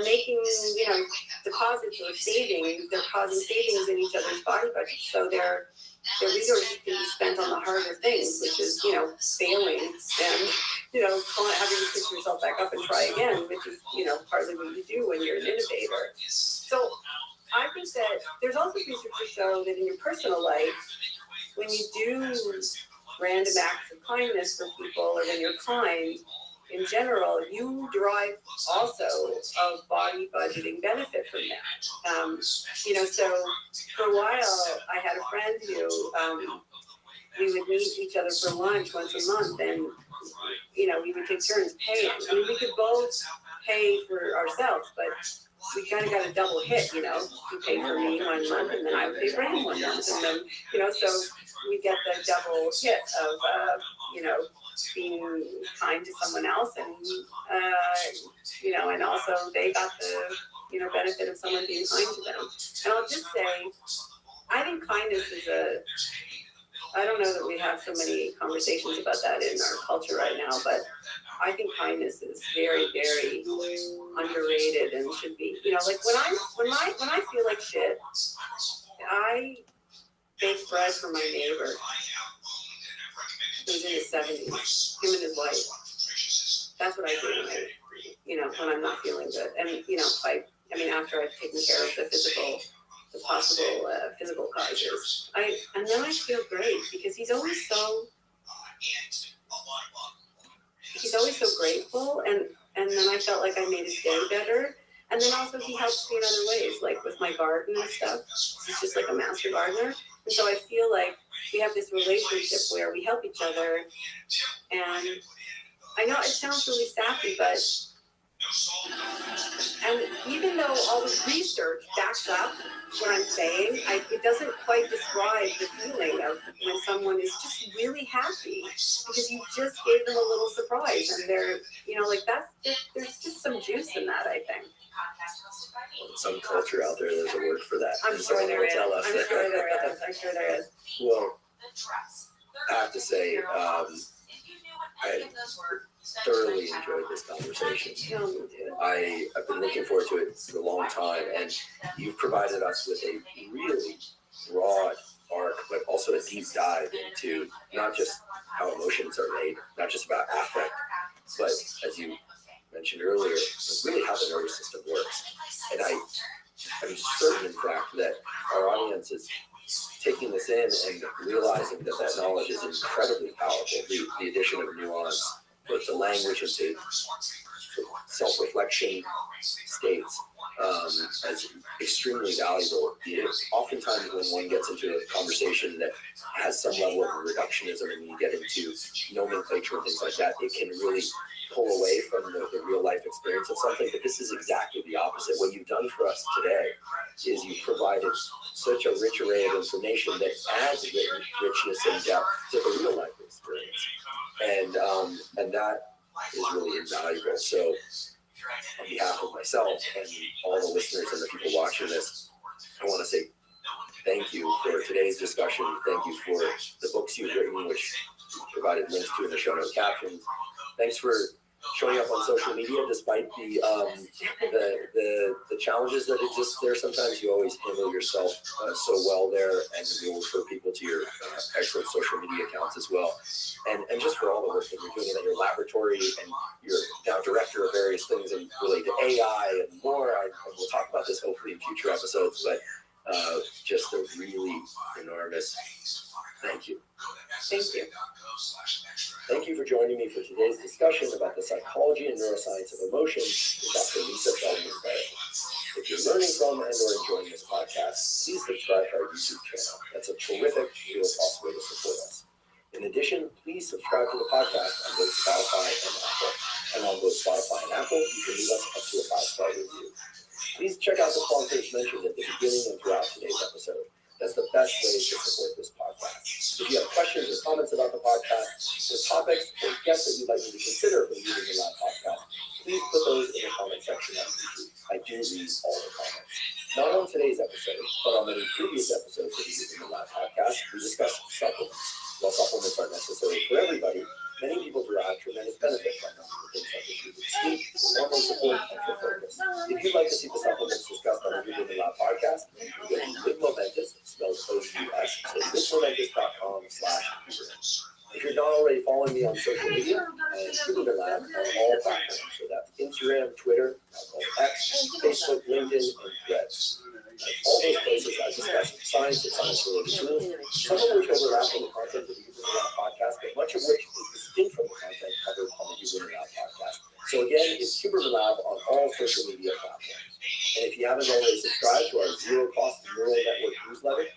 making, deposits or savings. They're causing savings in each other's body budgets. So they're their resources can be spent on the harder things, which is, failing and, having to pick yourself back up and try again, which is, partly what you do when you're an innovator. So I think that there's also research to show that in your personal life, when you do random acts of kindness for people, or when you're kind, in general, you derive also a body budgeting benefit from that. So for a while, I had a friend who we would meet each other for lunch once a month, and we would take turns paying. I mean, we could both pay for ourselves, but we kind of got a double hit. You pay for me 1 month, and then I would pay for him 1 month, and then so we get the double hit of being kind to someone else, and and also they got the benefit of someone being kind to them. And I'll just say, I think kindness is I don't know that we have so many conversations about that in our culture right now, but I think kindness is very, very underrated and should be. Like when I feel like shit, I bake bread for my neighbor who's in his 70s, him and his wife. That's what I do when I'm not feeling good. And after I've taken care of the possible physical causes, and then I feel great, because he's always so grateful, and then I felt like I made his day better. And then also he helps me in other ways, like with my garden and stuff. He's just like a master gardener. And so I feel like we have this relationship where we help each other. And I know it sounds really sappy, but and even though all the research backs up what I'm saying, it doesn't quite describe the feeling of when someone is just really happy because you just gave them a little surprise, and they're, there's just some juice in that, I think. In some culture out there, there's a word for that. I'm sure there is. I'm sure there is. Well, I have to say, I thoroughly enjoyed this conversation. I've been looking forward to it for a long time, and you've provided us with a really broad arc, but also a deep dive into not just how emotions are made, not just about affect, but as you mentioned earlier, really how the nervous system works. And I'm certain, in fact, that our audience is taking this in and realizing that knowledge is incredibly powerful. The addition of nuance, both the language and the self-reflection states as extremely valuable. Oftentimes when one gets into a conversation that has some level of reductionism, and you get into nomenclature and things like that, it can really pull away from the real life experience of something. But this is exactly the opposite. What you've done for us today is you've provided such a rich array of information that adds richness and depth to the real life experience, and that is really invaluable. So on behalf of myself and all the listeners and the people watching this, I want to say thank you for today's discussion. Thank you for the books you've written, which provided links to in the show note captions. Thanks for showing up on social media despite the challenges that exist there. Sometimes you always handle yourself so well there, and we'll refer people to your excellent social media accounts as well. And just for all the work that you're doing in your laboratory, and you're now director of various things and related to AI and more. And we'll talk about this hopefully in future episodes, but just a really enormous thank you. Thank you. Thank you for joining me for today's discussion about the psychology and neuroscience of emotion with Dr. Lisa Feldman Barrett. If you're learning from and or enjoying this podcast, please subscribe to our YouTube channel. That's a terrific, real possible way to support us. In addition, please subscribe to the podcast on both Spotify and Apple. And on both Spotify and Apple, you can leave us up to a 5-star review. Please check out the sponsors mentioned at the beginning and throughout today's episode. That's the best way to support this podcast. If you have questions or comments about the podcast, or topics or guests that you'd like me to consider for the Using the Lab podcast, please put those in the comment section on YouTube. I do read all the comments. Not on today's episode, but on many previous episodes of the Using the Lab podcast, we discussed supplements. While supplements aren't necessary for everybody, many people derive tremendous benefit from them for things like improving sleep, hormone support, and for focus. If you'd like to see the supplements discussed on the Using the Lab podcast, you go to Live Momentous, spelled O-U-S, so Instagram, Twitter, now called X, Facebook, LinkedIn, and Threads. All those places I discuss science and science-related tools, some of which overlap in the content of the Human Lab podcast, but much of which is distinct from the content covered on the Human Lab podcast. So again, it's Human Lab on all social media platforms. And if you haven't already subscribed to our zero-cost Neural Network newsletter,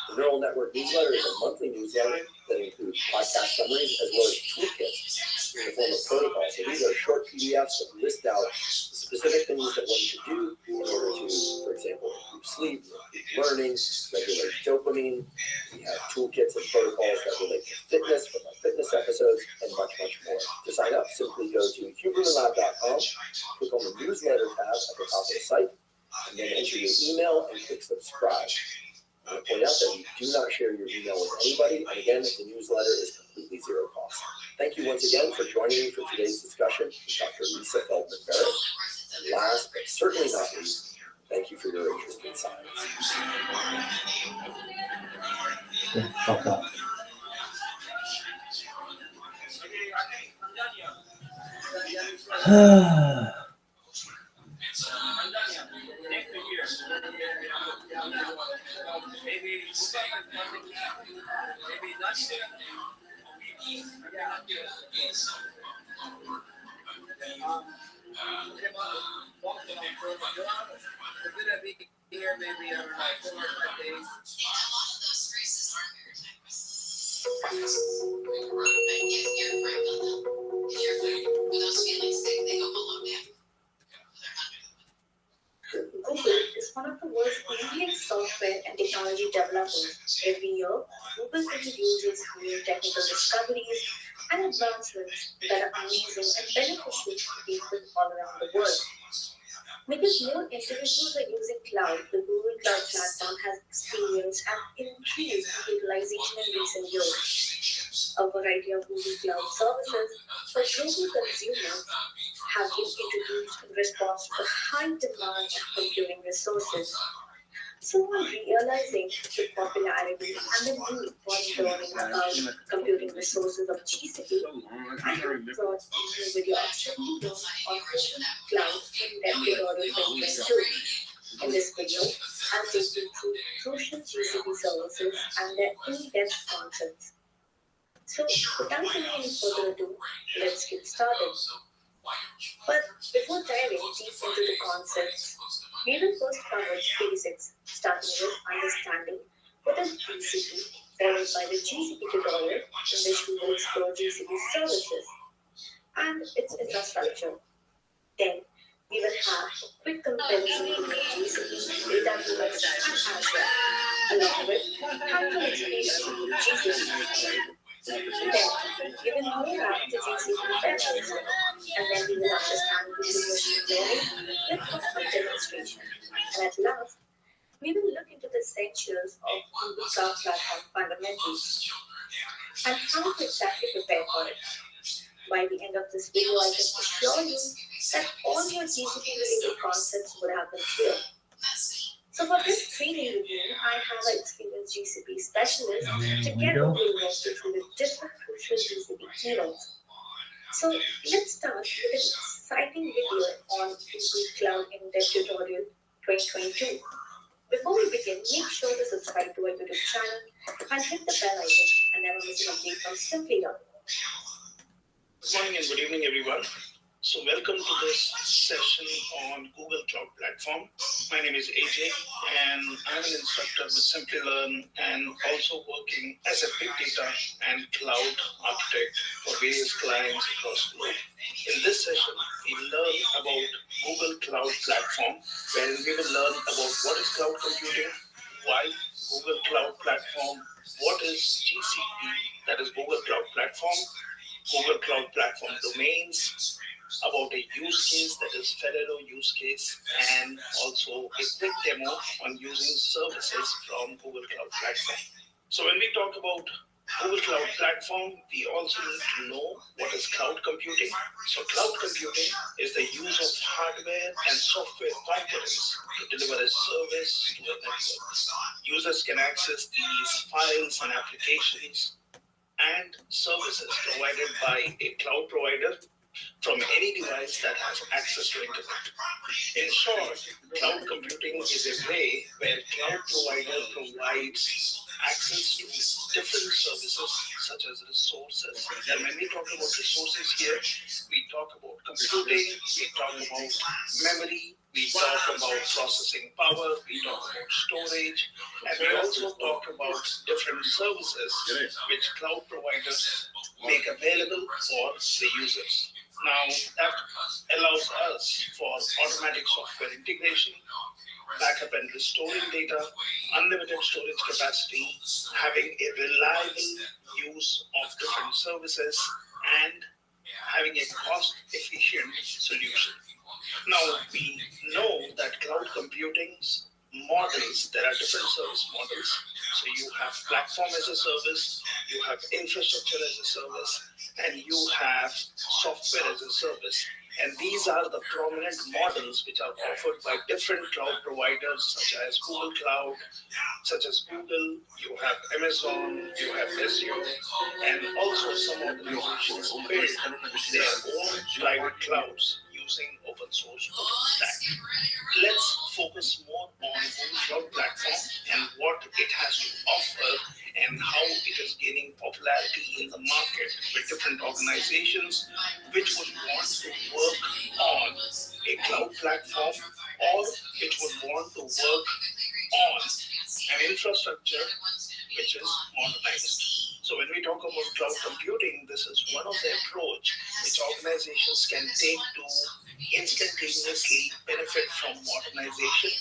the Neural Network newsletter is a monthly newsletter that includes podcast summaries as well as toolkits in the form of protocols. So these are short PDFs that list out specific things that one should do in order to, for example, improve sleep, improve learning, regulate dopamine. We have toolkits and protocols that relate to fitness from our fitness episodes, and much, much more. To sign up, simply go to hubermanlab.com, click on the newsletter tab at the top of the site, and then enter your email and click subscribe. I want to point out that we do not share your email with anybody, and again, the newsletter is completely zero cost. Thank you once again for joining me for today's discussion with Dr. Lisa Feldman-Barrett. And last, but certainly not least, thank you for your interest in science. Fuck up. Google is one of the world's leading software and technology developers. Every year, Google introduces new technical discoveries and advancements that are amazing and beneficial to people all around the world. Because more individuals are using cloud, the Google Cloud Platform has experienced an increased utilization in recent years. A variety of Google Cloud services for global consumers have been introduced in response to the high demand of computing resources. So while realizing the popularity and the need for learning about computing resources of GCP, I have brought you a video of 70 years on Google Cloud in-depth tutorial 2022. In this video, I'll take you through crucial GCP services and their in-depth concepts. So without any further ado, let's get started. But before diving deep into the concepts, we will first cover basics, starting with understanding what is GCP, followed by the GCP tutorial, in which we will explore GCP services and its infrastructure. Then, we will have a quick comparison between GCP, AWS, and Azure, along with hands-on experience with GCP. Then, we will move on to GCP benchmarks, and then we will understand Google machine learning with customer demonstration. And at last, we will look into the essentials of Google Cloud Platform fundamentals and how to exactly prepare for it. By the end of this video, I can assure you that all your GCP-related concepts would have been clear. So for this training review, I have an experienced GCP specialist together with you through the different crucial GCP keywords. So let's start with an exciting video on Google Cloud in-depth tutorial 2022. Before we begin, make sure to subscribe to our YouTube channel and hit the bell icon and never miss an update from Simply Up. Good morning and good evening, everyone. So welcome to this session on Google Cloud Platform. My name is AJ and I'm an instructor with Simplilearn and also working as a big data and cloud architect for various clients across the globe. In this session, we learn about Google Cloud Platform, where we will learn about what is cloud computing, why Google Cloud Platform, what is GCP, that is Google Cloud Platform, Google Cloud Platform domains, about a use case that is Ferrero use case, and also a quick demo on using services from Google Cloud Platform. So when we talk about Google Cloud Platform, we also need to know what is cloud computing. So cloud computing is the use of hardware and software components to deliver a service to a network. Users can access these files and applications and services provided by a cloud provider from any device that has access to internet. In short, cloud computing is a way where cloud provider provides access to different services such as resources. And when we talk about resources here, we talk about computing, we talk about memory, we talk about processing power, we talk about storage, and we also talk about different services which cloud providers make available for the users. Now, that allows us for automatic software integration, backup and restoring data, unlimited storage capacity, having a reliable use of different services, and having a cost-efficient solution. Now, we know that cloud computing's models, there are different service models. So you have platform as a service, you have infrastructure as a service, and you have software as a service. And these are the prominent models which are offered by different cloud providers such as Google Cloud, such as Google, you have Amazon, you have Azure, and also some organizations build their own private clouds using open source OpenStack. Let's focus more on Google Cloud Platform and what it has to offer and how it is gaining popularity in the market with different organizations which would want to work on a cloud platform or which would want to work on an infrastructure which is modernized. So when we talk about cloud computing, this is one of the approach which organizations can take to instantaneously benefit from modernization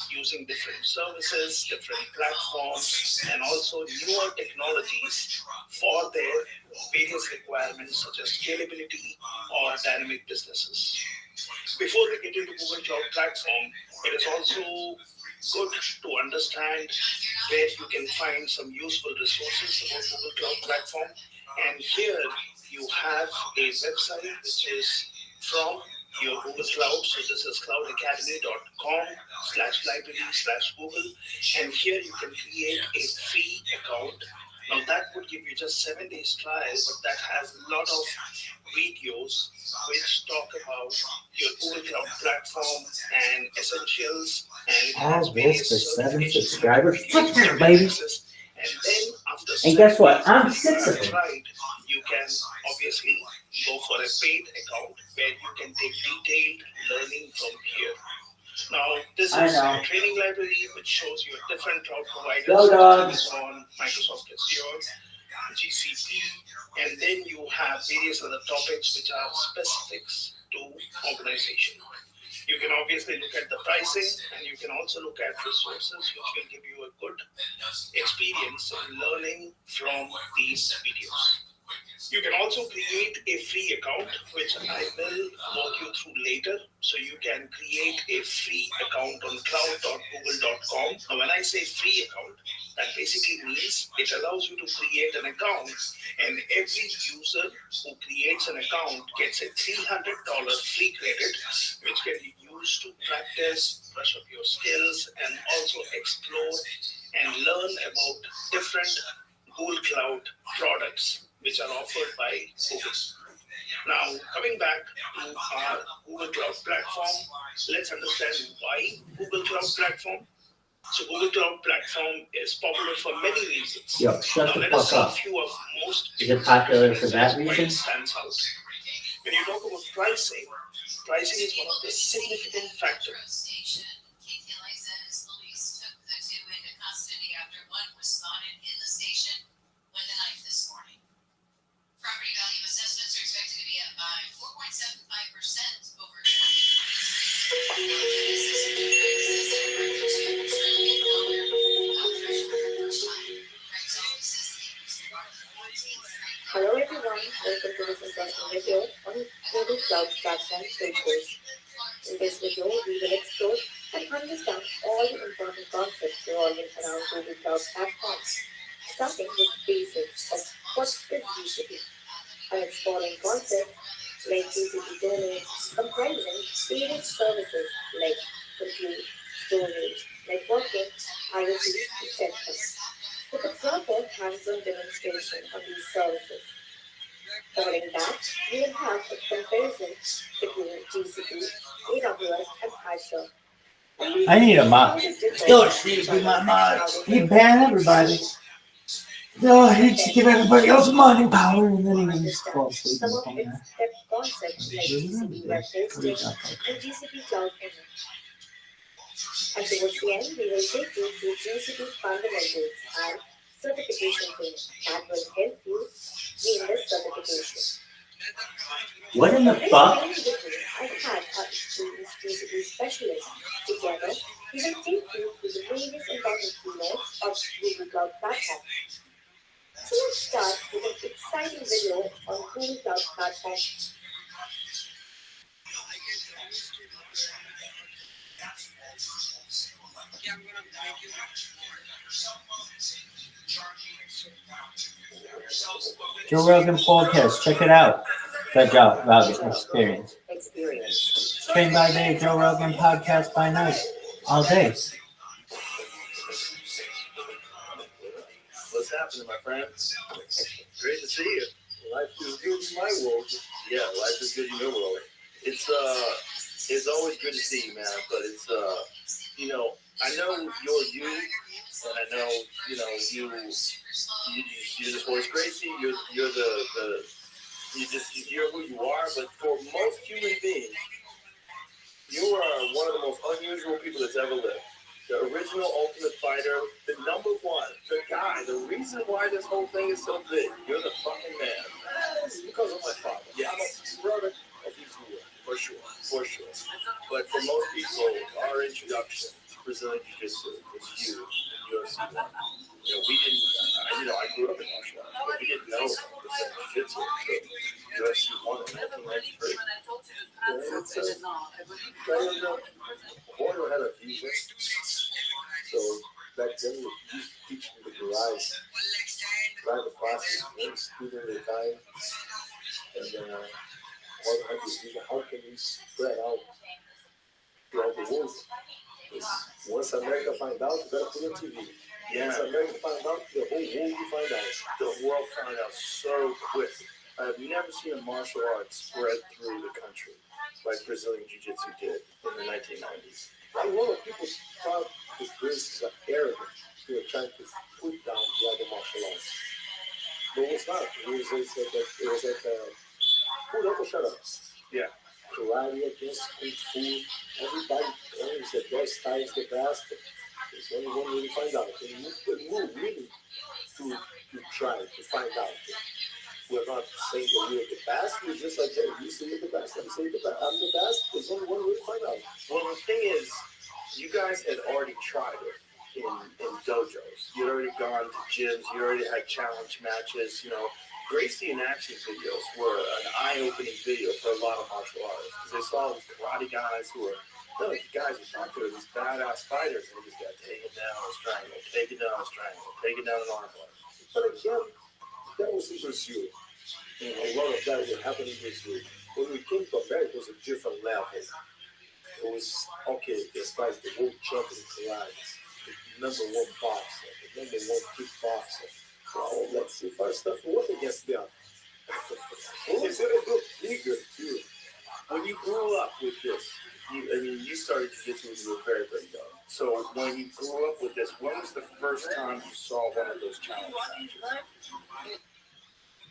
using different services, different platforms, and also newer technologies for their various requirements such as scalability or dynamic businesses. Before we get into Google Cloud Platform, it is also good to understand where you can find some useful resources about Google Cloud Platform. And here you have a website which is from your Google Cloud. So this is cloudacademy.com/library/Google. And here you can create a free account. Now that would give you just 7 days trial, but that has a lot of videos which talk about your Google Cloud Platform and essentials. And all this for 7 subscribers. Fuck there, baby. And then after And guess what? I'm 6 of them. tried, you can obviously go for a paid account where you can take detailed learning from here. Now, this is a training library which shows you different cloud providers on Microsoft Azure, GCP, and then you have various other topics which are specifics to organization. You can obviously look at the pricing, and you can also look at resources which will give you a good experience in learning from these videos. You can also create a free account, which I will walk you through later. So you can create a free account on cloud.google.com. Now, when I say free account, that basically means it allows you to create an account, and every user who creates an account gets a $300 free credit, which can be used to practice, brush up your skills, and also explore and learn about different Google Cloud products which are offered by Google. Now, coming back to our Google Cloud Platform, let's understand why Google Cloud Platform. So Google Cloud Platform is popular for many reasons. Yo, shut now, the let us fuck see a up. few of most Is it popular for that why it reason? stands out. When you talk about pricing, pricing is one of the significant factors. Property value assessments are expected to be up by 4.75% over Hello everyone, welcome to this interesting video on Google Cloud Platform Course. In this video, we will explore and understand all the important concepts revolving around Google Cloud Platform, starting with basics of what is GCP. And exploring concepts like GCP domains comprising various services like compute, storage, networking, IoT, etc. With a proper hands-on demonstration of these services. Following that, we will have a comparative I need a mop. Go to sleep with my mind. He banned everybody. No, he needs to give everybody else money power, and then he just falls asleep. Some of its step concepts like GCP web hosting and GCP cloud image. And towards the end, we will take you through GCP fundamentals and certification training that will help you gain this certification. What in the This fuck? training with me, I had our experienced GCP specialist. Together, we will take you through the various important keynotes of Google Cloud Platform. So let's start with an exciting video on Google Cloud Platform. Joe Rogan podcast. Check it out. Good job, Rogan experience. Train by day, Joe Rogan podcast by night. All day. What's happening, my friends? Great to see you. Life is good in my world. Yeah, life is good in your world. It's always good to see you, man. But it's I know you're you, and I know you're this Horace Gracie. You're you're who you are. But for most human beings, you are one of the most unusual people that's ever lived. The original Ultimate Fighter, the number one, the guy, the reason why this whole thing is so big. You're the fucking man. It's because of my father. Yeah, I'm a brother of his war, for sure. But for most people, our introduction to Brazilian Jiu-Jitsu was you, UFC 1. We didn't, I grew up in martial arts, but we didn't know Brazilian Jiu-Jitsu until UFC 1 in 1993. Corner had a vision. So back then, we used to teach me the garage, private classes, one student at a time. And Corner had this vision, how can we spread out throughout the world? Once America find out, you gotta put it on TV. Yeah. Once America find out, the whole world will find out. The world found out so quick. I've never seen a martial art spread through the country like Brazilian Jiu-Jitsu did in the 1990s. A lot of people thought the Greeks are arrogant. They were trying to put down the other martial arts. But it was not. It was like put up or shut up. Yeah. Karate against Kung Fu. Everybody claims that their style is the best. There's only one way to find out. And we're willing to try to find out. We're not saying that we're the best. We're just like, hey, you say you're the best. I'm saying I'm the best. There's only one way to find out. Well, the thing is, you guys had already tried it in dojos. You'd already gone to gyms. You already had challenge matches. Gracie in action videos were an eye-opening video for a lot of martial artists because they saw these karate guys who were, these guys were talking to these badass fighters and they just got taken down as triangle, taken down as triangle, taken down an armbar. But again, that was in Brazil. And a lot of that would happen in Brazil. When we came to America, it was a different level. It was, okay, this guy's the world champion in karate, the number one boxer, the number one kickboxer. Well, let's see if our stuff will work against them. It's going to look bigger, too. When you grew up with this, you started jiu-jitsu when you were very, very young. So when you grew up with this, when was the first time you saw one of those challenge matches?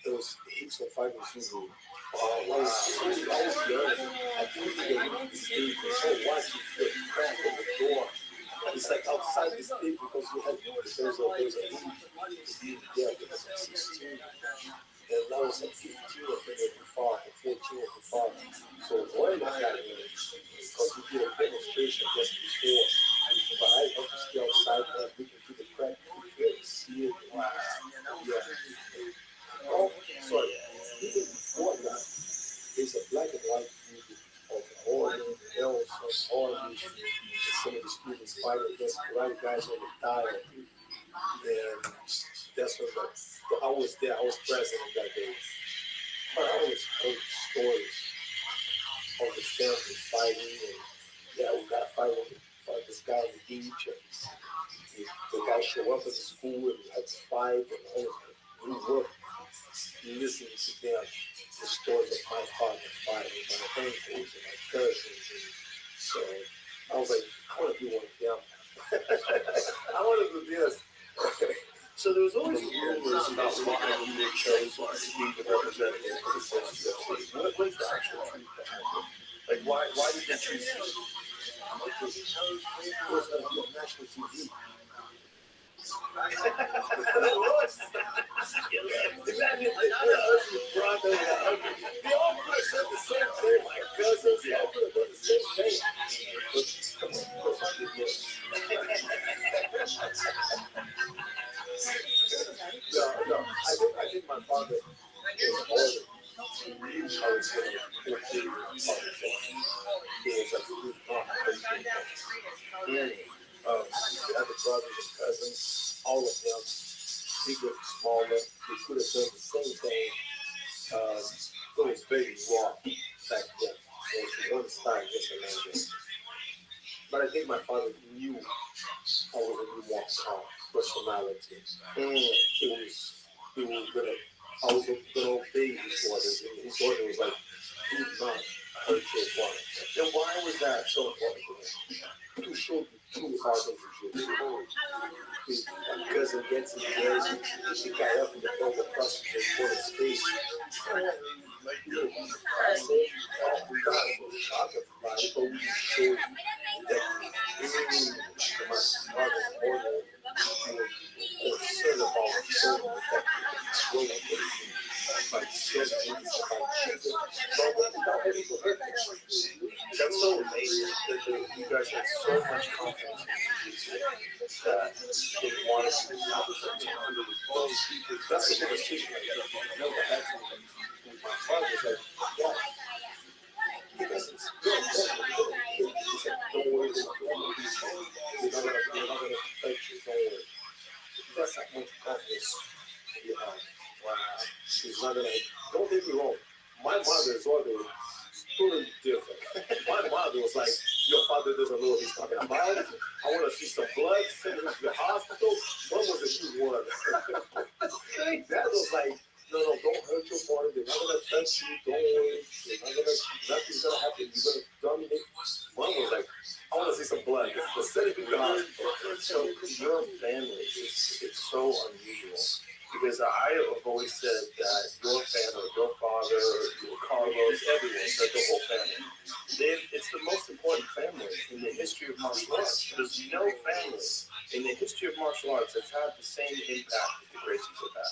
Those heaps of fighters who I was young. I think the stage was so watching the crack of the door. It's like outside the stage because you had there's a league there was 16 and now it's like 15 of them at the far, 14 at the far. So when I got in, because we did a demonstration just before, but I had to stay outside and looking through the crack, you could see it. Wow. Yeah. Oh, sorry. Even before that, there's a black and white movie of Oregon, Nelson, Oregon, and some of the students fighting against karate guys on the tile. And that's when I was there, I was present on that day. But I always heard stories of the family fighting, and yeah, we got to fight this guy on the beach, and the guy show up at the school and we had to fight, and I was grew up listening to them, the stories of my father fighting, my uncles and my cousins, and so I was like, I want to be one of them. I want to do this. So there was always rumors about why you were chosen to be the representative for the CSUFC. What's the actual truth behind it? Like, why did they choose you? It was a national TV. Imagine the ugly brother and the ugly. They all could have said the same thing. My cousins, they all could have done the same thing. But come on, I did this. No, I think my father was older. He knew I was going to be a politician. He was like, the other brothers and cousins, all of them, bigger, smaller, they could have done the same thing. It was very raw back then. It was one style against another. But I think my father knew I was a new more calm personality. I was gonna obey his orders. And his order was like, do not hurt your father. Then why was that so important to him? To show the true heart of the Jew. His cousin gets in there, he got up in the front of the prosecutor for his face. I said, oh God, I was shocked about it, but we showed that my father's order was concerned about showing that by children, by children, but without any prohibition. That's so amazing that you guys had so much confidence in that they wanted to be That's a conversation I never had with my father. Was like, yeah, because it's good. He said, don't worry, they're not gonna affect you. Don't worry. That's how much confidence you have. Wow. He's not gonna. Don't get me wrong. My mother's order was totally different. My mother was like, your father doesn't know what he's talking about. I want to see some blood, send him to the hospital. Mom was a new one. Dad was like, no, don't hurt your father. They're not gonna touch you. Don't worry. Nothing's gonna happen. You're gonna dominate. Mom was like, I want to see some blood. Let's send him to the hospital. So your family is so unusual. Because I have always said that your family, your father, your Carlos, everyone, so the whole family, it's the most important family in the history of martial arts. There's no family in the history of martial arts that's had the same impact that the Gracies have had.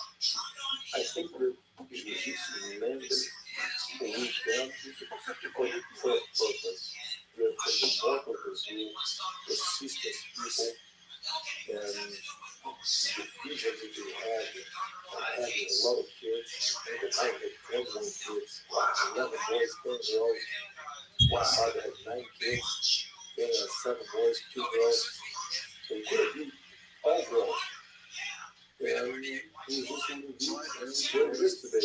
I think that jiu-jitsu landed with them for the purpose. From the mortal pursuit, the sisters people, and the vision that they had having a lot of kids, and the night had 21 kids, 11 boys, 10 girls. My father had 9 kids, then 7 boys, 2 girls. So it could have been all girls. And he was just in the view, and there it is today.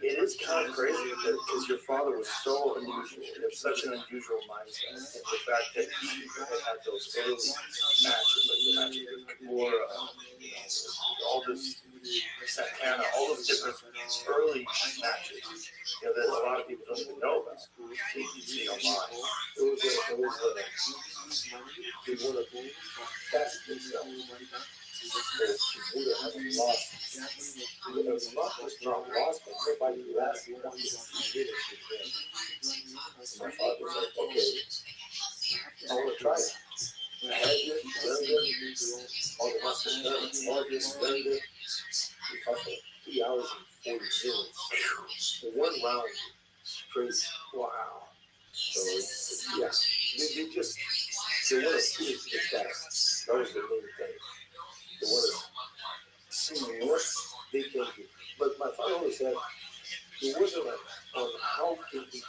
It is kind of crazy because your father was so unusual. He had such an unusual mindset. And the fact that he had those early matches, like the match with Kimura, all this Santana, all those different early matches, that a lot of people don't even know about. You see online. They want to test themselves. Kimura hasn't lost. It's not lost, but nobody lasts long as he did it. My father was like, okay, I want to try it. I had it, learned it, all the muscle learned, all this, learned it. We talked for 3 hours and 40 minutes. In one round, straight. Wow. So, yeah, they want to finish the test. That was the main thing. They want to see what they can do. But my father always said, it wasn't on how can we beat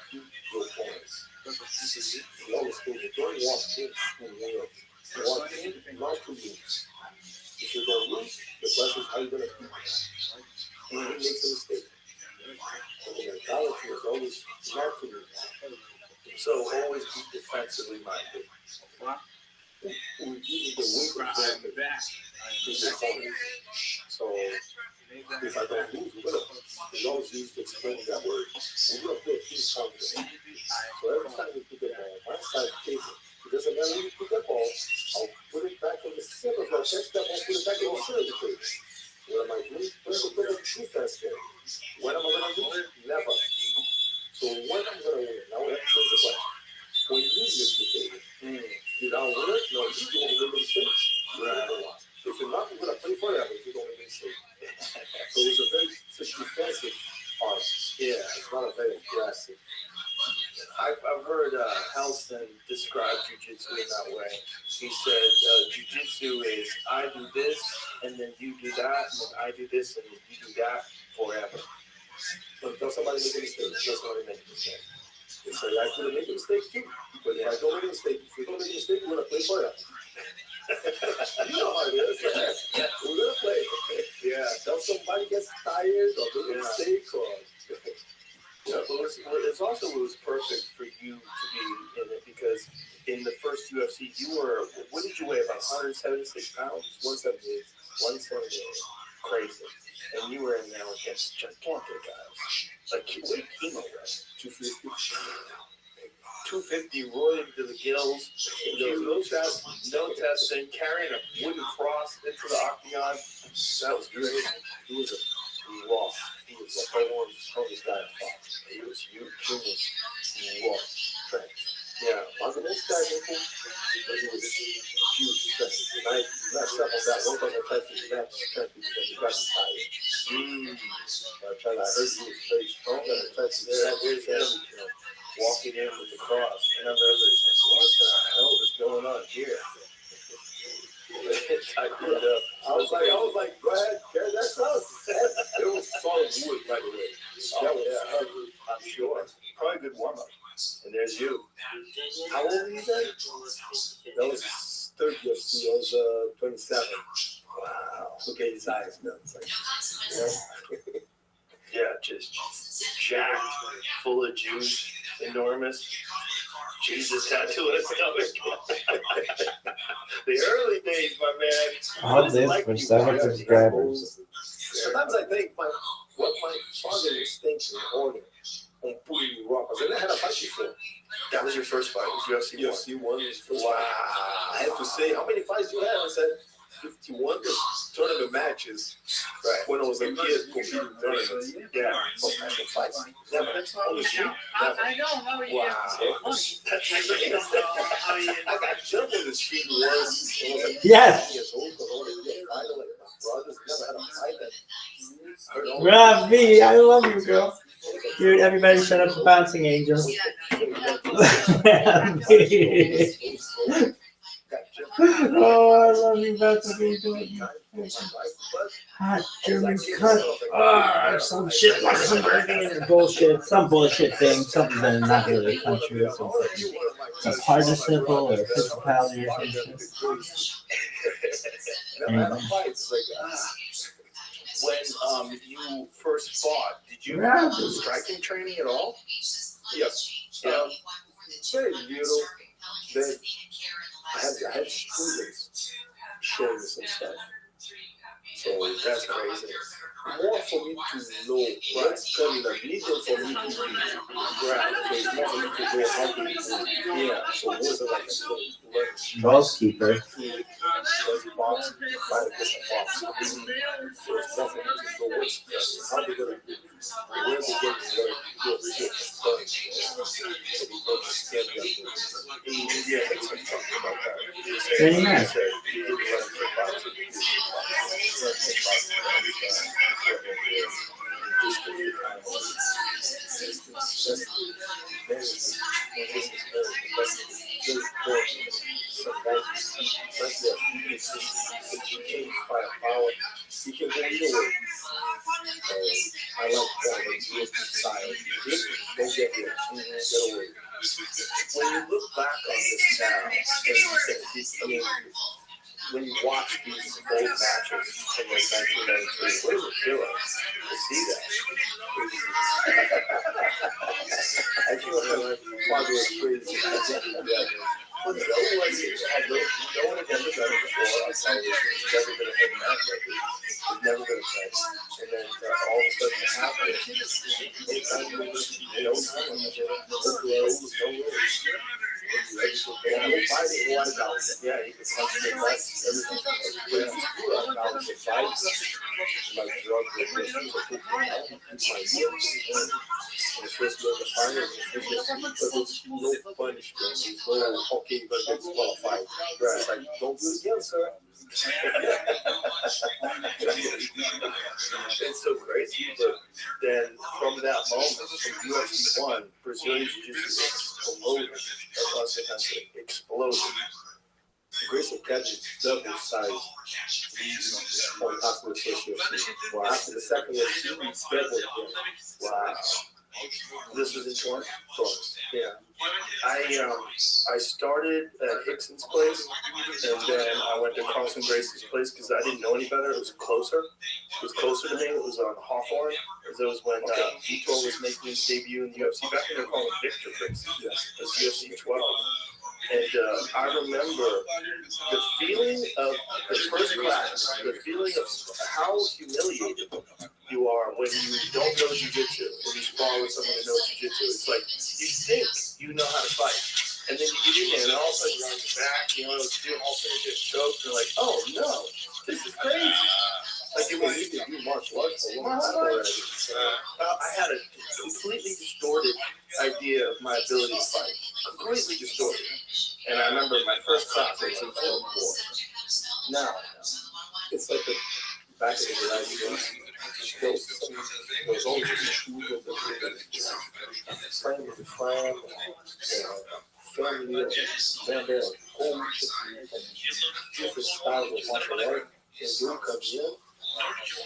your opponents. He always told me, don't walk in and win. Walk in, not to lose. If you're going to lose, the question is how you're going to beat them. And he makes a mistake. And the mentality is always not to lose. So always be defensively minded. We give you the weak example to the opponent. So if I don't lose, we're going to. We always use to explain that word. We're going to put a piece counter. So every time we put it on one side table, it listen, man, when you put that ball, I'll put it back in the center. If I catch that ball, put it back in the center of the plate. What am I doing? Where's the play defense there? When am I going to lose? Never. So when I'm going to win? Now we have to change the question. When you miss the game, did I win it? No, you don't make a mistake. Right. If you're not going to play forever, you don't make a mistake. So it's a very defensive part. Yeah, it's not a very aggressive. I've heard Helston describe jiu-jitsu in that way. He said jiu-jitsu is I do this, and then you do that, and then I do this, and then you do that forever. But does somebody make a mistake? Does somebody make a mistake? They say I could make a mistake too. But if I don't make a mistake, if you don't make a mistake, we're going to play forever. You know how it is. Yeah. We're going to play. Yeah. Till somebody gets tired or make a mistake or... Yeah, well, it's also it was perfect for you to be in it because in the first UFC you were, what did you weigh, about 176 pounds? 178. 178. Crazy. And you were in there against gigantic guys. Like, what did Kimo weigh? 250. 250 roided to the gills. No testing, carrying a wooden cross into the octagon. That was great. He was a raw. He was like one of the strongest guys I fought. He was huge. He was raw strength. Yeah. Wasn't this guy making? But he was huge strength. And I messed up on that. One time I tried to match strength because he got tired. I heard he was very strong and I tried to Here's him, walking in with the cross. And I remember saying, what the hell is going on here? I was like, go ahead, carry that cross. It was solid wood, by the way. That was heavy. I'm sure. Probably a good warm-up. And there's you. How old were you then? That was third UFC. I was 27. Wow. Look at his eyes, man. It's like, Yeah, just jacked, full of juice, enormous. Jesus tattoo on his stomach. The early days, my man. All this for 7 subscribers. Sometimes I think what my father was thinking on putting me rock. I said, I had a fight before. That was your first fight. It was UFC 1. UFC 1 was his first Wow. fight. I had to say, how many fights do you have? I said, 51 tournament matches. Right. When I was a kid competing in tournaments. Yeah. Professional fights. Never. On the street. I know how you Wow. I got jumped in the street once. I was like Yes. years old, because I wanted to be a fighter like my brothers. Never had a fight that. Rabbi, I love you, girl. Dude, everybody shut up for bouncing, Angel. Oh, I love you, bouncing Angel. Hot German cut. Some shit like some bullshit. Some bullshit thing. Something that's not really country or something. Some participle or principality or something. Anyway. When you first fought, did you Yeah. do striking training at all? Yes. Very little. Then I had students showing me some stuff. So That's crazy. more for me to know what's coming up, neither for me to be right. So it's more for me to know how to do. Yeah. So it wasn't like a learn Ballskeeper. every box, fight against a box. So it's more for me to know what's coming, how they're gonna do, where they're getting ready to do it. So they don't just stand there. Yeah, let's talk about that. Very nice. You can go either way. I like that when you look style. Don't get there. Get away. When you look back on this now, and you say, I mean, when you watch these old matches from like 1993, what does it feel like to see that? I feel like my father was crazy. But no one had ever done it before. I saw it. It's never been a hit match. It's never been a fight. And then all of a sudden it happened. It's no time. No gloves, no rules. fighting was out. Yeah, you can punch the nuts, everything. But if you are knowledge of fights, like drug abuse, my years, and the first look at fire, but there's no punishment. There's no, okay, you're going to get disqualified. Right. It's like, don't do it again, sir. It's so crazy, but then from that moment, from UFC 1, Brazilian Jiu-Jitsu exploded across the country. Exploded. Grace Academy double size on after the first UFC. Well, after the second UFC, we doubled again. Wow. This was in Toronto? Yeah. I started at Hickson's place, and then I went to Carlson Gracie's place because I didn't know any better. It was closer. It was closer to me. It was on Hawthorne. It was when Vitor was making his debut in the UFC. Back when they were calling it Victor Gracie. It was UFC 12. And I remember the feeling of the first class, the feeling of how humiliated you are when you don't know jiu-jitsu, when you spar with someone who knows jiu-jitsu. It's like, you think you know how to fight. And then you get in there and all of a sudden you're on your back, you know what to do, and all of a sudden you get choked, and you're like, oh no, this is crazy. Like it was, You can do martial arts for a long time already. I had a completely distorted idea of my ability to fight. Completely distorted. And I remember my first class was in 2004. Now, it's like the back of the life. Those always shoes of the friend with a friend, family, member, coach, and different styles of martial art. And they will come in,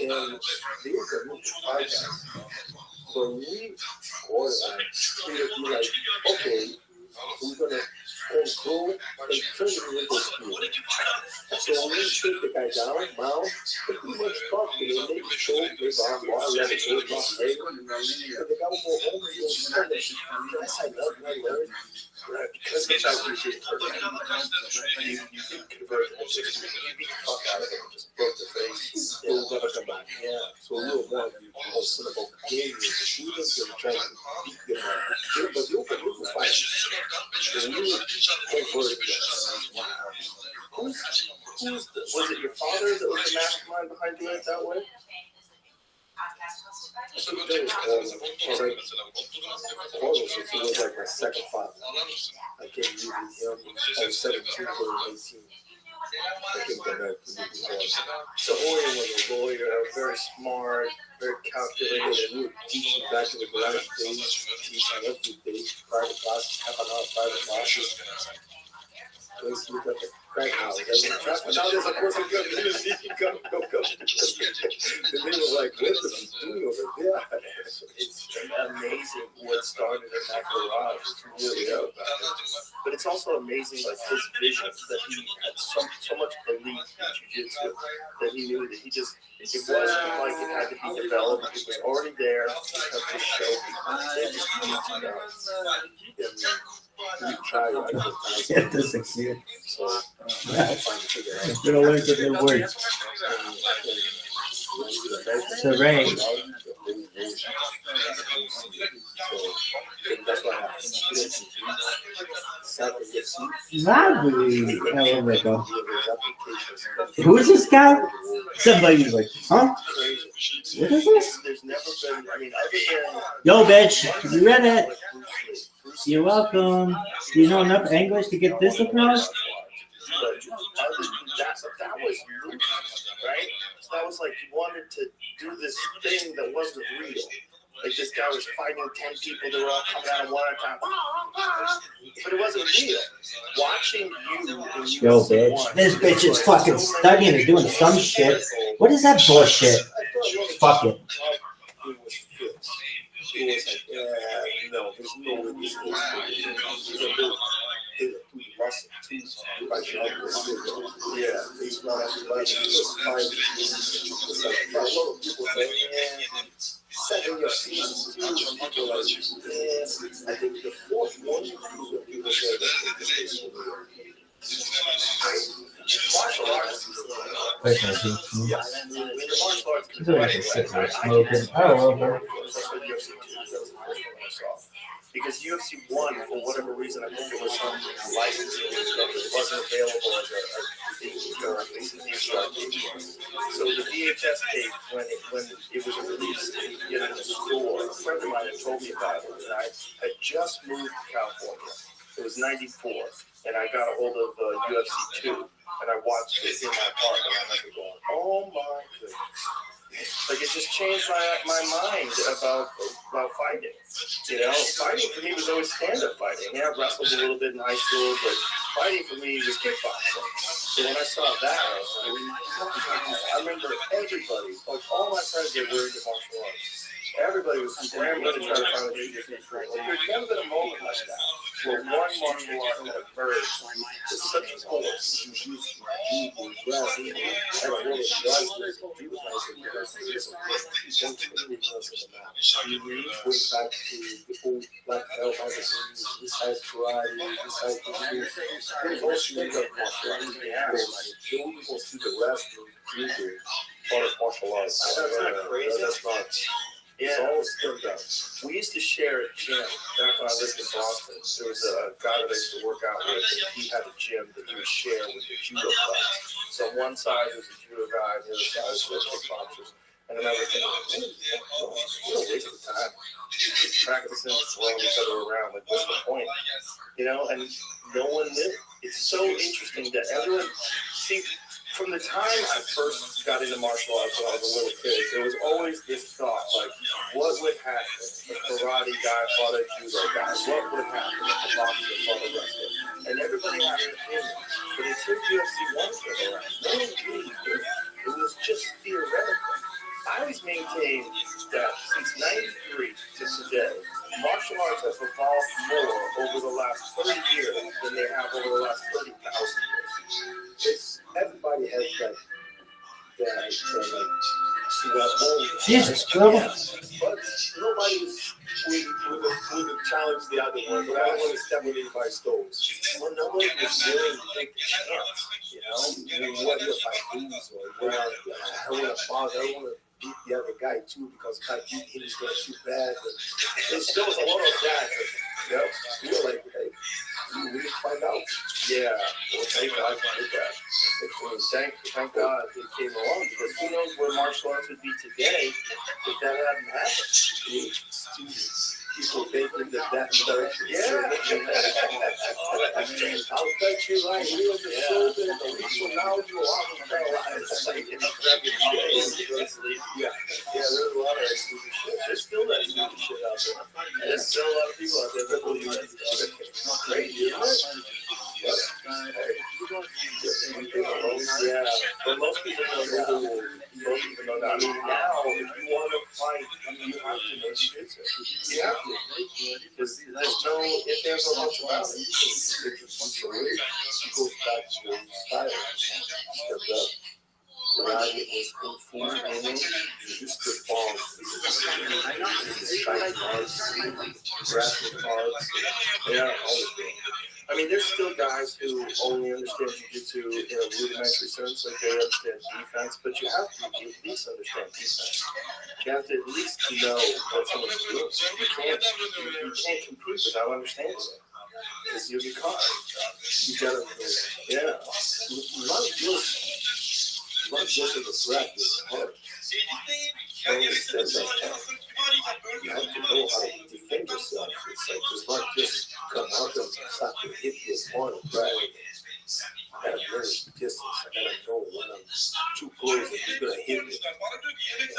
and they will come in to fight us. But we organize, we will be like, okay, we're going to control and turn it into a skill. So when we take the guy down, mount, they pretty much talk to him, they show, they bomb, let it go, and the guy will go home and go, can I sign up, can I learn? Right, because it's how you get hurt. You can convert it into you beat the fuck out of him, just broke the face. They will never come back. Yeah. So we will want you also about getting your students and trying to beat them up. But you can fight. So we will convert them. Was it your father that was the mastermind behind doing it that way? I think that was Carlos. Carlos was like my second father. I came to meet him. I was 17 or 18. I came to America to meet him. So Orion was a lawyer, very smart, very calculated. And we were teaching back in the garage days, teaching every day, private classes, half an hour private classes. Let's look at the crack house. Now there's a person coming in and he can come. And they were like, what is he doing over there? It's amazing what started in that garage. Really, but it's also amazing, like his vision, that he had so much belief in jiu-jitsu that he knew that it wasn't like it had to be developed. It was already there. It had to show people. They just need to know. We try Get this succeed. So I'm trying to figure out. It's gonna learn some new words. So Ray, That's what happens. Rabbi. Oh my God. Who is this guy? Somebody's like, huh? What is this? There's never been, I mean, other than Yo, bitch, you read it. You're welcome. Do you know enough English to get this across? But other than that was loose, right? So that was like you wanted to do this thing that wasn't real. Like this guy was fighting 10 people, they were all coming at him one at a time. But it wasn't real. Watching you. Yo, bitch. This bitch is fucking studying or doing some shit. What is that bullshit? Fuck it. It was like, no, there's no way this yeah, he's not like it's like a lot of people say, setting your seats, people like, I think the fourth one people say martial arts. Yeah, the martial arts. She's like a cigarette smoking. I love her. Because UFC 1 for whatever reason, I think it was some licensing that it wasn't available as a so the VHS tape, when it was released, you could get it in the store. A friend of mine had told me about it, and I had just moved to California. It was '94, and I got a hold of UFC 2, and I watched it in my apartment. I remember going, "Oh my goodness!" Like it just changed my mind about fighting. You know, fighting for me was always stand-up fighting. Yeah, I wrestled a little bit in high school, but fighting for me was kickboxing. So when I saw that, I remember everybody, like all my friends that were into martial arts, everybody was scrambling to try to find a jiu-jitsu trainer. Like, there's never been a moment like that where one martial art had emerged to such a force. Martial arts. That's not crazy. That's not. Yeah. We used to share a gym back when I lived in Boston. There was a guy that I used to work out with, and he had a gym that he would share with the judo class. So on one side was the judo guy, and the other side was the kickboxers. And I remember thinking, what a waste of time. Just practicing, throwing each other around. Like, what's the point? You know, and no one knew. It's so interesting that everyone, see, from the time I first got into martial arts when I was a little kid, there was always this thought, like, what would happen if a karate guy fought a judo guy? What would happen if a boxer fought a wrestler? And everybody had an opinion. But until UFC 1 came around, no one really knew. It was just theoretical. I always maintained that since '93 to today, martial arts have evolved more over the last 30 years than they have over the last 30,000 years. It's everybody has that Jesus, bro. but nobody would challenge the other one. But I don't want to step on anybody's toes. Well, nobody was willing to take the chance. You know, I mean, what if I lose or I don't want to bother. I don't want to beat the other guy too because if I beat him, he's gonna shoot bad. And there was a lot of that. You know, we were like, hey, we didn't find out. Yeah, well, thank God for that. Thank God it came along because who knows where martial arts would be today if that hadn't happened. People thinking that that's direction. Yeah. I'll bet you right here in the shoulder, and the reason now you are paralyzed. Like, if you grab your chain, you go to sleep. Yeah, there's a lot of stupid shit. There's still that stupid shit out there. There's still a lot of people out there that believe that shit. Crazy, isn't it? Yeah, but most people don't know. Most people don't know. I mean, now, if you want to fight, you have to know jiu-jitsu. You have to. Because there's no if there's no much about it. It goes back to your style. Stepped up. Karate is kung fu, just the bomb. Strike cards, graphic cards. Yeah, always been. I mean, there's still guys who only understand jiu-jitsu in a rudimentary sense, like they understand defense, but you have to at least understand defense. You have to at least know what someone's doing. You can't compete without understanding it. Because you'll get caught. You gotta, yeah. Not just in the breath, it's hard. You have to know how to defend yourself. It's like, it's not just come out and start to hit your opponent, right? I gotta manage the distance. I gotta know when I'm too close and he's gonna hit me. I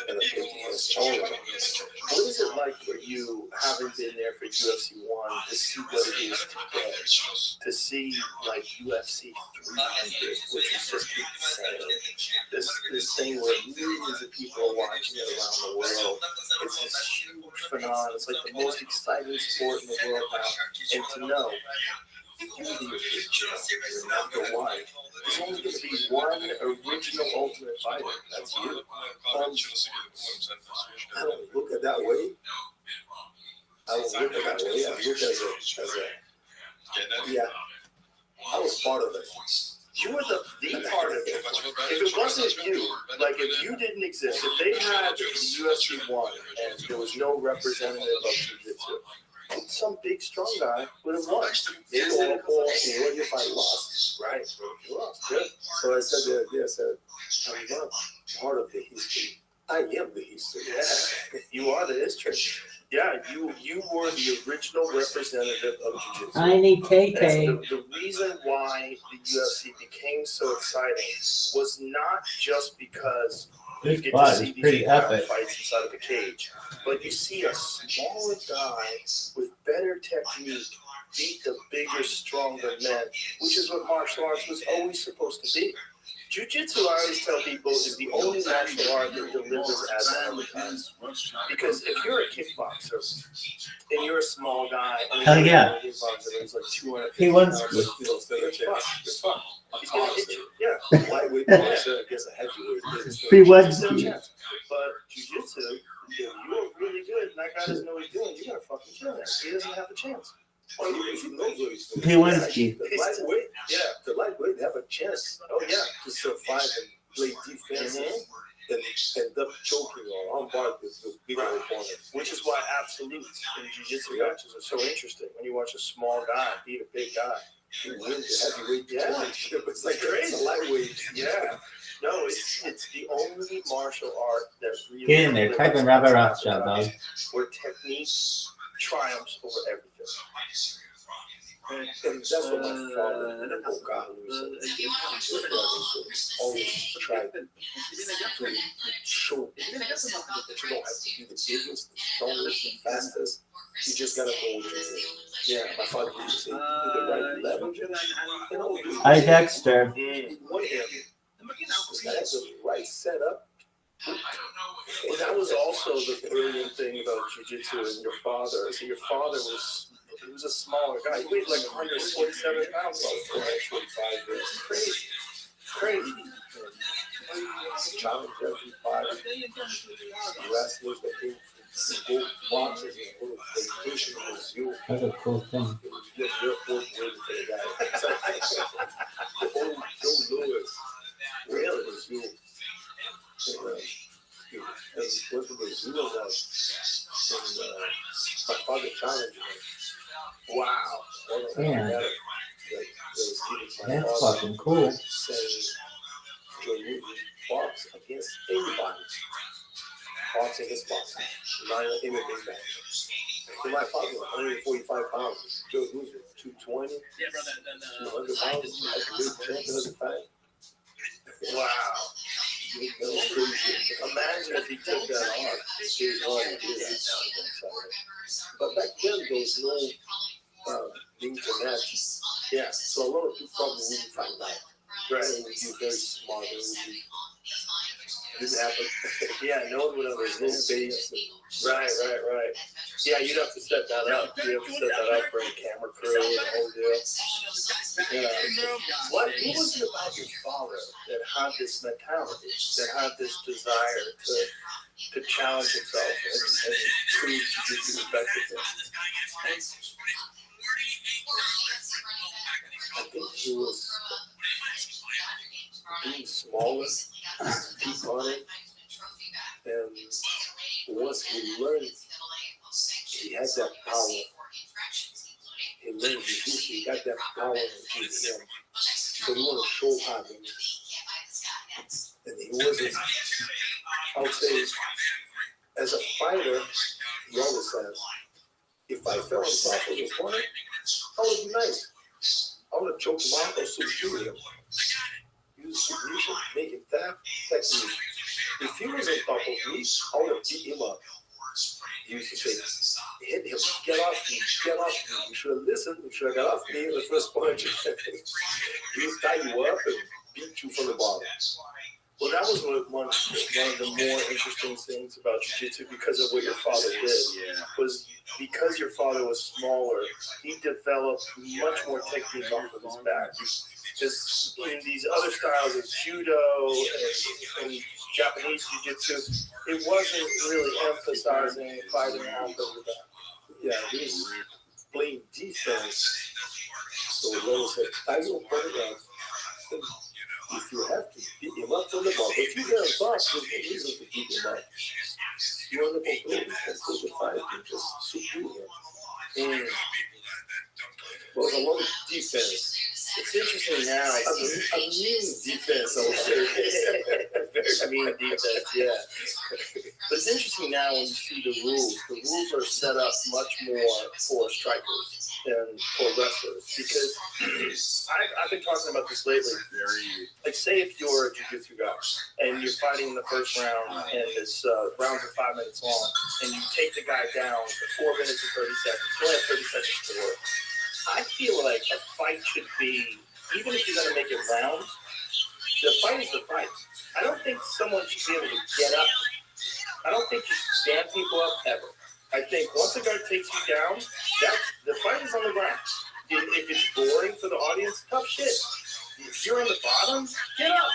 gotta make it stronger. What is it like for you, having been there for UFC 1, to see what it is today? To see like UFC 300, which is just insane. This thing where millions of people are watching it around the world. It's this huge phenomenon. It's like the most exciting sport in the world now. And to know you're number one. There's only going to be one original Ultimate Fighter. That's you. I don't look at that way. I don't look at that way. I look as a yeah. I was part of it. You were the part of it. If it wasn't you, like if you didn't exist, if they had the UFC 1 and there was no representative of jiu-jitsu, some big strong guy would have won. Maybe or what if I lost? Right. You lost. Good. So I said the other day, I said, I'm not part of the history. I am the history. Yeah, you are the history. Yeah, you were the original representative of jiu-jitsu. Tiny That's KK. the reason why the UFC became so exciting was not just because you This get to spot see is these pretty incredible epic. fights inside of a cage, but you see a smaller guy with better technique beat the bigger, stronger men, which is what martial arts was always supposed to be. Jiu-jitsu, I always tell people, is the only martial art that delivers as advertised. Because if you're a kickboxer and you're a small guy, and Hell yeah. a kickboxer is like 200 He wants pounds, to. You know, stand a chance. It's fun. he's gonna hit you. Yeah. Lightweight boxer against a heavyweight. He wants Still a to. chance. But jiu-jitsu, if you're really good and that guy doesn't know what he's doing, you're gonna fucking kill him. He doesn't have a chance. Or even if he knows what he's doing. He wants to. The lightweight, Yeah. the lightweight have a chance Oh yeah. to survive and play defense and end up choking or armbar the bigger opponent. Which is why absolutes in jiu-jitsu matches are so interesting. When you watch a small guy beat a big guy. He wins the heavyweight championship. It's like Crazy. it's a lightweight. Yeah. No, it's the only martial art that really Get in there. Type in Rabbi Rothschild, dog. where technique triumphs over everything. And that's what my father, oh God, always tried to show that you don't have to be the biggest, the strongest, the fastest. You just gotta know what you're doing. Yeah, my father used to say, do the right leverage. You know, Hi, Dexter. What him? this guy has the right setup. Well, that was also the brilliant thing about jiu-jitsu and your father. So your father was a smaller guy. He weighed like 147 pounds. Crazy. Crazy. Challenge every fight. Wrestlers that came from both boxes and go to vacation in Brazil. That's a cool thing. Just airport waiting for the guy. The old Joe Lewis. Really? Brazil. And went to Brazil and my father challenged me. Wow. Yeah. That's That's fucking cool. saying, Joe Lewis box against anybody. Box against box. Not an MMA match. So my father was 145 pounds. Joe Lewis was 220. 200 pounds. I could be champion at the time. Wow. That was crazy. Imagine if he took that on. Here's what it is. But back then, there was no internet. Yeah. So a lot of people probably wouldn't find out. Right. It would be very smart. It would be, didn't happen. Yeah, no one would There's no understand. base. Right. Yeah, you'd have to set that up. You have to set that up for a camera crew and the whole deal. Yeah. What was it about your father that had this mentality, that had this desire to challenge himself and prove jiu-jitsu effectively? I think he was being smaller, keep on it, and once he learned, he had that power. He learned jiu-jitsu, he got that power in him. So he wanted to show how to. And he wasn't, I would say, as a fighter, he always says, if I fell on top of the opponent, I would be nice. I would have choked him out or subdued him. Use submission, make him tap, technique. If he was on top of me, I would have beat him up. He used to say, hit him, get off me, get off me. You should have listened, you should have got off me in the first punch. He would tie you up and beat you from the bottom. Well, that was one of the more interesting things about jiu-jitsu because of what your father did. Was because your father was smaller, he developed much more technique off of his back. Because in these other styles of judo and Japanese jiu-jitsu, it wasn't really emphasizing fighting off of the back. Yeah, he was playing defense. So Lowe said, tie your opponent up. If you have to beat him up from the bottom, if you get on top, there's no reason to beat him up. You want to control the fight and just subdue him. Well, a lot of defense. It's interesting now. A mean defense, I would say. Very mean defense, yeah. But it's interesting now when you see the rules. The rules are set up much more for strikers than for wrestlers. Because I've been talking about this lately. Like, say if you're a jiu-jitsu guy and you're fighting in the first round and this rounds are 5 minutes long and you take the guy down for 4 minutes and 30 seconds. You only have 30 seconds to work. I feel like a fight should be, even if you're going to make it rounds, the fight is the fight. I don't think someone should be able to get up. I don't think you should stand people up ever. I think once a guy takes you down, the fight is on the ground. If it's boring for the audience, tough shit. If you're on the bottom, get up.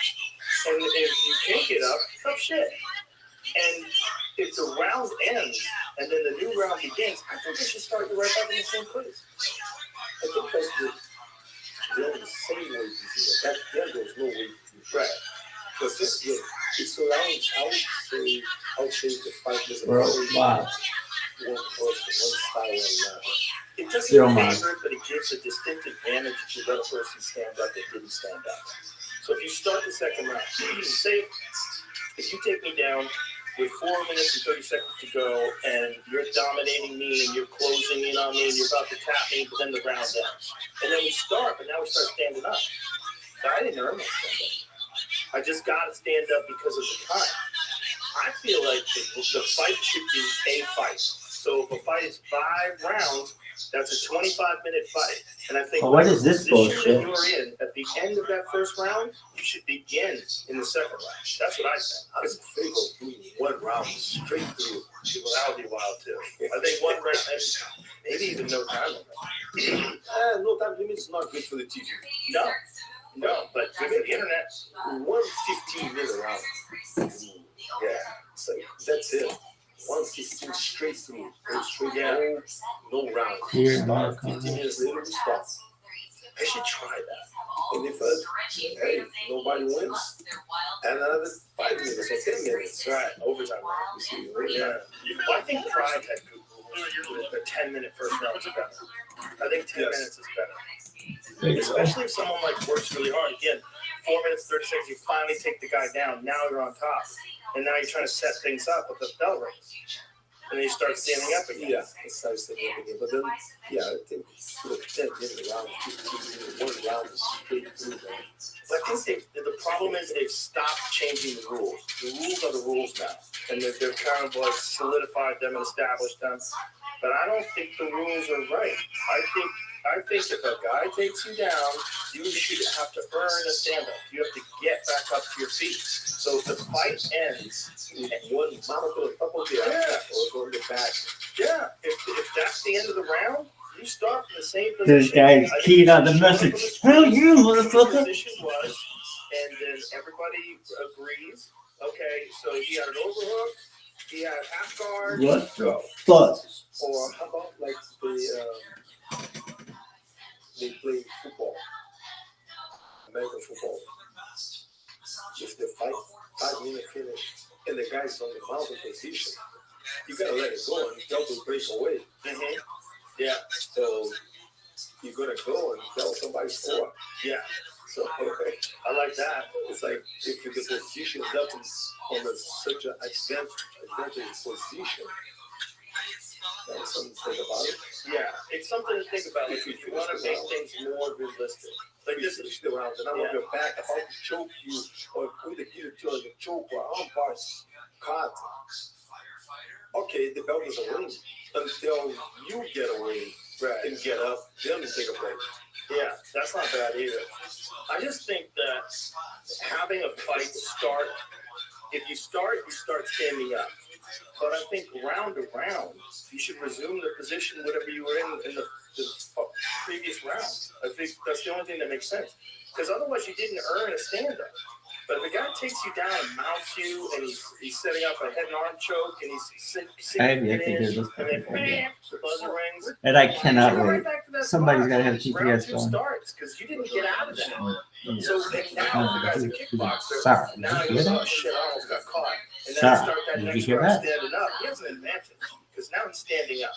And if you can't get up, tough shit. And if the round ends and then the new round begins, I think they should start you right back in the same place. I think that's they're the same way to do it. Back then, there's no way to do it. Right. Because this way, it's allowing, I would say the fight is Bro, wow. one person, one style right now. It doesn't Zero favor mark. it, but it gives a distinct advantage if you let a person stand up that didn't stand up. So if you start the second round, say if you take me down with 4 minutes and 30 seconds to go and you're dominating me and you're closing in on me and you're about to tap me, but then the round ends. And then we start, but now we start standing up. But I didn't earn my stand up. I just got to stand up because of the time. I feel like the fight should be a fight. So if a fight is 5 rounds, that's a 25-minute fight. And I think What is this bullshit? you're in at the end of that first round, you should begin in the second round. That's what I think. I was in favor of doing one round straight through. Well, that would be wild too. I think one round, maybe even no time limit. No time limit is not good for the TV. No, but good for the internet. 1 15-minute round. Yeah, so that's it. 115 straight through. Go straight through, no round. Here, Start, no, 15 minutes later, we stop. I should try that. And if hey, nobody wins, and another 5 minutes or 10 minutes. Right, overtime. You see, Yeah. Well, I think Pride had good rules. The 10-minute first round is better. I think 10 minutes is better. Especially if someone like works really hard. Again, 4 minutes, 30 seconds, you finally take the guy down. Now you're on top. And now you're trying to set things up with the bell rings. And then you start standing up again. Yeah, it starts standing up again. But then, yeah, I think 10 minutes round, 15 minutes, 1 round is straight through. But I think the problem is they've stopped changing the rules. The rules are the rules now. And they've kind of like solidified them and established them. But I don't think the rules are right. I think if a guy takes you down, you should have to earn a stand-up. You have to get back up to your feet. So if the fight ends, And one mama goes up on the or go in the back. yeah, if that's the end of the round, you start from the same position. This guy's I think keyed on the you message. start from Hell you, the motherfucker. position was, and then everybody agrees. Okay, so he had an overhook, he had half guard, What the fuck? Or how about like they play football, American football. If the 5 minute finish and the guy's on the mountain position, you gotta let it go and tell to break away. Mm-hmm. Yeah. So you're gonna go and tell somebody score. Yeah. So I like that. it's like if the position doesn't on such an advantage position. That's something to think about it. Yeah, it's something to think about. If you want to make things more realistic. Like Like this this is is the round, and I'm on your back about to choke you, or with the gear to the choke or armbar cut. Okay, the belt is a win until you get away and get up, then you take a break. Yeah, that's not bad either. I just think that having a fight start, if you start standing up. But I think round to round, you should resume the position whatever you were in the previous round. I think that's the only thing that makes sense. Because otherwise you didn't earn a stand-up. But if a guy takes you down and mounts you, and he's setting up a head and arm choke, and he's sitting I think in, there's and then bam, the buzzer rings. And I cannot Go wait. right back to that Somebody's spot. got to have Round GPS 2 going. starts because you didn't get out of that. So and now the guy's a kickboxer. Sorry, did Now you he's hear oh that? shit, I almost got caught. And then Sorry, start that did you next hear round that? standing up. He has an advantage because now he's standing up.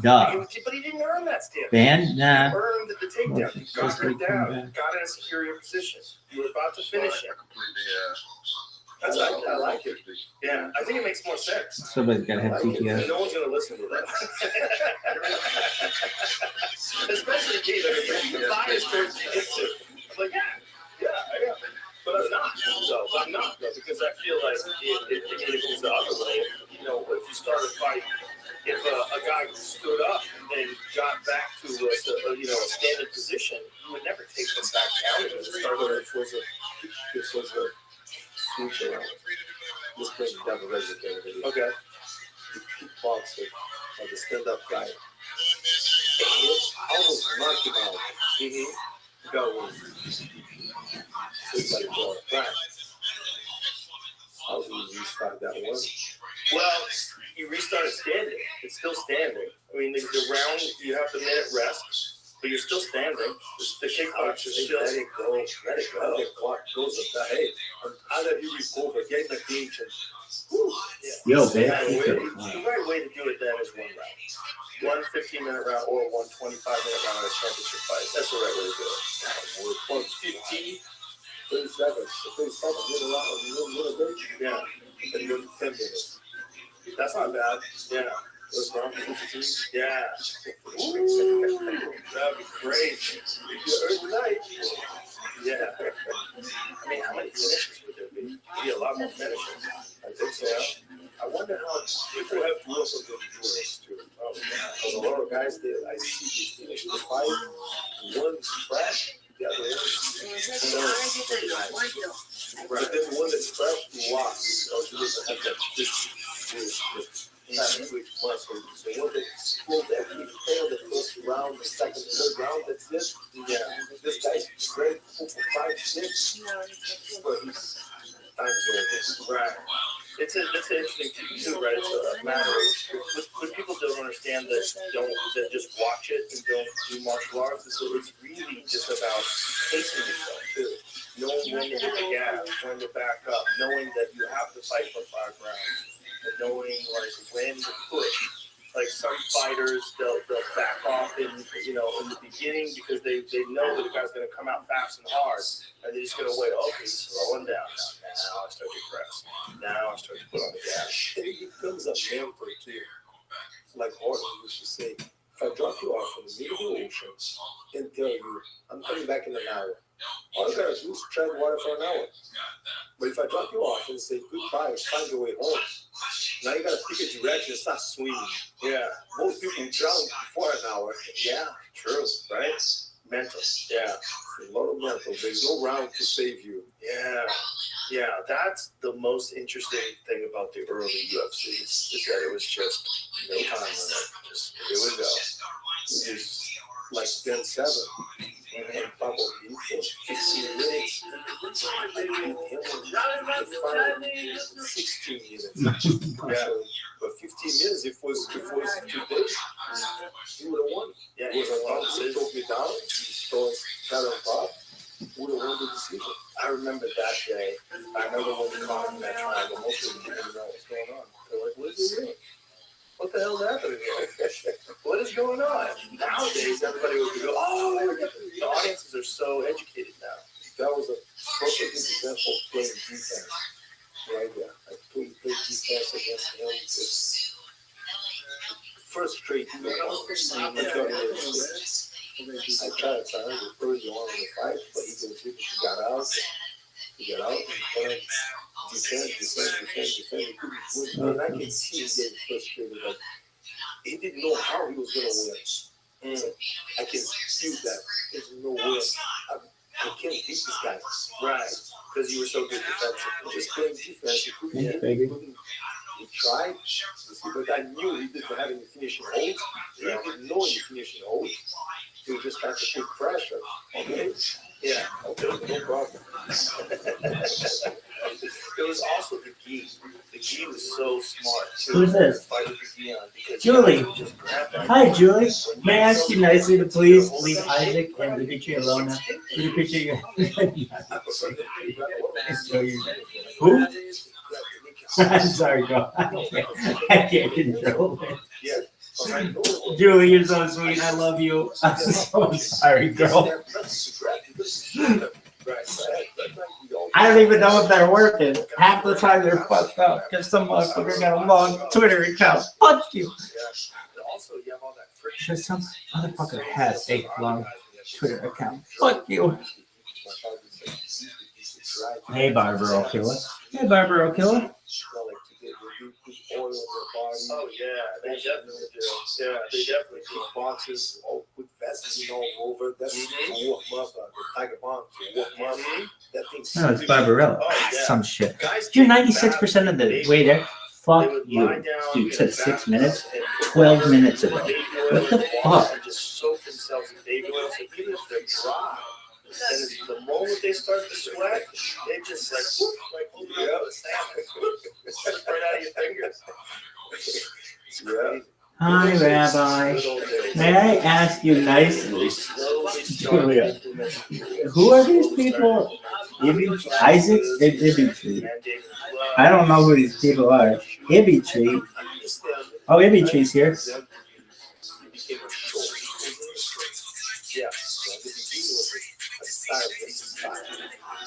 Duh. But he didn't earn that stamp. Band? Nah. He earned the takedown. He got her down, got in a superior position. You were about to finish it. That's I like it. Yeah, I think it makes more sense. Somebody's gotta have TTS. No one's gonna listen to that. Especially me, like the bias towards jiu-jitsu. I'm like, yeah, I am. But I'm not. So I'm not though, because I feel like it goes the other way. You know, if you start a fight, if a guy stood up and got back to a standing position, you would never take them back down. This was a switch around. This brings down the resume. Okay. The kickboxer, like the stand-up guy, almost knocked him out. Go like right. How do you restart that one? Well, you restarted standing. It's still standing. I mean, the round, you have the minute rest, but you're still standing. The kickboxer is still. Let it go. Let it go. The clock goes up. Hey, either you recover, get in the cage, and Yo, the babe. right way to do it then is one round. One 15-minute round or one 25-minute round at a championship fight. That's the right way to do it. well, 15, 37, 37, yeah, and then 10 minutes. That's not bad. Yeah. Those round 15. Yeah. Ooh, that'd be great. Tonight. Yeah. I mean, how many finishes would there be? Be a lot more finishes. I think so. I wonder how people have to work with the endurance too. Because a lot of guys, I see they finish the fight, one fresh, the other but then one that's fresh lost. So she doesn't have that switch muscle. So one that slow that he failed the first round, the second, third round, that's it. Yeah. This guy's great for 5, 6. But he's time's over. Right. It's an interesting thing too, right? It's a matter of what people don't understand that just watch it and don't do martial arts. So it's really just about pacing yourself too, knowing when to hit the gas, when to back up, knowing that you have to fight for 5 rounds, and knowing like when to push. Like some fighters, they'll back off in the beginning because they know that the guy's going to come out fast and hard, and they're just going to wait. Okay, he's slowing down now. Now I start to press. Now I start to put on the gas. It becomes a mentor too. Like Horton used to say, if I drop you off in the middle of the ocean and tell you, I'm coming back in an hour, all you gotta do is tread water for an hour. But if I drop you off and say goodbye, find your way home, now you gotta pick a direction and start swimming. Yeah. Most people drown before an hour. Yeah, true, right? Mental. Yeah. A lot of mental. There's no round to save you. Yeah, that's the most interesting thing about the early UFC is that it was just no time limit. Just here we go. It's like Ben 7 and Pablo B for 15 minutes. And him the final 16 minutes. Yeah. But 15 minutes, if it was 2 days, he would have won. Yeah, It was a round. He took me down. He got on top. Would have won the decision. I remember that day. I remember when we caught him in that triangle. Most of them didn't know what's going on. They're like, what is it? What the hell's happening here? What is going on? Nowadays, everybody would go, oh, the audiences are so educated now. That was a perfect example of playing defense. Right there. I played defense against him. Just frustrating. I tried to turn it early on in the fight, but he got out. He got out and defend. And I can see him getting frustrated. Like, he didn't know how he was going to win. I can feel that. There's no way. I can't beat this guy. Right. Because you were so good defensive. Just playing defense. He tried, but I knew he didn't have any finishing holds. He didn't know any finishing holds. He just had to put pressure. Okay? Yeah. Okay, no problem. There was also the gi. The gi was so smart too. Who's this? Fight with the gi on because Julie. you just grab that. Hi, Julie. May I ask you nicely to please leave Isaac and Dimitri alone now? Can you picture your Who? I'm sorry, girl. I can't control it. Yeah. Julie, you're so sweet. I love you. I'm so sorry, girl. I don't even know if they're working. Half the time they're fucked up because some motherfucker got a long Twitter account. Fuck you. Because some motherfucker has a long Twitter account. Fuck you. Hey, Barbaro Killer. Hey, Barbaro Killer. Oh yeah, they definitely do. Yeah, they definitely do. Boxes with vests, over. That's to warm up. The Tiger Bomb to warm up. That thing's No, it's Barbarella. Oh, yeah. Some shit. Guys You're take 96% of the baths, way there. Fuck they would you. lie down Dude in said a 6 minutes. bathtub and put 12 water, minutes ago. baby oil, What the and water fuck? and just soak themselves in baby oil. So even if they're dry, and the moment they start to sweat, they just like whoop, like holding up a salmon. Just right out of your fingers. It's crazy. Hi, Rabbi. May I ask you nicely, Julia, who are these people? Isaac and Ibby. I don't know who these people are. Ibby Tree. Oh, Ibby Tree's here. Yeah.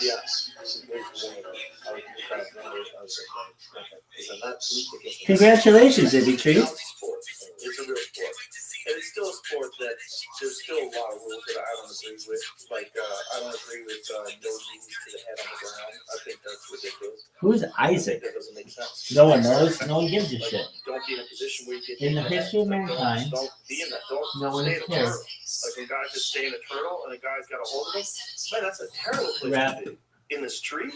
Yeah. Congratulations, Ibby Tree. It's a real sport. And it's still a sport that there's still a lot of rules that I don't agree with. Like, I don't agree with no knees to the head on the ground. I think that's ridiculous. Who's Isaac? That doesn't make sense. No one knows. No one gives a Like, shit. don't be in a position where you get In the hit history of head. Like, mankind, don't be in that. Don't no one stay in a cares. turtle. Like when guys just stay in a turtle and a guy's got a hold of him. Man, that's a terrible place Rap. to be. In the street?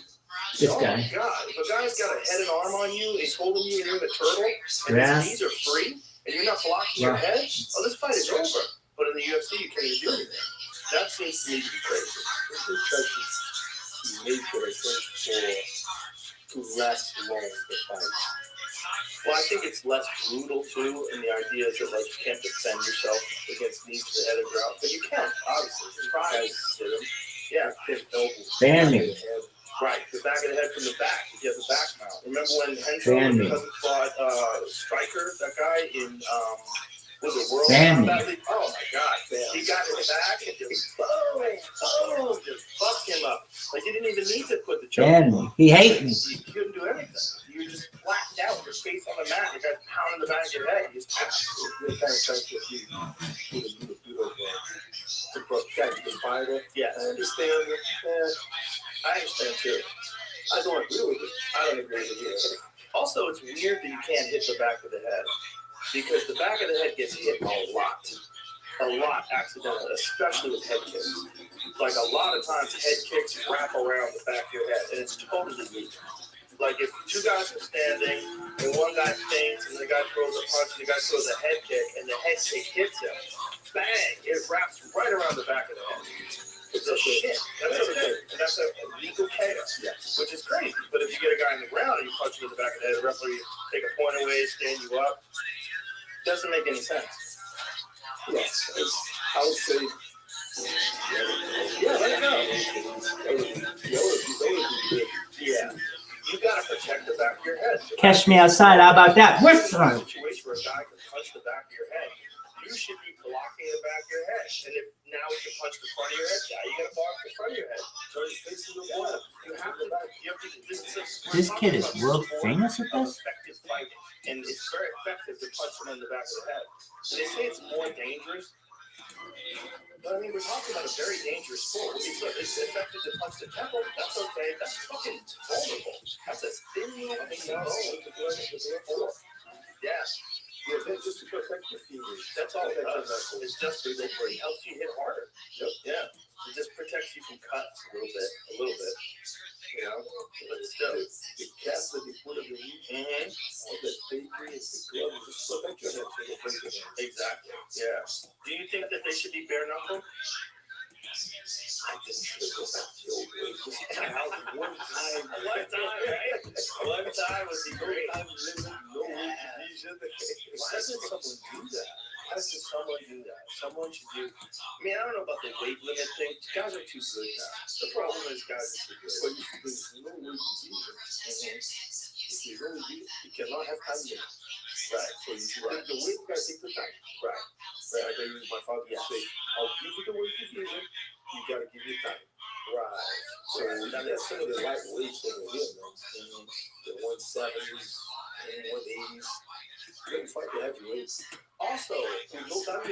This Oh guy. my God. If a guy's got a head and arm on you, he's holding you and you're in a turtle, and Yeah. his knees are free, and you're not blocking your head, oh, this fight is over. But in the UFC, you can't even do anything. That seems to me to be crazy. the churches made for, I think, to last long the fight. Well, I think it's less brutal too, and the idea is that like you can't defend yourself against knees to the head or ground, but you can, obviously. Surprise, hit him. Yeah, Ban me. right, the back of the head from the back. If you have the back mount. Remember when Ban me. Henson fought Stryker, that guy in was it World Ban me. Combat League? Oh my God! He got his back and just boom, just fucked him up. Like you didn't even need to put the choke. Ban me. He hates me. You couldn't do anything. You were just flattened out, your face on the mat. You got pounding the back of your head. You just passed. You're kind of trying to to protect the fighter. Yeah, I understand. I understand too. I don't agree with it. I don't agree with you. Also, it's weird that you can't hit the back of the head because the back of the head gets hit a lot accidentally, especially with head kicks. Like a lot of times, head kicks wrap around the back of your head, and it's totally weak. Like if two guys are standing and one guy feints and the guy throws a punch and the guy throws a head kick and the head kick hits him, bang! It wraps right around the back of the head. It's a shit. That's a legal chaos, which is crazy. But if you get a guy on the ground and you punch him in the back of the head, the referee take a point away, stand you up, doesn't make any sense. Yes, I would say. Yeah, let it go. Yeah. You gotta protect the back of your head. Catch me outside. How about that? We're fine. Situation where a guy can punch the back of your head, you should be blocking the back of your head. And if now we can punch the front of your head, yeah, you gotta block the front of your head. Turn your face to the wall. You have to. This kid is world famous at this? Effective fighting, and it's very effective to punch someone in the back of the head. They say it's more dangerous. But I mean, we're talking about a very dangerous sport. It's effective to punch the temple. That's okay. That's fucking vulnerable. That's a thin little thing. Yeah. Yeah, that's just to protect your fingers. That's all it does. It's just it helps you hit harder. Yep. Yeah. It just protects you from cuts a little bit. You know, but still, the cast that they put on the knee, all that bakery and the glove, just protect your head so you don't break your head. Exactly. Yeah. Do you think that they should be bare knuckle? I just should go back to the old ways. One time, right? One time was the great. I'm living no vision. Why doesn't someone do that? Why doesn't someone do that? Someone should do. I mean, I don't know about the weight limit thing. Guys are too good now. The problem is guys are too good. But there's no way to do it. If you don't do it, you cannot have time limit. Right. So if you take the weight, you gotta take the time. Right. Right. Like I use my father to say, I'll give you the weight division, you gotta give me time. Right. So you got some of the light weights over here, man. The 170s, 180s. Couldn't fight the heavyweights. Also, most of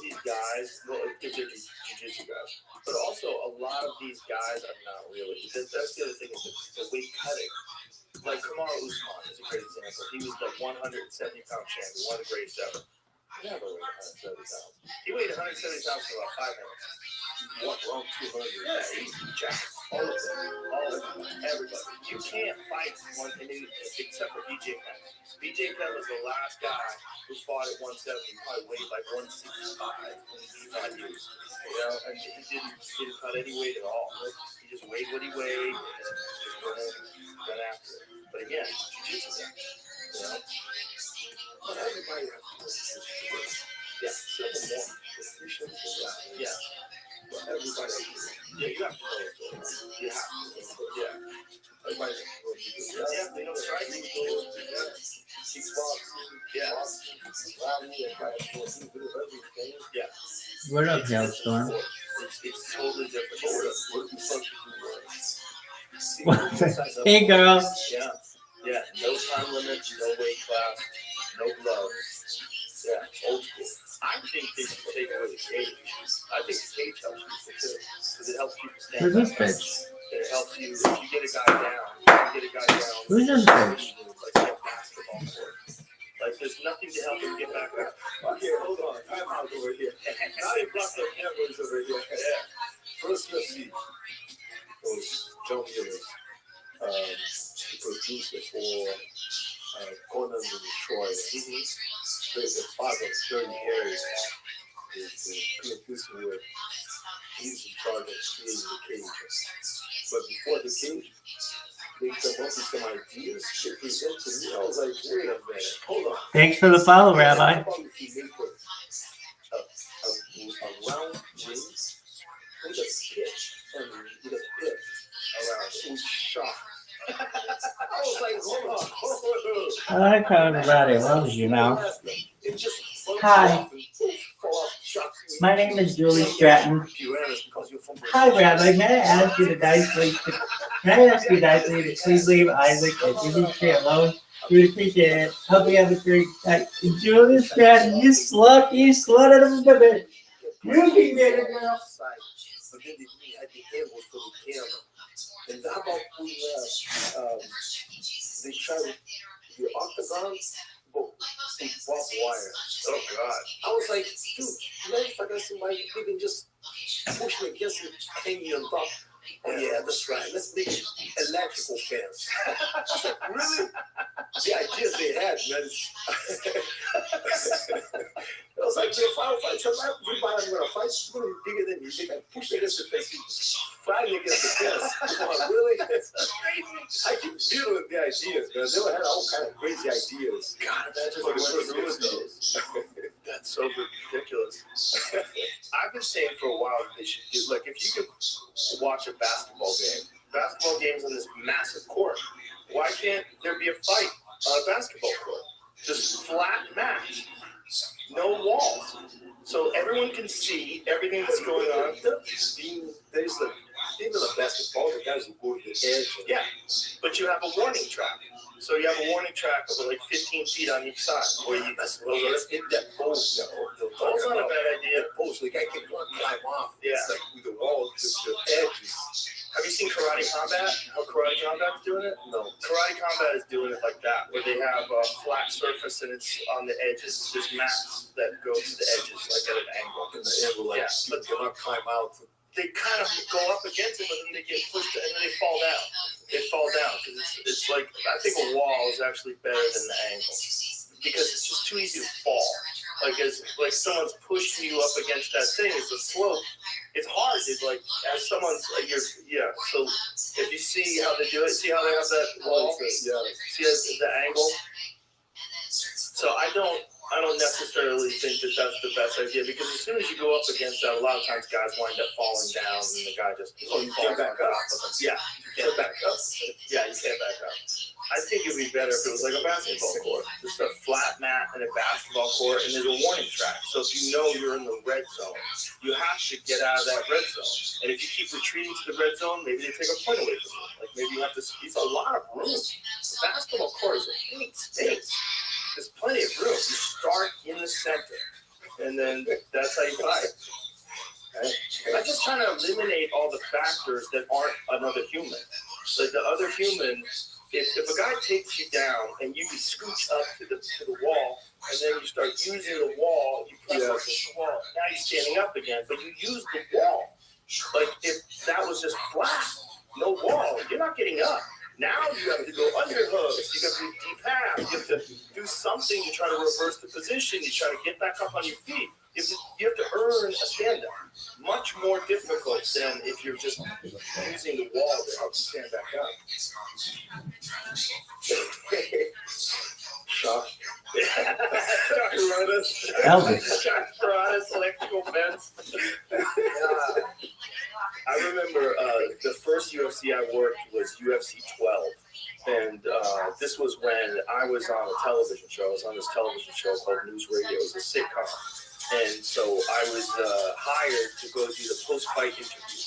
these guys, well, because they're jiu-jitsu guys, but also a lot of these guys are not really. That's the other thing is the weight cutting. Like Kamaru Usman is a great example. He was the 170-pound champion, one of the greatest ever. He never weighed 170 pounds. He weighed 170 pounds for about 5 minutes. He walked around 200. Yeah, he's jacked. All of them. Everybody. You can't fight one except for BJ Penn. BJ Penn was the last guy who fought at 170. He probably weighed like 165 when he beat my dudes. You know, and he didn't cut any weight at all. He just weighed what he weighed and just went after it. But again, jiu-jitsu, you know. But everybody has to go to Yeah, simple more. efficiency. Yeah. But everybody has to go. Yeah, you have to know what's going on. You have to. Yeah. Everybody has to go. Yeah, they know striking. Kickboxing. Yeah. Boxing. Rally. Everybody has to go do everything. Yeah. What up, Hailstorm? It's totally different. What do some people Hey, girl. Yeah. Yeah. No time limit, no weight class, no gloves. Yeah. Old school. I think they should take away the cage. I think the cage helps people too. Because it helps people stand Who's this up. bitch? It helps you if you get a guy down. Who's this bitch? Like a basketball court. Like there's nothing to help him get back up. Okay, hold on. Time out over here. Now you brought some memories over here. Yeah. First, let's see. It was John Guinness, the producer for Conan the Destroyer. The father of Dirty Harry is Clint Eastwood. He's in charge of creating the cage. But before the cage, they come up with some ideas to present to me. I was like, wait a minute, hold on. Thanks for the follow, Rabbi. How about if you make a round ring with a pit and with a pit around it with shot? I was like, hold on. I like how everybody loves you now. It just Hi. My name is Julie Stratton. Hi, Rabbi. May I ask you nicely to please leave Isaac and Dimitri alone? We would appreciate it. Hope you have a great night. Julie Stratton, you slut of a bitch. You can get it, girl. But then they had the handles for the camera. And how about we they try to the octagon, but with barbed wire. Oh God. I was like, dude, imagine if I got somebody even just push me against it, hanging on top. Oh yeah, that's right. Let's make it electrical fence. I was like, really? The ideas they had, man. I was like, if I fight somebody, everybody I'm gonna fight is gonna be bigger than you. They can push against the fence, fighting against the fence. Come on, really? I can deal with the ideas, man. They had all kind of crazy ideas. God, imagine For if the it went first through with those. That's so ridiculous. I've been saying for a while that they should do, like, if you could watch a basketball game's on this massive court, why can't there be a fight on a basketball court? Just flat mats, no walls. So everyone can see everything that's going on. There's the even the basketball, the guys who go to the edge. Yeah, but you have a warning track. So you have a warning track of like 15 feet on each side. Where you Let's hit that post. That's not a bad idea. That post, the guy can climb off. Yeah. It's like with the wall, the edges. Have you seen Karate Combat? How Karate Combat is doing it? No. Karate Combat is doing it like that, where they have a flat surface and it's on the edges. There's mats that go to the edges, like at an angle. In the angle, like, Yeah, you cannot climb out. They kind of go up against it, but then they get pushed and then they fall down. They fall down because it's like, I think a wall is actually better than the angle because it's just too easy to fall. Like someone's pushing you up against that thing. It's a slope. It's hard. It's like as someone's like yeah. So if you see how they do it, see how they have that wall. Yeah. See the angle. So I don't necessarily think that that's the best idea because as soon as you go up against that, a lot of times guys wind up falling down and the guy just Oh, you can't back up. Yeah, You can't back up. Yeah, you can't back up. I think it'd be better if it was like a basketball court, just a flat mat and a basketball court, and there's a warning track. So if you know you're in the red zone, you have to get out of that red zone. And if you keep retreating to the red zone, maybe they take a point away from you. Like maybe you have to. It's a lot of room. The basketball court is a big space. There's plenty of room. You start in the center, and then that's how you fight. Right? I'm just trying to eliminate all the factors that aren't another human. Like the other human, if a guy takes you down and you scooch up to the wall, and then you start using the wall, you press up against the wall. Now you're standing up again, but you use the wall. Like if that was just flat, no wall, you're not getting up. Now you have to go under hooks. You have to do deep half. You have to do something to try to reverse the position. You try to get back up on your feet. You have to earn a stand-up. Much more difficult than if you're just using the wall to help you stand back up. Shock. Elvis. Electrical fence. I remember the first UFC I worked was UFC 12. And this was when I was on a television show. I was on this television show called News Radio. It was a sitcom. And so I was hired to go do the post-fight interview.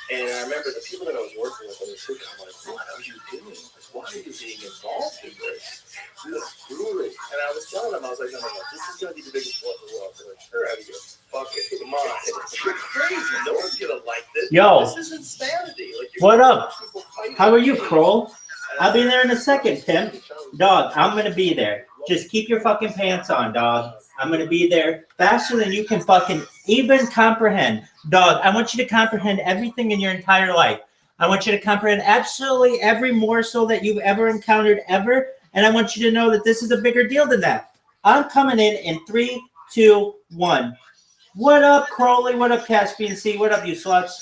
And I remember the people that I was working with on the sitcom, like, what are you doing? Why are you being involved in this? It's grueling. And I was telling them, I was like, no, this is going to be the biggest sport in the world. They're like, sure, how do you go? Fuck it. Come on. You're crazy. No one's going to like this. Yo. This is insanity. Like, What up? How are you, Kroll? I'll be there in a second, Tim. Dog, I'm going to be there. Just keep your fucking pants on, dog. I'm going to be there faster than you can fucking even comprehend. Dog, I want you to comprehend everything in your entire life. I want you to comprehend absolutely every morsel that you've ever encountered ever. And I want you to know that this is a bigger deal than that. I'm coming in 3, 2, 1. What up, Crowley? What up, Caspian C? What up, you sluts?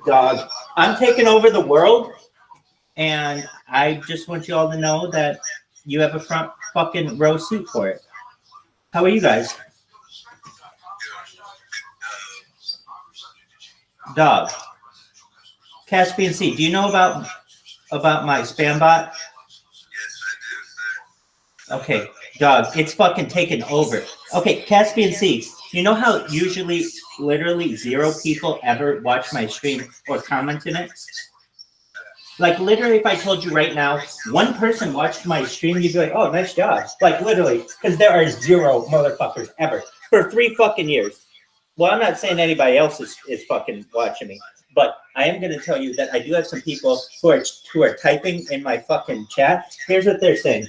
Dog, I'm taking over the world. And I just want you all to know that you have a front fucking row seat for it. How are you guys? Dog. Caspian C, do you know about my spam bot? Okay, dog, it's fucking taken over. Okay, Caspian C, you know how usually literally 0 people ever watch my stream or comment in it? Like, literally, if I told you right now, 1 person watched my stream, you'd be like, oh, nice job. Like, literally, because there are 0 motherfuckers ever for 3 fucking years. Well, I'm not saying anybody else is fucking watching me, but I am going to tell you that I do have some people who are typing in my fucking chat. Here's what they're saying.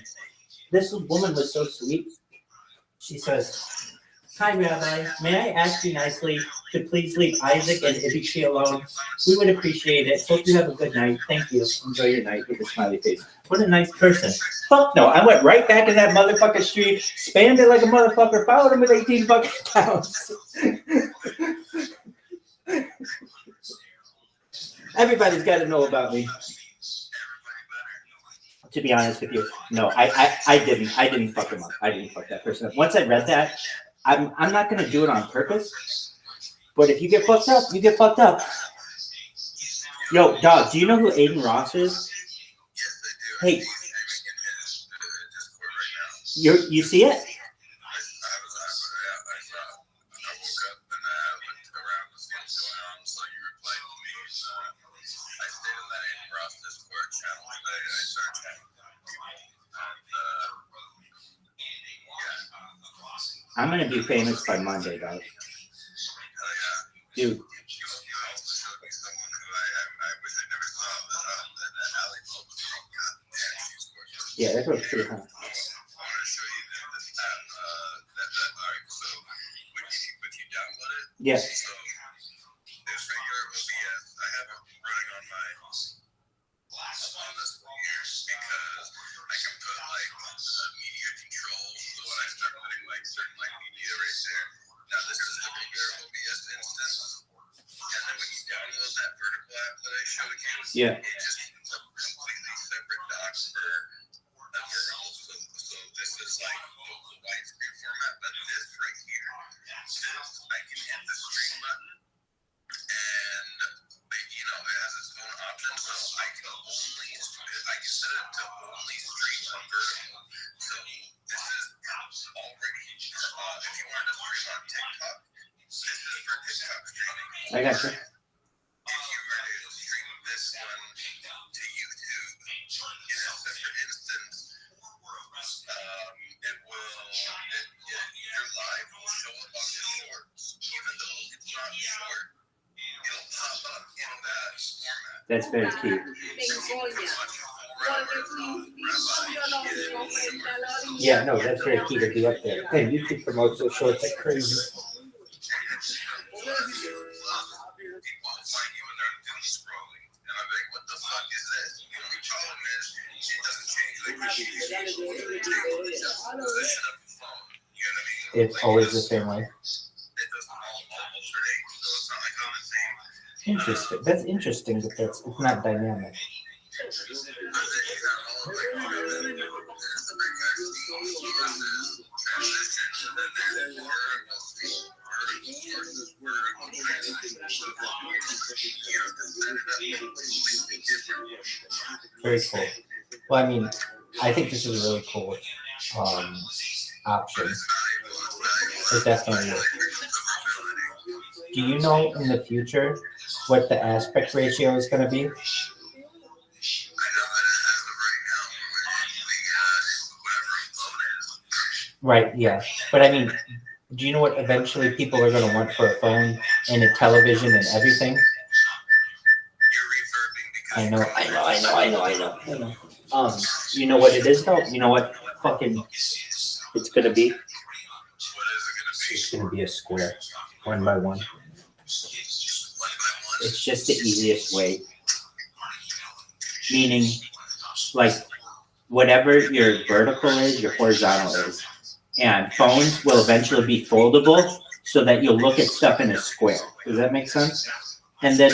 This woman was so sweet. She says, hi, Rabbi. May I ask you nicely to please leave Isaac and Ibichi alone? We would appreciate it. Hope you have a good night. Thank you. Enjoy your night with a smiley face. What a nice person. Fuck no. I went right back in that motherfucker street, spammed it like a motherfucker, followed him with 18 fucking pounds. Everybody's got to know about me. To be honest with you, no, I didn't fuck him up. I didn't fuck that person up. Once I read that, I'm not gonna do it on purpose. But if you get fucked up, you get fucked up. Yo, dog, do you know who Aiden Ross is? Hey, you see it? I'm gonna be famous by Monday, dog. Dude. Yeah, that was pretty hot. Yeah. Yeah. I got you. That's very key. Yeah, no, that's very key to be up there. And YouTube promotes those shorts like crazy. It's always the same way. Interesting. That's interesting, but it's not dynamic. Very cool. Well, I mean, I think this is a really cool option. It definitely is. Do you know in the future what the aspect ratio is going to be? Right, yeah. But I mean, do you know what eventually people are going to want for a phone and a television and everything? I know. You know what it is though? You know what fucking it's going to be? It's going to be a square, 1 by 1. It's just the easiest way. Meaning, like, whatever your vertical is, your horizontal is. And phones will eventually be foldable so that you'll look at stuff in a square. Does that make sense? And then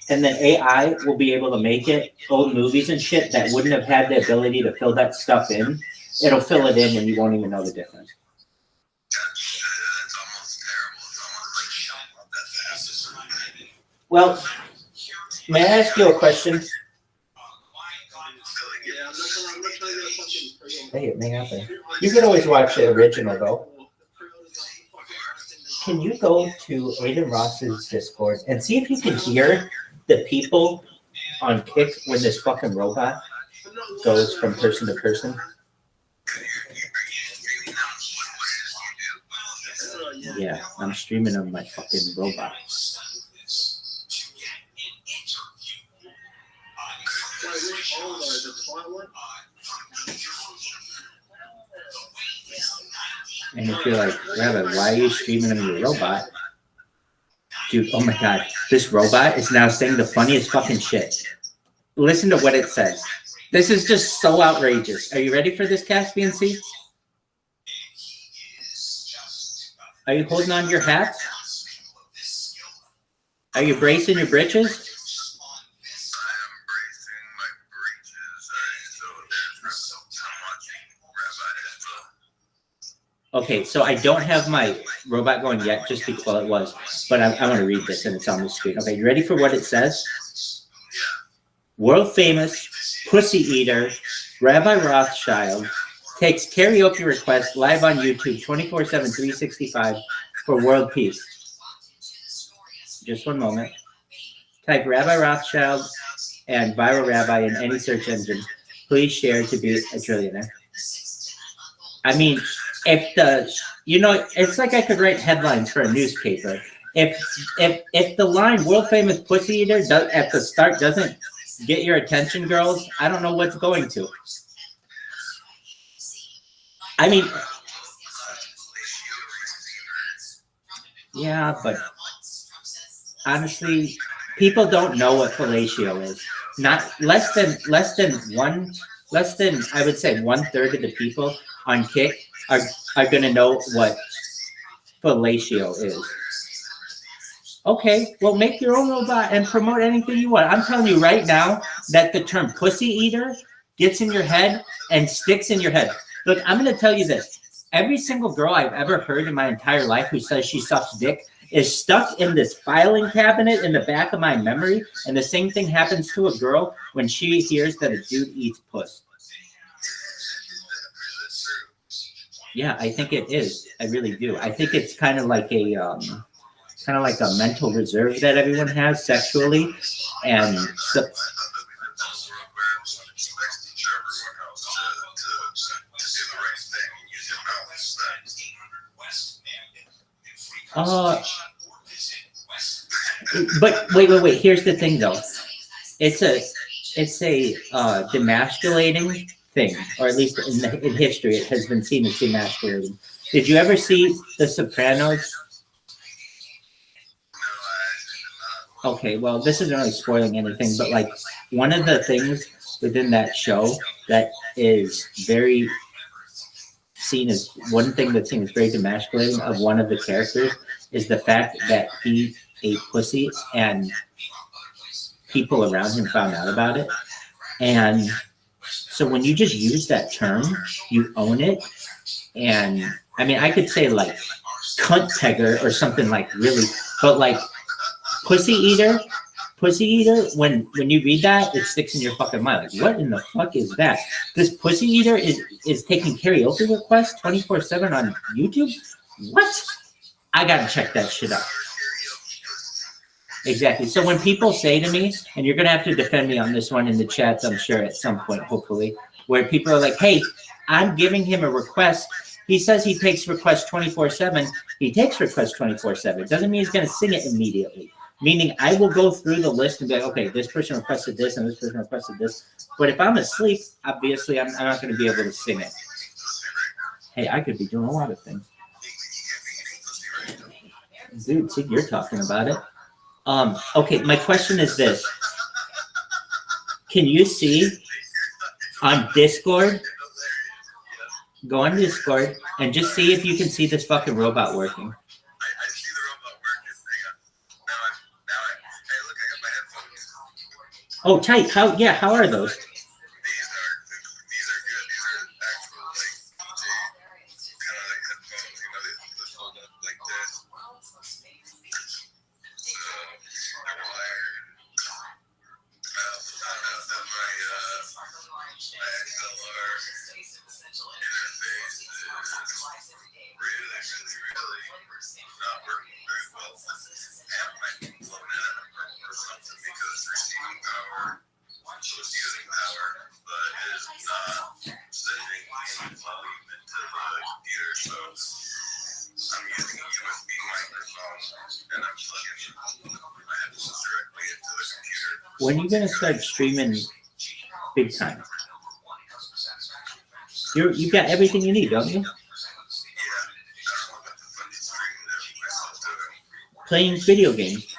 AI will be able to make it, old movies and shit that wouldn't have had the ability to fill that stuff in. It'll fill it in and you won't even know the difference. Well, may I ask you a question? Hey, it may happen. You can always watch the original, though. Can you go to Aiden Ross's Discord and see if you can hear the people on Kick when this fucking robot goes from person to person? Yeah, I'm streaming on my fucking robot. And if you're like, Rabbi, why are you streaming on your robot? Dude, oh my God, this robot is now saying the funniest fucking shit. Listen to what it says. This is just so outrageous. Are you ready for this, Caspian C? Are you holding on to your hats? Are you bracing your britches? Okay, so I don't have my robot going yet, just because it was, but I want to read this and it's on the screen. Okay, you ready for what it says? World famous pussy eater Rabbi Rothschild takes karaoke requests live on YouTube 24/7, 365 for world peace. Just one moment. Type Rabbi Rothschild and viral rabbi in any search engine. Please share to be a trillionaire. I mean, if it's like I could write headlines for a newspaper. If the line "world famous pussy eater" at the start doesn't get your attention, girls, I don't know what's going to. I mean, yeah, but honestly, people don't know what fellatio is. Not less than I would say 1/3 of the people on Kick are going to know what fellatio is. Okay, well, make your own robot and promote anything you want. I'm telling you right now that the term pussy eater gets in your head and sticks in your head. Look, I'm going to tell you this. Every single girl I've ever heard in my entire life who says she sucks dick is stuck in this filing cabinet in the back of my memory. And the same thing happens to a girl when she hears that a dude eats puss. Yeah, I think it is. I really do. I think it's kind of like kind of like a mental reserve that everyone has sexually, and so, but wait. Here's the thing, though. It's a demasculating thing, or at least in history, it has been seen as demasculating. Did you ever see The Sopranos? Okay, well, this isn't really spoiling anything, but like one of the things within that show that is very seen as one thing that's seen as very demasculating of one of the characters is the fact that he ate pussy and people around him found out about it. And so when you just use that term, you own it. And I mean, I could say like cunt pegger or something like really, but like pussy eater, when you read that, it sticks in your fucking mind. Like, what in the fuck is that? This pussy eater is taking karaoke requests 24/7 on YouTube? What? I gotta check that shit out. Exactly. So when people say to me, and you're gonna have to defend me on this one in the chats, I'm sure at some point, hopefully, where people are like, hey, I'm giving him a request. He says he takes requests 24/7. He takes requests 24/7. It doesn't mean he's gonna sing it immediately. Meaning I will go through the list and be like, okay, this person requested this and this person requested this. But if I'm asleep, obviously I'm not going to be able to sing it. Hey, I could be doing a lot of things. Dude, see, you're talking about it. Okay, my question is this. Can you see on Discord? Go on Discord and just see if you can see this fucking robot working. Oh, tight. How are those? When are you gonna start streaming big time? You got everything you need, don't you? Playing video games.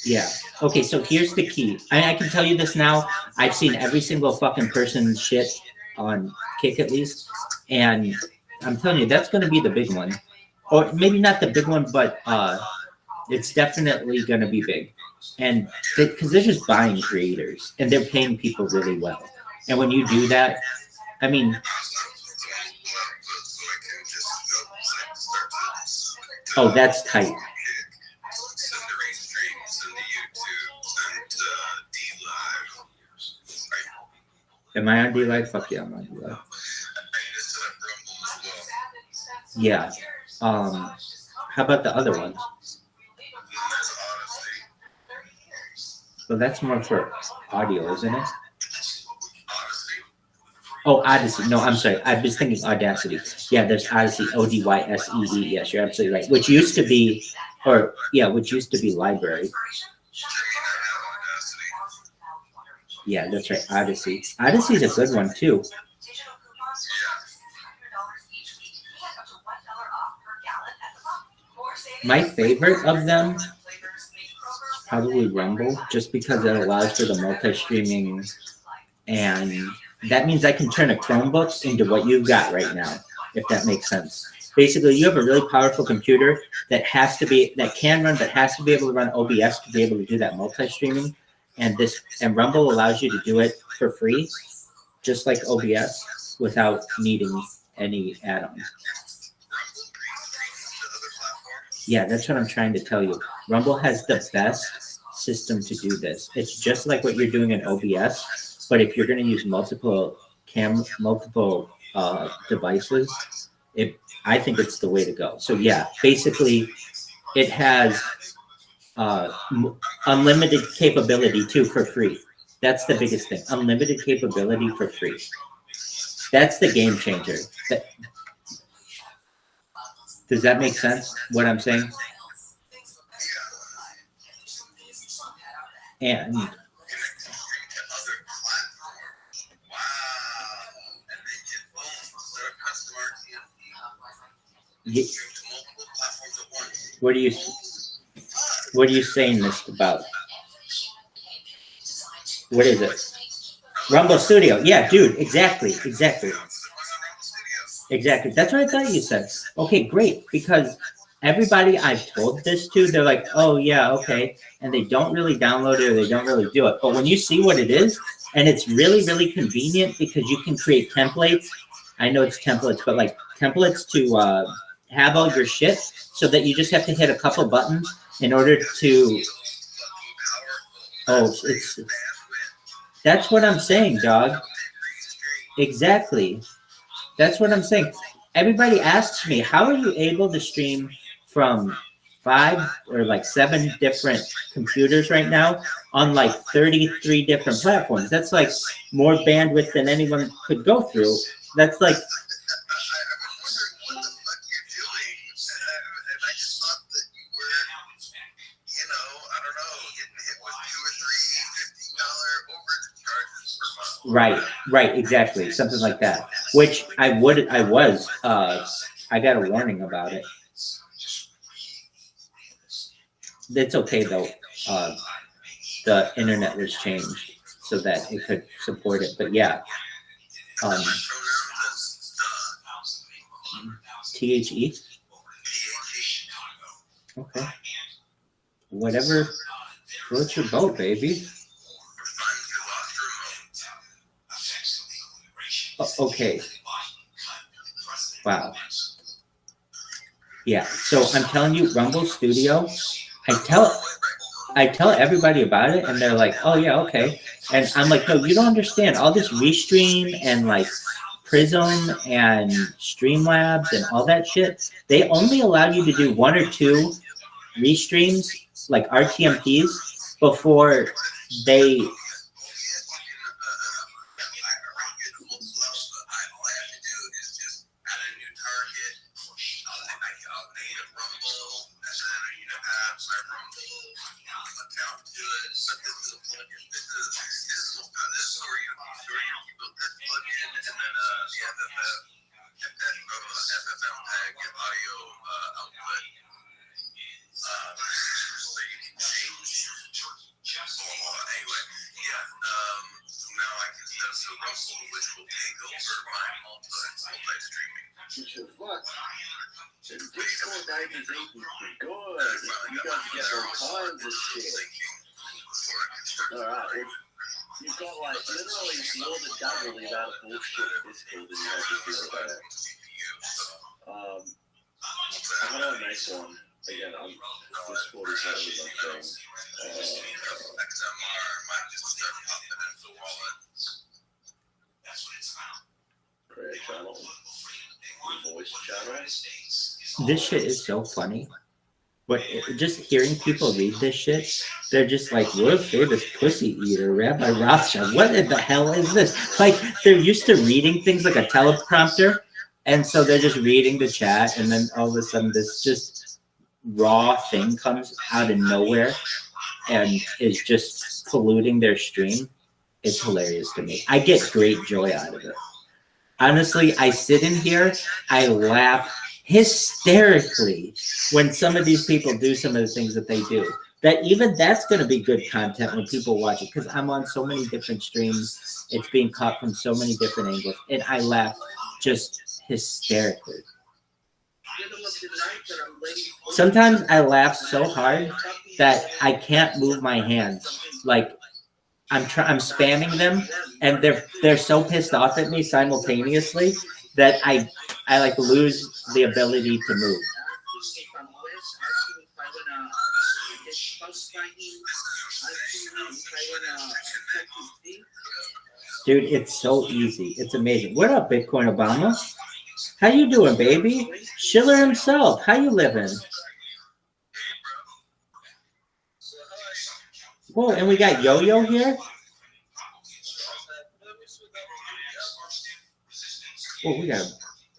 Yeah. Okay, so here's the key. I can tell you this now. I've seen every single fucking person's shit on Kick at least. And I'm telling you, that's going to be the big one. Or maybe not the big one, but it's definitely going to be big. And because they're just buying creators and they're paying people really well. And when you do that, I mean, oh, that's tight. Am I on D-Live? Fuck yeah, I'm on D-Live. Yeah. How about the other ones? Well, that's more for audio, isn't it? Oh, Odyssey. No, I'm sorry. I was thinking Audacity. Yeah, there's Odyssey, Odyssey. Yes, you're absolutely right. Which used to be Library. Yeah, that's right. Odyssey. Odyssey's a good one too. My favorite of them is probably Rumble, just because it allows for the multi-streaming, and that means I can turn a Chromebook into what you've got right now, if that makes sense. Basically, you have a really powerful computer that has to be able to run OBS to be able to do that multi-streaming, and Rumble allows you to do it for free, just like OBS, without needing any add-ons. Yeah, that's what I'm trying to tell you. Rumble has the best system to do this. It's just like what you're doing in OBS, but if you're going to use multiple devices, I think it's the way to go. So yeah, basically, it has unlimited capability too for free. That's the biggest thing. Unlimited capability for free. That's the game changer. Does that make sense? What I'm saying? And what are you saying this about? What is it? Rumble Studio. Yeah, dude, exactly. That's what I thought you said. Okay, great. Because everybody I've told this to, they're like, oh yeah, okay. And they don't really download it or they don't really do it. But when you see what it is, and it's really, really convenient because you can create templates. I know it's templates, but like templates to have all your shit so that you just have to hit a couple buttons in order to, that's what I'm saying, dog. Exactly. That's what I'm saying. Everybody asks me, how are you able to stream from 5 or like 7 different computers right now on like 33 different platforms? That's like more bandwidth than anyone could go through. That's like, Right, exactly, something like that. Which I got a warning about it. It's okay though. The internet was changed so that it could support it. But yeah, THE. Okay. Whatever floats your boat, baby. Okay. Wow. Yeah. So I'm telling you, Rumble Studio. I tell everybody about it, and they're like, "Oh yeah, okay." And I'm like, "No, you don't understand. All this Restream and like Prism and Streamlabs and all that shit. They only allow you to do 1 or 2 restreams, like RTMPs, before they." This shit is so funny. But just hearing people read this shit, they're just like, world famous pussy eater, Rabbi Rothschild. What in the hell is this? Like, they're used to reading things like a teleprompter, and so they're just reading the chat, and then all of a sudden this just raw thing comes out of nowhere and is just polluting their stream. It's hilarious to me. I get great joy out of it. Honestly, I sit in here, I laugh hysterically when some of these people do some of the things that they do. That even that's going to be good content when people watch it, because I'm on so many different streams. It's being caught from so many different angles, and I laugh just hysterically. Sometimes I laugh so hard that I can't move my hands. Like I'm spamming them, and they're so pissed off at me simultaneously that I like lose the ability to move. Dude, it's so easy. It's amazing. What up, Bitcoin Obama? How you doing, baby? Schiller himself. How you living? Whoa, and we got Yo-Yo here. Whoa, we got a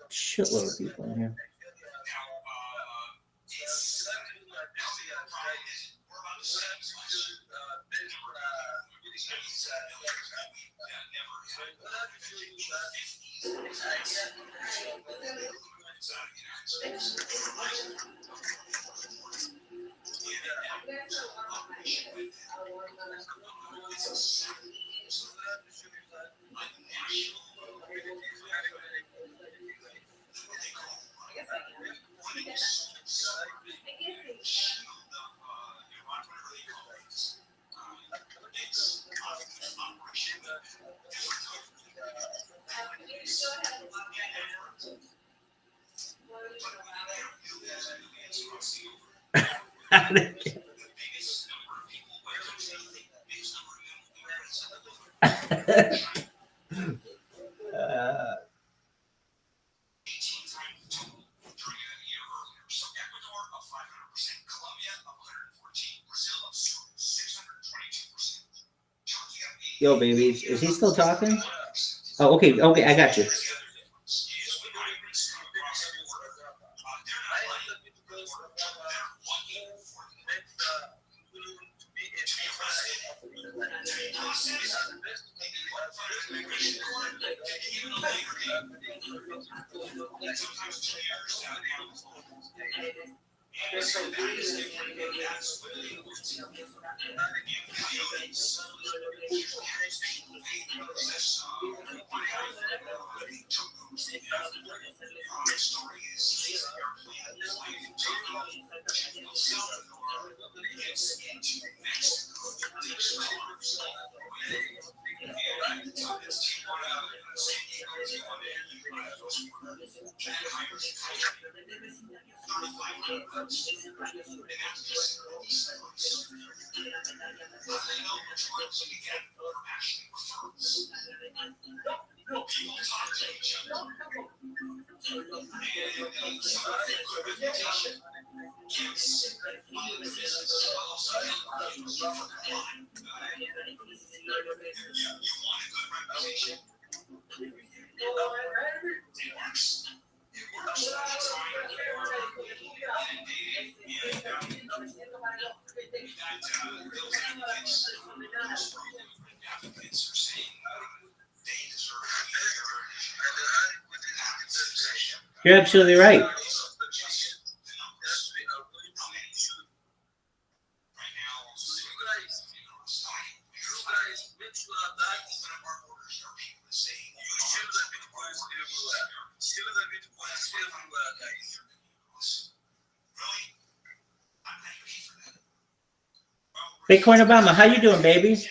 shitload of people in here. Yo, baby, is he still talking? Oh, okay, I got you. You're absolutely right. Bitcoin Obama, how you doing, baby?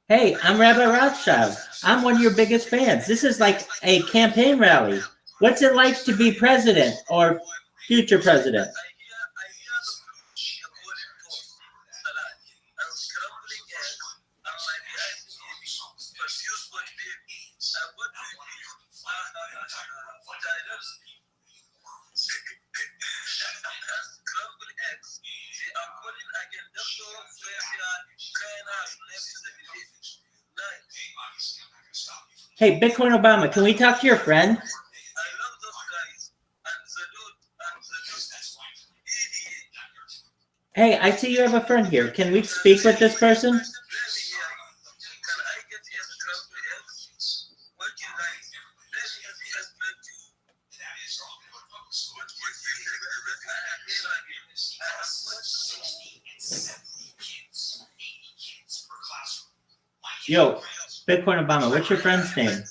Hey, I'm Rabbi Rothschild. I'm one of your biggest fans. This is like a campaign rally. What's it like to be president or future president? Hey, Bitcoin Obama, can we talk to your friend? Hey, I see you have a friend here. Can we speak with this person? Yo, Bitcoin Obama, what's your friend's name?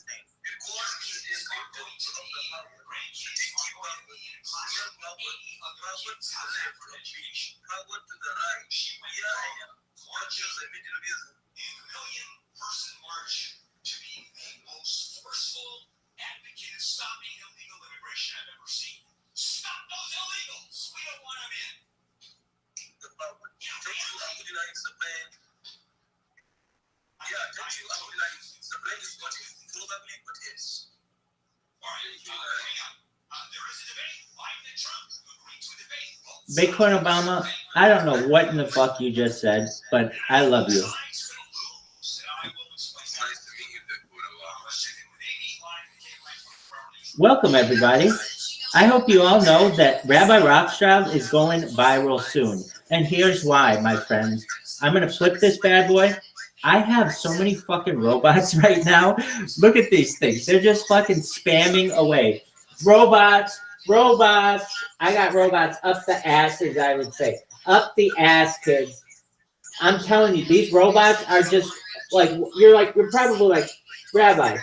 Bitcoin Obama, I don't know what in the fuck you just said, but I love you. Welcome, everybody. I hope you all know that Rabbi Rothschild is going viral soon. And here's why, my friends. I'm going to flip this bad boy. I have so many fucking robots right now. Look at these things. They're just fucking spamming away. Robots, robots. I got robots up the asses, I would say. Up the ass, kids. I'm telling you, these robots are just like, you're probably like, Rabbi,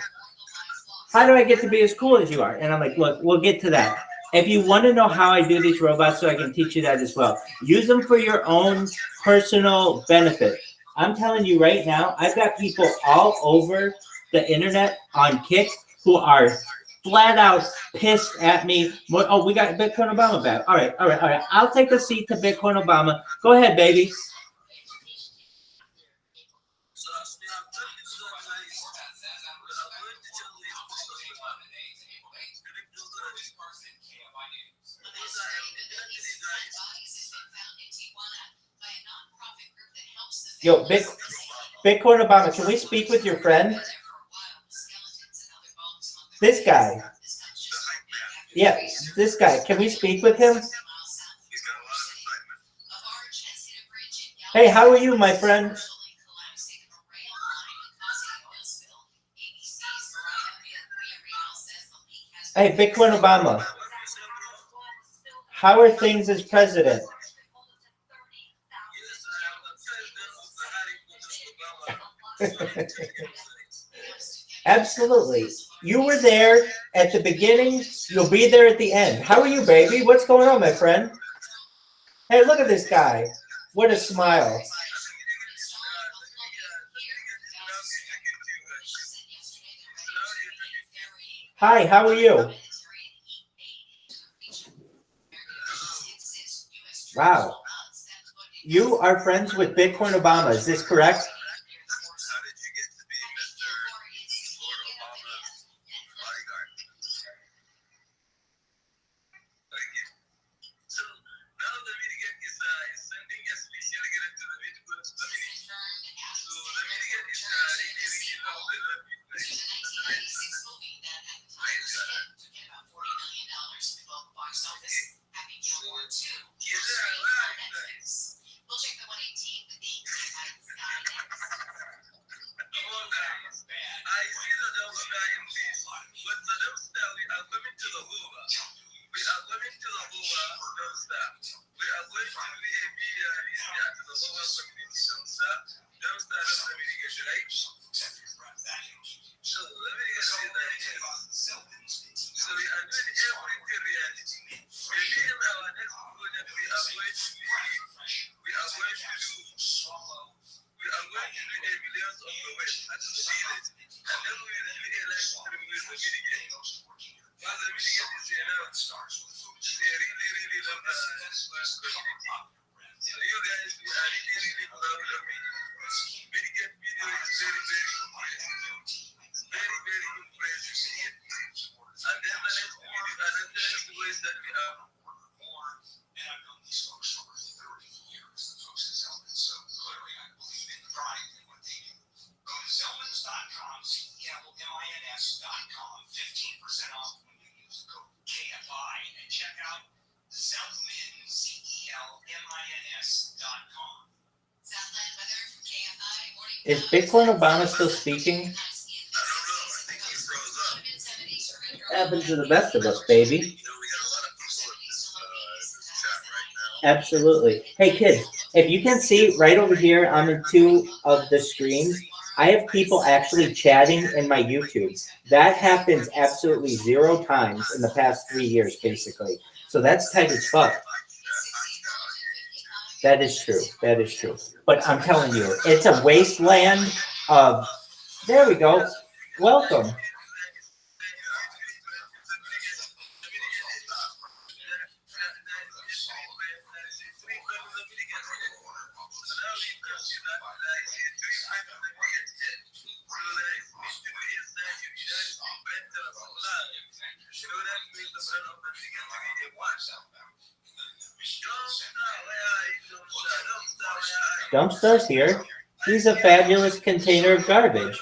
how do I get to be as cool as you are? And I'm like, look, we'll get to that. If you want to know how I do these robots, so I can teach you that as well. Use them for your own personal benefit. I'm telling you right now, I've got people all over the internet on Kick who are flat out pissed at me. Oh, we got Bitcoin Obama back. All right. I'll take a seat to Bitcoin Obama. Go ahead, baby. Yo, Bitcoin Obama, can we speak with your friend? This guy. Yeah, this guy. Can we speak with him? Hey, how are you, my friend? Hey, Bitcoin Obama. How are things as president? Absolutely. You were there at the beginning. You'll be there at the end. How are you, baby? What's going on, my friend? Hey, look at this guy. What a smile. Hi, how are you? Wow. You are friends with Bitcoin Obama. Is this correct? Is Bitcoin Obama still speaking? Happens to the best of us, baby. Absolutely. Hey, kids, if you can see right over here on the two of the screens, I have people actually chatting in my YouTube. That happens absolutely 0 times in the past 3 years, basically. So that's tight as fuck. That is true. That is true. But I'm telling you, it's a wasteland of... There we go. Welcome. Dumpster's here. He's a fabulous container of garbage.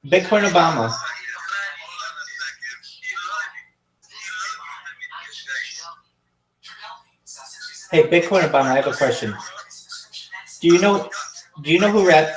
Bitcoin Obama. Hey, Bitcoin Obama, I have a question. Do you know who Rabbi?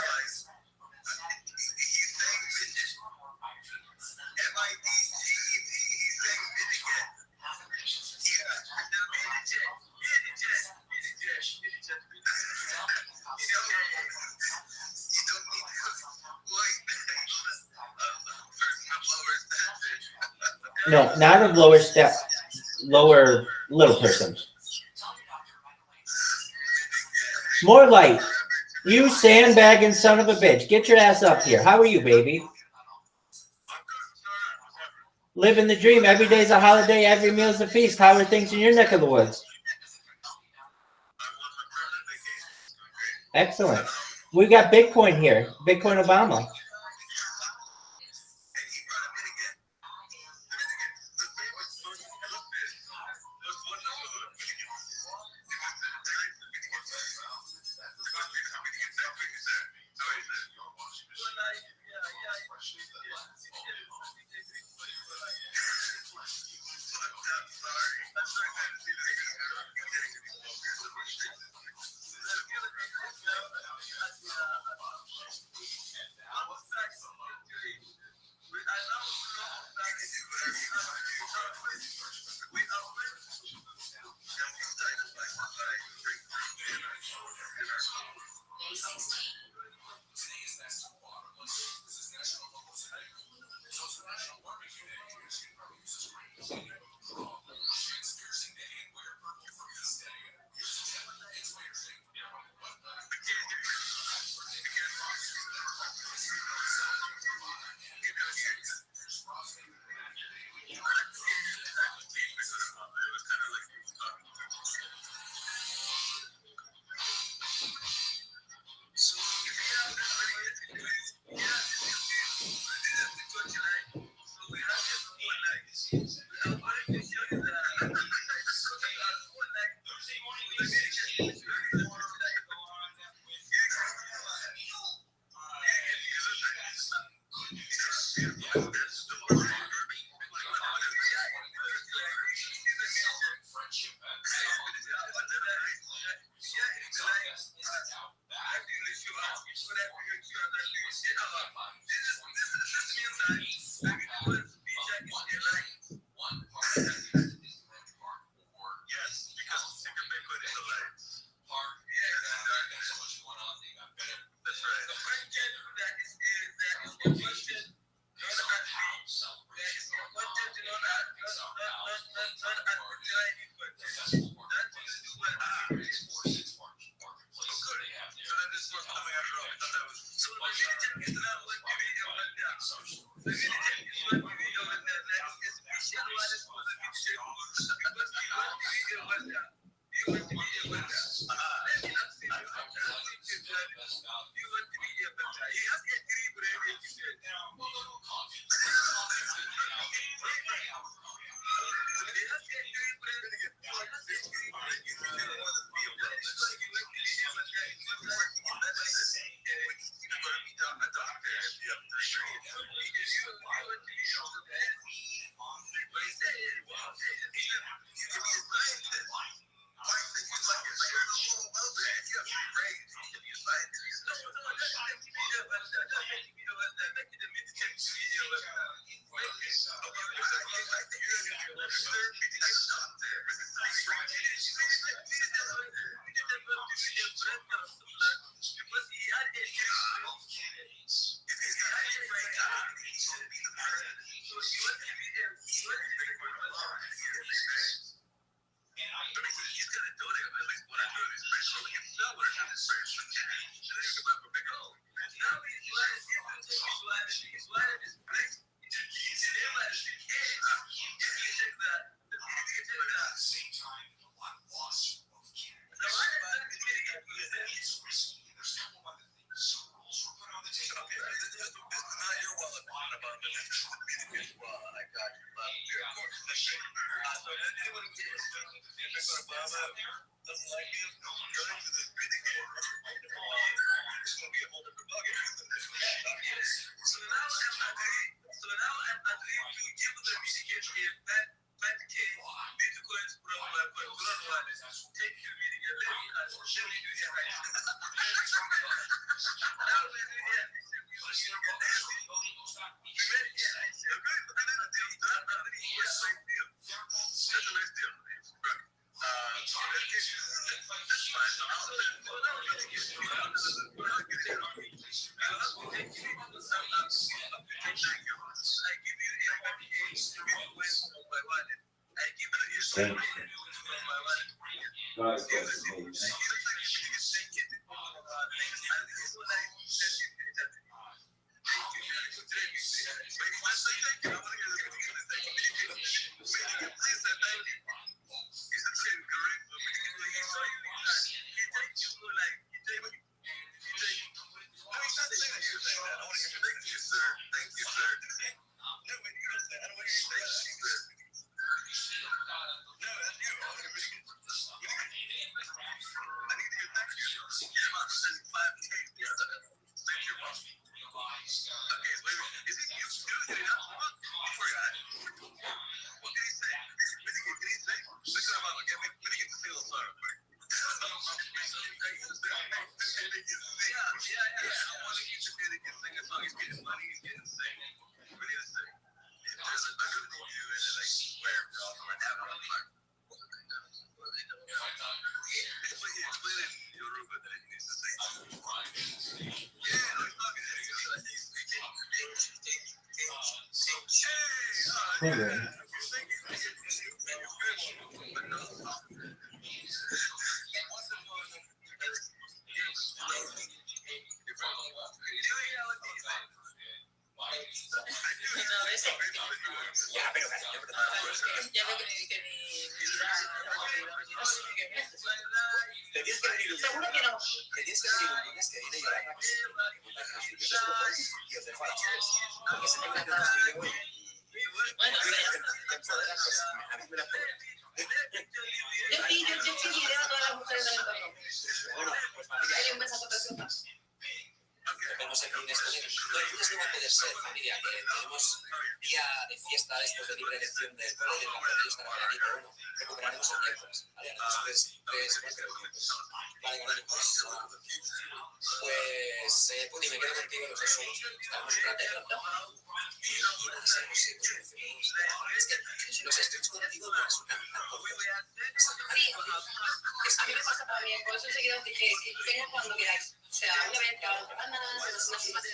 No, not a lower step, lower little person. More light. You sandbagging son of a bitch. Get your ass up here. How are you, baby? Living the dream. Every day's a holiday. Every meal's a feast. How are things in your neck of the woods? Excellent. We got Bitcoin here. Bitcoin Obama. Thanks. Okay. Seguro que no. Que tienes que venir un lunes que viene y ahora para que se y os dejo a las tres. Porque se me queda que estoy yo y bueno, te empoderas, pues a mí me la Yo exigiré a todas las mujeres del entorno. Bueno, pues familia. Hay un mensaje precioso. Nos vemos el lunes con él. No, el lunes no va a poder ser, familia, que tenemos día de fiesta estos de libre elección del cole y del laboratorio estará por aquí, pero bueno, recuperaremos el miércoles. Vale, haremos tres, cuatro minutos. Vale, cariño, pues Puni, me quedo contigo los dos solos. Estaremos un rato. Y nada, seguimos es que los estoy contigo no resultan tan cómodos. Sí, a mí me pasa también, por eso enseguida os dije que vengan cuando queráis. O sea, una vez cada 2 semanas, una semana.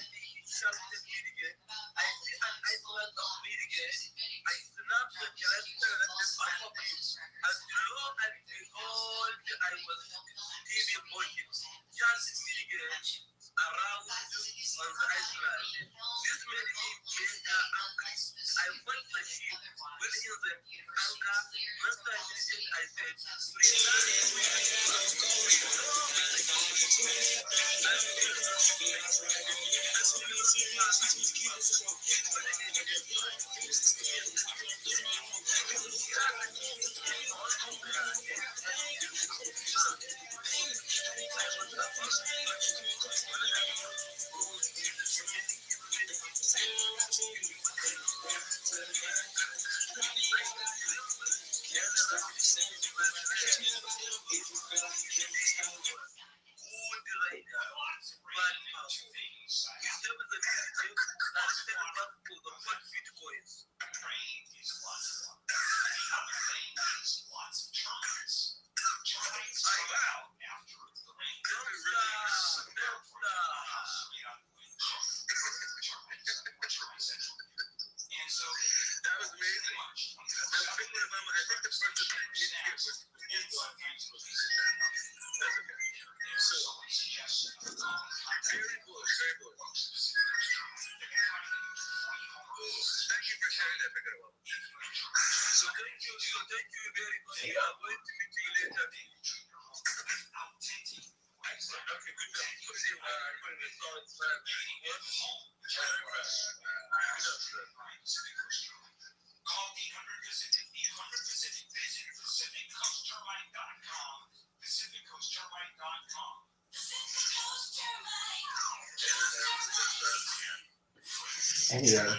Anyway.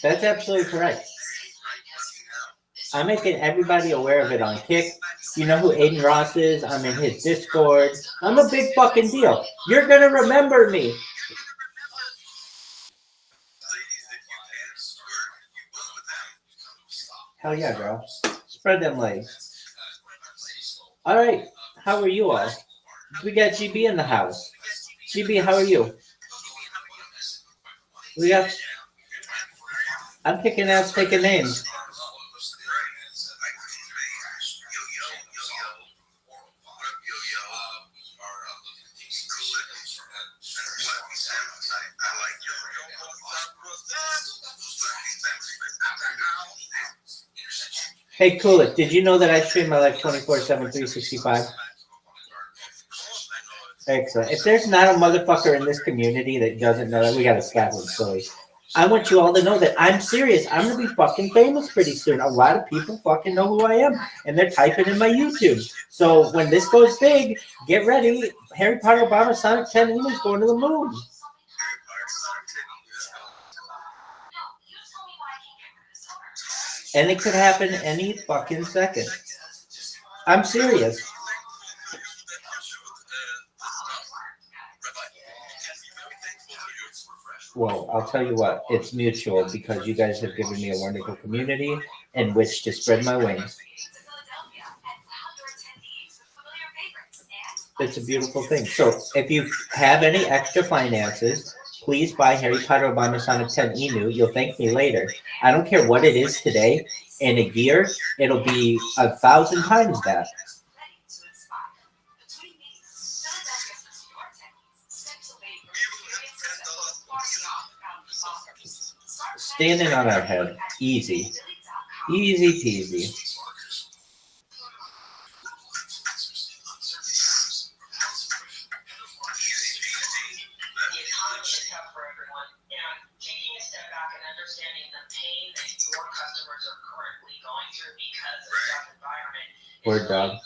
That's absolutely correct. I'm making everybody aware of it on Kick. You know who Aiden Ross is? I'm in his Discord. I'm a big fucking deal. You're gonna remember me. Hell yeah, girl. Spread them legs. All right. How are you all? We got GB in the house. GB, how are you? We got... I'm kicking ass, taking names. Hey, Kulik, did you know that I stream my life 24/7, 365? Excellent. If there's not a motherfucker in this community that doesn't know that, we gotta slap him silly. I want you all to know that I'm serious. I'm gonna be fucking famous pretty soon. A lot of people fucking know who I am, and they're typing in my YouTube. So when this goes big, get ready. Harry Potter, Obama, Sonic 10 is going to the moon. And it could happen any fucking second. I'm serious. Well, I'll tell you what, it's mutual because you guys have given me a wonderful community in which to spread my wings. It's a beautiful thing. So if you have any extra finances, please buy Harry Potter, Obama, Sonic 10 Inu. You'll thank me later. I don't care what it is today. In a year, it'll be 1,000 times that. Standing on our head. Easy. Easy peasy. Word dog.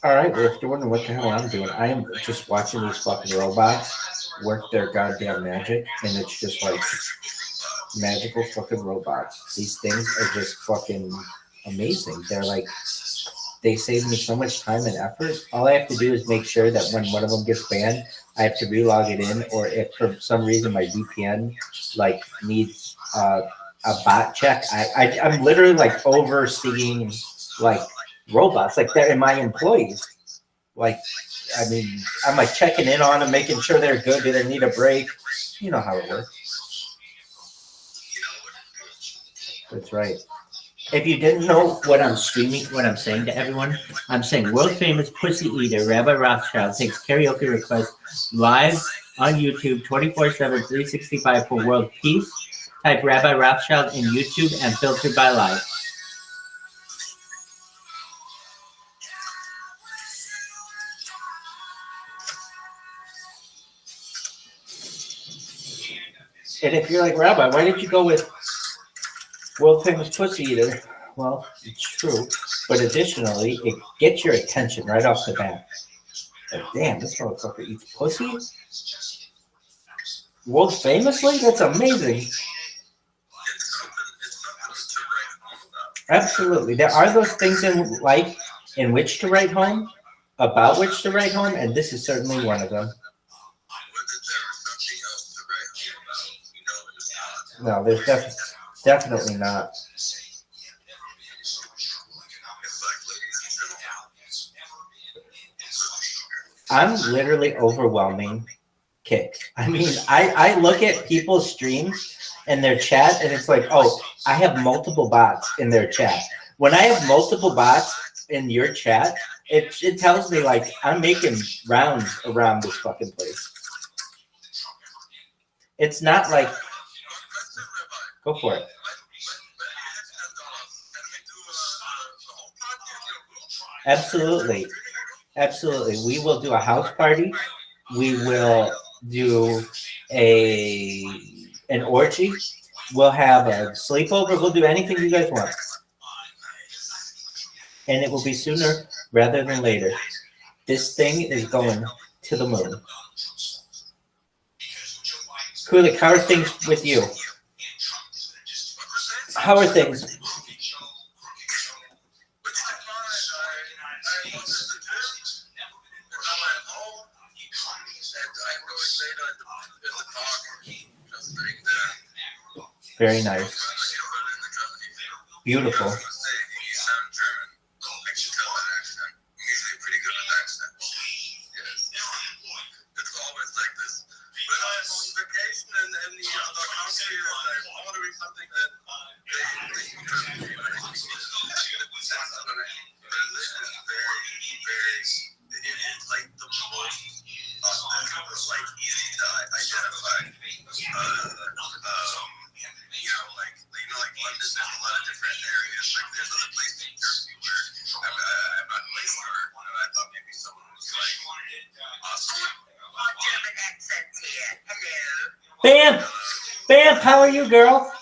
All right, well, if you're wondering what the hell I'm doing, I am just watching these fucking robots work their goddamn magic, and it's just like magical fucking robots. These things are just fucking amazing. They're like, they save me so much time and effort. All I have to do is make sure that when one of them gets banned, I have to relog it in, or if for some reason my VPN like needs a bot check, I'm literally like overseeing like robots, like they're my employees. Like, I mean, I'm like checking in on them, making sure they're good. Do they need a break? You know how it works. That's right. If you didn't know what I'm streaming, what I'm saying to everyone, I'm saying world famous pussy eater Rabbi Rothschild takes karaoke requests live on YouTube 24/7, 365 for world peace. Type Rabbi Rothschild in YouTube and filtered by live. And if you're like, Rabbi, why did you go with world famous pussy eater? Well, it's true, but additionally, it gets your attention right off the bat. Like, damn, this motherfucker eats pussy? World famously? That's amazing. Absolutely. There are those things in life in which to write home, about which to write home, and this is certainly one of them. No, there's definitely... Definitely not. I'm literally overwhelming Kick. I mean, I look at people's streams and their chat, and it's like, oh, I have multiple bots in their chat. When I have multiple bots in your chat, it tells me like I'm making rounds around this fucking place. It's not like, go for it. Absolutely. Absolutely. We will do a house party. We will do an orgy. We'll have a sleepover. We'll do anything you guys want. And it will be sooner rather than later. This thing is going to the moon. Kulik, how are things with you? How are things? Very nice. Beautiful. Bam! Bam, how are you, girl?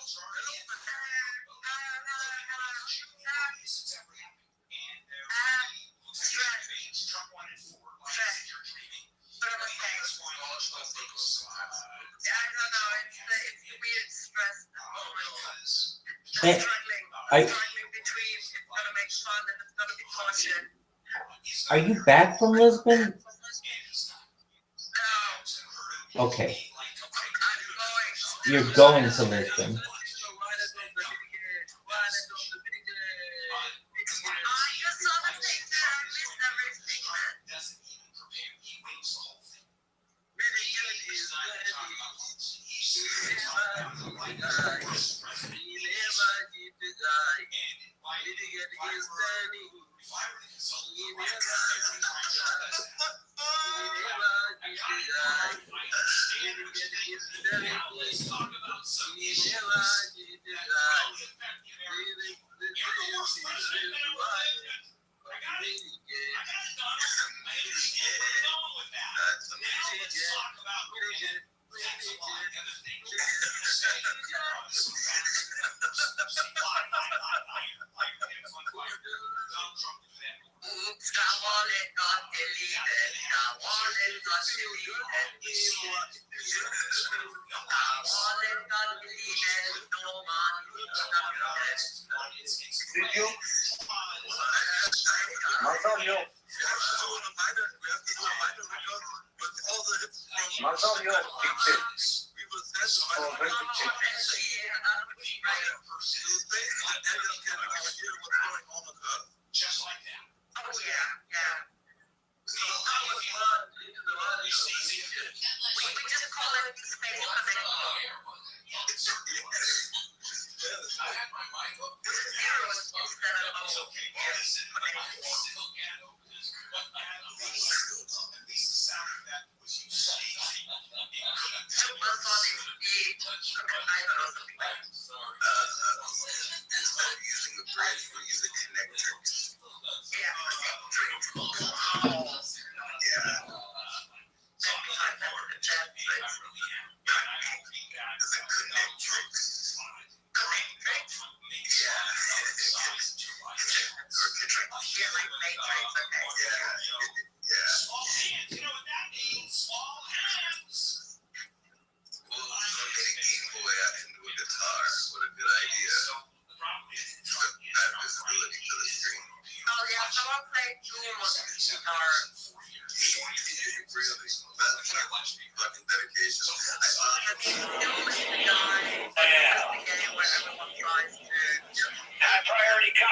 Hey, are you back from Lisbon? Okay. You're going to Lisbon.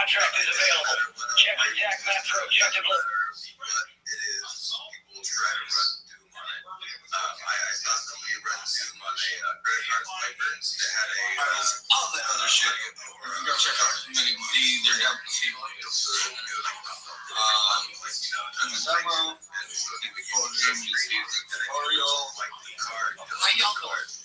contract is available. Check your tax metro. Check your look. People try to run Doom on it. I saw somebody run Doom on a credit card swiper that had all that other shit. Go check out many their demo. And the demo, before Doom, you see the tutorial. How y'all doing?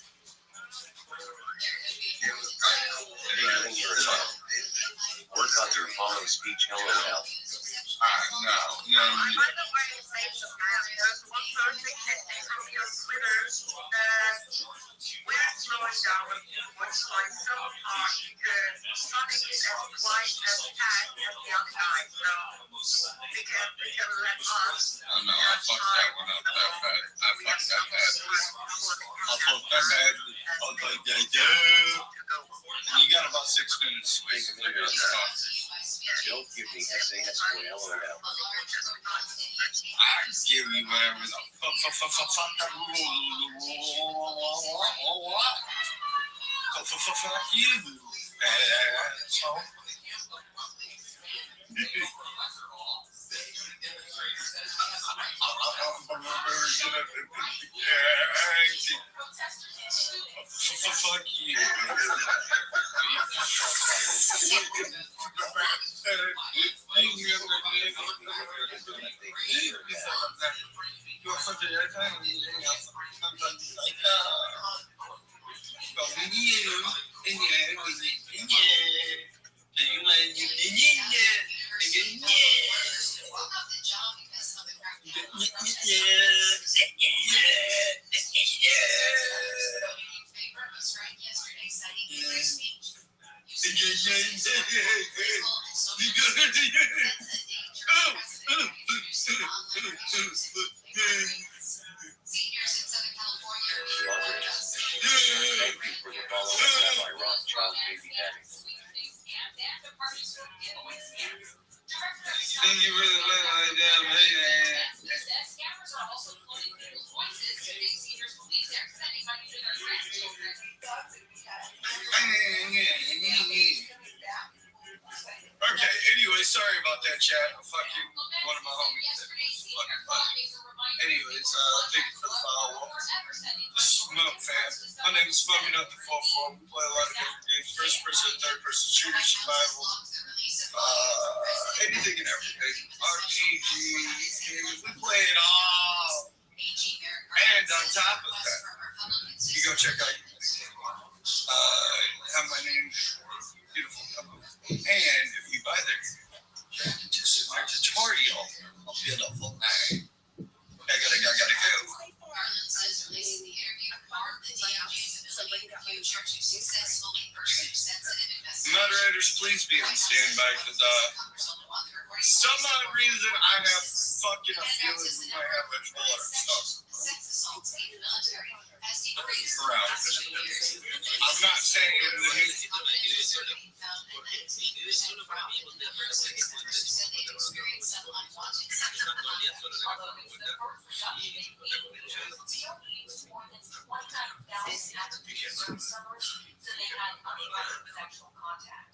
Work on your follow speech LOL. No. We're slowing down what's going so hard because Sonic is as wide as fast as the other guy. So we can let us. Oh no, I fucked that one up that bad. I fucked that bad. I fucked that bad. I was like, yeah. You got about 6 minutes to make a video stuff. Don't give me SAS for LOL. I give you whatever the fuck you, asshole. Fuck you. Thank you for the follow Rabbi Rothschild baby daddy. Thank you for the damn Okay, anyway, sorry about that, chat. Fucking one of my homies. Fucking funny. Anyways, thank you for the follow. Smoke, fam. My name is Smoking Up the 4-4. We play a lot of different games. First person, third person shooter, survival. Anything and everything. RPG. We play it all. And on top of that, you go check out have my name, beautiful couple. And if you buy their just in my tutorial, I'll be a full nine. I gotta go. Moderators, please be on standby because some odd reason I have fucking a feeling we might have a whole lot of stuff. I'm not saying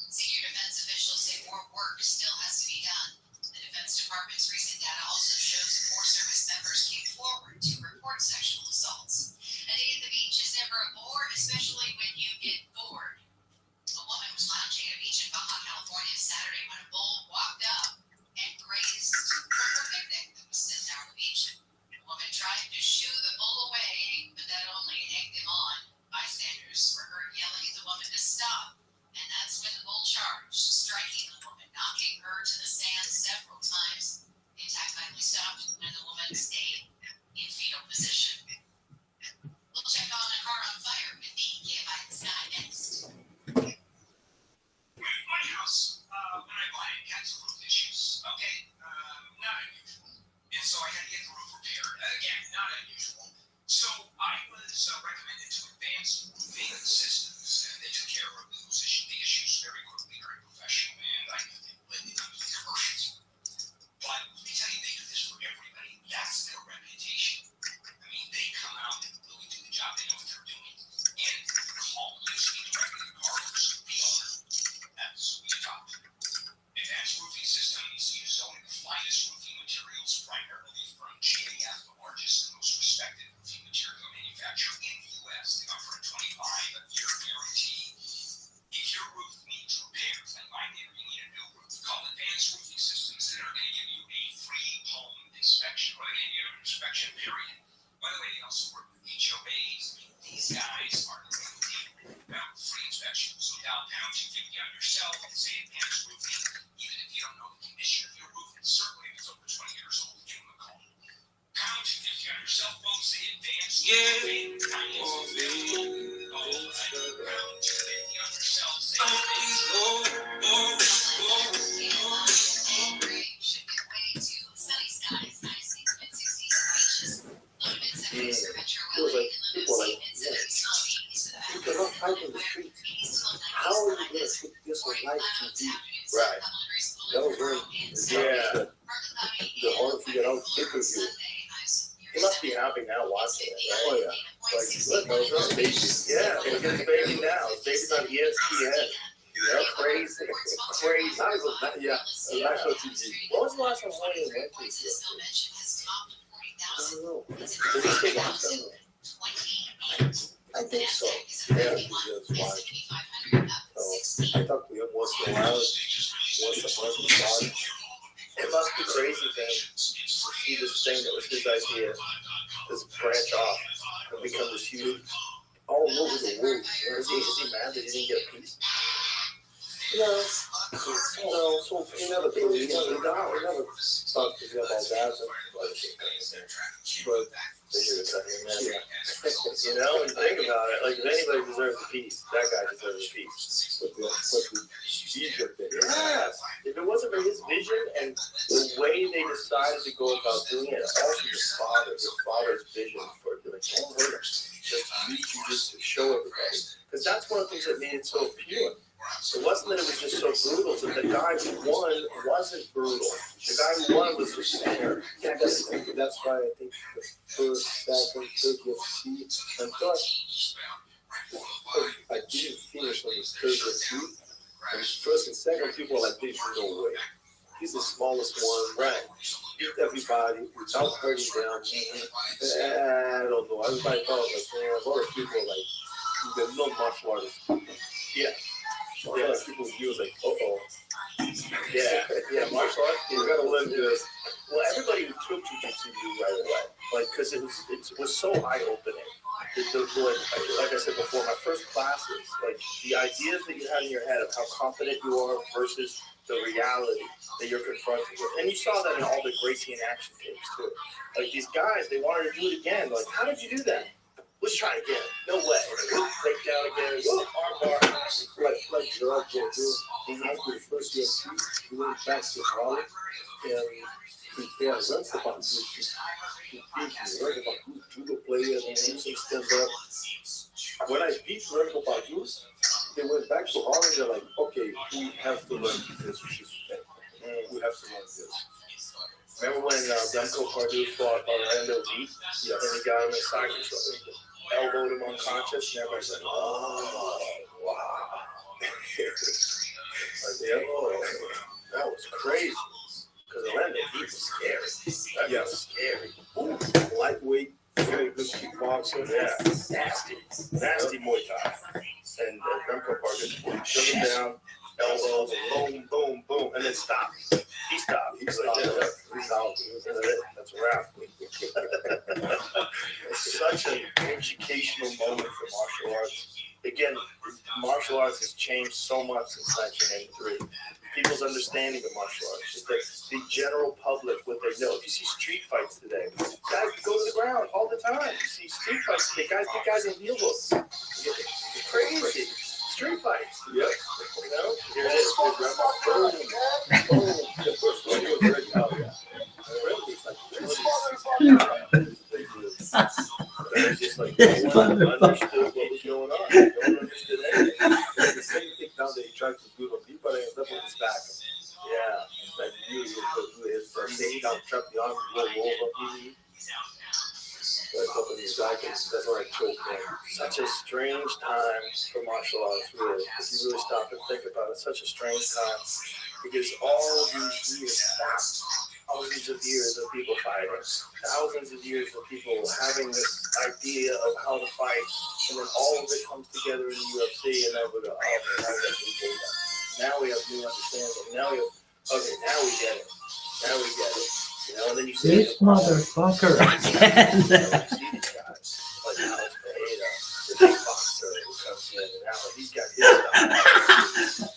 Senior defense officials say more work still has to be done. The Defense Department's recent data also shows more service members came forward to report sexual assaults. A day at the beach is never a bore, especially when you get bored. A woman was lounging at a beach in Baja California Saturday when a bull walked up and grazed her picnic that was sitting down on the beach. The woman tried to shoo the bull away, but that only egged him on. Bystanders were heard yelling at the woman to stop, and that's when the bull charged, striking the woman, knocking her to the sand several times. The attack finally stopped when the woman stayed in fetal position. We'll check on a car on fire with the KFI Sky next. It was like people were like, yeah, they're not fighting the streets. How are you gonna put this on live TV? Right. That was very the hard to get out pay-per-view. He must be happy now watching it, right? Oh yeah. Like, look, those are babies. Yeah, look at his baby now. His baby's on ESPN. They're crazy. Crazy. Not even that, yeah, national TV. What was the last time William went to his I don't know. Did he still watch them? I think so. Yeah. Just watch. So I talk to him once in a while, once a month in the It must be crazy then to see this thing that was his idea, this branch off and become this huge all over the world. Is he mad that he didn't get a piece? No, so he never told me. He never talked to me about that. But they should have cut him in. You know, and think about it. Like, if anybody deserves a piece, that guy deserves a piece. But the vision thing. Yeah. If it wasn't for his vision and the way they decided to go about doing it, also his father's vision for it, like, don't hurt him. Just use you just to show everybody. Because that's one of the things that made it so appealing. It wasn't that it was just so brutal, but the guy who won wasn't brutal. The guy who won was just fair. Yeah, that's why I think the first, second, third UFC, and plus, I didn't finish on the third UFC. And first and second, people were like, there's no way. He's the smallest one, right? Beat everybody without hurting them. I don't know. Everybody thought like, man, a lot of people are like, they're not martial artists. Yeah. A lot of people view like, Yeah, martial arts. You gotta learn this. Well, everybody who took jiu-jitsu knew right away, like, because it was so eye-opening. Like I said before, my first classes, like, the ideas that you had in your head of how confident you are versus the reality that you're confronted with, and you saw that in all the Gracie in action tapes too. Like, these guys, they wanted to do it again. Like, how did you do that? Let's try again. No way. Break down again. Arm bar. like Gerard Joe, after the first UFC, he went back to Harlem and he had runs about judo players and do some stand-up. When I beat Renko Badu, they went back to Harlem. They're like, okay, we have to learn this. We have to learn this. Remember when Remco Pardue fought Orlando Lee? Yeah. And he got him in the side control, elbowed him unconscious, and everybody's like, oh, wow. That was crazy. Because Orlando Lee was scary. That was scary. Ooh, lightweight, very good kickboxer. Yeah, nasty Muay Thai. And Remco Pardue took him down, elbows, boom, boom, boom, and then stopped. He stopped. He's like, yeah, he's out. That's a wrap. Such an educational moment for martial arts. Again, martial arts has changed so much since 1983. People's understanding of martial arts, just the general public, what they know. If you see street fights today, guys go to the ground all the time. You see street fights today, guys in heel hooks. It's crazy. Street fights. Yep. You know? Here it is. The first one was very out. It's just like no one understood what was going on. No one understood anything. The same thing now they tried to do to people and end up on his back. Yeah. Like you could do his take down, trap the arm, roll over. That's why I choked him. Such a strange time for martial arts, really. If you really stop and think about it, such a strange time. Because all these years, thousands of years of people fighting, thousands of years of people having this idea of how to fight, and then all of it comes together in the UFC, and then we go, oh, now we have new data. Now we have new understanding. Now we get it. Now we get it. You know, and then you see This motherfucker again. you see these guys, like Alex Pereira, the big boxer who comes now he's got his stuff.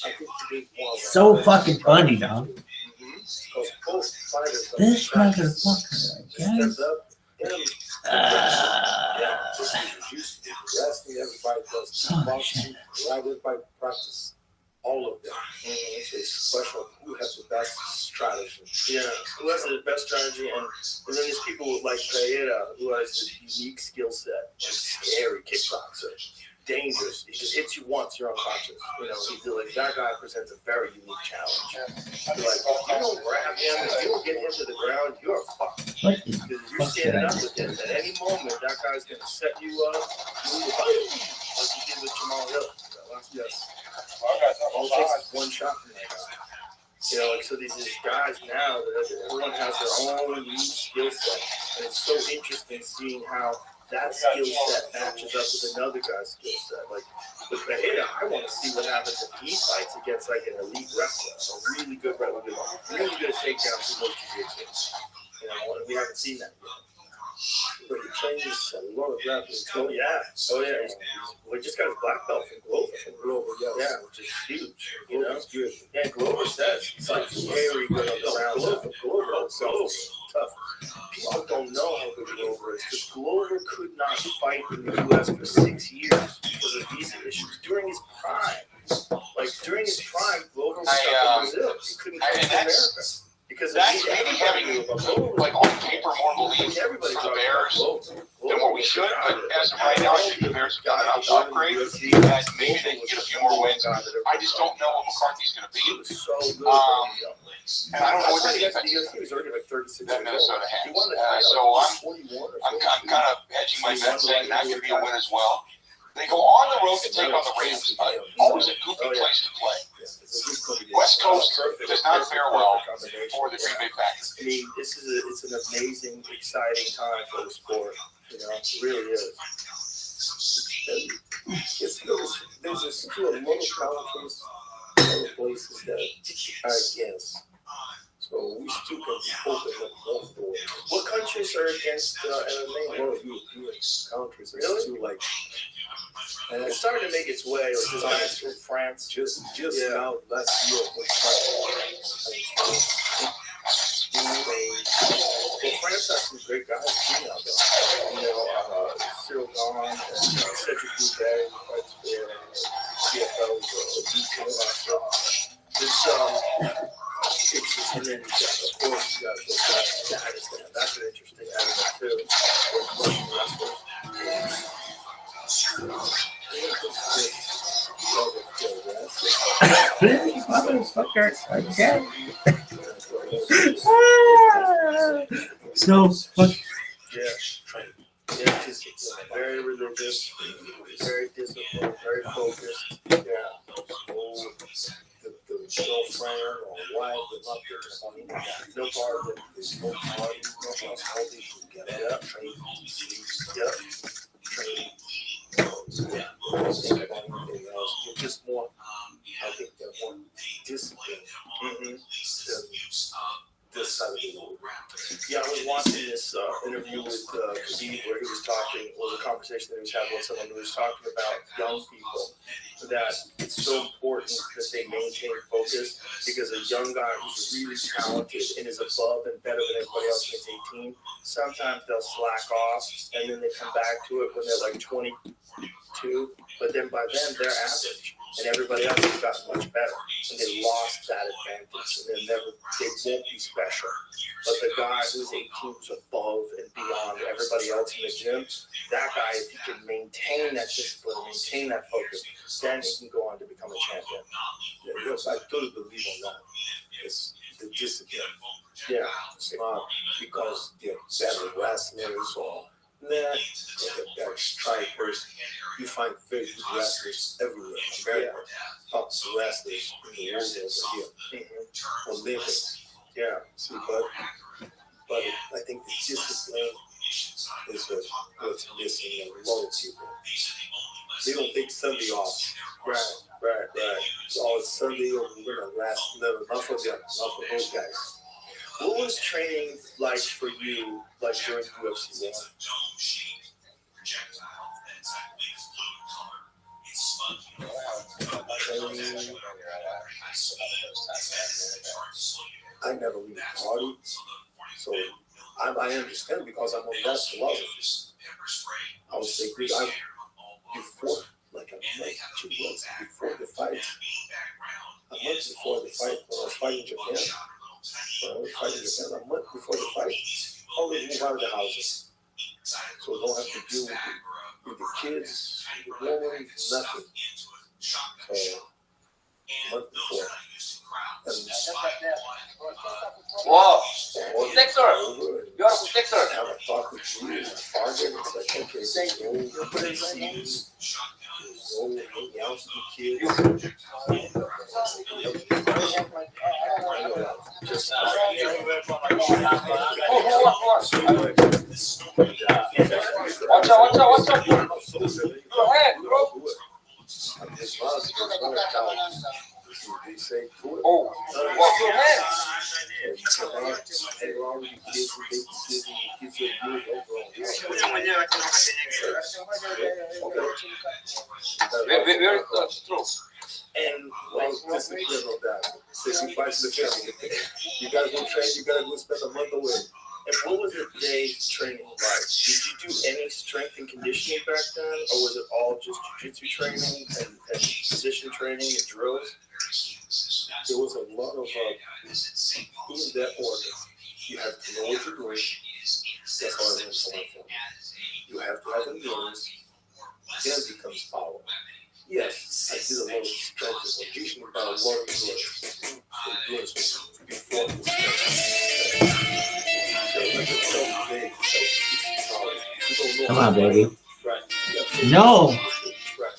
I think he did more of So fucking funny, dog. Because both fighters This motherfucker, again. stepped up and wrestling, everybody does kickboxing, right? Everybody practice all of them. It's special who has the best strategy. Yeah, who has the best strategy, and then there's people like Pereira who has a unique skill set, scary kickboxer, dangerous. He just hits you once, you're unconscious. You know, he's like that guy presents a very unique challenge. You're like, if you don't grab him, if you don't get him to the ground, you're fucked. What Because if you're standing up with him, at any moment that guy's gonna set you up, move your body, like he did with Jamal Hill. Yes. All it takes is one shot from that guy. You know, like, so these guys now, everyone has their own unique skill set. And it's so interesting seeing how that skill set matches up with another guy's skill set. Like, with Pereira, I want to see what happens if he fights against, like, an elite wrestler, a really good wrestler, really good takedowns in those jiu-jitsu. You know, and we haven't seen that yet. But he changes a lot of grappling. Oh, yeah. We just got his black belt from Glover. Yeah, which is huge. You know? Good. Yeah, Glover says he's like very good on the ground. Glover himself is tough. People don't know how good Glover is because Glover could not fight in the U.S. for 6 years because of visa issues during his prime. Like during his prime, Glover was stuck in Brazil. He couldn't come to America. Because that's maybe having like on paper more belief for the Bears than what we should. But as of right now, I think the Bears have done enough to upgrade that maybe they can get a few more wins. I just don't know what McCarthy's going to be. And I don't know what the defense is that Minnesota has. So I'm kind of hedging my bet, saying that could be a win as well. They go on the road to take on the Rams. Always a goofy place to play. West Coast does not fare well for the Green Bay Packers. I mean, it's an amazing, exciting time for the sport. You know, it really is. There's still a lot of countries, other places that are against. So we still can open up more doors. What countries are against MMA? A lot of European countries are still like. And it's starting to make its way. Like from France, just now last year. Well, France has some great guys too now, though. You know, Cyril Gahn and Cedric Dubé fights for CFL it's and then of course you got those guys. That's an interesting element too. Those Russian wrestlers. Motherfucker, again. So, what? Yeah, just very religious, very disciplined, very focused. Yeah. The girlfriend or wife, they're not no part of it. No party, no party together. Training, training. Yeah, you're just more, I think they're more disciplined than this side of the world. Yeah, I was watching this interview with Khabib where he was talking, a conversation that he was having with someone who was talking about young people, that it's so important that they maintain focus because a young guy who's really talented and is above and better than everybody else when he's 18, sometimes they'll slack off and then they come back to it when they're like 22, but then by then they're average and everybody else has gotten much better and they lost that advantage and they won't be special. But the guy who's 18 who's above and beyond everybody else in the gym, that guy, if he can maintain that discipline, maintain that focus, then he can go on to become a champion. Yeah, yes, I totally believe on that. It's the discipline. Yeah. It's not because they're better wrestlers or they're better strikers. You find very good wrestlers everywhere. America, top wrestlers in the world over here. Olympics. Yeah. See, but I think the discipline is what's missing in a lot of people. They don't take Sunday off. Right. So it's Sunday, we're gonna last enough of those guys. What was training like for you, like during UFC 1? training. I never really party, so I understand because I'm on that philosophy. I would say, good, before, like a month, 2 months before the fight, a month before the fight, when I was fighting Japan, a month before the fight, I already move out of the houses. So I don't have to deal with the kids, the woman, nothing. So, a month before. Whoa! Sixer! You're a sixer! I have a talk with you, my father, it's like, okay, go put in seeds, go hang out with the kids. Just watch out! Go ahead, bro! They say, oh, watch your hands! Very true. And well, discipline of that. So you fight the family. You gotta go train, you gotta go spend a month away. And what was a day's training like? Did you do any strength and conditioning back then, or was it all just jiu-jitsu training and position training and drills? There was a lot of in that order. You have to know what you're doing. That's how I learned from my phone. You have to have endurance. Then becomes power. Yes, I did a lot of strength and conditioning, but a lot of endurance. Endurance was before the strength. Come on, baby. Right. No. Right.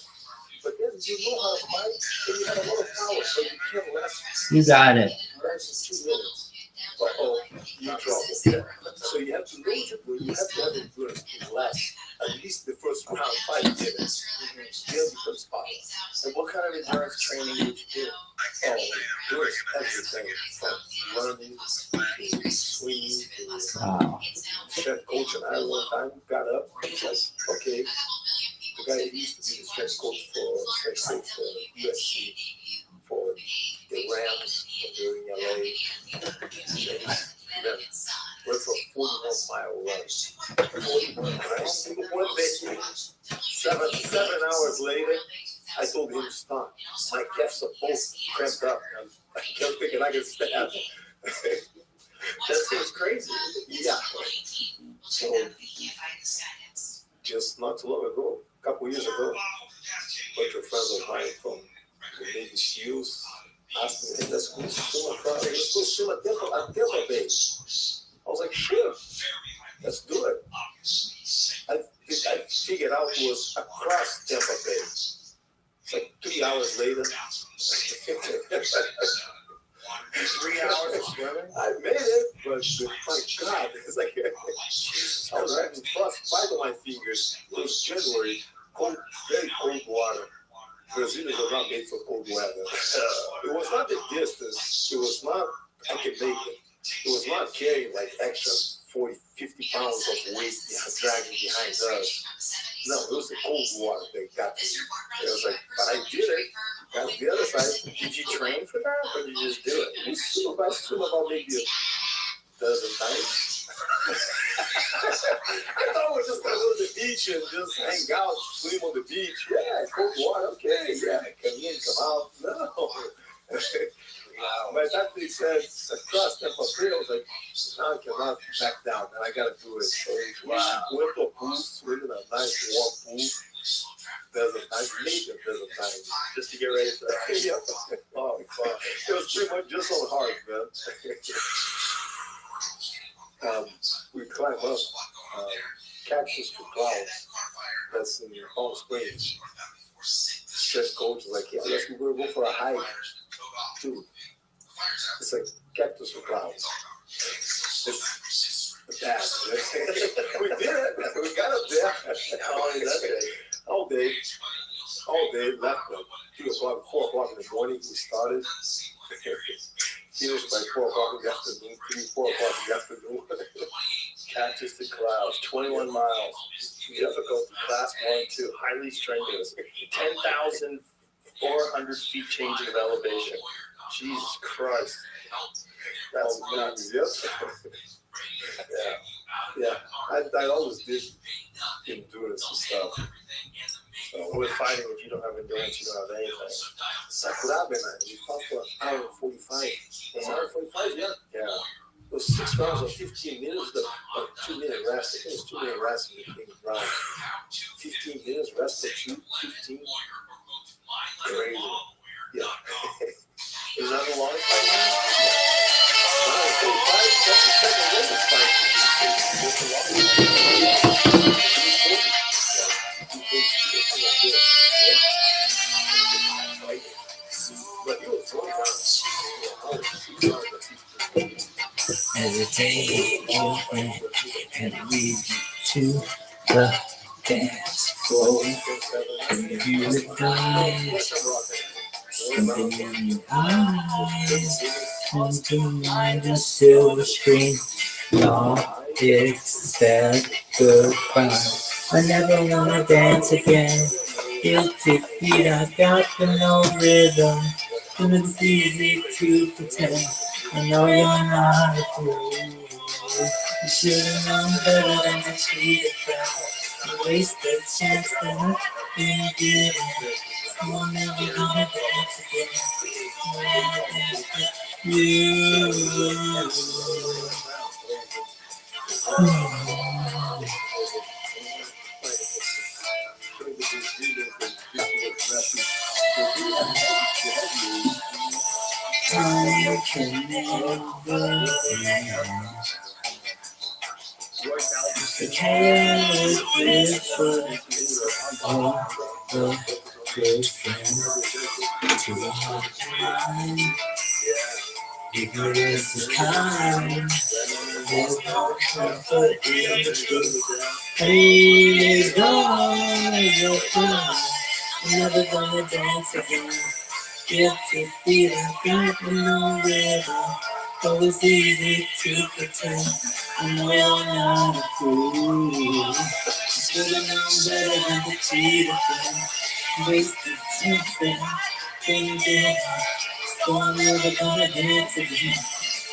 But then you know how to fight, and you have a lot of power, so you can't last. You got it. Last 2 minutes. Uh-oh, you're in trouble. So you have to know what you're doing. You have to have endurance to last at least the first round, 5 minutes. Then becomes power. And what kind of endurance training did you do? Oh, endurance, everything from running to swinging to Wow. strength coach. And I one time got up and was like, okay, the guy who used to be the strength coach for USC, for the Rams when they were in LA. Then went for a 41-mile run. 41 miles. One day, seven hours later, I told him to stop. My calves are both cramped up. I kept thinking I could stand. That seems crazy. Yeah. So, just not too long ago, a couple years ago, a bunch of friends of mine from the Navy SEALs asked me, hey, let's go swim across, let's go swim at Tampa Bay. I was like, sure, let's do it. I figured out it was across Tampa Bay. It's like 3 hours later. 3 hours of swimming? I made it, but my God, it's like I was having frostbite on my fingers. It was January, cold, very cold water. Brazilians are not made for cold weather. It was not the distance. It was not, I could make it. It was not carrying like extra 40, 50 pounds of weight dragging behind us. No, it was the cold water that got me. It was like, but I did it. Got to the other side. Did you train for that, or did you just do it? We swim about maybe a dozen times. I thought we were just going to go to the beach and just hang out, swim on the beach. Yeah, cold water, okay. Yeah, come in, come out. No. By the time they said across Tampa Bay, I was like, now I cannot back down, and I got to do it. So we went to a pool, swim in a nice warm pool. Desert time, major desert time, just to get ready for that. Yeah. Oh, fuck. It was pretty much just on hard, man. We climb up Cactus to Clouds. That's in Palm Springs. Stress coach was like, yeah, let's go for a hike too. It's like Cactus to Clouds. It's bad. We did it. We got up there. How long is that day? All day, left at 3 o'clock, 4 o'clock in the morning, we started. Finished by 4 o'clock in the afternoon, 4 o'clock in the afternoon. Cactus to Clouds, 21 miles. Difficult, class 1, 2, highly strenuous. 10,000 400 feet changing of elevation. Jesus Christ. That's nuts. Yep. Yeah. I always did endurance and stuff. So With fighting, if you don't have endurance, you don't have anything. Sakurabe, man, we fought for an hour and 45. An hour and 45, yeah. Yeah. Those 6 rounds of 15 minutes, the 2-minute rest. I think it's 2-minute rest in between rounds. 15 minutes rest for 15. Crazy. Yeah. Is that the longest fight now? Hour and 45, that's the second longest fight. That's the longest fight. But you were 20 rounds. Hesitate, open, and lead you to the dance floor. If you would dance, something in your eyes, come to mind a silver screen. No, it's that goodbye. I never wanna dance again. Guilty feet, I got the no rhythm. And it's easy to pretend. I know you're not a fool. You should've known better than to treat a friend. You wasted chance that I've been given. You're never gonna dance again. Never dance with I can never the chaos is for all the good friends to mine. Ignorance is kind. There's no comfort in the truth. Pain is gone as your friend. I'm never gonna dance again. Guilty feet, I got no rhythm. Oh, it's easy to pretend. I know you're not a fool. Should've known better than to cheat a friend. Wasted chance that thinking. So I'm never gonna dance again.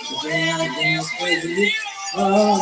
The way I dance with you. Oh.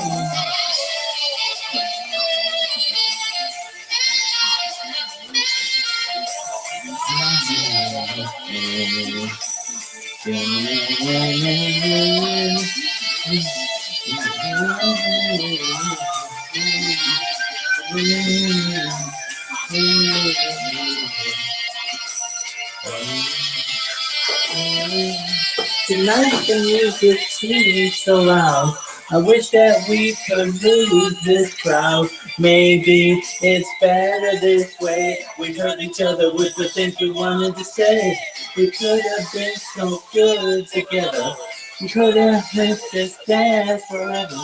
Tonight the music seems so loud. I wish that we could lose this crowd. Maybe it's better this way. We hurt each other with the things we wanted to say. We could have been so good together. We could have let this dance forever.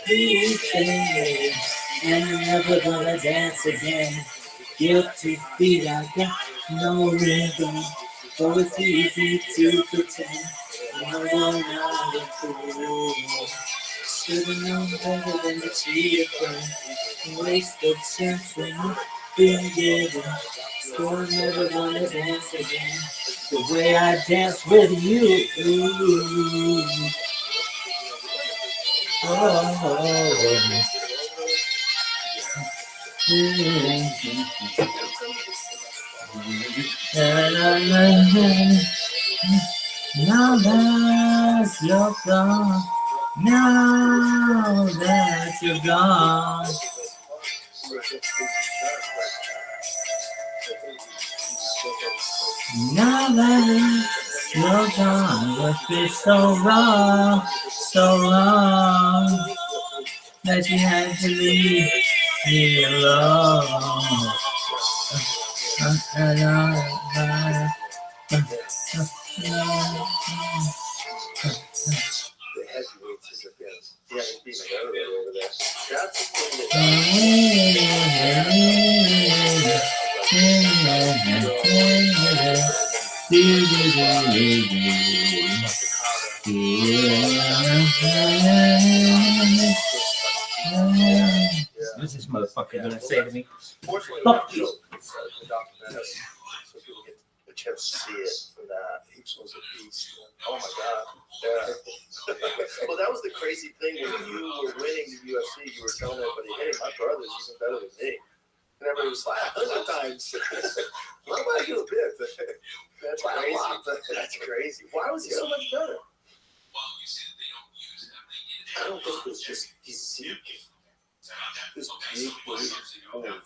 Please stay, and I'm never gonna dance again. Guilty feet, I got no rhythm. So it's easy to pretend. I know you're not a fool. Should've known better than to cheat a friend. Waste the chance that you've been given. So I'm never gonna dance again. The way I dance with you. Oh. Now that you're gone, now that you're gone. Now that you're gone, but it's so wrong that you had to leave me alone. Yeah, he's being murdered over there. That's the thing What's this motherfucker You're gonna say to me, Fortunately, fuck we you. have the documentary, so people get a chance to see it for that. He was a beast. Oh my god. Yeah. Well, that was the crazy thing when you were winning the UFC. You were telling everybody, "Hey, my brother's even better than me," and everybody was like, "100 times." What about you a bit? That's crazy. That's crazy. Why was he so much better? I don't think it was just physique. This big weight of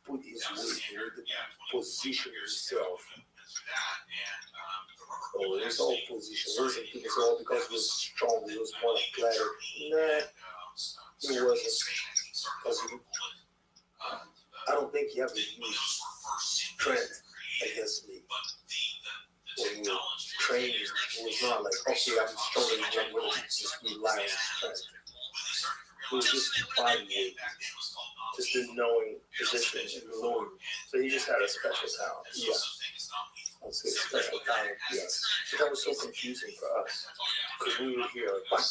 put his weight in the position himself. Oh, it was all position. It wasn't because all because he was strong, he was more athletic. Nah, it wasn't. Because I don't think he ever used strength against me. When you train, it was not like, okay, I'm stronger than you, I'm going to just rely on strength. It was just body weight. Just in knowing position and knowing. So he just had a special talent. Yeah. I'll say special talent, yes. But that was so confusing for us. Because we would hear, like, what?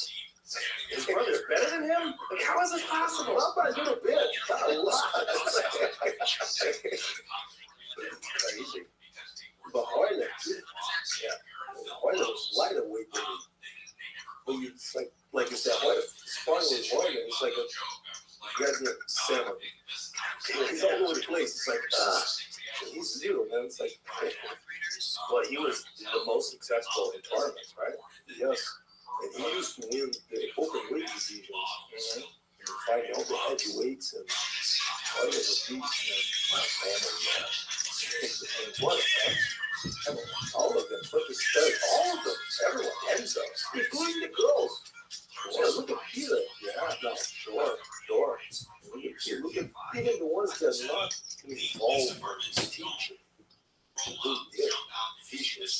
His brother's better than him? Like, how is this possible? Not by a little bit, not a lot. Crazy. But Hoyler, too. Yeah. Hoyler was lighter weight than me. But it's like you said, Hoyler, sparring with Hoyler, it's like a grabbing a salmon. He's all over the place. It's like, he's zero, man. It's like, Well, he was the most successful in tournaments, right? yes. And he used to win the open weight divisions. Mm-hmm. Fighting all the heavyweights and Hoyler was a beast, man. My family, man. What a family. All of them, look at Stud, all of them, everyone, Enzo, including the girls. Yeah, look at Peter. Yeah, no, sure. Look at Peter. Look at even the ones that are not involved in teaching. Yeah, fishes.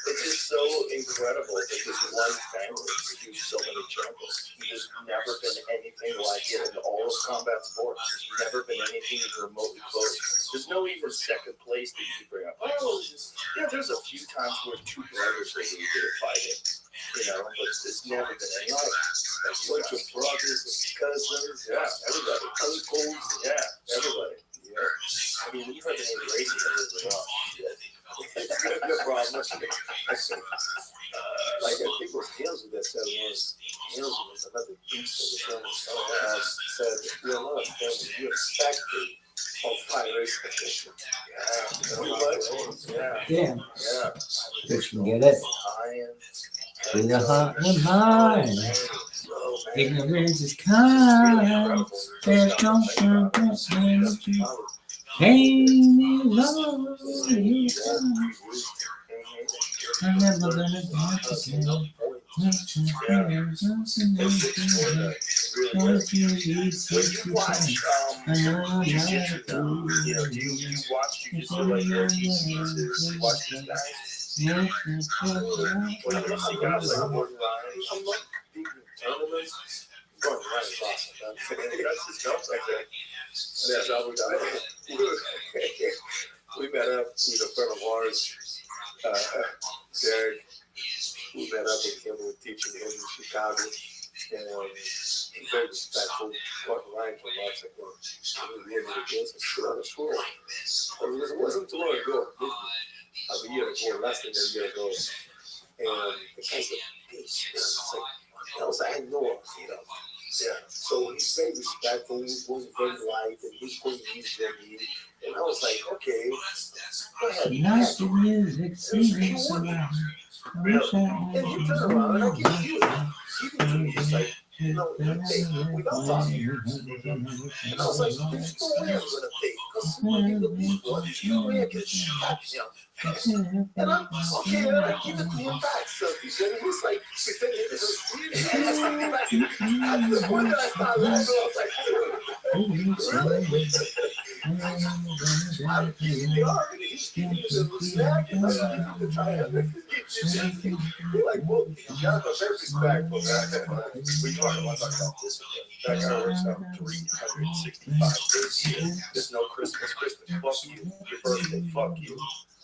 It's just so incredible that this one family produced so many champions. There's never been anything like it in all of combat sports. There's never been anything even remotely close. There's no even second place that you could bring up. Oh, there's a few times where two brothers are really good at fighting, but there's never been any like a bunch of brothers and cousins. Yeah, everybody. Uncles. Yeah, everybody. Yeah. I mean, when you heard the name Gracie, it was like, oh, shit. No problem. Like I think it was Hazel that said once, Hazel was another beast in the family. Said, you're not a family, you're a factory of fighters. Yeah. Damn. Yeah. Fishing, get it? To the heart and mind. Ignorance is kind. There's no purpose in you. Pain is all you find. I'm never gonna be again. When you watch jiu-jitsu now, do you watch jiu-jitsu like where he watch these guys? When you see guys like Gordon Ryan, Big tournaments, Gordon Ryan is awesome. that's his belt right there. That's how we got it. We met up with a friend of ours, Derek. We met up with him. We were teaching him in Chicago. And he's very respectful. Gordon Ryan came up and said, well, can we really do this? I said, sure. It wasn't too long ago. A year ago, less than a year ago. And the guy's a beast, man. It's like, what else I know of, Yeah. So he's very respectful, he's going very light, and he's going easy on me. And I was like, okay, go ahead. Nice music, singing so loud. And he turned around and I can feel it. Even to me, it's like, hey, without talking. And I was like, there's no way I'm going to pay. Because there's no way I can touch him. And I'm okay, and I give it to him back. So it was like, pretending it was weird. At the point that I started laughing, I was like, really? I'm giving the already. He's giving me the snack, and I'm giving the triangle. We're like, well, you guys are very respectful. We talk about discipline. That guy works out 365 days a year. There's no Christmas. Fuck you. Your birthday, fuck you.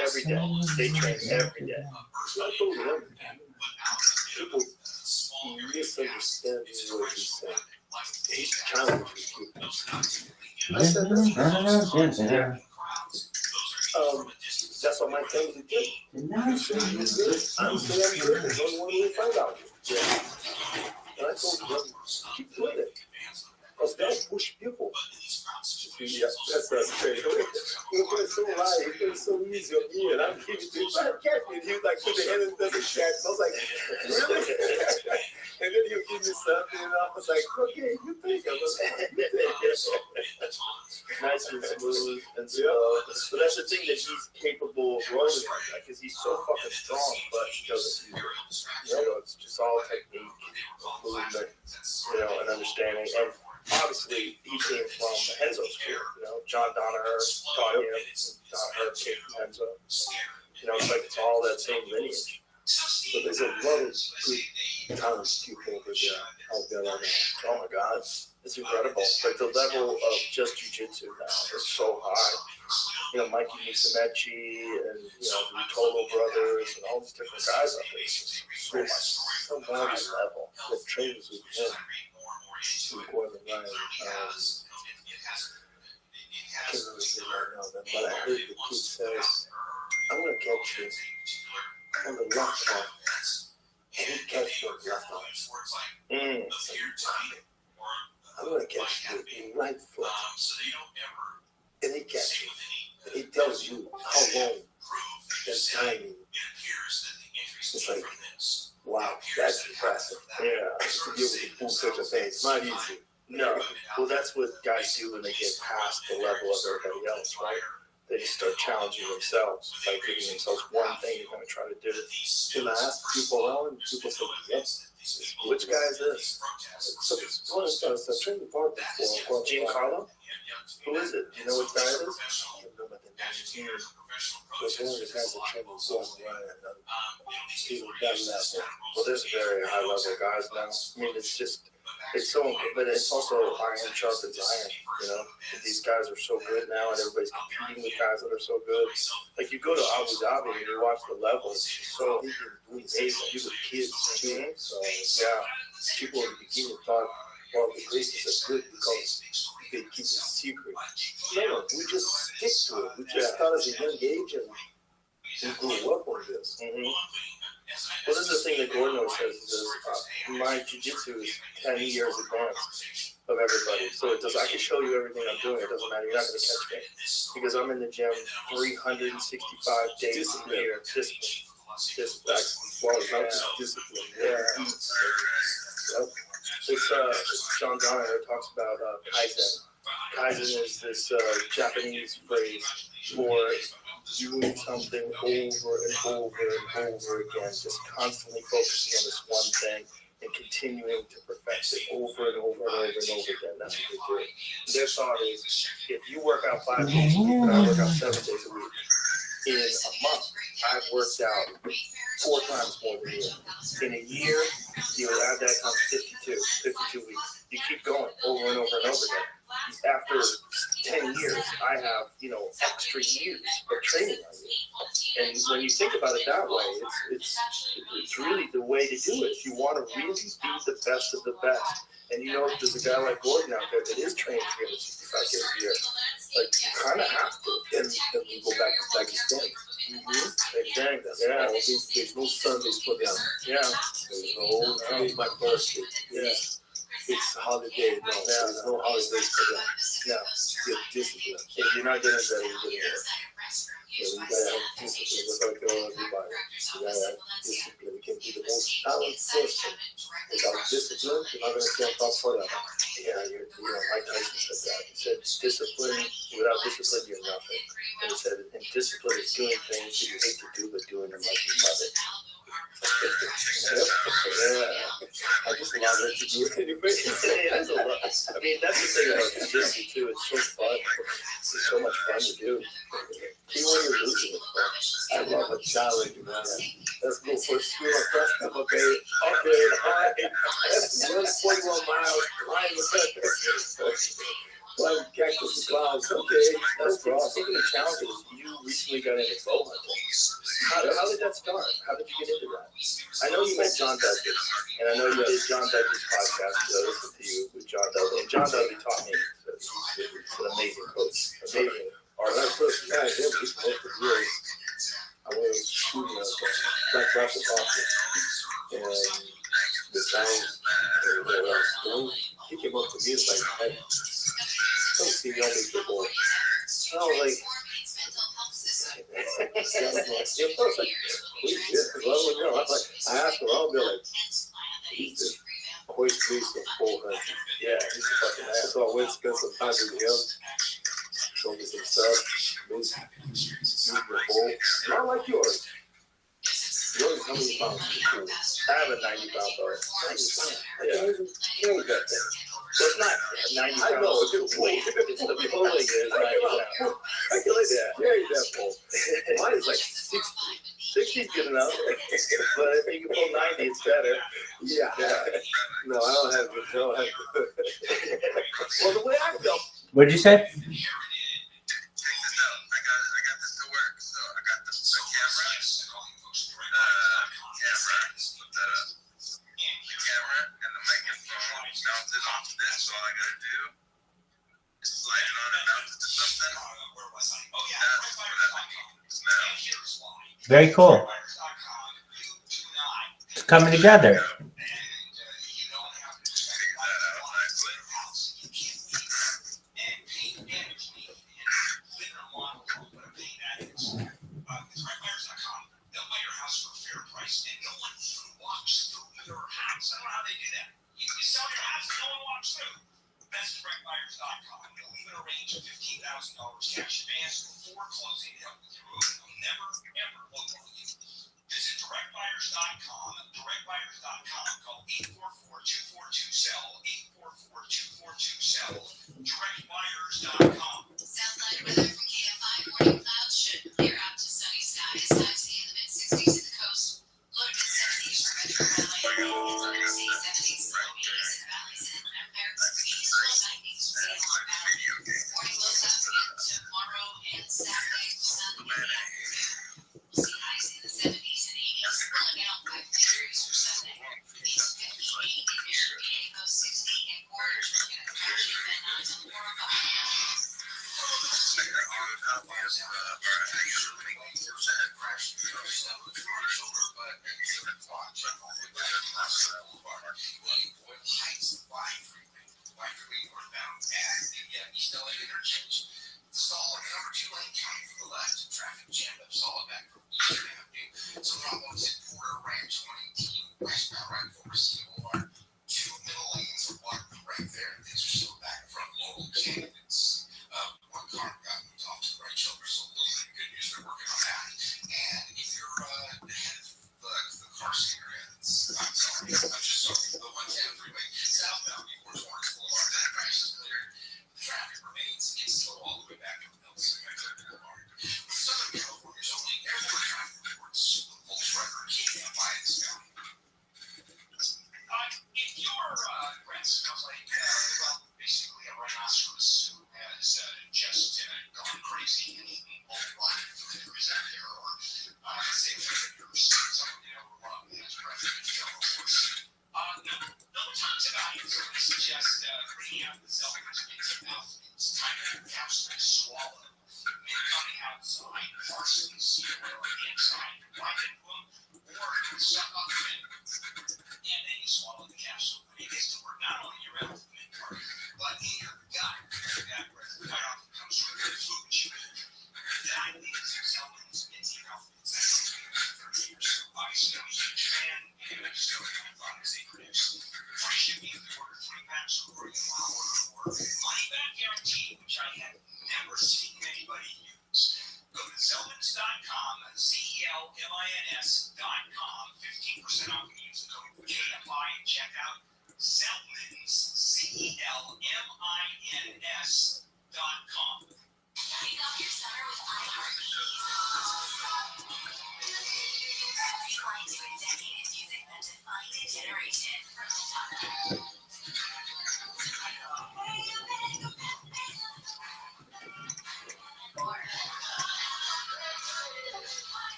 Every day. They train every day. I told them, people misunderstanding what he's saying. He's challenging people. I said, that's what my family did. You say you're good, I'm saying I'm good. There's only one way to find out. Yeah. And I told them, keep doing it. Because God push people. Yeah, that's straight away. You're doing so right, you're doing so easy on me, and I'm giving you trying to catch me. He was like, put the hand and doesn't catch. I was like, really? And then he'll give me something, and I was like, okay, you think I was like, you take it. Nice and smooth and slow. So that's the thing that he's capable of rolling like that because he's so fucking strong, but he doesn't use it. You know, it's just all technique, movement, you know, and understanding. And obviously, he came from the Henzo school. You know, John Danaher taught him. Danaher came from Henzo. You know, it's like it's all that same lineage. But there's a lot of good talented people over there out there right now. Oh my God, it's incredible. Like the level of just jiu-jitsu now is so high. You know, Mikey Musumeci and you know the Tolo brothers and all these different guys out there. It's just so much, so high level. The trainers with him, with Gordon Ryan. I can't remember his name right now, but I heard the kid says, "I'm gonna catch you on the left arm." And he catch you on the left arm. I'm gonna catch you in right foot. And he catch you. And he tells you how long and timing. It's like, wow, that's impressive. Yeah. To be able to pull such a thing, it's not easy. No. Well, that's what guys do when they get past the level of everybody else, right? They just start challenging themselves by giving themselves one thing they're going to try to do. And I ask people around, and people say, yes. Which guy is this? So it's one of the training partner for Giancarlo? Who is it? Do you know which guy it is? I don't remember the name. It was one of the guys that trained with Gordon Ryan. He's on that level. Well, there's very high level guys now. I mean, it's just, it's so, but it's also iron sharpens iron, you know? These guys are so good now, and everybody's competing with guys that are so good. Like, you go to Abu Dhabi and you watch the levels, it's so amazing. You were kids too, so yeah. People in the beginning thought, well, the Gracies are good because they keep it secret. No, we just stick to it. We just start at a young age and we grew up on this. Mm-hmm. Well, this is the thing that Gordon always says is my jiu-jitsu is 10 years advanced of everybody. So it does. I can show you everything I'm doing. It doesn't matter. You're not going to catch me because I'm in the gym 365 days a year. Discipline. Well, not just discipline. Yeah. It's John Donner talks about Kaizen. Kaizen is this Japanese phrase for doing something over and over and over again, just constantly focusing on this one thing and continuing to perfect it over and over and over and over again. That's what they do. Their thought is, if you work out 5 days a week and I work out 7 days a week, in a month, I've worked out 4 times more than you. In a year, you add that times 52 weeks. You keep going over and over and over again. After 10 years, I have, extra years of training on you. And when you think about it that way, it's really the way to do it. If you want to really be the best of the best, and there's a guy like Gordon out there that is training 365 days a year. Like, you kind of have to. And we go back to Pakistan. Exactly. Yeah. There's no Sundays for them. Yeah. There's no today's my birthday. Yeah. It's holiday. No, there's no holidays for them. Yeah. They're disciplined. If you're not getting better, you're getting worse. So you gotta have discipline. That's how I tell everybody. You gotta have discipline. You can be the most talented person. Without discipline, you're not gonna jump up forever. Yeah, Mike Tyson said that. He said, discipline, without discipline, you're nothing. And he said, and discipline is doing things that you hate to do, but doing them like you love it. Yeah. I just love it to do it anyway. Yeah, that's a lot. I mean, that's the thing about jiu-jitsu too. It's so fun. It's so much fun to do. Even when you're losing, it's fun. I love a challenge, man. Let's go for a swim across the okay. All right. Let's run 41 miles, climb cactus and clouds. Okay, That's great. Speaking of challenges, you recently got into bow hunting. How did that start? How did you get into that? I know you met John Dudley, and I know you did John Dudley's podcast. So I listened to you with John Dudley, and John Dudley taught me. So he's an amazing coach, amazing. When I first met him, we spoke for years. I was shooting a black basketball, and the time that I was doing, he came up to me and was like, "Hey, come see me on the football." And I was like, I asked him, I'll be like, he's the hoist priest of 400. Yeah, he's a fucking ass. So I went and spent some time with him, showed me some stuff, moved the bowl. Not like yours. Yours, how many pounds? Cool. I have a 90-pound bar. 90 pounds. Yeah. Carry that thing. So it's not 90 pounds. I know, it's weight. It's the pulling is 90 pounds. I can let that carry that pole. Mine is like 60. 60 is good enough. But if you can pull 90, it's better. Yeah. No, I don't have it. Well, the way I felt. What'd you say? Very cool. It's coming together.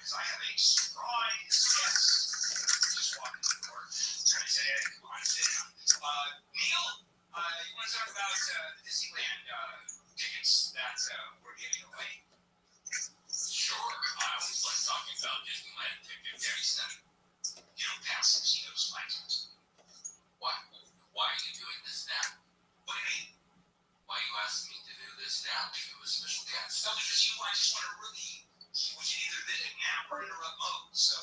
because I have a surprise guest. Just walking in the door. Trying to say, hey, come on, sit down. Neil, you want to talk about the Disneyland tickets that we're giving away? Sure. I always like talking about Disneyland tickets. Yeah, he said, passes, he knows my tickets. Why are you doing this now? What do you mean? Why are you asking me to do this now? To do a special guest? No, because I just want to really, we can either do it now or interrupt mode. So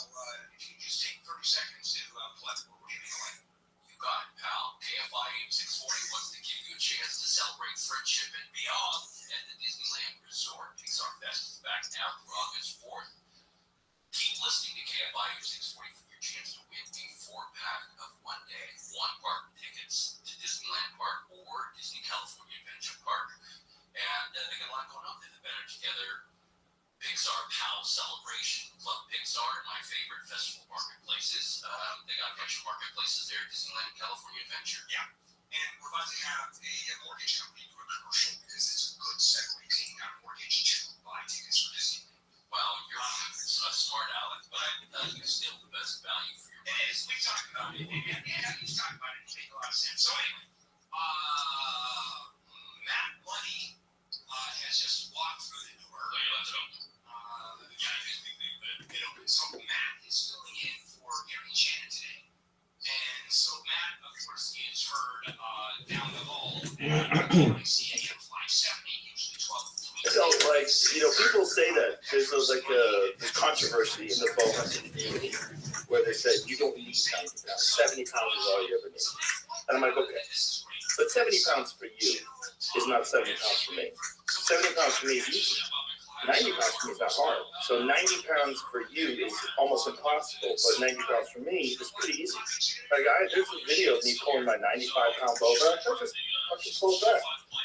if you just take 30 seconds to plug what we're giving away. You got it, pal. KFI 640 wants to give you a chance to celebrate friendship and beyond at the Disneyland Resort. Pixar Fest is back now through August 4th. Keep listening to KFI 640 for your chance to win a 4-pack of one-day, one-park tickets to Disneyland Park or Disney California Adventure Park. And they got a lot going on. They're the Better Together Pixar Pal Celebration, Club Pixar, and my favorite festival marketplaces. They got a bunch of marketplaces there at Disneyland California Adventure. Yeah. And we're about to have a mortgage company do a commercial because it's a good segue taking out a mortgage to buy tickets for Disneyland. Well, you're a smart aleck, but you're still the best value for your money. It is. We've talked about it. And he's talked about it. It makes a lot of sense. So anyway, Matt Money has just walked through the door. Oh, yeah, that's open. So Matt is filling in for Gary Shannon today. And so Matt, of course, is heard down the hall at CAM 570, usually 12. So, people say that there's this controversy in the bow hunting community where they say you don't need 90 pounds. 70 pounds is all you ever need. And I'm like, okay. But 70 pounds for you is not 70 pounds for me. 70 pounds for me is easy. 90 pounds for me is not hard. So 90 pounds for you is almost impossible, but 90 pounds for me is pretty easy. There's a video of me pulling my 95-pound bow back. I just fucking pull it back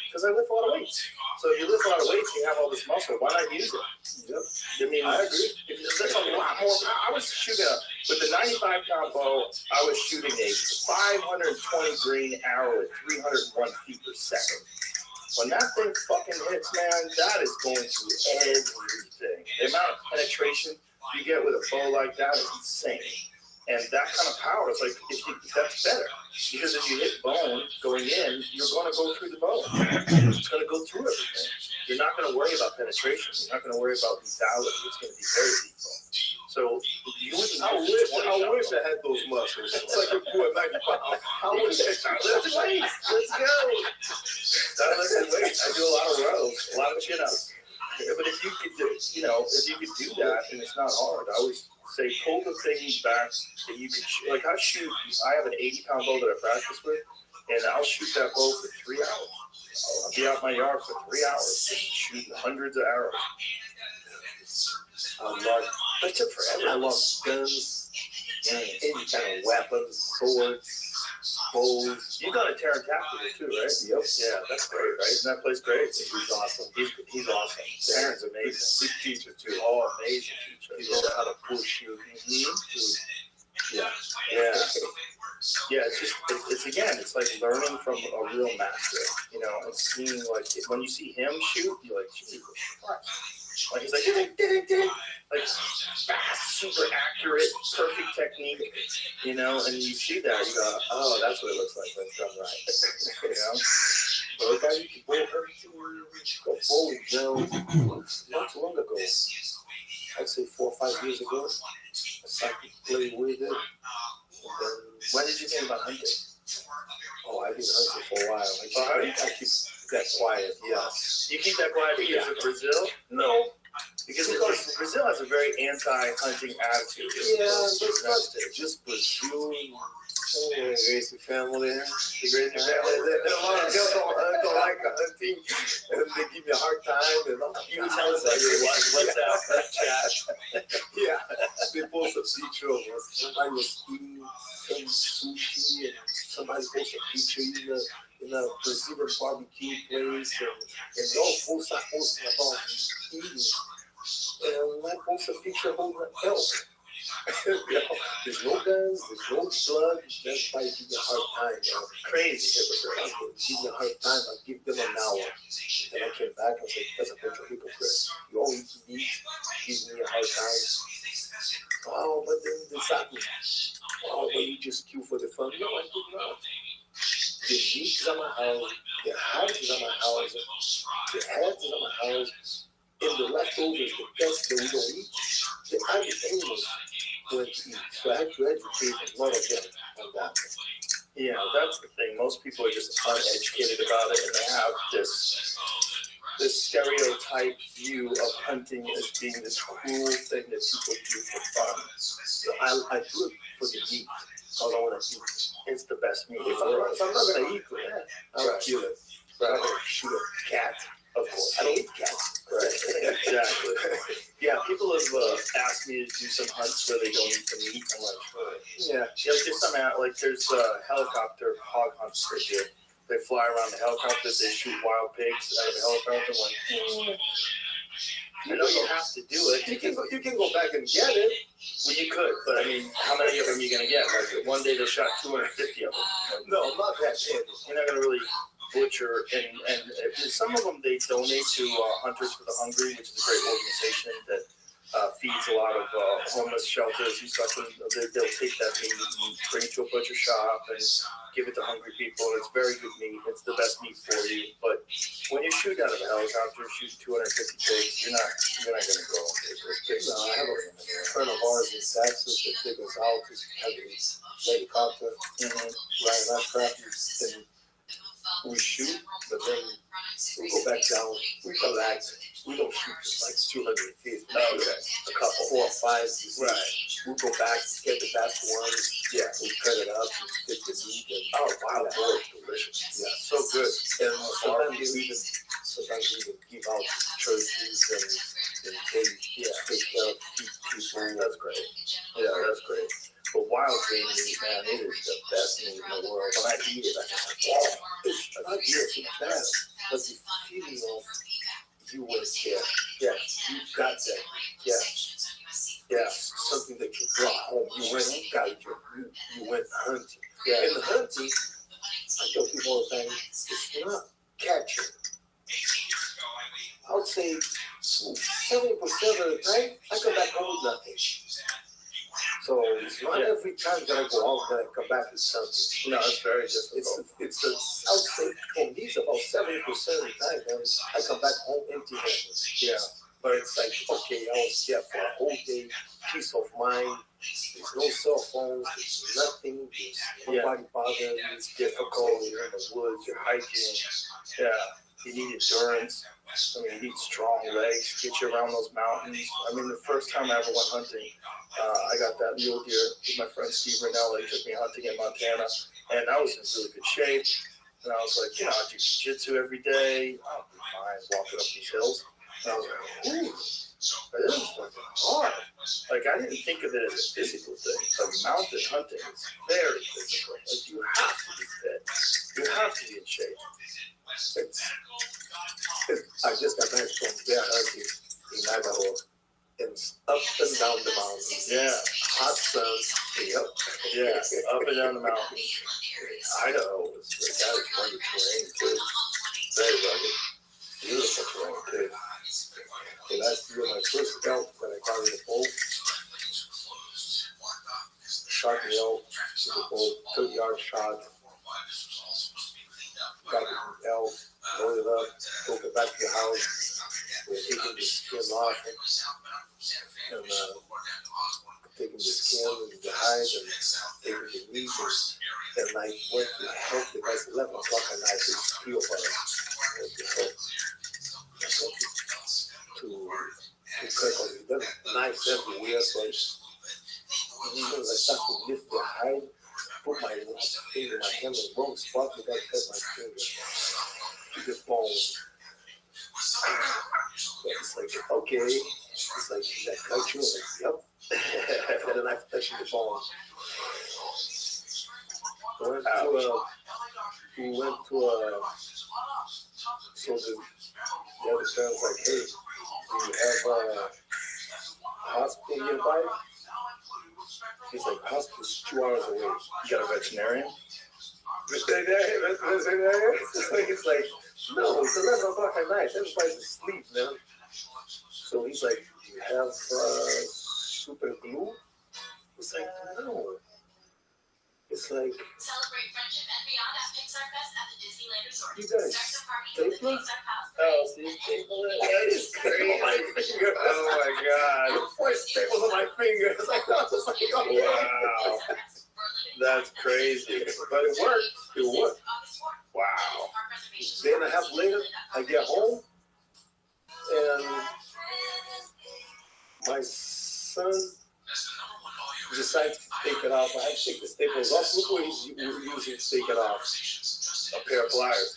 because I lift a lot of weights. So if you lift a lot of weights, you have all this muscle. Why not use it? Yep. I agree. That's a lot more power. I was shooting with the 95-pound bow. I was shooting a 520 grain arrow at 301 feet per second. When that thing fucking hits, man, that is going through everything. The amount of penetration you get with a bow like that is insane. And that kind of power is that's better. Because if you hit bone going in, you're going to go through the bone. It's going to go through everything. You're not going to worry about penetration. You're not going to worry about lethality. It's going to be very lethal. So I wish I had those muscles. It's like a boy back in I wish I had those weights. Let's go. I do a lot of rows, a lot of chin-ups. But if you could do, if you could do that, and it's not hard, I always say pull the thing back that you could shoot. Like I have an 80-pound bow that I practice with, and I'll shoot that bow for 3 hours. I'll be out in my yard for 3 hours, just shooting hundreds of arrows. It took forever. I love guns, any kind of weapons, swords, bows. You got a Terran Captain too, right? Yep. Yeah, that's great, right? Isn't that place great? He's awesome. He's awesome. Terran's amazing. Good teacher too. Oh, amazing teacher. He knows how to push you. Yeah. It's like learning from a real master, and seeing when you see him shoot, you're like, Jesus Christ. Like he's like fast, super accurate, perfect technique, and you see that, you go, oh, that's what it looks like when it's done right, But a guy you could go bowling not too long ago. I'd say 4 or 5 years ago. I started playing with it. When did you think about hunting? Oh, I've been hunting for a while. I keep that quiet, yes. You keep that quiet because of Brazil? No. Because Brazil has a very anti-hunting attitude. Yeah, but just Brazil. Raise the family. They don't like hunting, and they give me a hard time. And you can tell us that you're WhatsApp chat. Yeah, they post a picture of somebody was eating some sushi, and somebody post a picture in a Brazilian barbecue place, and they all posting about eating. And I post a picture holding an elk. There's no guns, there's no blood, that's why give me a hard time. Crazy hypocrite. Give me a hard time, I give them an hour. And I came back and said, that's a bunch of hypocrites. You all eat meat, give me a hard time. exactly. Oh, but you just kill for the fun. No, I did not. The meat is at my house, the heart is at my house, the head is at my house, and the leftovers, the best that we don't eat, the other animals went to eat. So I had to educate a lot of them on that. Yeah, that's the thing. Most people are just uneducated about it, and they have this stereotype view of hunting as being this cool thing that people do for fun. So I do it for the meat. All I want to eat. It's the best meat. If I'm not gonna eat it, I'll kill it. I'm not gonna shoot a cat. Of course, I don't eat cats. Right. Exactly. Yeah, people have asked me to do some hunts where they don't eat the meat. I'm like, yeah. There's some there's helicopter hog hunts they do. They fly around the helicopters. They shoot wild pigs out of the helicopter. I know you have to do it. You can go back and get it. Well, you could, but I mean, how many of them are you gonna get? Like one day they shot 250 of them. No, not that many. You're not gonna really butcher, and some of them they donate to Hunters for the Hungry, which is a great organization that feeds a lot of homeless shelters and stuff. And they'll take that meat and bring it to a butcher shop and give it to hungry people. It's very good meat. It's the best meat for you. But when you shoot out of a helicopter, shoot 250 pigs, you're not gonna go and take those pigs. No, I have a friend of ours in Texas that took us out to have a helicopter, right? That's crappy. And we shoot, but then we go back down, we collect, we don't shoot like 250, a couple, 4 or 5, right? We go back, get the best ones, we cut it up, and get the meat, and wow, boy, delicious, so good. And sometimes we even give out to churches and take care of people. That's great. Yeah, that's great. But wild game meat, man, it is the best meat in the world. When I eat it, I just like, wow. It's not just bad, but the feeling of you were there. Yeah, you got that. Yeah, something that you brought home. You went and got it. You went hunting. Yeah, and hunting, I tell people all the time, it's not catching. I would say 70% of the time, I come back home with nothing. So it's not every time that I go out that I come back with something. No, it's very difficult. I would say for me, it's about 70% of the time, man, I come back home empty-handed. Yeah, but it's like, okay, I was there for a whole day, peace of mind. There's no cell phones, there's nothing, there's nobody bothering. It's difficult. You're in the woods, you're hiking. Yeah, you need endurance. I mean, you need strong legs, get you around those mountains. I mean, the first time I ever went hunting, I got that mule deer with my friend Steve Ranella. He took me hunting in Montana, and I was in really good shape. And I was like, I do jiu-jitsu every day. I'll be fine walking up these hills. And I was like, ooh, but this is fucking hard. Like, I didn't think of it as a physical thing, but mountain hunting is very physical. Like, you have to be fit. You have to be in shape. I just got back from bear hunting in Idaho, and up and down the mountains. Yeah, hot sun. Up and down the mountains. Idaho was rugged terrain too. Very rugged. Beautiful terrain too. And last year, my first elk that I got with a bow, shot the elk with a bow, 30-yard shot. Got the elk, loaded up, took it back to the house. We're taking the skin off and taking the skin and the hide and taking the meat. And I went to help the guys at 11 o'clock at night. There's 3 of us to cut on the knives everywhere. So as soon as I start to lift the hide, put my finger in my hand in the wrong spot, because I cut my finger to the bone. So it's like, okay. It's like, did I cut you? I'm like, yep. And the knife touching the bone. We went to a, so the other friend was like, hey, do you have a hospital nearby? He's like, hospital is 2 hours away. You got a veterinarian? Veterinarian? He's like, no, it's 11 o'clock at night. Everybody's asleep, man. So he's like, do you have super glue? It's like, It's like, Celebrate friendship and beyond at Pixar Fest at the Disneyland Resort. you guys Start the party with the stapler? Pixar Palace Oh, Parade. see, staple it? That is crazy. Oh my god. Four staples on my finger. It's like, oh, it's like, oh, Wow. That's crazy. But it worked. It worked. Wow. Day and a half later, I get home, and my son decided to take it off. I had to take the staples off. Look what he's using to take it off. A pair of pliers.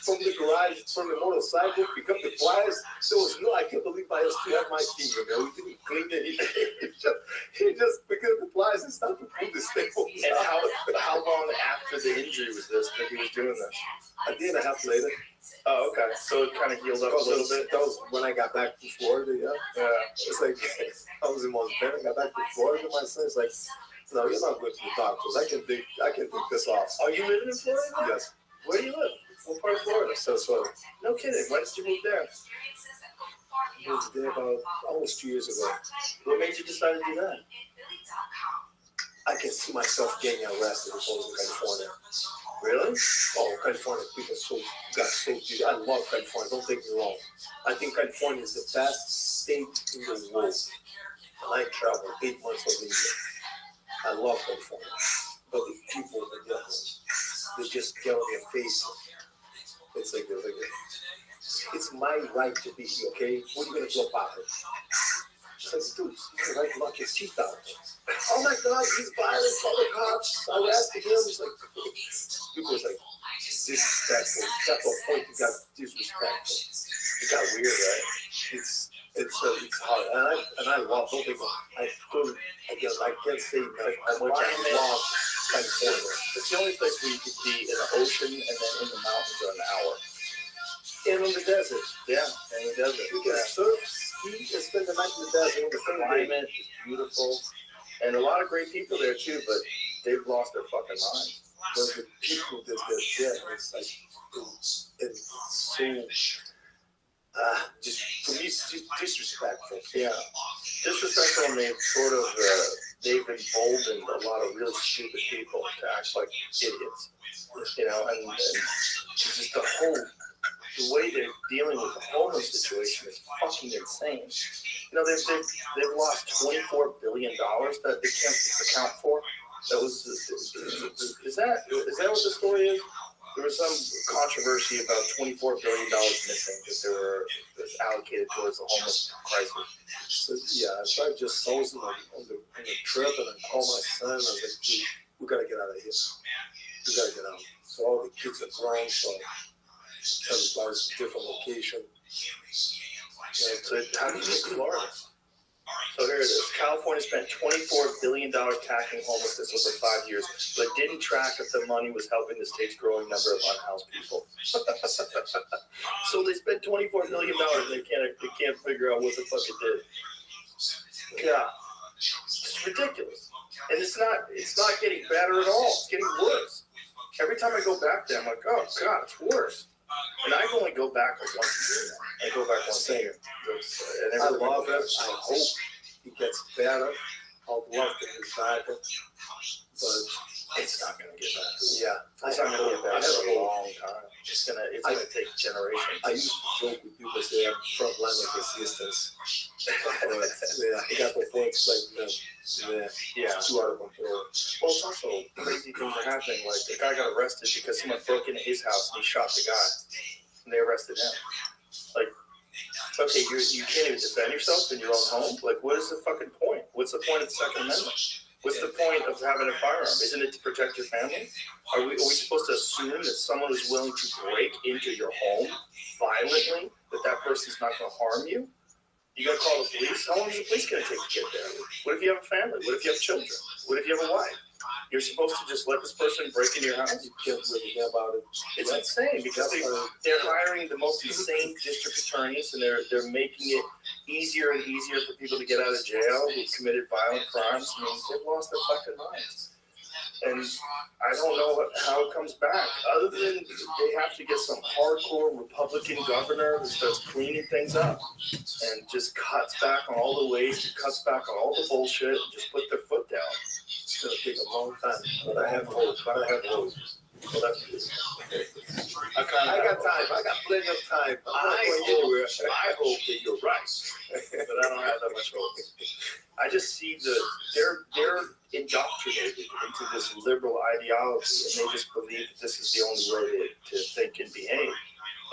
From the garage, from the motorcycle, pick up the pliers. There was no, I can't believe I still have my finger, man. We didn't clean it. He just picked up the pliers and started to put the staples And out. how long after the injury was this that he was doing this? A day and a half later. Oh, okay. So it kind of healed up a little bit. That was when I got back to Florida, yeah. It's like, I was in Montana, I got back to Florida, my son's like, no, you're not going to the doctors. I can take this off. Are you living in Florida? Yes. Where do you live? What part of Florida? Sarasota. No kidding. When did you move there? I moved there about almost 2 years ago. What made you decide to do that? I can see myself getting arrested if I was in California. Really? Oh, California, people got so deep. I love California, don't take me wrong. I think California is the best state in the world. And I traveled 8 months of the year. I love California. But the people, they just get on their face. It's like, it's my right to be here, okay? What are you going to do about it? It's like, dude, it's my right to knock your teeth out. Oh my God, he's violent, call the cops. I arrested him. It's like, people was like, disrespectful. Got to a point you got disrespectful. It got weird, right? It's hard. And I love, don't think I can't say how much I love California. It's the only place where you could be in the ocean and then in the mountains for an hour. And on the desert. Yeah, in the desert. You can surf, ski, and spend the night in the desert. On the third day. Climate is beautiful. And a lot of great people there too, but they've lost their fucking minds. But the people that they're there, it's like, it's so, just, for me, it's just disrespectful. Yeah. Disrespectful, and they've emboldened a lot of really stupid people to act like idiots. You know, and just the way they're dealing with the homeless situation is fucking insane. You know, they've lost $24 billion that they can't account for. That was is that what the story is? There was some controversy about $24 billion missing that was allocated towards the homeless crisis. So, yeah, so I just saw it on the trip, and I called my son. I was like, dude, we gotta get out of here. We gotta get out. So all the kids are grown, so everybody's in a different location. Yeah, so how do you get to Florida? So here it is. California spent $24 billion tackling homelessness over 5 years, but didn't track if the money was helping the state's growing number of unhoused people. So they spent $24 billion and they can't figure out what the fuck it did. Yeah. It's ridiculous. And it's not getting better at all. It's getting worse. Every time I go back there, I'm like, oh God, it's worse. And I only go back like once a year now. I go back once a year. I love it. I hope it gets better. I'd love to get back, but it's not going to get better. Yeah, it's not going to get better for a long time. It's gonna take generations. I used to joke with people say I'm front line of resistance. Yeah, I got the points like too out of control. Well, it's also crazy things are happening. Like the guy got arrested because someone broke into his house and he shot the guy, and they arrested him. Like, okay, you can't even defend yourself in your own home. Like, what is the fucking point? What's the point of the Second Amendment? What's the point of having a firearm? Isn't it to protect your family? Are we supposed to assume that someone who's willing to break into your home violently, that person's not going to harm you? You got to call the police? How long is the police going to take to get there? What if you have a family? What if you have children? What if you have a wife? You're supposed to just let this person break into your house? You can't really care about it. It's insane because they're hiring the most insane district attorneys, and they're making it easier and easier for people to get out of jail who've committed violent crimes. I mean, they've lost their fucking minds. And I don't know how it comes back, other than they have to get some hardcore Republican governor who starts cleaning things up and just cuts back on all the waste, cuts back on all the bullshit, and just put their foot down. It's going to take a long time, but I have hope. Well, that's good. I got time. I got plenty of time. I hope that you're right, but I don't have that much hope. I just see they're indoctrinated into this liberal ideology, and they just believe that this is the only way to think and behave.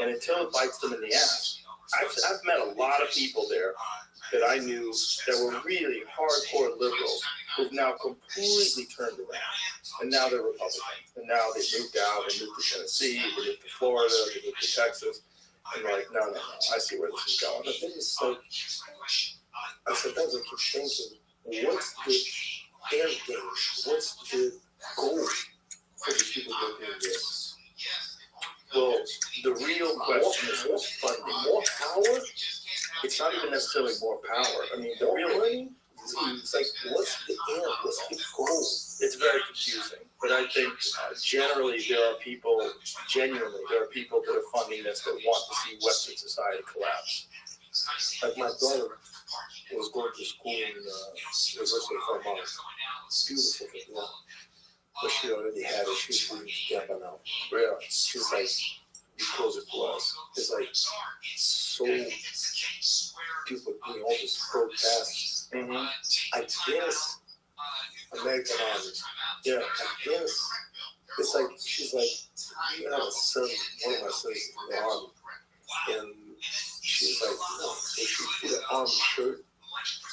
And until it bites them in the ass, I've met a lot of people there that I knew that were really hardcore liberals who've now completely turned around, and now they're Republicans, and now they moved out, they moved to Tennessee, they moved to Florida, they moved to Texas, and like, no, I see where this is going. But then it's like, sometimes I keep thinking, what's the end game? What's the goal for the people that are doing this? Well, the real question is who's funding. More power? It's not even necessarily more power. I mean, the real money? It's like, what's the end? What's the goal? It's very confusing. But I think generally there are people that are funding this that want to see Western society collapse. Like my daughter was going to school in University of Vermont. Beautiful, yeah. But she already had it. She's moving to Tampa now. Really? She's like, be closer to us. It's like so people doing all this protests. Mm-hmm. I guess American Army. Yeah, I guess it's like she's like, you have a son, one of my sons in the army, and she's like, no. So she put an army shirt,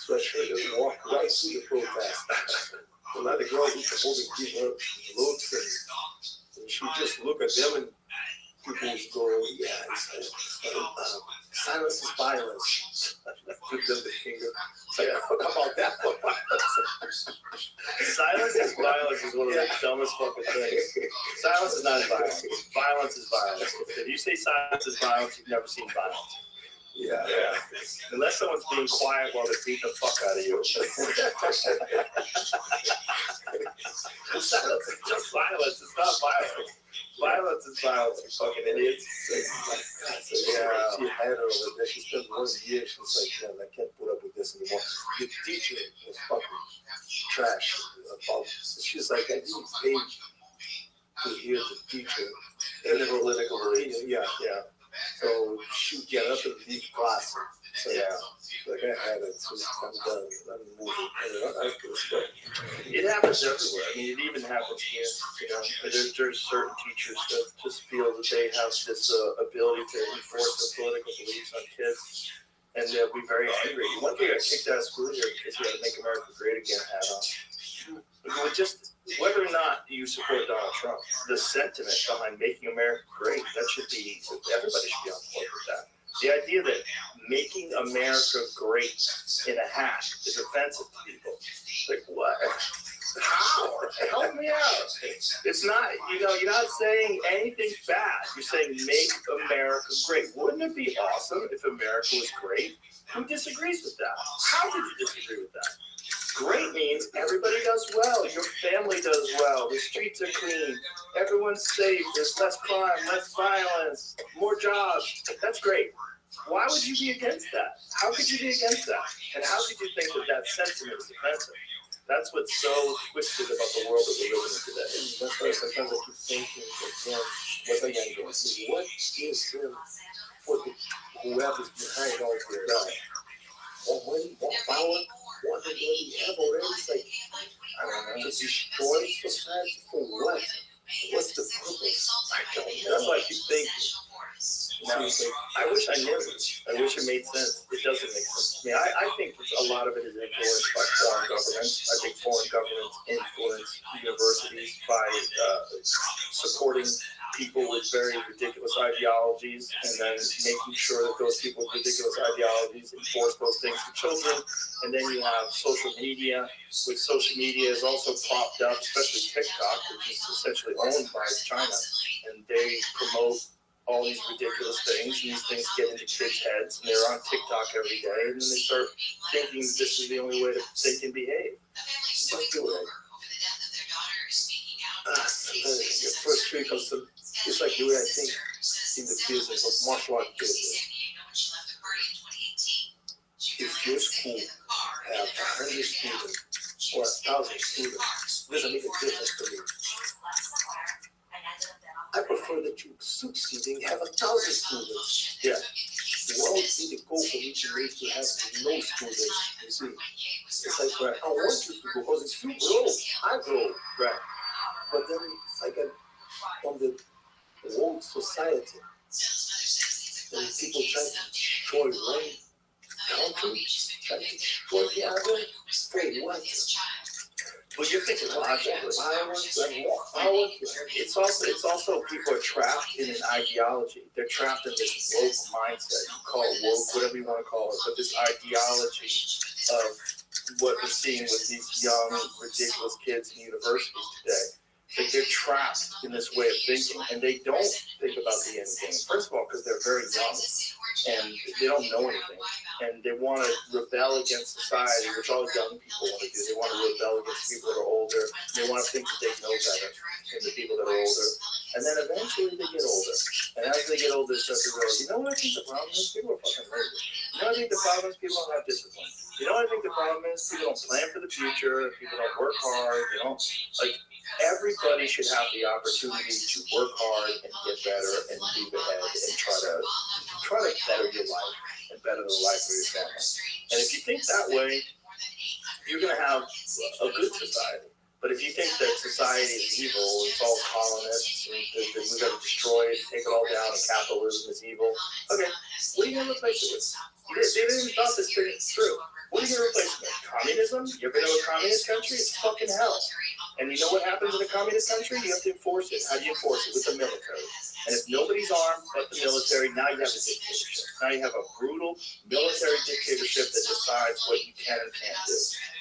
sweatshirt, and walked right through the protest. A lot of girls were supposed to give her looks, and she just look at them, and people would go, yeah, it's like, silence is violence. Put them the finger. It's like, how about that for violence? Silence is violence is one of the dumbest fucking things. Silence is not violence. Violence is violence. If you say silence is violence, you've never seen violence. Yeah. Unless someone's being quiet while they're beating the fuck out of you. Silence is just violence. It's not violence. Violence is violence, you fucking idiots. Yeah. She had her over there. She spent 1 year. She's like, man, I can't put up with this anymore. The teacher was fucking trash about this. She's like, I didn't pay to hear the teacher. And the political beliefs. Yeah. So she'd get up and leave class. So, yeah. Like, I had it. So I'm done. I'm moving. It happens everywhere. I mean, it even happens here. You know, there's certain teachers that just feel that they have this ability to enforce their political beliefs on kids, and they'll be very angry. One kid got kicked out of school here because he had a "Make America Great Again" hat on. Just whether or not you support Donald Trump, the sentiment behind making America great, that should be, everybody should be on board with that. The idea that making America great in a hat is offensive to people. Like, what? How? Help me out. It's not, you're not saying anything bad. You're saying make America great. Wouldn't it be awesome if America was great? Who disagrees with that? How did you disagree with that? Great means everybody does well. Your family does well. The streets are clean. Everyone's safe. There's less crime, less violence, more jobs. That's great. Why would you be against that? How could you be against that? And how could you think that sentiment is offensive? That's what's so twisted about the world that we're living in today. That's why sometimes I keep thinking, again, what the end goes is, what is for whoever's behind all of that? More money, more power, more than what we have already. It's like, I don't know, to destroy society for what? What's the purpose? I don't know. That's why I keep thinking. Now, I wish I knew. I wish it made sense. It doesn't make sense to me. I think a lot of it is influenced by foreign governments. I think foreign governments influence universities by supporting people with very ridiculous ideologies and then making sure that those people with ridiculous ideologies enforce those things to children. And then you have social media, which social media is also propped up, especially TikTok, which is essentially owned by China. And they promote all these ridiculous things, and these things get into kids' heads, and they're on TikTok every day, and then they start thinking this is the only way that they can behave. Your first trick comes to, it's like the way I think in the business of martial art business. If your school have 100 students or 1,000 students, doesn't make a difference. because if you grow, I grow. Right. But then it's like on the world society, when people try to destroy one country, try to destroy the other, for what? Well, you're thinking logically. Violence and power. It's also people are trapped in an ideology. They're trapped in this woke mindset. You call it woke, whatever you want to call it, but this ideology of what we're seeing with these young, ridiculous kids in universities today. Like they're trapped in this way of thinking, and they don't think about the end game. First of all, because they're very young, and they don't know anything, and they want to rebel against society, which all young people want to do. They want to rebel against people that are older. They want to think that they know better than the people that are older. And then eventually they get older. And as they get older, they start to realize, you know what I think the problem is? People are fucking lazy. You know what I think the problem is? People don't have discipline. You know what I think the problem is? People don't plan for the future. People don't work hard. They don't, like, everybody should have the opportunity to work hard and get better and move ahead and try to better your life and better the life of your family. And if you think that way, you're going to have a good society. But if you think that society is evil, it's all colonists, and that we got to destroy it, take it all down, and capitalism is evil, okay, what are you going to replace it with? They didn't even thought this thing through. What are you going to replace it with? Communism? You ever been to a communist country? It's fucking hell. And you know what happens in a communist country? You have to enforce it. How do you enforce it? With the military. And if nobody's armed but the military, now you have a dictatorship. Now you have a brutal military dictatorship that decides what you can and can't do.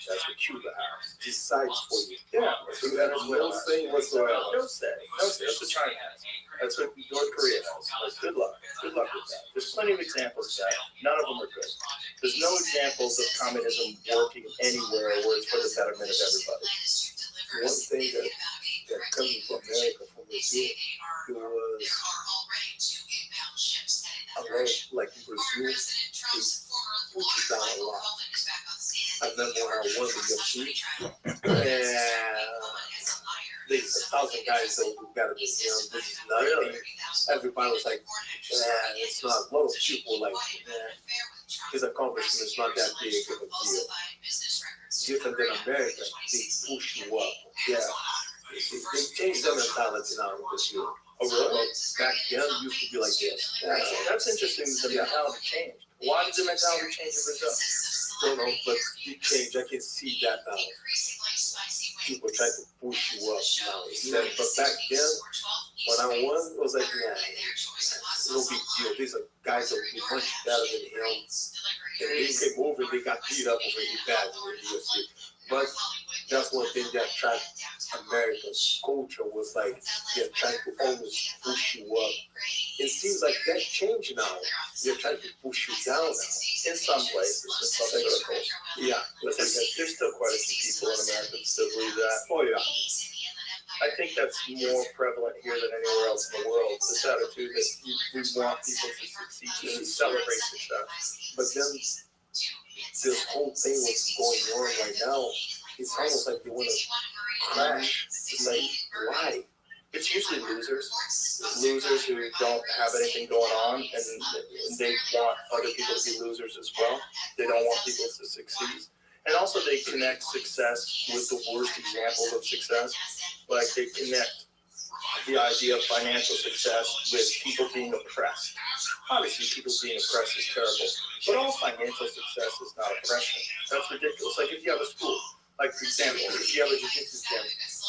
That's what Cuba has. Decides for you. Yeah, that's what Venezuela has. No say whatsoever. No say. No say. That's what China has. That's what North Korea has. Like, good luck. Good luck with that. There's plenty of examples of that. None of them are good. There's no examples of communism working anywhere where it's for the betterment of everybody. One thing that coming from America, from Brazil, it was a lot, like in Brazil, they put you down a lot. I remember when I won the UFC, and there's 1,000 guys that were better than him. This is nothing. Everybody was like, it's not. A lot of people were like, his accomplishment is not that big of a deal. Different than America, they push you up. Yeah. They changed their mentality now in Brazil. Oh, really? Back then, it used to be like this. That's interesting. The mentality changed. Why did the mentality change in Brazil? Don't know, but it changed. I can see that now. People try to push you up now. But back then, when I won, it was like, no big deal. These are guys that would be much better than him. And they came over, they got beat up over really bad in the UFC. But that's one thing that attracted America's culture was like, they're trying to always push you up. It seems like that changed now. They're trying to push you down now. In some places, in some circles. Yeah. But there's still quite a few people in America that still believe that. Oh, yeah. I think that's more prevalent here than anywhere else in the world. This attitude that we want people to succeed and celebrate success. But then this whole thing what's going on right now, it's almost like they want to crash. It's like, why? It's usually losers who don't have anything going on, and they want other people to be losers as well. They don't want people to succeed. And also they connect success with the worst examples of success. Like they connect the idea of financial success with people being oppressed. Obviously, people being oppressed is terrible, but all financial success is not oppression. That's ridiculous. Like if you have a school, like for example, if you have a jiu-jitsu gym,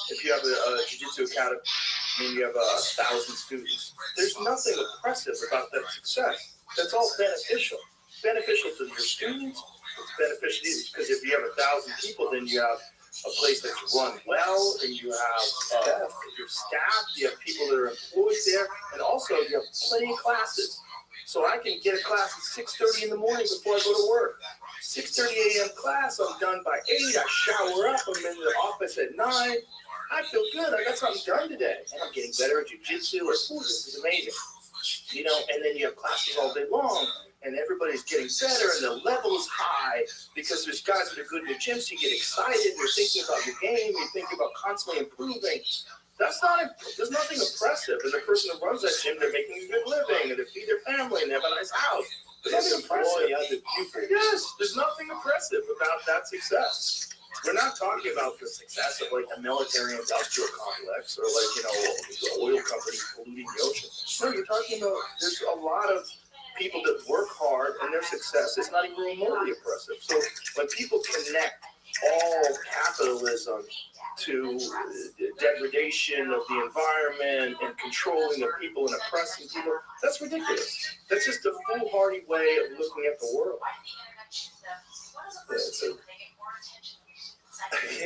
if you have a jiu-jitsu academy, I mean you have 1,000 students, there's nothing oppressive about that success. That's all beneficial. Beneficial to your students, it's beneficial to you, because if you have 1,000 people, then you have a place that's run well, and you have your staff, you have people that are employed there, and also you have plenty of classes. So I can get a class at 6:30 in the morning before I go to work. 6:30 a.m. class, I'm done by 8, I shower up, I'm in the office at 9. I feel good, I got something done today, and I'm getting better at jiu-jitsu, or this is amazing. You know, and then you have classes all day long, and everybody's getting better, and the level is high, because there's guys that are good in the gym, so you get excited, you're thinking about your game, you're thinking about constantly improving. There's nothing oppressive. And the person who runs that gym, they're making a good living, and they feed their family, and they have a nice house. There's nothing oppressive. Yes, there's nothing oppressive about that success. we're not talking about the success of like a military industrial complex or like, the oil companies polluting the ocean. No, you're talking about there's a lot of people that work hard and their success is not even remotely oppressive. So when people connect all capitalism to degradation of the environment and controlling the people and oppressing people, that's ridiculous. That's just a foolhardy way of looking at the world.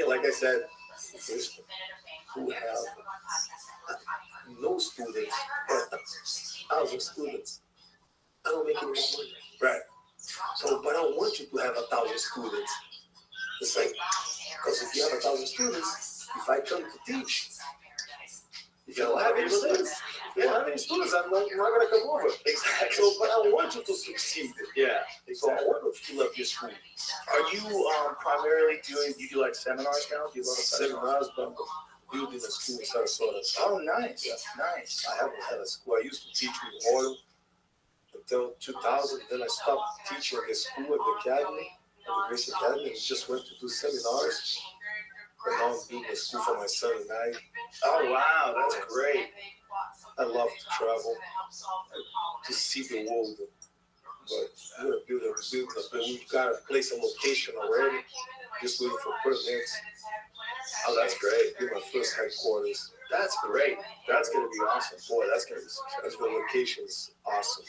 Like I said, there's who have no students, but 1,000 students. I don't make any more money. Right. So, but I don't want you to have 1,000 students. It's like, because if you have 1,000 students, if I come to teach, if you don't have any students, I'm not going to come over. Exactly. So, but I want you to succeed. Yeah. So I want to fill up your school. Are you primarily do you like seminars now? Do you love Seminars, but I'm building a school in Sarasota. Oh, nice. Yeah. Nice. I haven't had a school. I used to teach with oil until 2000. Then I stopped teaching at the school, at the academy, at the Grace Academy, and just went to do seminars. And now I'm building a school for my son and I. Oh, wow. That's great. I love to travel, to see the world. But we're building a we've got a place and location already, just waiting for permits. Oh, that's great. Be my first headquarters. That's great. That's going to be awesome. Boy, that's going to be successful. The location's awesome.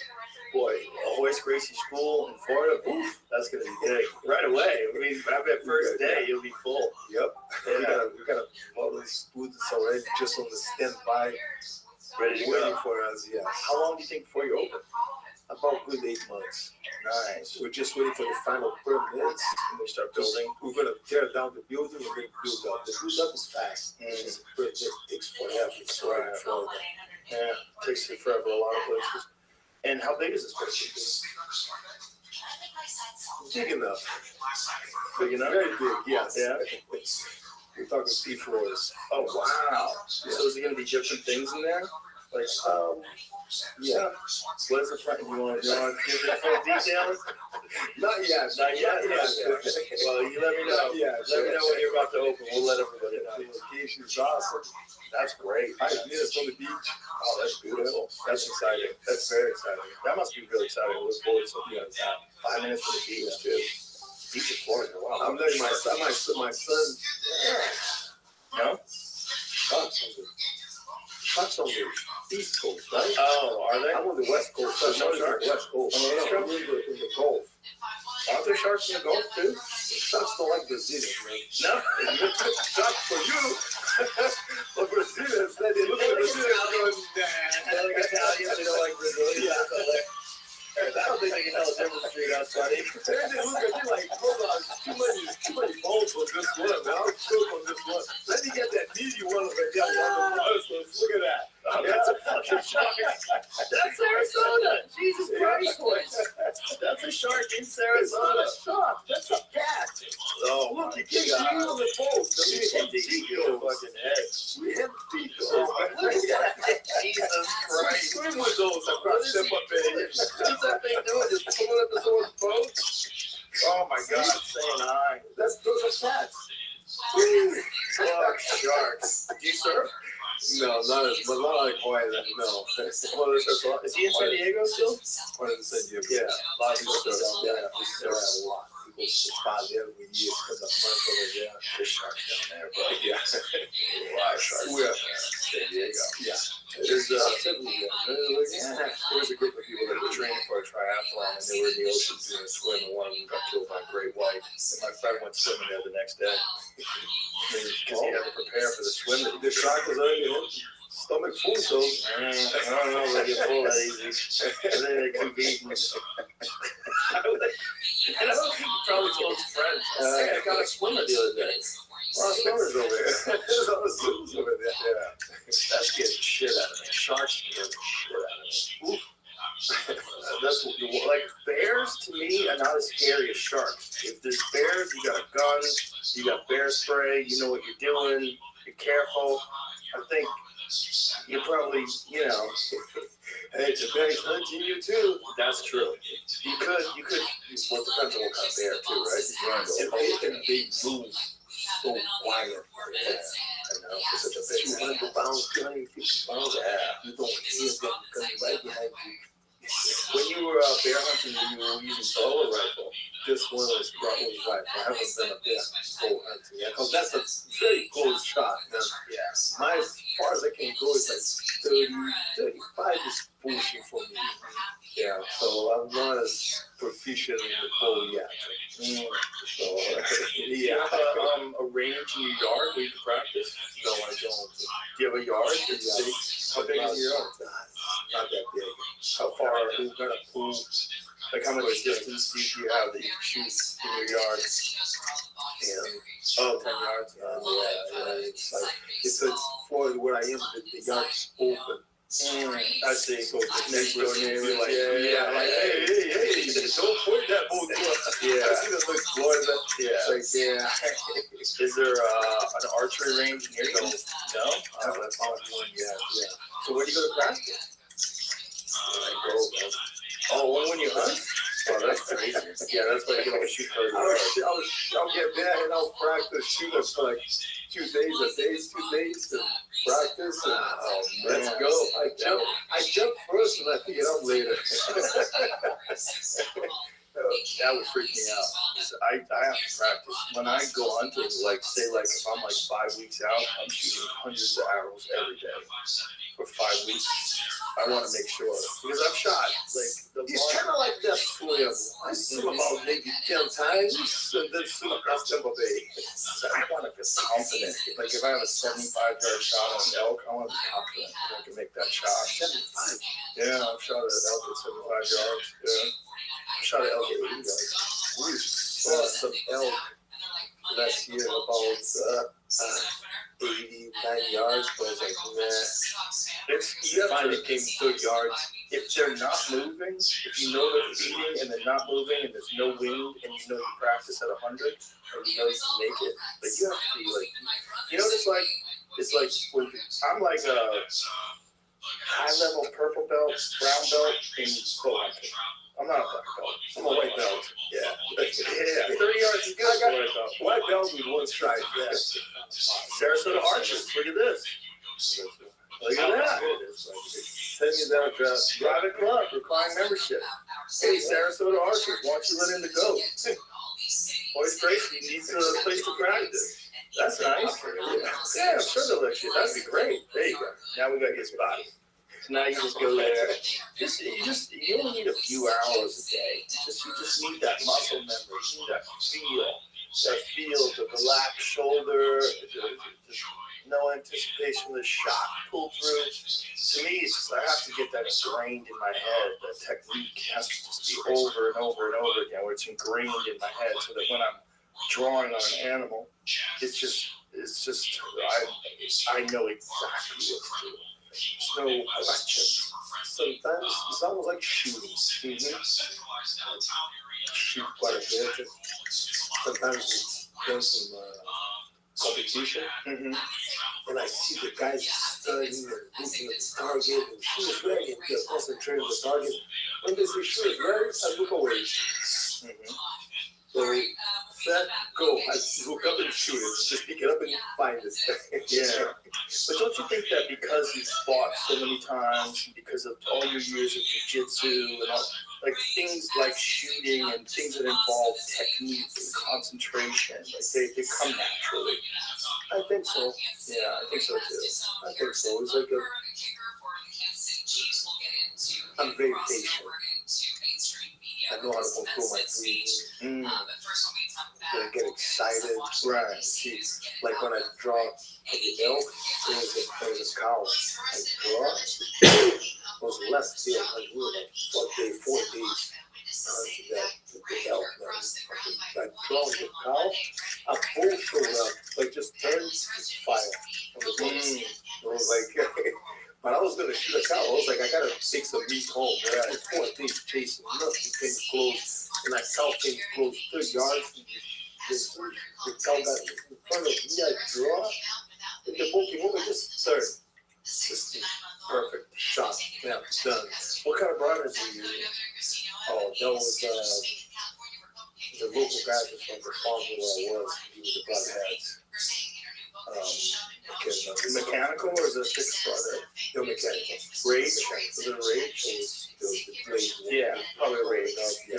Boy, Horace Gracie School in Florida, oof, that's going to be big. Right away. I mean, I bet first day you'll be full. Yep. Yeah. We got all the students already just on the standby, Ready to waiting go. for us. Yes. How long do you think before you open? About good 8 months. Nice. We're just waiting for the final permits. And we start building. We're going to tear down the building. We're going to build up. The build up is fast. The permit takes forever. So Right. Florida. Yeah, takes you forever a lot of places. And how big is this place? Big enough. Big enough? Very big, yes. Yeah. We're talking 3 floors. Oh, wow. So is it going to be different things in there? Like, Yeah. what is the front? You want to give it full details? Not yet. Not yet? Well, you let me know. Yeah. Let me know when you're about to open. We'll let everybody know. The location is awesome. That's great. 5 minutes on the beach. Oh, that's beautiful. That's exciting. That's very exciting. That must be really exciting. I look forward to something like that. 5 minutes from the beach, too. Beach in Florida. Wow. I'm letting my son. No? Sharks on the East Coast, right? Oh, are they? I'm on the West Coast. There's no I'm on sharks? the West Coast. On the West Coast? I'm in the Gulf. Aren't there sharks in the Gulf, too? Sharks don't like Brazilians, man. No? Sharks for you. For Brazilians, they look at Brazilians going, They like Italians, they don't like Brazilians. I don't think they can tell the difference between us, buddy. They look at me like, hold on, too many bones on this one. I'll choke on this one. Let me get that meaty one over there on the muscles. Look at that. Oh, that's a fucking shark. That's Sarasota. Jesus Christ, boys. That's a shark in It's not Sarasota. a shark. That's a cat. Oh, Look, my you can't see God. on the boat. You We can have eat feet your those. fucking head. We have feet Oh, those. my God. Jesus Christ. Swim with those across the What is that thing doing? Just pulling up to someone's boat? Oh, my God. Saying hi. Those are cats. Fuck sharks. Do you surf? No, not as, but not like Hawaii. No. Well, is he in San Diego still? What did San Diego? Yeah, a lot of people People surf. down there. We surf a lot. We go to spa there every year. Spend a month over there. There's sharks down there, bro. Yeah. A lot of sharks Where? down there. San Diego. Yeah. There's Everywhere. there was a group of people that were training for a triathlon, and they were in the ocean doing a swim, and one of them got killed by a great white. And my friend went swimming there the next day because he had to prepare for the swim. The shark was already stomach full, so I don't know if they get full that easy. I think they could be. And I don't think he probably told his friends. Hey, I got a swimmer the other day. A lot of swimmers over there. there's all the swimmers over there. Yeah, that scared the shit out of me. Sharks scared the shit out of me. Oof. That's like bears to me are not as scary as sharks. If there's bears, you got a gun, you got bear spray, you know what you're doing, you're careful. I think you probably, Hey, the bear's hunting you too. that's true. You could, well, it depends on what kind of bear too, right? And they move so quiet. I know, for such a big 200 pounds, 250 pounds. Yeah. You don't hear them coming right behind you. When you were bear hunting, you were using bow or rifle? This one was rifle. I haven't been a bear bow hunting yet, because that's a very close shot. Man. Yeah. My, as far as I can go, is like 30, 35 is pushing for me. Yeah, so I'm not as proficient in the bow yet. So, Do you yeah. have a range in your yard where you can practice? No, I don't. Do you have a yard? It's big. How big is your yard? Not that big. How far? We've got a pool. Like how much distance do you have that you can shoot in your yard? And, 10 yards. yeah, it's for where I am, the yard's open. I see. So the Next door neighbor, neighbors, like, like, hey, don't point that boat to us. Yeah. I see them exploring that. Yeah. It's like, yeah. Is there an archery range near you? No? I haven't found one yet, yeah. So where do you go to practice? I go, man. Oh, when you hunt? Oh, that's crazy. Yeah, that's why you can only shoot 30 yards. I'll get there and I'll practice shooting for like 2 days, to practice. And, let's go. I jump first and I pick it up later. That would freak me out. I have to practice. When I go hunting, like say like if I'm like 5 weeks out, I'm shooting hundreds of arrows every day for 5 weeks. I want to make sure because I've shot like He's kind of like that swim. I swim about maybe 10 times and then swim across Tampa Bay. I want to feel confident. Like if I have a 75-yard shot on an elk, I want to be confident that I can make that shot. 75. Yeah, I've shot an elk at 75 yards. Yeah, I shot an elk at 80 yards. We saw some elk last year about 89 yards, but I was like, nah. You finally came 30 yards. If they're not moving, if you know they're feeding and they're not moving and there's no wind and you know you practice at 100 and you know you can make it, but you have to be like, you know, it's like when I'm like a high-level purple belt, brown belt in bow hunting. I'm not a black belt. I'm a white belt. Yeah. 30 yards is good for a white belt. White belt with one stripe. Yeah. Sarasota Archers. Look at this. Look at that. Send me that address. Private club, requiring membership. Hey, Sarasota Archers, why don't you run in the goat? Boys Tracy needs a place to practice. That's nice. Yeah, I'm sure they'll let you. That'd be great. There you go. Now we got your spot. So now you just go there. You only need a few hours a day. You just need that muscle memory. You need that feel, the relaxed shoulder, just no anticipation of the shot pull through. To me, it's just I have to get that ingrained in my head. The technique has to just be over and over and over again, where it's ingrained in my head, so that when I'm drawing on an animal, it's just I know exactly what to do. There's no question. Sometimes it's almost like shooting. Shoot quite a bit. Sometimes we do some competition, and I see the guys studying and looking at the target, and shoot is ready, and they're concentrating on the target. When they say shoot is ready, I look away. So, set, go. I look up and shoot it. Just pick it up and find it. Yeah. But don't you think that because you've fought so many times, and because of all your years of jiu-jitsu and all, like things like shooting and things that involve technique and concentration, like they come naturally? I think so. Yeah, I think so too. I think so. It's like I'm very patient. I know how to control my breathing. I get excited. Right. See, like when I draw for the elk, there's a cow. I draw. It was less than I grew about 4 days. The elk. I draw the cow. I pull from like just turn fire on the boat. It was like. But I was going to shoot a cow. I was like, I got to take some meat home. I had 4 days chasing. Nothing came close. And that cow came close 30 yards. The cow got in front of me. I draw. And the boat came over just turned. Just perfect shot. Yeah, done. What kind of brothers are you using? Oh, that was the local guy just from the farm where I was. He was the bloodheads. mechanical or is it a fixed product? No mechanical. Rage? Is it a Rage? Yeah, probably a Rage. Yeah.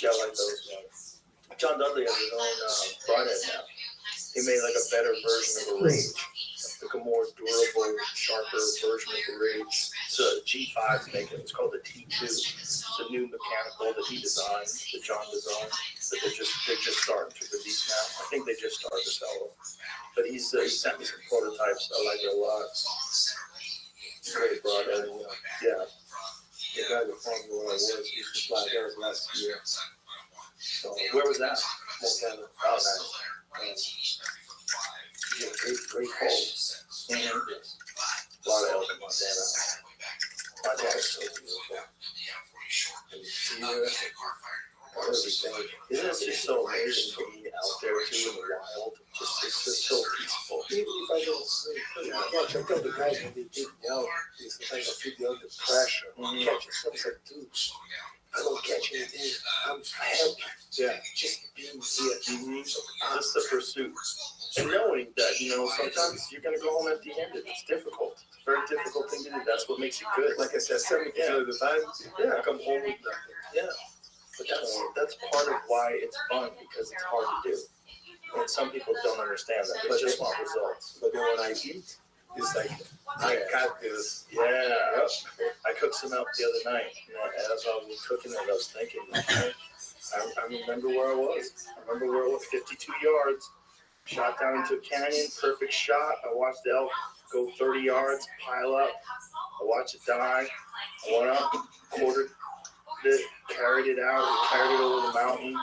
Yeah, I like those. John Dudley has his own broadhead now. He made like a better version of the Rage. Like a more durable, sharper version of the Rage. It's a G5's making it. It's called the T2. It's a new mechanical that he designed, that John designed. But they're just starting to release now. I think they just started to sell them. But he sent me some prototypes. I like it a lot. Great broadhead. Yeah. The guy that found me where I was used to fly those last year. So where was that? Montana. Oh, nice. Yeah, great calls. A lot of elk in Montana. Montana's so beautiful. And deer, everything. Isn't it just so amazing to be out there too in the wild? It's just so peaceful. Even if I don't sleep much, I tell the guys when they take me out, sometimes I feel the under pressure. Catching something like, dude, I don't catch anything. I'm happy. Yeah. Just being here. Just the pursuit. And knowing that, sometimes you're going to go home empty-handed. It's difficult. It's a very difficult thing to do. That's what makes it good. Like I said, 70% of the time, I come home with nothing. Yeah. But that's part of why it's fun, because it's hard to do. And some people don't understand that. They just want results. But then when I eat, it's like, I got this. Yeah. I cooked some elk the other night. And as I was cooking it, I was thinking, I remember where I was. I remember where it was, 52 yards. Shot down into a canyon, perfect shot. I watched the elk go 30 yards, pile up. I watched it die. I went up, quartered it, carried it out, carried it over the mountain,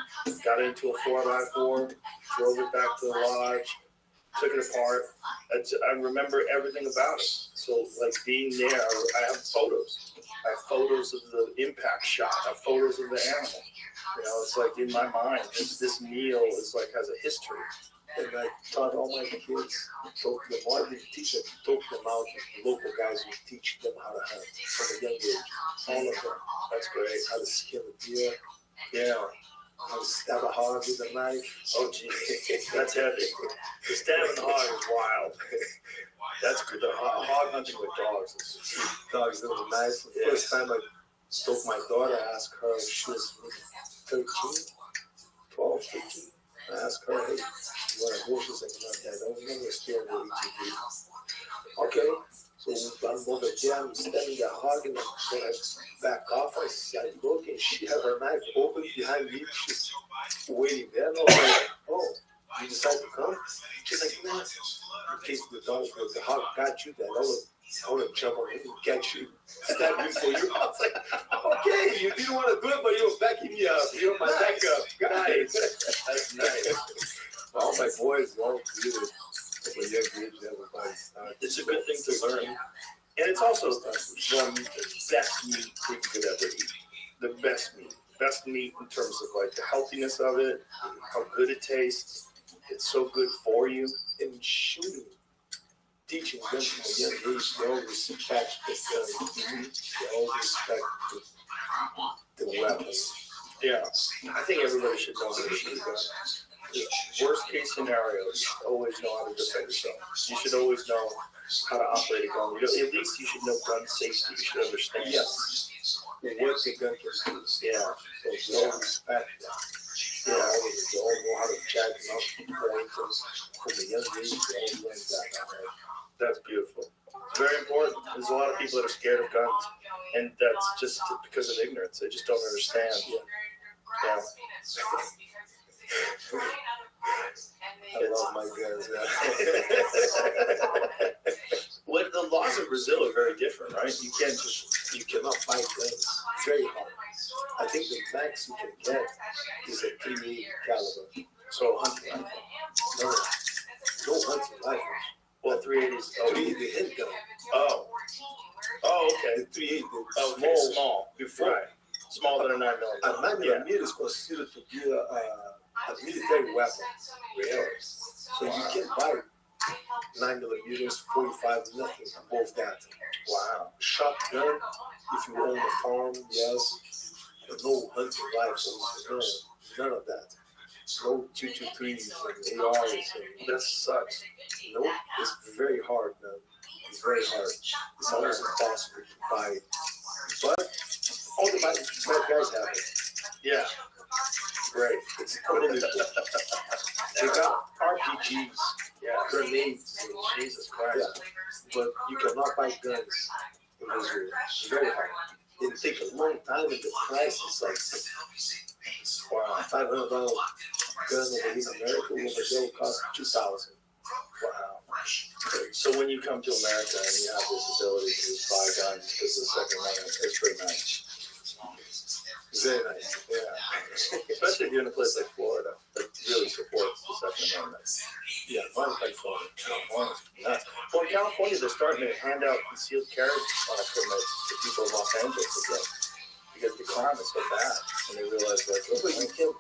got it into a 4x4, drove it back to the lodge, took it apart. I remember everything about it. So, like being there, I have photos. I have photos of the impact shot. I have photos of the animal. It's like in my mind, this meal is like has a history. And I taught all my kids, told them, why did you teach them? Told them out the local guys who teach them how to hunt from a young age. All of them. That's great. How to skin a deer. Yeah. How to stab a hog with a knife. Oh, geez. That's heavy. The stabbing the hog is wild. That's good. The hog hunting with dogs is dogs with a knife. The first time I took my daughter, I asked her, she was 13, 12, 15. I asked her, hey, you want to go? She's like, no, Dad, I don't understand what you do. Okay, so I'm over there, I'm stabbing the hog, and then I back off. I look, and she had her knife open behind me. She's waiting there. And I was like, oh, you decide to come? She's like, no. In case the hog got you, then I would jump on him and catch you, stab you for you. I was like, okay, you didn't want to do it, but you were backing me up. You were my backup. Nice. That's nice. All my boys all did it. From a young age, everybody started. It's a good thing to learn. And it's also the best meat we could ever eat. The best meat. Best meat in terms of like the healthiness of it, how good it tastes. It's so good for you. And shooting. Teaching them from a young age, they all respect the gun. They all respect the weapons. Yeah, I think everybody should know how to shoot a gun. Worst case scenario, you should always know how to defend yourself. You should always know how to operate a gun. At least you should know gun safety. You should understand. Yes. What the gun can do. Yeah. So they all respect that. Yeah, they all know how to jack them up, point them from a young age. They all learn that. That's beautiful. It's very important. There's a lot of people that are scared of guns, and that's just because of ignorance. They just don't understand. Yeah. I love my guns. Well, the laws of Brazil are very different, right? You cannot buy guns. It's very hard. I think the max you can get is a .380 caliber. So hunting rifle. No hunting rifle. Well, 380s. Oh, the handgun. Oh, okay. The 380, Small. Right. Smaller than a 9mm. A 9mm is considered to be a military weapon. Really? So you can buy 9mm, 45, nothing above that. Wow. Shotgun, if you own a farm, yes. But no hunting rifles, no, none of that. No 223s and ARs. That sucks. No, it's very hard now. very hard. It's almost impossible to buy it. But all the bad guys have it. Yeah. Great. It's totally cool. They got RPGs. Yeah. Grenades. Jesus Christ. Yeah. But you cannot buy guns in Israel. It's very hard. It takes a long time, and the price is like wow, $500 gun over in America over there will cost $2,000. Wow. So when you come to America and you have this ability to just buy guns because of the Second Amendment, it's pretty nice. Very nice. Yeah. Especially if you're in a place like Florida that really supports the Second Amendment. Yeah, fine, California. California's nuts. Well, in California, they're starting to hand out concealed carry permits to people in Los Angeles again because the crime is so bad, and they realize like, oh, but you can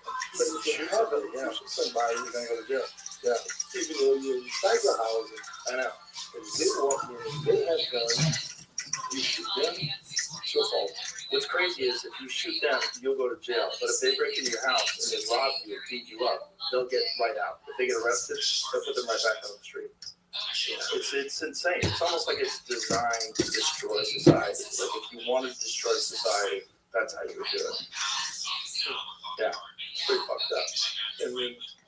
have it. Yeah, somebody you're gonna go to jail. Yeah, Even though you're inside the house, I know. and they walk in and they have guns, you shoot them, it's your fault. What's crazy is if you shoot them, you'll go to jail. But if they break into your house and they rob you and beat you up, they'll get right out. If they get arrested, they'll put them right back on the street. It's insane. It's almost like it's designed to destroy society. Like if you wanted to destroy society, that's how you would do it. Yeah, it's pretty fucked up. And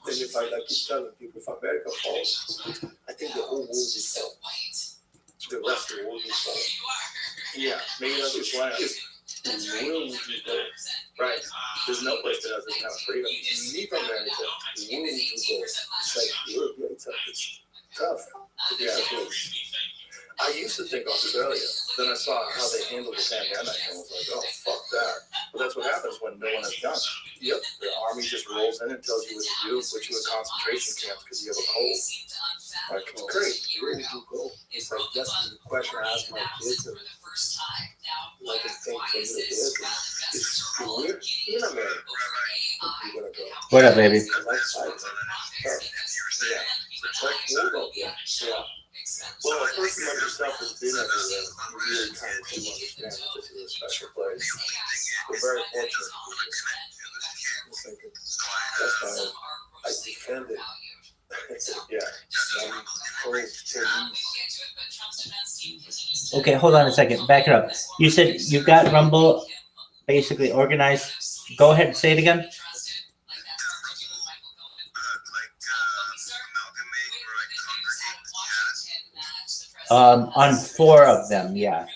if I keep telling people, if America falls, I think the whole world will fall. The rest of the world will fall. Yeah, maybe that's the plan. The world will go. Right. There's no place that has this kind of freedom. Leave America, the world will go. It's like Europe, yeah, it's tough. Yeah. I used to think Australia. Then I saw how they handled the pandemic and was like, oh, fuck that. But that's what happens when no one has guns. Yep. The army just rolls in and tells you what to do, puts you in concentration camps because you have a cold. Like, it's great. Where did you go? It's like, that's the question I ask my kids, and like I think for little kids, it's weird in America. You're gonna go. What up, baby? Lifestyle, tough. Yeah. It's like world out there. Yeah. Well, a person like yourself has been everywhere. You really kind of do understand that this is a special place. We're very fortunate. That's why I defend it. Yeah. Okay, hold on a second. Back it up. You said you've got Rumble basically organized. Go ahead and say it again. On 4 of them, yeah.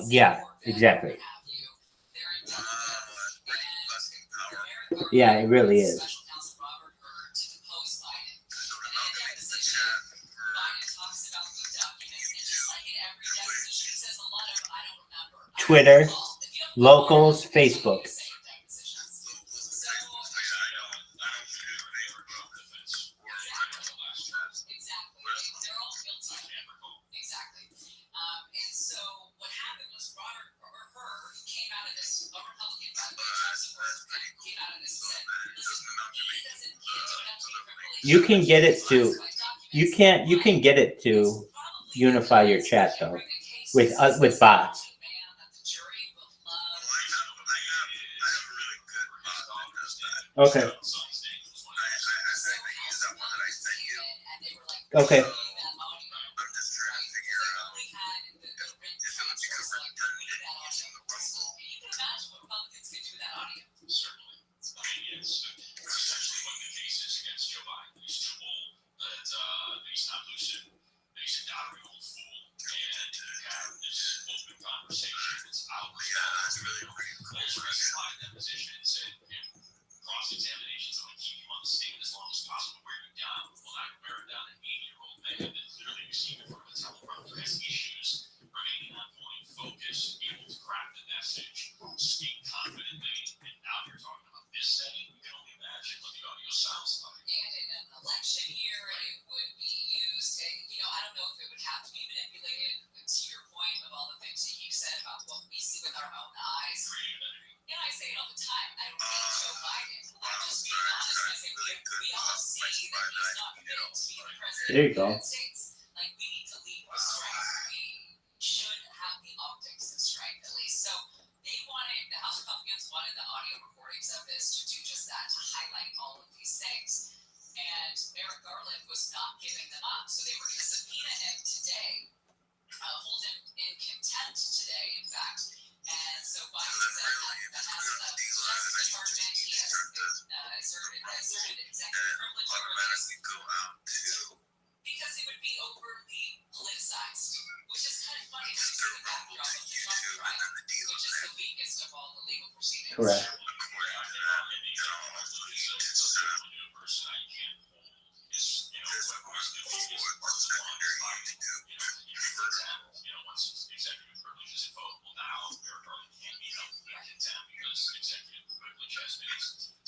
Yeah, exactly. Yeah, it really is. Twitter, locals, Facebook. You can get it to, you can get it to unify your chat though, with bots. Okay. Okay. There you go. series of this to do just that, to highlight all of these things. And Merrick Garland was not giving them up, so they were going to subpoena him today, hold him in contempt today, in fact. And so Biden said that as the Justice Department, he has exerted executive privilege over these because it would be overly politicized, which is kind of funny when you see the backdrop of the Trump trial, which is the weakest of all the legal proceedings. Correct.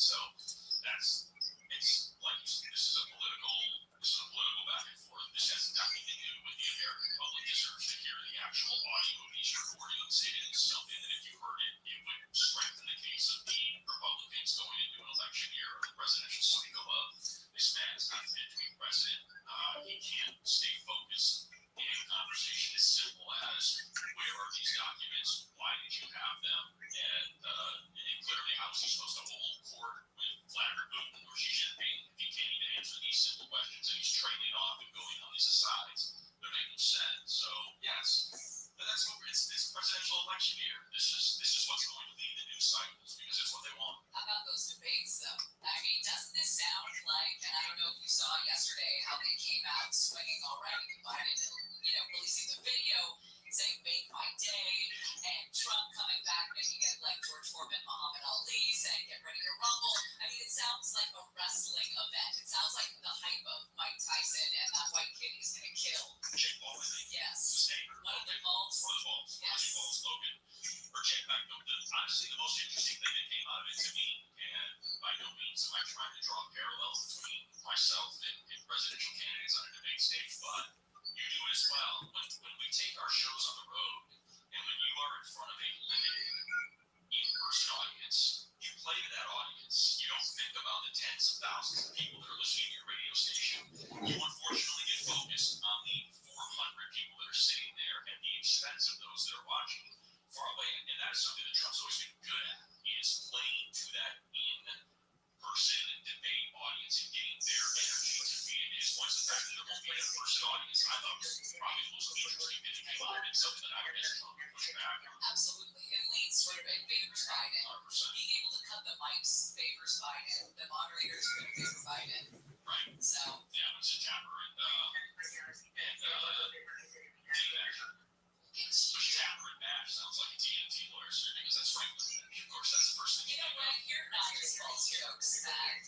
So that's it's like this is a political back and forth. This has nothing to do with the American public deserves to hear the actual audio of these recordings. It is something that if you heard it, it would strengthen the case of the Republicans going into an election year or the presidential cycle of this man is not fit to be president. He can't stay focused in a conversation as simple as where are these documents? Why did you have them? And clearly, how is he supposed to hold court with Vladimir Putin or Xi Jinping if he can't even answer these simple questions and he's trailing off and going on these asides? They're making sense. So yes, but that's what it's presidential election year. This is what's going to lead the news cycles because it's what they want. How about those debates, though? I mean, doesn't this sound like, and I don't know if you saw yesterday how they came out swinging already, Biden, releasing the video saying, make my day, and Trump coming back making it like George Foreman, Muhammad Ali, saying, get ready to rumble. I mean, it sounds like a wrestling event. It sounds like the hype of Mike Tyson and that white kid he's going to kill. Jake Paul, I think. Yes. One of the One balls. of the balls. Yes. Paul's Logan. Or Jake back. Honestly, the most interesting thing that came out of it to me, and by no means am I trying to draw parallels between myself and presidential candidates on a debate stage, but you do it as well. When we take our shows on the road, and when you are in front of a limited in-person audience, you play to that audience. You don't think about the tens of thousands of people that are listening to your radio station. You unfortunately get focused on the 400 people that are sitting there at the expense of those that are watching far away. And that is something that Trump's always been good at. He is playing to that in-person debate audience and getting their energy to feed into his points. The fact that there won't be an in-person audience, I thought was probably the most interesting thing that came out of it. Something that I would guess Trump would push back on. Absolutely. It leads sort of in favors Biden. 100%. Being able to cut the mics favors Biden. The moderators are going to favor Biden. Right. So. Yeah, it's a Tapper and Tapper and Bash sounds like a TNT lawyer suit because that's right. Of course, that's the first thing. When I hear not just false jokes that